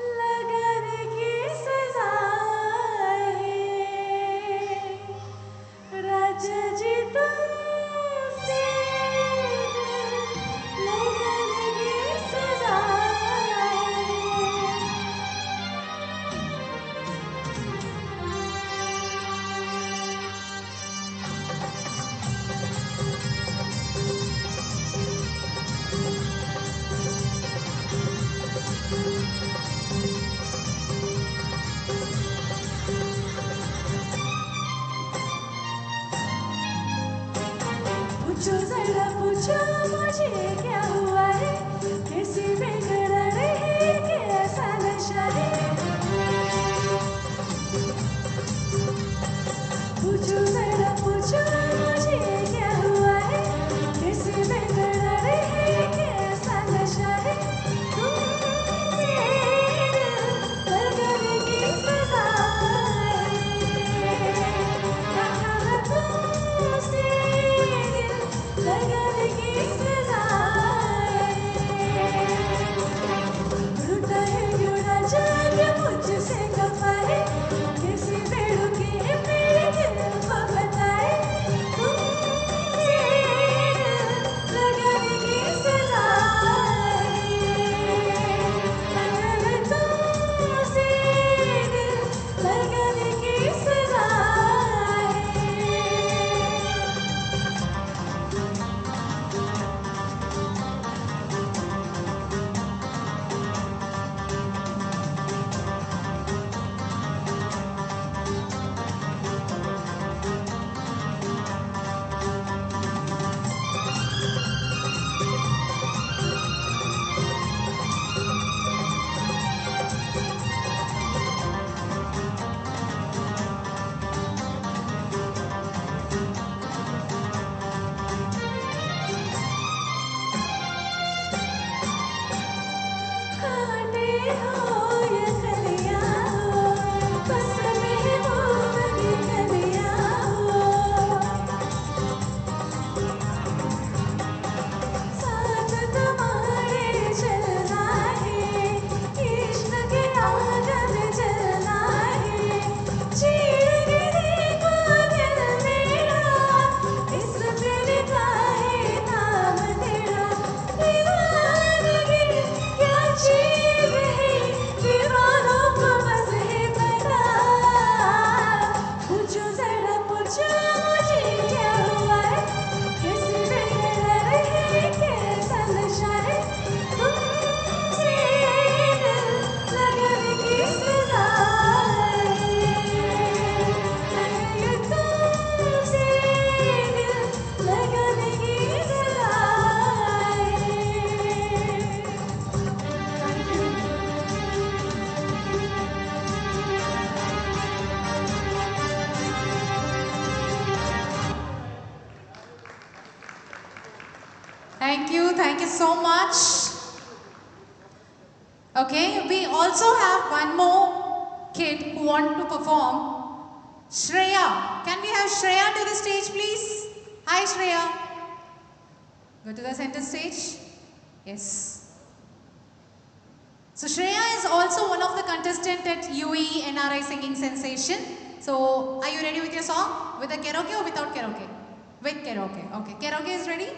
M: लगन की सजा है पूछो जरा पूछो मुझे क्या हुआ है, कैसी बेकरार है, कैसा नशा है। पूछो जरा पूछो मुझे क्या हुआ है, कैसी बेकरार है, कैसा नशा है। तुमसे लगाने की सजा है, तुमसे लगाने की सजा है। रूठा है क्यों ना जाने मुझसे खफा है, किसी बेरुखी मेरे दिल को बताए। तुमसे लगाने की सजा है, तुमसे लगाने की सजा है। काटे हो या कलियां हो, बस महबूब की कलियां हो। साथ तुम्हारे चलना है, इश्क के आग में जलना है। चीर के देखो दिल मेरा, इस पे लिखा है नाम तेरा। दीवानगी क्या चीज है, दीवानों को बस है पता। पूछो जरा पूछो मुझे क्या हुआ है, कैसी बेकरार है, कैसा नशा है। तुमसे लगाने की सजा है, तुमसे लगाने की सजा
A: Thank you so much. Okay, we also have one more kid who want to perform. Shreya, can we have Shreya to the stage please? Hi Shreya. Go to the center stage. Yes. So Shreya is also one of the contestants at UAE NRI Singing Sensation. So are you ready with your song? With a karaoke or without karaoke? With karaoke. Okay, karaoke is ready?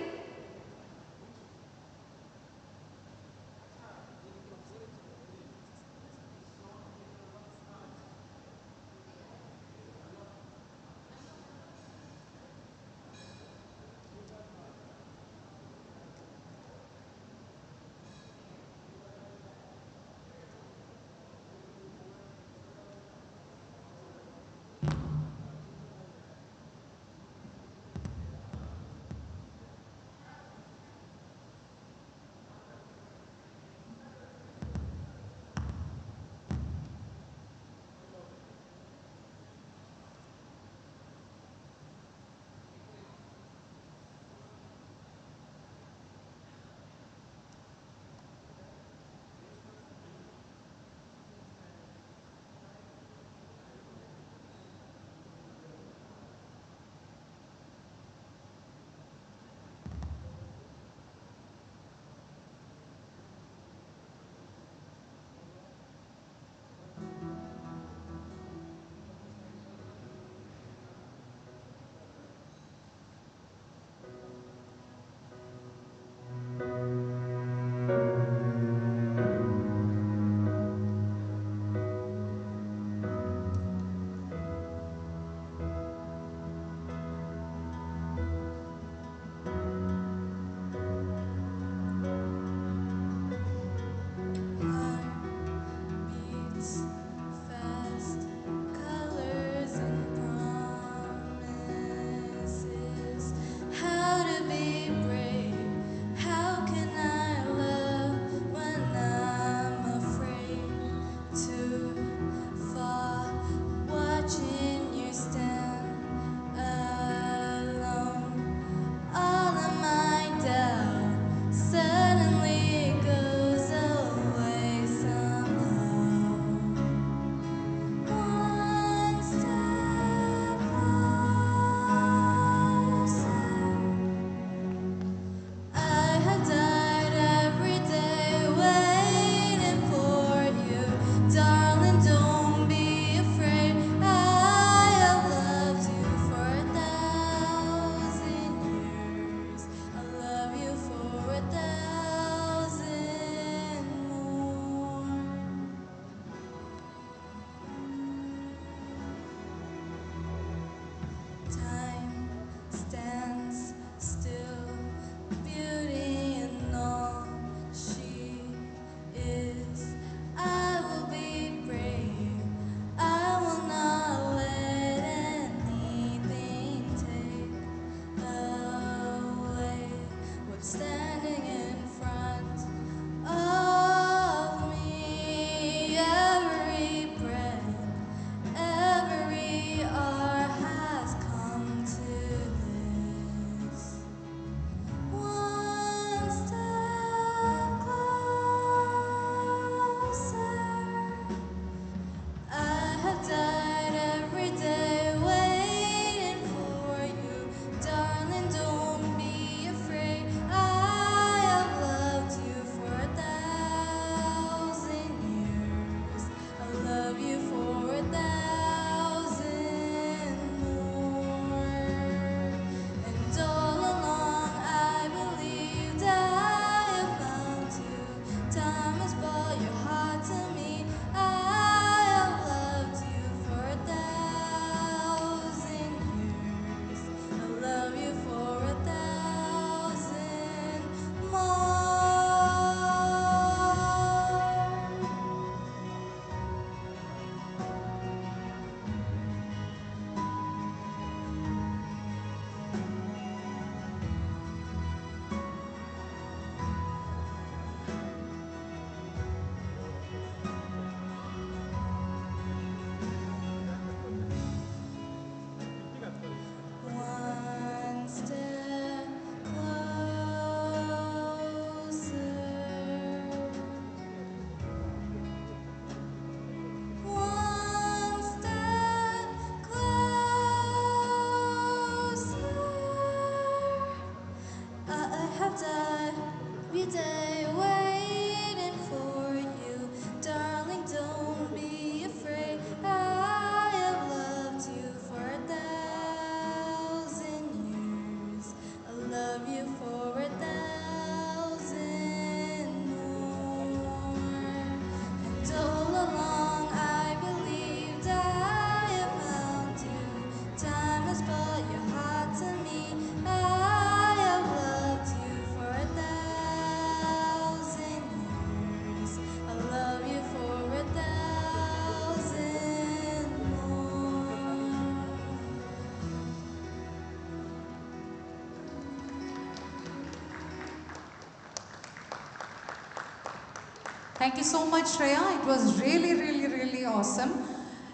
A: Thank you so much, Shreya. It was really, really, really awesome.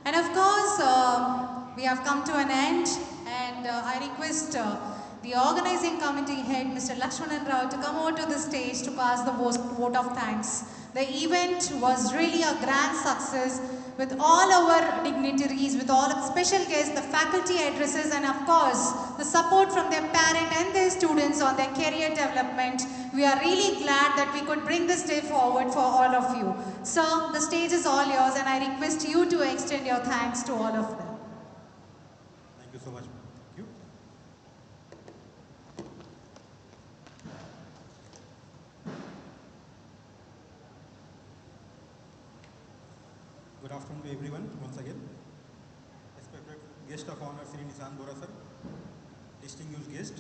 A: And of course, we have come to an end, and I request the organizing committee head, Mr. Lakshmanan Rao, to come over to the stage to pass the vote of thanks. The event was really a grand success with all our dignitaries, with all of special guests, the faculty addresses, and of course, the support from their parent and their students on their career development. We are really glad that we could bring this day forward for all of you. Sir, the stage is all yours, and I request you to extend your thanks to all of them.
K: Thank you so much. Thank you. Good afternoon to everyone once again. Respected guest of honor, Sri Nissan Bora sir, distinguished guest,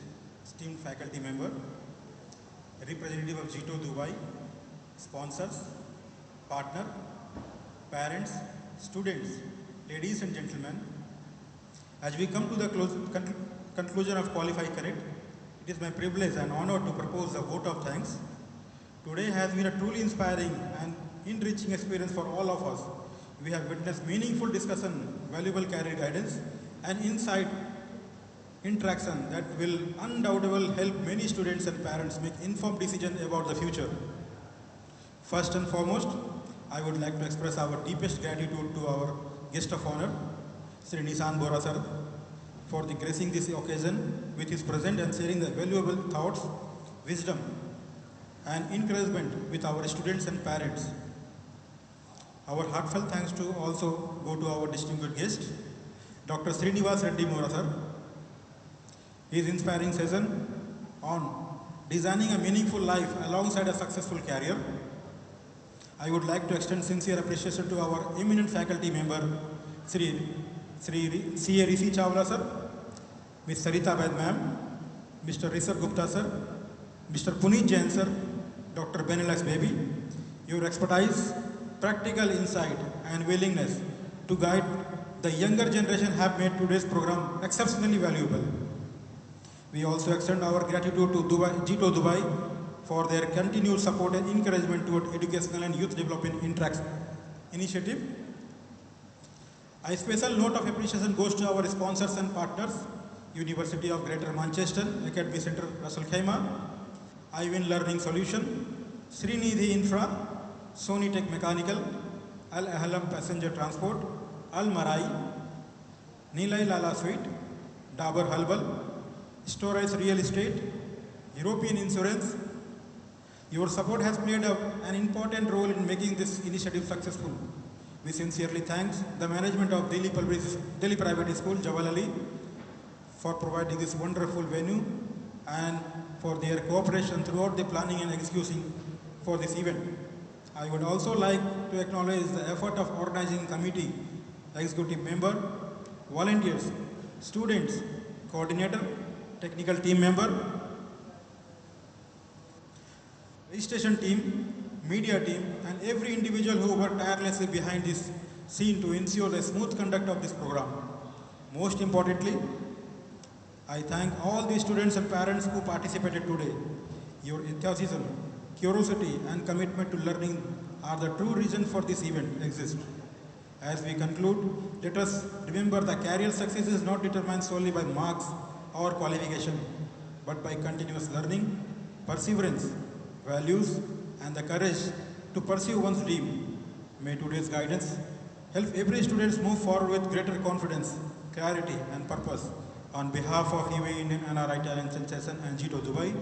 K: esteemed faculty member, representative of G2 Dubai, sponsors, partner, parents, students, ladies and gentlemen. As we come to the conclusion of Qualified Connect, it is my privilege and honor to propose a vote of thanks. Today has been a truly inspiring and enriching experience for all of us. We have witnessed meaningful discussion, valuable career guidance, and insight interaction that will undoubtedly help many students and parents make informed decisions about the future. First and foremost, I would like to express our deepest gratitude to our guest of honor, Sri Nissan Bora sir, for the gracing this occasion with his presence and sharing the valuable thoughts, wisdom, and encouragement with our students and parents. Our heartfelt thanks to also go to our distinguished guest, Dr. Srinivas Reddy Mora sir. His inspiring session on designing a meaningful life alongside a successful career. I would like to extend sincere appreciation to our eminent faculty member, Sri C.A. Rishi Chawla sir, Ms. Sarita Vaid ma'am, Mr. Rishabh Gupta sir, Mr. Puneet Jain sir, Dr. Benelax Baby. Your expertise, practical insight, and willingness to guide the younger generation have made today's program exceptionally valuable. We also extend our gratitude to G2 Dubai for their continued support and encouragement toward educational and youth development initiative. A special note of appreciation goes to our sponsors and partners, University of Greater Manchester, Academy Centre Russell Khaimah, iWin Learning Solution, Srinidhi Infra, Sony Tech Mechanical, Al Ahlam Passenger Transport, Al Marai, Nilay Lala Suite, Dabur Halbal, Storage Real Estate, European Insurance. Your support has played an important role in making this initiative successful. We sincerely thank the management of Delhi Private School, Jawal Ali, for providing this wonderful venue and for their cooperation throughout the planning and execution for this event. I would also like to acknowledge the effort of organizing committee, executive member, volunteers, students, coordinator, technical team member, registration team, media team, and every individual who worked tirelessly behind this scene to ensure the smooth conduct of this program. Most importantly, I thank all the students and parents who participated today. Your enthusiasm, curiosity, and commitment to learning are the true reason for this event exists. As we conclude, let us remember that career success is not determined solely by marks or qualification, but by continuous learning, perseverance, values, and the courage to pursue one's dream. May today's guidance help every student move forward with greater confidence, clarity, and purpose. On behalf of UAE Indian NRI Talent Sensation and G2 Dubai,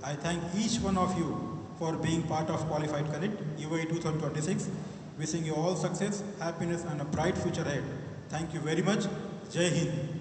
K: I thank each one of you for being part of Qualified Connect UAE 2026. Wishing you all success, happiness, and a bright future ahead. Thank you very much. Jai Hind.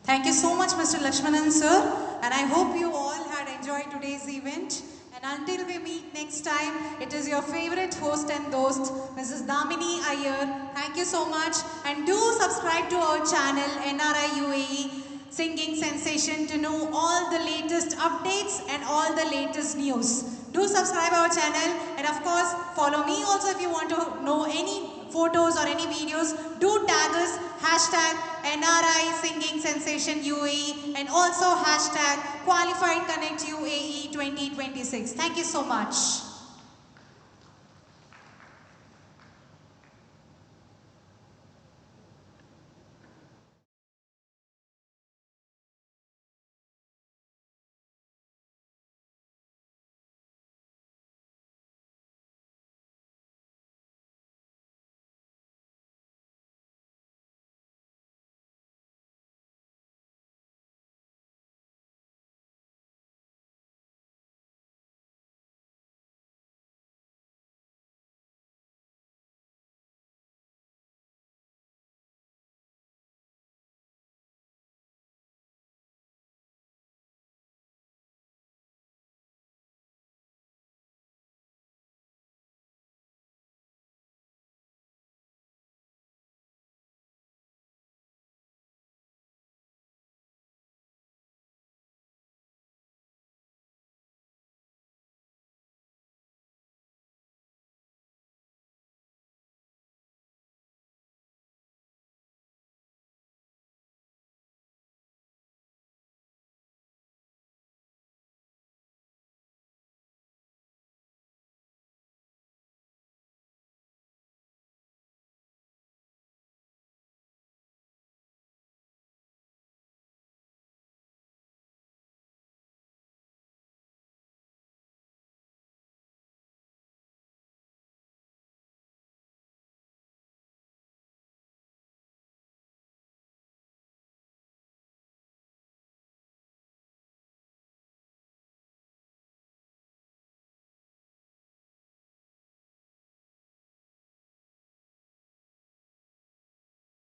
A: Thank you so much, Mr. Lakshmanan sir, and I hope you all had enjoyed today's event. And until we meet next time, it is your favorite host and host, Mrs. Damini Iyer. Thank you so much, and do subscribe to our channel NRI UAE Singing Sensation to know all the latest updates and all the latest news. Do subscribe our channel, and of course follow me also if you want to know any photos or any videos, do tag us, hashtag NRI Singing Sensation UAE and also hashtag Qualified Connect UAE 2026. Thank you so much.